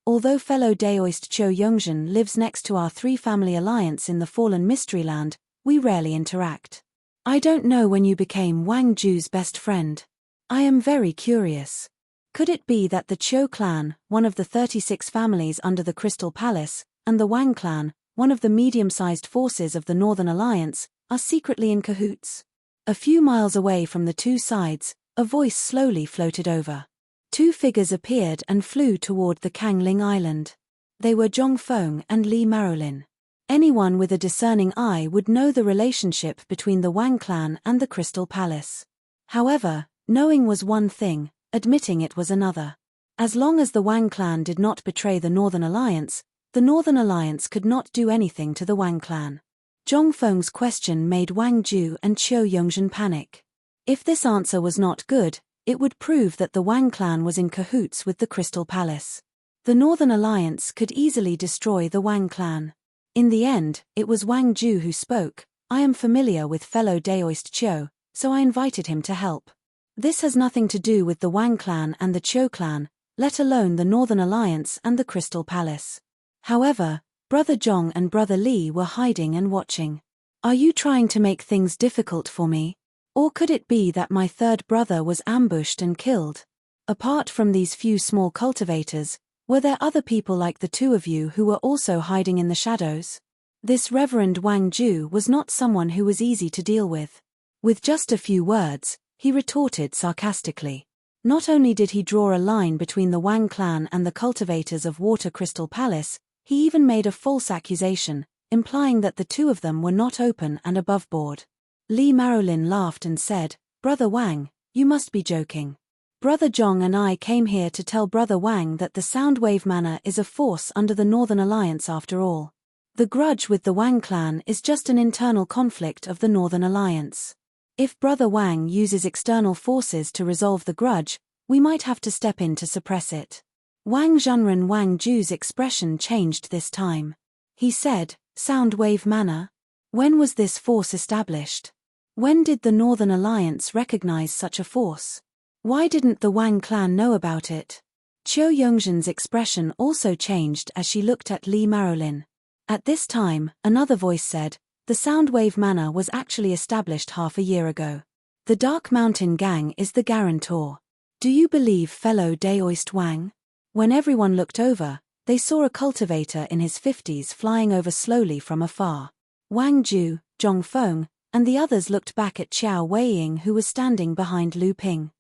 Although fellow Daoist Cho Yongzhen lives next to our three-family alliance in the fallen mystery land, we rarely interact. I don't know when you became Wang Ju's best friend. I am very curious. Could it be that the Cho clan, one of the 36 families under the Crystal Palace, and the Wang clan, one of the medium-sized forces of the Northern Alliance, are secretly in cahoots?" A few miles away from the two sides, a voice slowly floated over. Two figures appeared and flew toward the Kangling Island. They were Zhongfeng and Li Marolin. Anyone with a discerning eye would know the relationship between the Wang clan and the Crystal Palace. However, knowing was one thing, admitting it was another. As long as the Wang clan did not betray the Northern Alliance, the Northern Alliance could not do anything to the Wang clan. Zhongfeng's question made Wang Ju and Cho Yongzhen panic. If this answer was not good, it would prove that the Wang clan was in cahoots with the Crystal Palace. The Northern Alliance could easily destroy the Wang clan. In the end, it was Wang Ju who spoke. "I am familiar with fellow Daoist Cho, so I invited him to help. This has nothing to do with the Wang clan and the Cho clan, let alone the Northern Alliance and the Crystal Palace." However, Brother Zhong and Brother Li were hiding and watching. "Are you trying to make things difficult for me? Or could it be that my third brother was ambushed and killed? Apart from these few small cultivators, were there other people like the two of you who were also hiding in the shadows?" This Reverend Wang Ju was not someone who was easy to deal with. With just a few words, he retorted sarcastically. Not only did he draw a line between the Wang clan and the cultivators of Water Crystal Palace, he even made a false accusation, implying that the two of them were not open and above board. Li Marolin laughed and said, "Brother Wang, you must be joking. Brother Zhong and I came here to tell Brother Wang that the Soundwave Manor is a force under the Northern Alliance after all. The grudge with the Wang clan is just an internal conflict of the Northern Alliance. If Brother Wang uses external forces to resolve the grudge, we might have to step in to suppress it." Wang Zhenren Wang Ju's expression changed this time. He said, "Soundwave Manor? When was this force established? When did the Northern Alliance recognize such a force? Why didn't the Wang clan know about it?" Cho Yongzhen's expression also changed as she looked at Li Marolin. At this time, another voice said, "The Soundwave Manor was actually established half a year ago. The Dark Mountain Gang is the guarantor. Do you believe fellow Daoist Wang?" When everyone looked over, they saw a cultivator in his 50s flying over slowly from afar. Wang Ju, Zhongfeng, and the others looked back at Qiao Weiying, who was standing behind Lu Ping.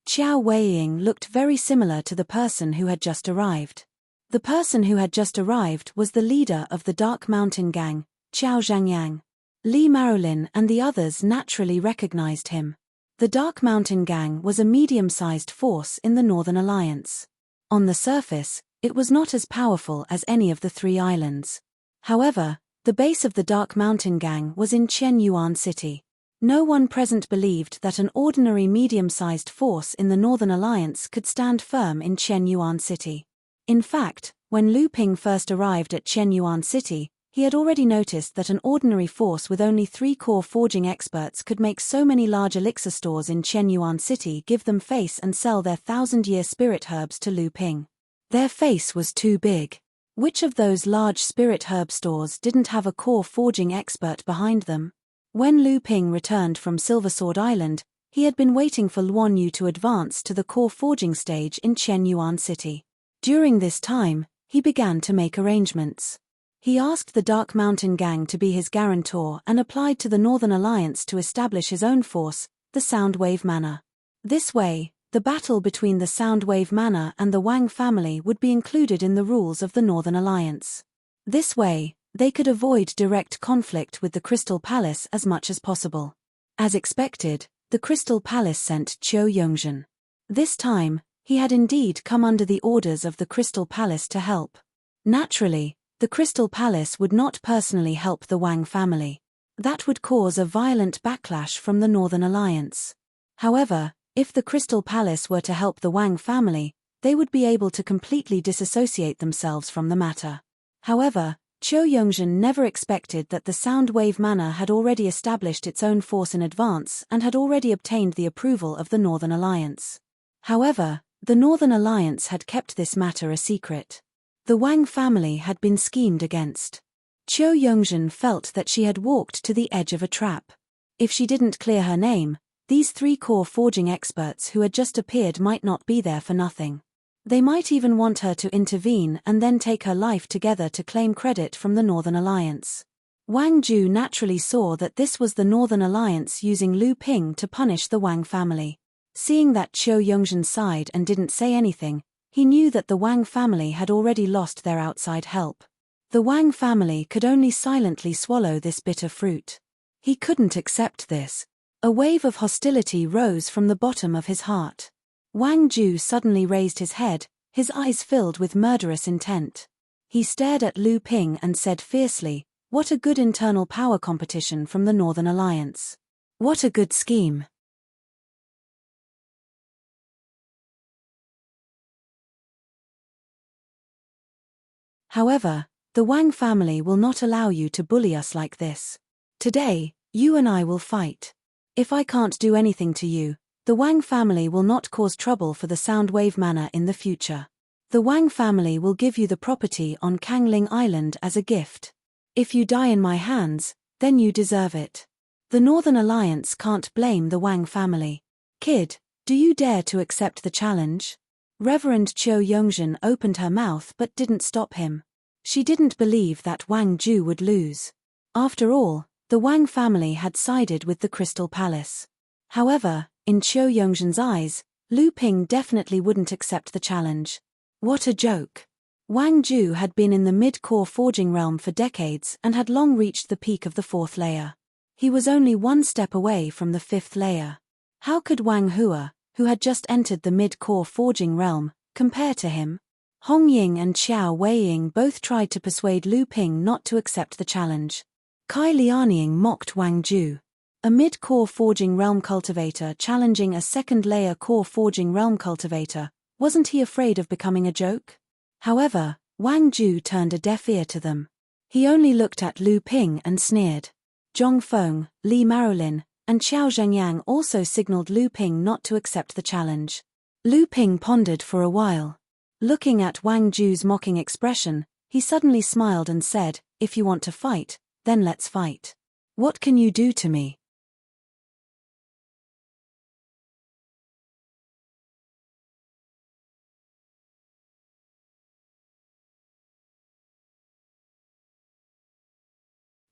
Qiao Weiying looked very similar to the person who had just arrived. The person who had just arrived was the leader of the Dark Mountain Gang, Qiao Zhangyang. Li Marolin and the others naturally recognized him. The Dark Mountain Gang was a medium-sized force in the Northern Alliance. On the surface, it was not as powerful as any of the three islands. However, the base of the Dark Mountain Gang was in Qianyuan City. No one present believed that an ordinary medium-sized force in the Northern Alliance could stand firm in Qianyuan City. In fact, when Lu Ping first arrived at Qianyuan City, he had already noticed that an ordinary force with only 3 core forging experts could make so many large elixir stores in Qianyuan City give them face and sell their 1,000-year spirit herbs to Lu Ping. Their face was too big. Which of those large spirit herb stores didn't have a core forging expert behind them? When Lu Ping returned from Silversword Island, he had been waiting for Luan Yu to advance to the core forging stage in Qianyuan City. During this time, he began to make arrangements. He asked the Dark Mountain Gang to be his guarantor and applied to the Northern Alliance to establish his own force, the Soundwave Manor. This way, the battle between the Soundwave Manor and the Wang family would be included in the rules of the Northern Alliance. This way, they could avoid direct conflict with the Crystal Palace as much as possible. As expected, the Crystal Palace sent Cho Yongzhen. This time, he had indeed come under the orders of the Crystal Palace to help. Naturally, the Crystal Palace would not personally help the Wang family. That would cause a violent backlash from the Northern Alliance. However, If the Crystal Palace were to help the Wang family, they would be able to completely disassociate themselves from the matter. However, Qiu Yongzhen never expected that the Sound Wave Manor had already established its own force in advance and had already obtained the approval of the Northern Alliance. However, the Northern Alliance had kept this matter a secret. The Wang family had been schemed against. Qiu Yongzhen felt that she had walked to the edge of a trap. If she didn't clear her name, these 3 core forging experts who had just appeared might not be there for nothing. They might even want her to intervene and then take her life together to claim credit from the Northern Alliance. Wang Ju naturally saw that this was the Northern Alliance using Lu Ping to punish the Wang family. Seeing that Qiu Yongzhen sighed and didn't say anything, he knew that the Wang family had already lost their outside help. The Wang family could only silently swallow this bitter fruit. He couldn't accept this. A wave of hostility rose from the bottom of his heart. Wang Ju suddenly raised his head, his eyes filled with murderous intent. He stared at Lu Ping and said fiercely, "What a good internal power competition from the Northern Alliance. What a good scheme." However, the Wang family will not allow you to bully us like this. Today, you and I will fight. If I can't do anything to you, the Wang family will not cause trouble for the Sound Wave Manor in the future. The Wang family will give you the property on Kangling Island as a gift. If you die in my hands, then you deserve it. The Northern Alliance can't blame the Wang family. Kid, do you dare to accept the challenge? Reverend Qiu Yongzhen opened her mouth but didn't stop him. She didn't believe that Wang Ju would lose. After all, the Wang family had sided with the Crystal Palace. However, in Qiu Yongzhen's eyes, Lu Ping definitely wouldn't accept the challenge. What a joke. Wang Ju had been in the mid-core forging realm for decades and had long reached the peak of the 4th layer. He was only 1 step away from the 5th layer. How could Wang Hua, who had just entered the mid-core forging realm, compare to him? Hong Ying and Xiao Weiying both tried to persuade Lu Ping not to accept the challenge. Kai Lianying mocked Wang Ju. A mid-core forging realm cultivator challenging a 2nd-layer core forging realm cultivator, wasn't he afraid of becoming a joke? However, Wang Ju turned a deaf ear to them. He only looked at Lu Ping and sneered. Zhong Feng, Li Marolin, and Xiao Zhengyang also signaled Lu Ping not to accept the challenge. Lu Ping pondered for a while. Looking at Wang Ju's mocking expression, he suddenly smiled and said, "If you want to fight, then let's fight. What can you do to me?"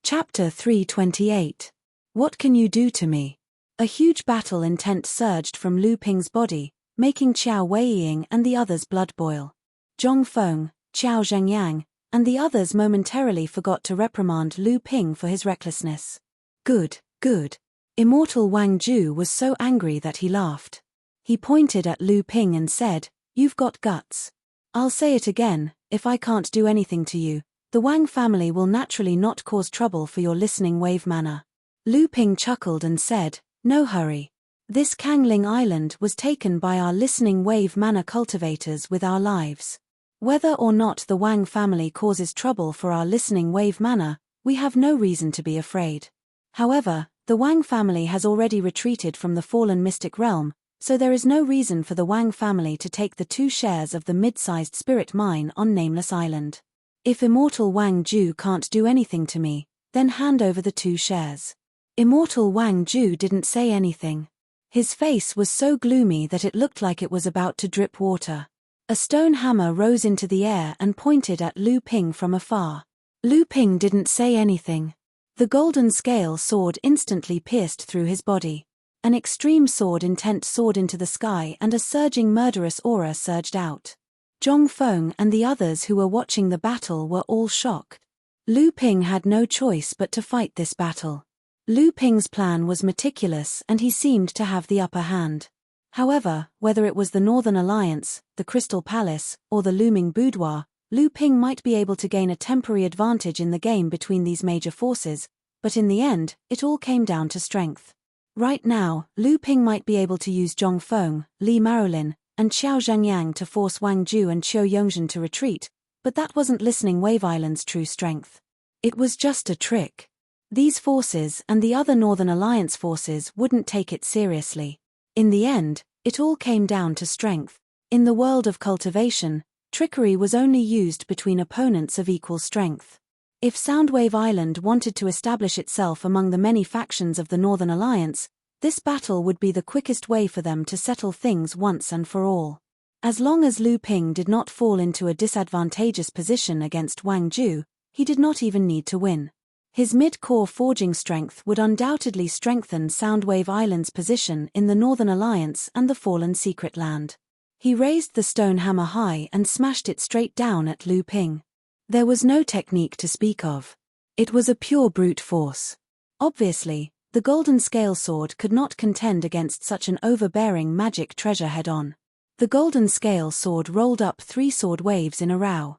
Chapter 328. What can you do to me? A huge battle intent surged from Lu Ping's body, making Xiao Weiying and the others blood boil. Zhong Feng, Xiao Zhengyang, and the others momentarily forgot to reprimand Lu Ping for his recklessness. Good, good. Immortal Wang Ju was so angry that he laughed. He pointed at Lu Ping and said, "You've got guts. I'll say it again, if I can't do anything to you, the Wang family will naturally not cause trouble for your listening wave manor." Lu Ping chuckled and said, "No hurry. This Kangling Island was taken by our listening wave manor cultivators with our lives. Whether or not the Wang family causes trouble for our listening wave manor, we have no reason to be afraid. However, the Wang family has already retreated from the fallen mystic realm, so there is no reason for the Wang family to take the 2 shares of the mid-sized spirit mine on Nameless Island. If Immortal Wang Ju can't do anything to me, then hand over the 2 shares." Immortal Wang Ju didn't say anything. His face was so gloomy that it looked like it was about to drip water. A stone hammer rose into the air and pointed at Lu Ping from afar. Lu Ping didn't say anything. The golden scale sword instantly pierced through his body. An extreme sword intent soared into the sky and a surging murderous aura surged out. Zhong Feng and the others who were watching the battle were all shocked. Lu Ping had no choice but to fight this battle. Lu Ping's plan was meticulous and he seemed to have the upper hand. However, whether it was the Northern Alliance, the Crystal Palace, or the looming boudoir, Lu Ping might be able to gain a temporary advantage in the game between these major forces, but in the end, it all came down to strength. Right now, Lu Ping might be able to use Zhong Feng, Li Marolin, and Xiao Zhangyang to force Wang Ju and Qiu Yongzhen to retreat, but that wasn't Listening Wave Island's true strength. It was just a trick. These forces and the other Northern Alliance forces wouldn't take it seriously. In the end, it all came down to strength. In the world of cultivation, trickery was only used between opponents of equal strength. If Soundwave Island wanted to establish itself among the many factions of the Northern Alliance, this battle would be the quickest way for them to settle things once and for all. As long as Lu Ping did not fall into a disadvantageous position against Wang Ju, he did not even need to win. His mid-core forging strength would undoubtedly strengthen Soundwave Island's position in the Northern Alliance and the fallen Secret Land. He raised the stone hammer high and smashed it straight down at Lu Ping. There was no technique to speak of. It was a pure brute force. Obviously, the golden scale sword could not contend against such an overbearing magic treasure head-on. The golden scale sword rolled up 3 sword waves in a row.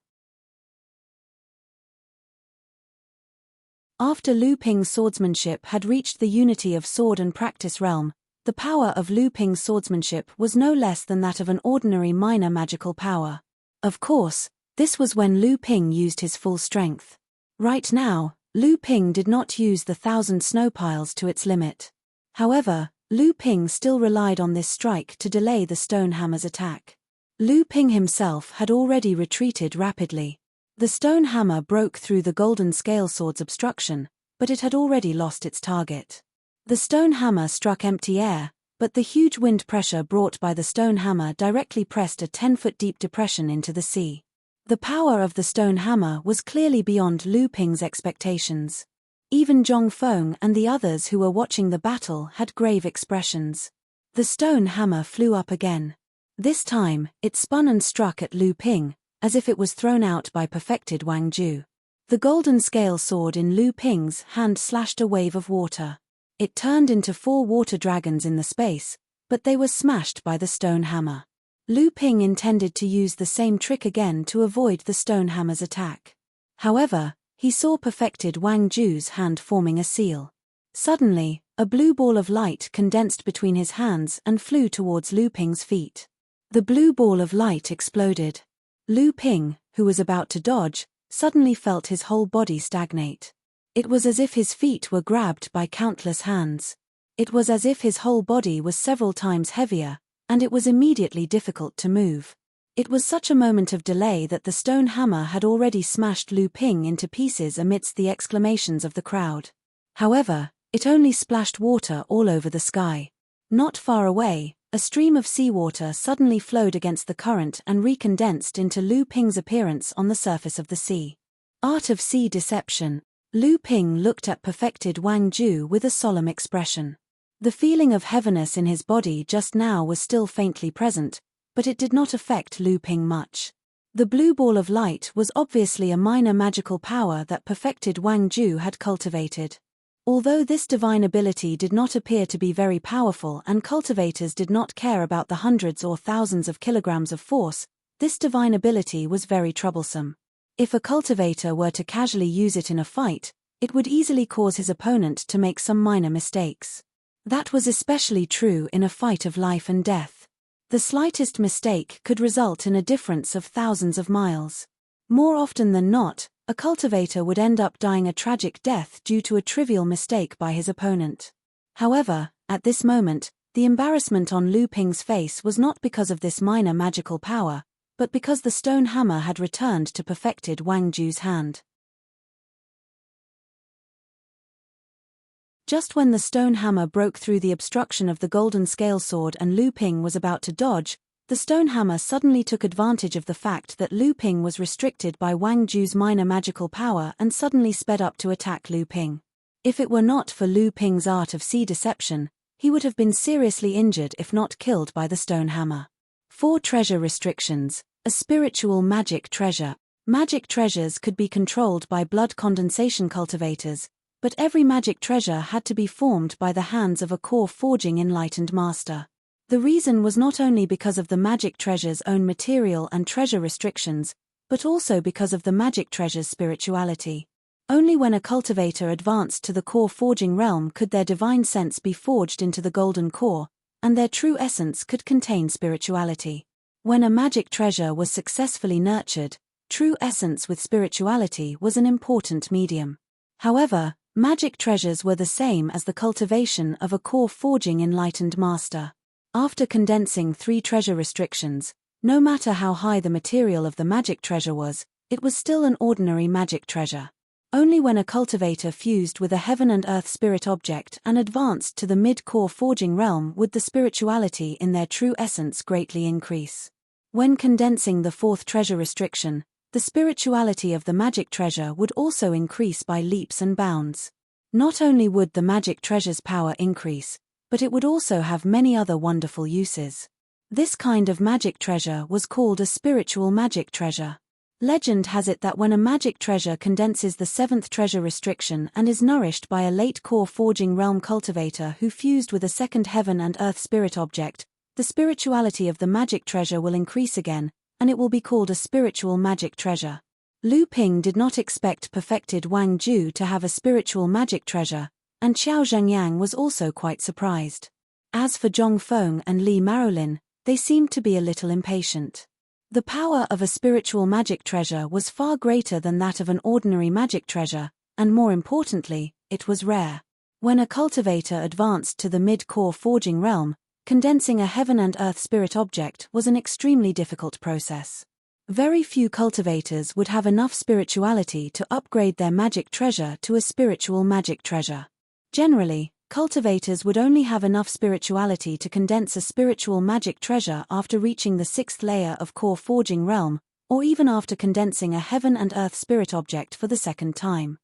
After Lu Ping's swordsmanship had reached the unity of sword and practice realm, the power of Lu Ping's swordsmanship was no less than that of an ordinary minor magical power. Of course, this was when Lu Ping used his full strength. Right now, Lu Ping did not use the 1,000 snow piles to its limit. However, Lu Ping still relied on this strike to delay the stone hammer's attack. Lu Ping himself had already retreated rapidly. The stone hammer broke through the golden scale sword's obstruction, but it had already lost its target. The stone hammer struck empty air, but the huge wind pressure brought by the stone hammer directly pressed a 10-foot deep depression into the sea. The power of the stone hammer was clearly beyond Lu Ping's expectations. Even Zhong Feng and the others who were watching the battle had grave expressions. The stone hammer flew up again. This time, it spun and struck at Lu Ping, as if it was thrown out by perfected Wang Ju. The golden scale sword in Lu Ping's hand slashed a wave of water. It turned into 4 water dragons in the space, but they were smashed by the stone hammer. Lu Ping intended to use the same trick again to avoid the stone hammer's attack. However, he saw perfected Wang Ju's hand forming a seal. Suddenly, a blue ball of light condensed between his hands and flew towards Lu Ping's feet. The blue ball of light exploded. Lu Ping, who was about to dodge, suddenly felt his whole body stagnate. It was as if his feet were grabbed by countless hands. It was as if his whole body was several times heavier, and it was immediately difficult to move. It was such a moment of delay that the stone hammer had already smashed Lu Ping into pieces amidst the exclamations of the crowd. However, it only splashed water all over the sky. Not far away, a stream of seawater suddenly flowed against the current and recondensed into Lu Ping's appearance on the surface of the sea. Art of sea deception. Lu Ping looked at perfected Wang Ju with a solemn expression. The feeling of heaviness in his body just now was still faintly present, but it did not affect Lu Ping much. The blue ball of light was obviously a minor magical power that perfected Wang Ju had cultivated. Although this divine ability did not appear to be very powerful and cultivators did not care about the hundreds or thousands of kilograms of force, this divine ability was very troublesome. If a cultivator were to casually use it in a fight, it would easily cause his opponent to make some minor mistakes. That was especially true in a fight of life and death. The slightest mistake could result in a difference of thousands of miles. More often than not, a cultivator would end up dying a tragic death due to a trivial mistake by his opponent. However, at this moment, the embarrassment on Lu Ping's face was not because of this minor magical power, but because the stone hammer had returned to perfected Wang Ju's hand. Just when the stone hammer broke through the obstruction of the golden scale sword and Lu Ping was about to dodge, the stone hammer suddenly took advantage of the fact that Lu Ping was restricted by Wang Ju's minor magical power and suddenly sped up to attack Lu Ping. If it were not for Lu Ping's art of sea deception, he would have been seriously injured if not killed by the stone hammer. 4 treasure restrictions. A spiritual magic treasure. Magic treasures could be controlled by blood condensation cultivators, but every magic treasure had to be formed by the hands of a core forging enlightened master. The reason was not only because of the magic treasure's own material and treasure restrictions, but also because of the magic treasure's spirituality. Only when a cultivator advanced to the core forging realm could their divine sense be forged into the golden core, and their true essence could contain spirituality. When a magic treasure was successfully nurtured, true essence with spirituality was an important medium. However, magic treasures were the same as the cultivation of a core forging enlightened master. After condensing 3 treasure restrictions, no matter how high the material of the magic treasure was, it was still an ordinary magic treasure. Only when a cultivator fused with a heaven and earth spirit object and advanced to the mid-core forging realm would the spirituality in their true essence greatly increase. When condensing the 4th treasure restriction, the spirituality of the magic treasure would also increase by leaps and bounds. Not only would the magic treasure's power increase, but it would also have many other wonderful uses. This kind of magic treasure was called a spiritual magic treasure. Legend has it that when a magic treasure condenses the 7th treasure restriction and is nourished by a late core forging realm cultivator who fused with a second heaven and earth spirit object, the spirituality of the magic treasure will increase again, and it will be called a spiritual magic treasure. Lu Ping did not expect perfected Wang Ju to have a spiritual magic treasure, and Xiao Zhengyang was also quite surprised. As for Zhong Feng and Li Marolin, they seemed to be a little impatient. The power of a spiritual magic treasure was far greater than that of an ordinary magic treasure, and more importantly, it was rare. When a cultivator advanced to the mid-core forging realm, condensing a heaven and earth spirit object was an extremely difficult process. Very few cultivators would have enough spirituality to upgrade their magic treasure to a spiritual magic treasure. Generally, cultivators would only have enough spirituality to condense a spiritual magic treasure after reaching the 6th layer of core forging realm, or even after condensing a heaven and earth spirit object for the 2nd time.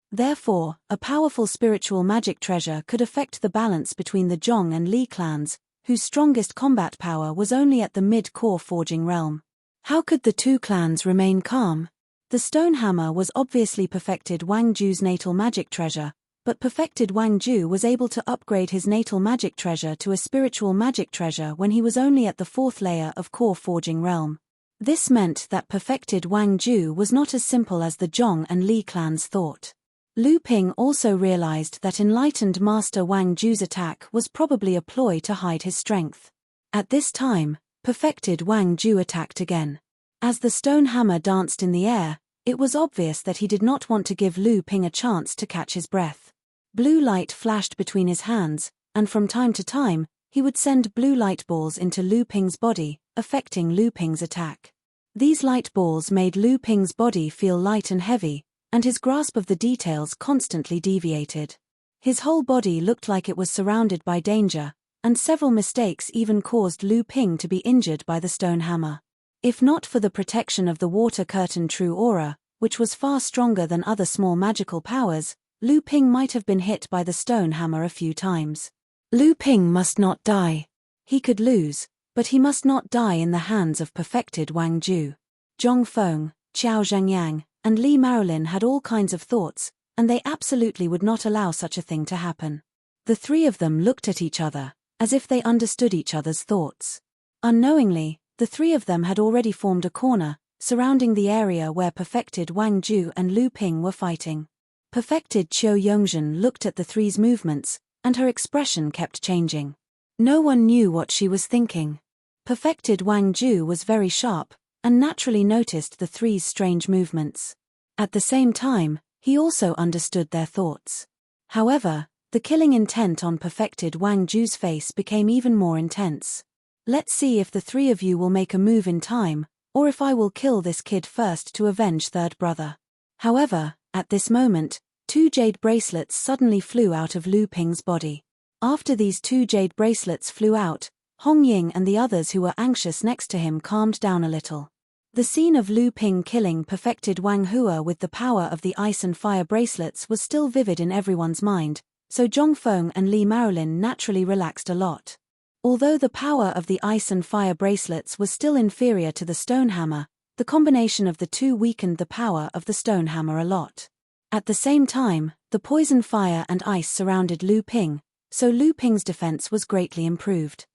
Therefore, a powerful spiritual magic treasure could affect the balance between the Zhong and Li clans, whose strongest combat power was only at the mid-core forging realm. How could the 2 clans remain calm? The stone hammer was obviously perfected Wang Ju's natal magic treasure, but perfected Wang Ju was able to upgrade his natal magic treasure to a spiritual magic treasure when he was only at the 4th layer of core forging realm. This meant that perfected Wang Ju was not as simple as the Zhong and Li clans thought. Lu Ping also realized that enlightened Master Wang Ju's attack was probably a ploy to hide his strength. At this time, perfected Wang Ju attacked again. As the stone hammer danced in the air, it was obvious that he did not want to give Lu Ping a chance to catch his breath. Blue light flashed between his hands, and from time to time, he would send blue light balls into Lu Ping's body, affecting Lu Ping's attack. These light balls made Lu Ping's body feel light and heavy, and his grasp of the details constantly deviated. His whole body looked like it was surrounded by danger, and several mistakes even caused Lu Ping to be injured by the stone hammer. If not for the protection of the water curtain true aura, which was far stronger than other small magical powers, Lu Ping might have been hit by the stone hammer a few times. Lu Ping must not die. He could lose, but he must not die in the hands of perfected Wang Ju. Zhong Feng, Xiao Zhengyang, and Li Marolin had all kinds of thoughts, and they absolutely would not allow such a thing to happen. The 3 of them looked at each other, as if they understood each other's thoughts. Unknowingly, the 3 of them had already formed a corner, surrounding the area where perfected Wang Ju and Lu Ping were fighting. Perfected Qiu Yongzhen looked at the 3's movements, and her expression kept changing. No one knew what she was thinking. Perfected Wang Ju was very sharp, and naturally noticed the 3's strange movements. At the same time, he also understood their thoughts. However, the killing intent on perfected Wang Ju's face became even more intense. Let's see if the 3 of you will make a move in time, or if I will kill this kid first to avenge third brother. However, at this moment, 2 jade bracelets suddenly flew out of Lu Ping's body. After these 2 jade bracelets flew out, Hong Ying and the others who were anxious next to him calmed down a little. The scene of Lu Ping killing perfected Wang Hua with the power of the ice and fire bracelets was still vivid in everyone's mind, so Zhong Feng and Li Marolin naturally relaxed a lot. Although the power of the ice and fire bracelets was still inferior to the stone hammer, the combination of the 2 weakened the power of the stone hammer a lot. At the same time, the poison fire and ice surrounded Lu Ping, so Lu Ping's defense was greatly improved.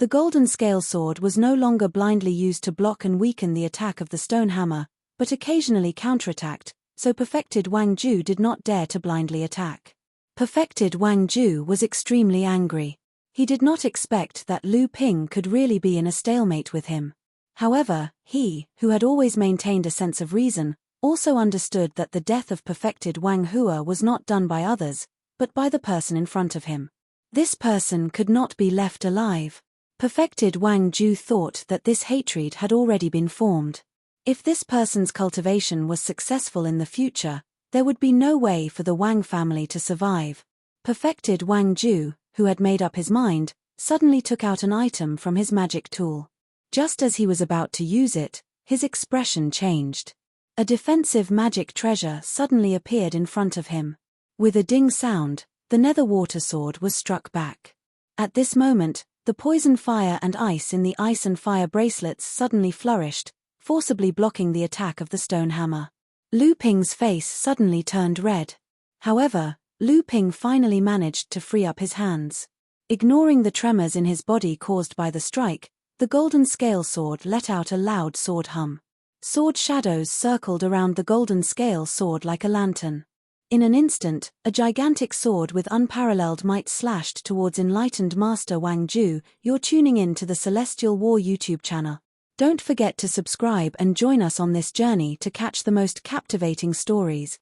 The golden scale sword was no longer blindly used to block and weaken the attack of the stone hammer, but occasionally counterattacked, so perfected Wang Ju did not dare to blindly attack. Perfected Wang Ju was extremely angry. He did not expect that Lu Ping could really be in a stalemate with him. However, he, who had always maintained a sense of reason, also understood that the death of perfected Wang Hua was not done by others, but by the person in front of him. This person could not be left alive. Perfected Wang Ju thought that this hatred had already been formed. If this person's cultivation was successful in the future, there would be no way for the Wang family to survive. Perfected Wang Ju, who had made up his mind, suddenly took out an item from his magic tool. Just as he was about to use it, his expression changed. A defensive magic treasure suddenly appeared in front of him. With a ding sound, the nether water sword was struck back. At this moment, the poison fire and ice in the ice and fire bracelets suddenly flourished, forcibly blocking the attack of the stone hammer. Lu Ping's face suddenly turned red. However, Lu Ping finally managed to free up his hands. Ignoring the tremors in his body caused by the strike, the golden scale sword let out a loud sword hum. Sword shadows circled around the golden scale sword like a lantern. In an instant, a gigantic sword with unparalleled might slashed towards enlightened Master Wang Ju. You're tuning in to the Celestial War YouTube channel. Don't forget to subscribe and join us on this journey to catch the most captivating stories.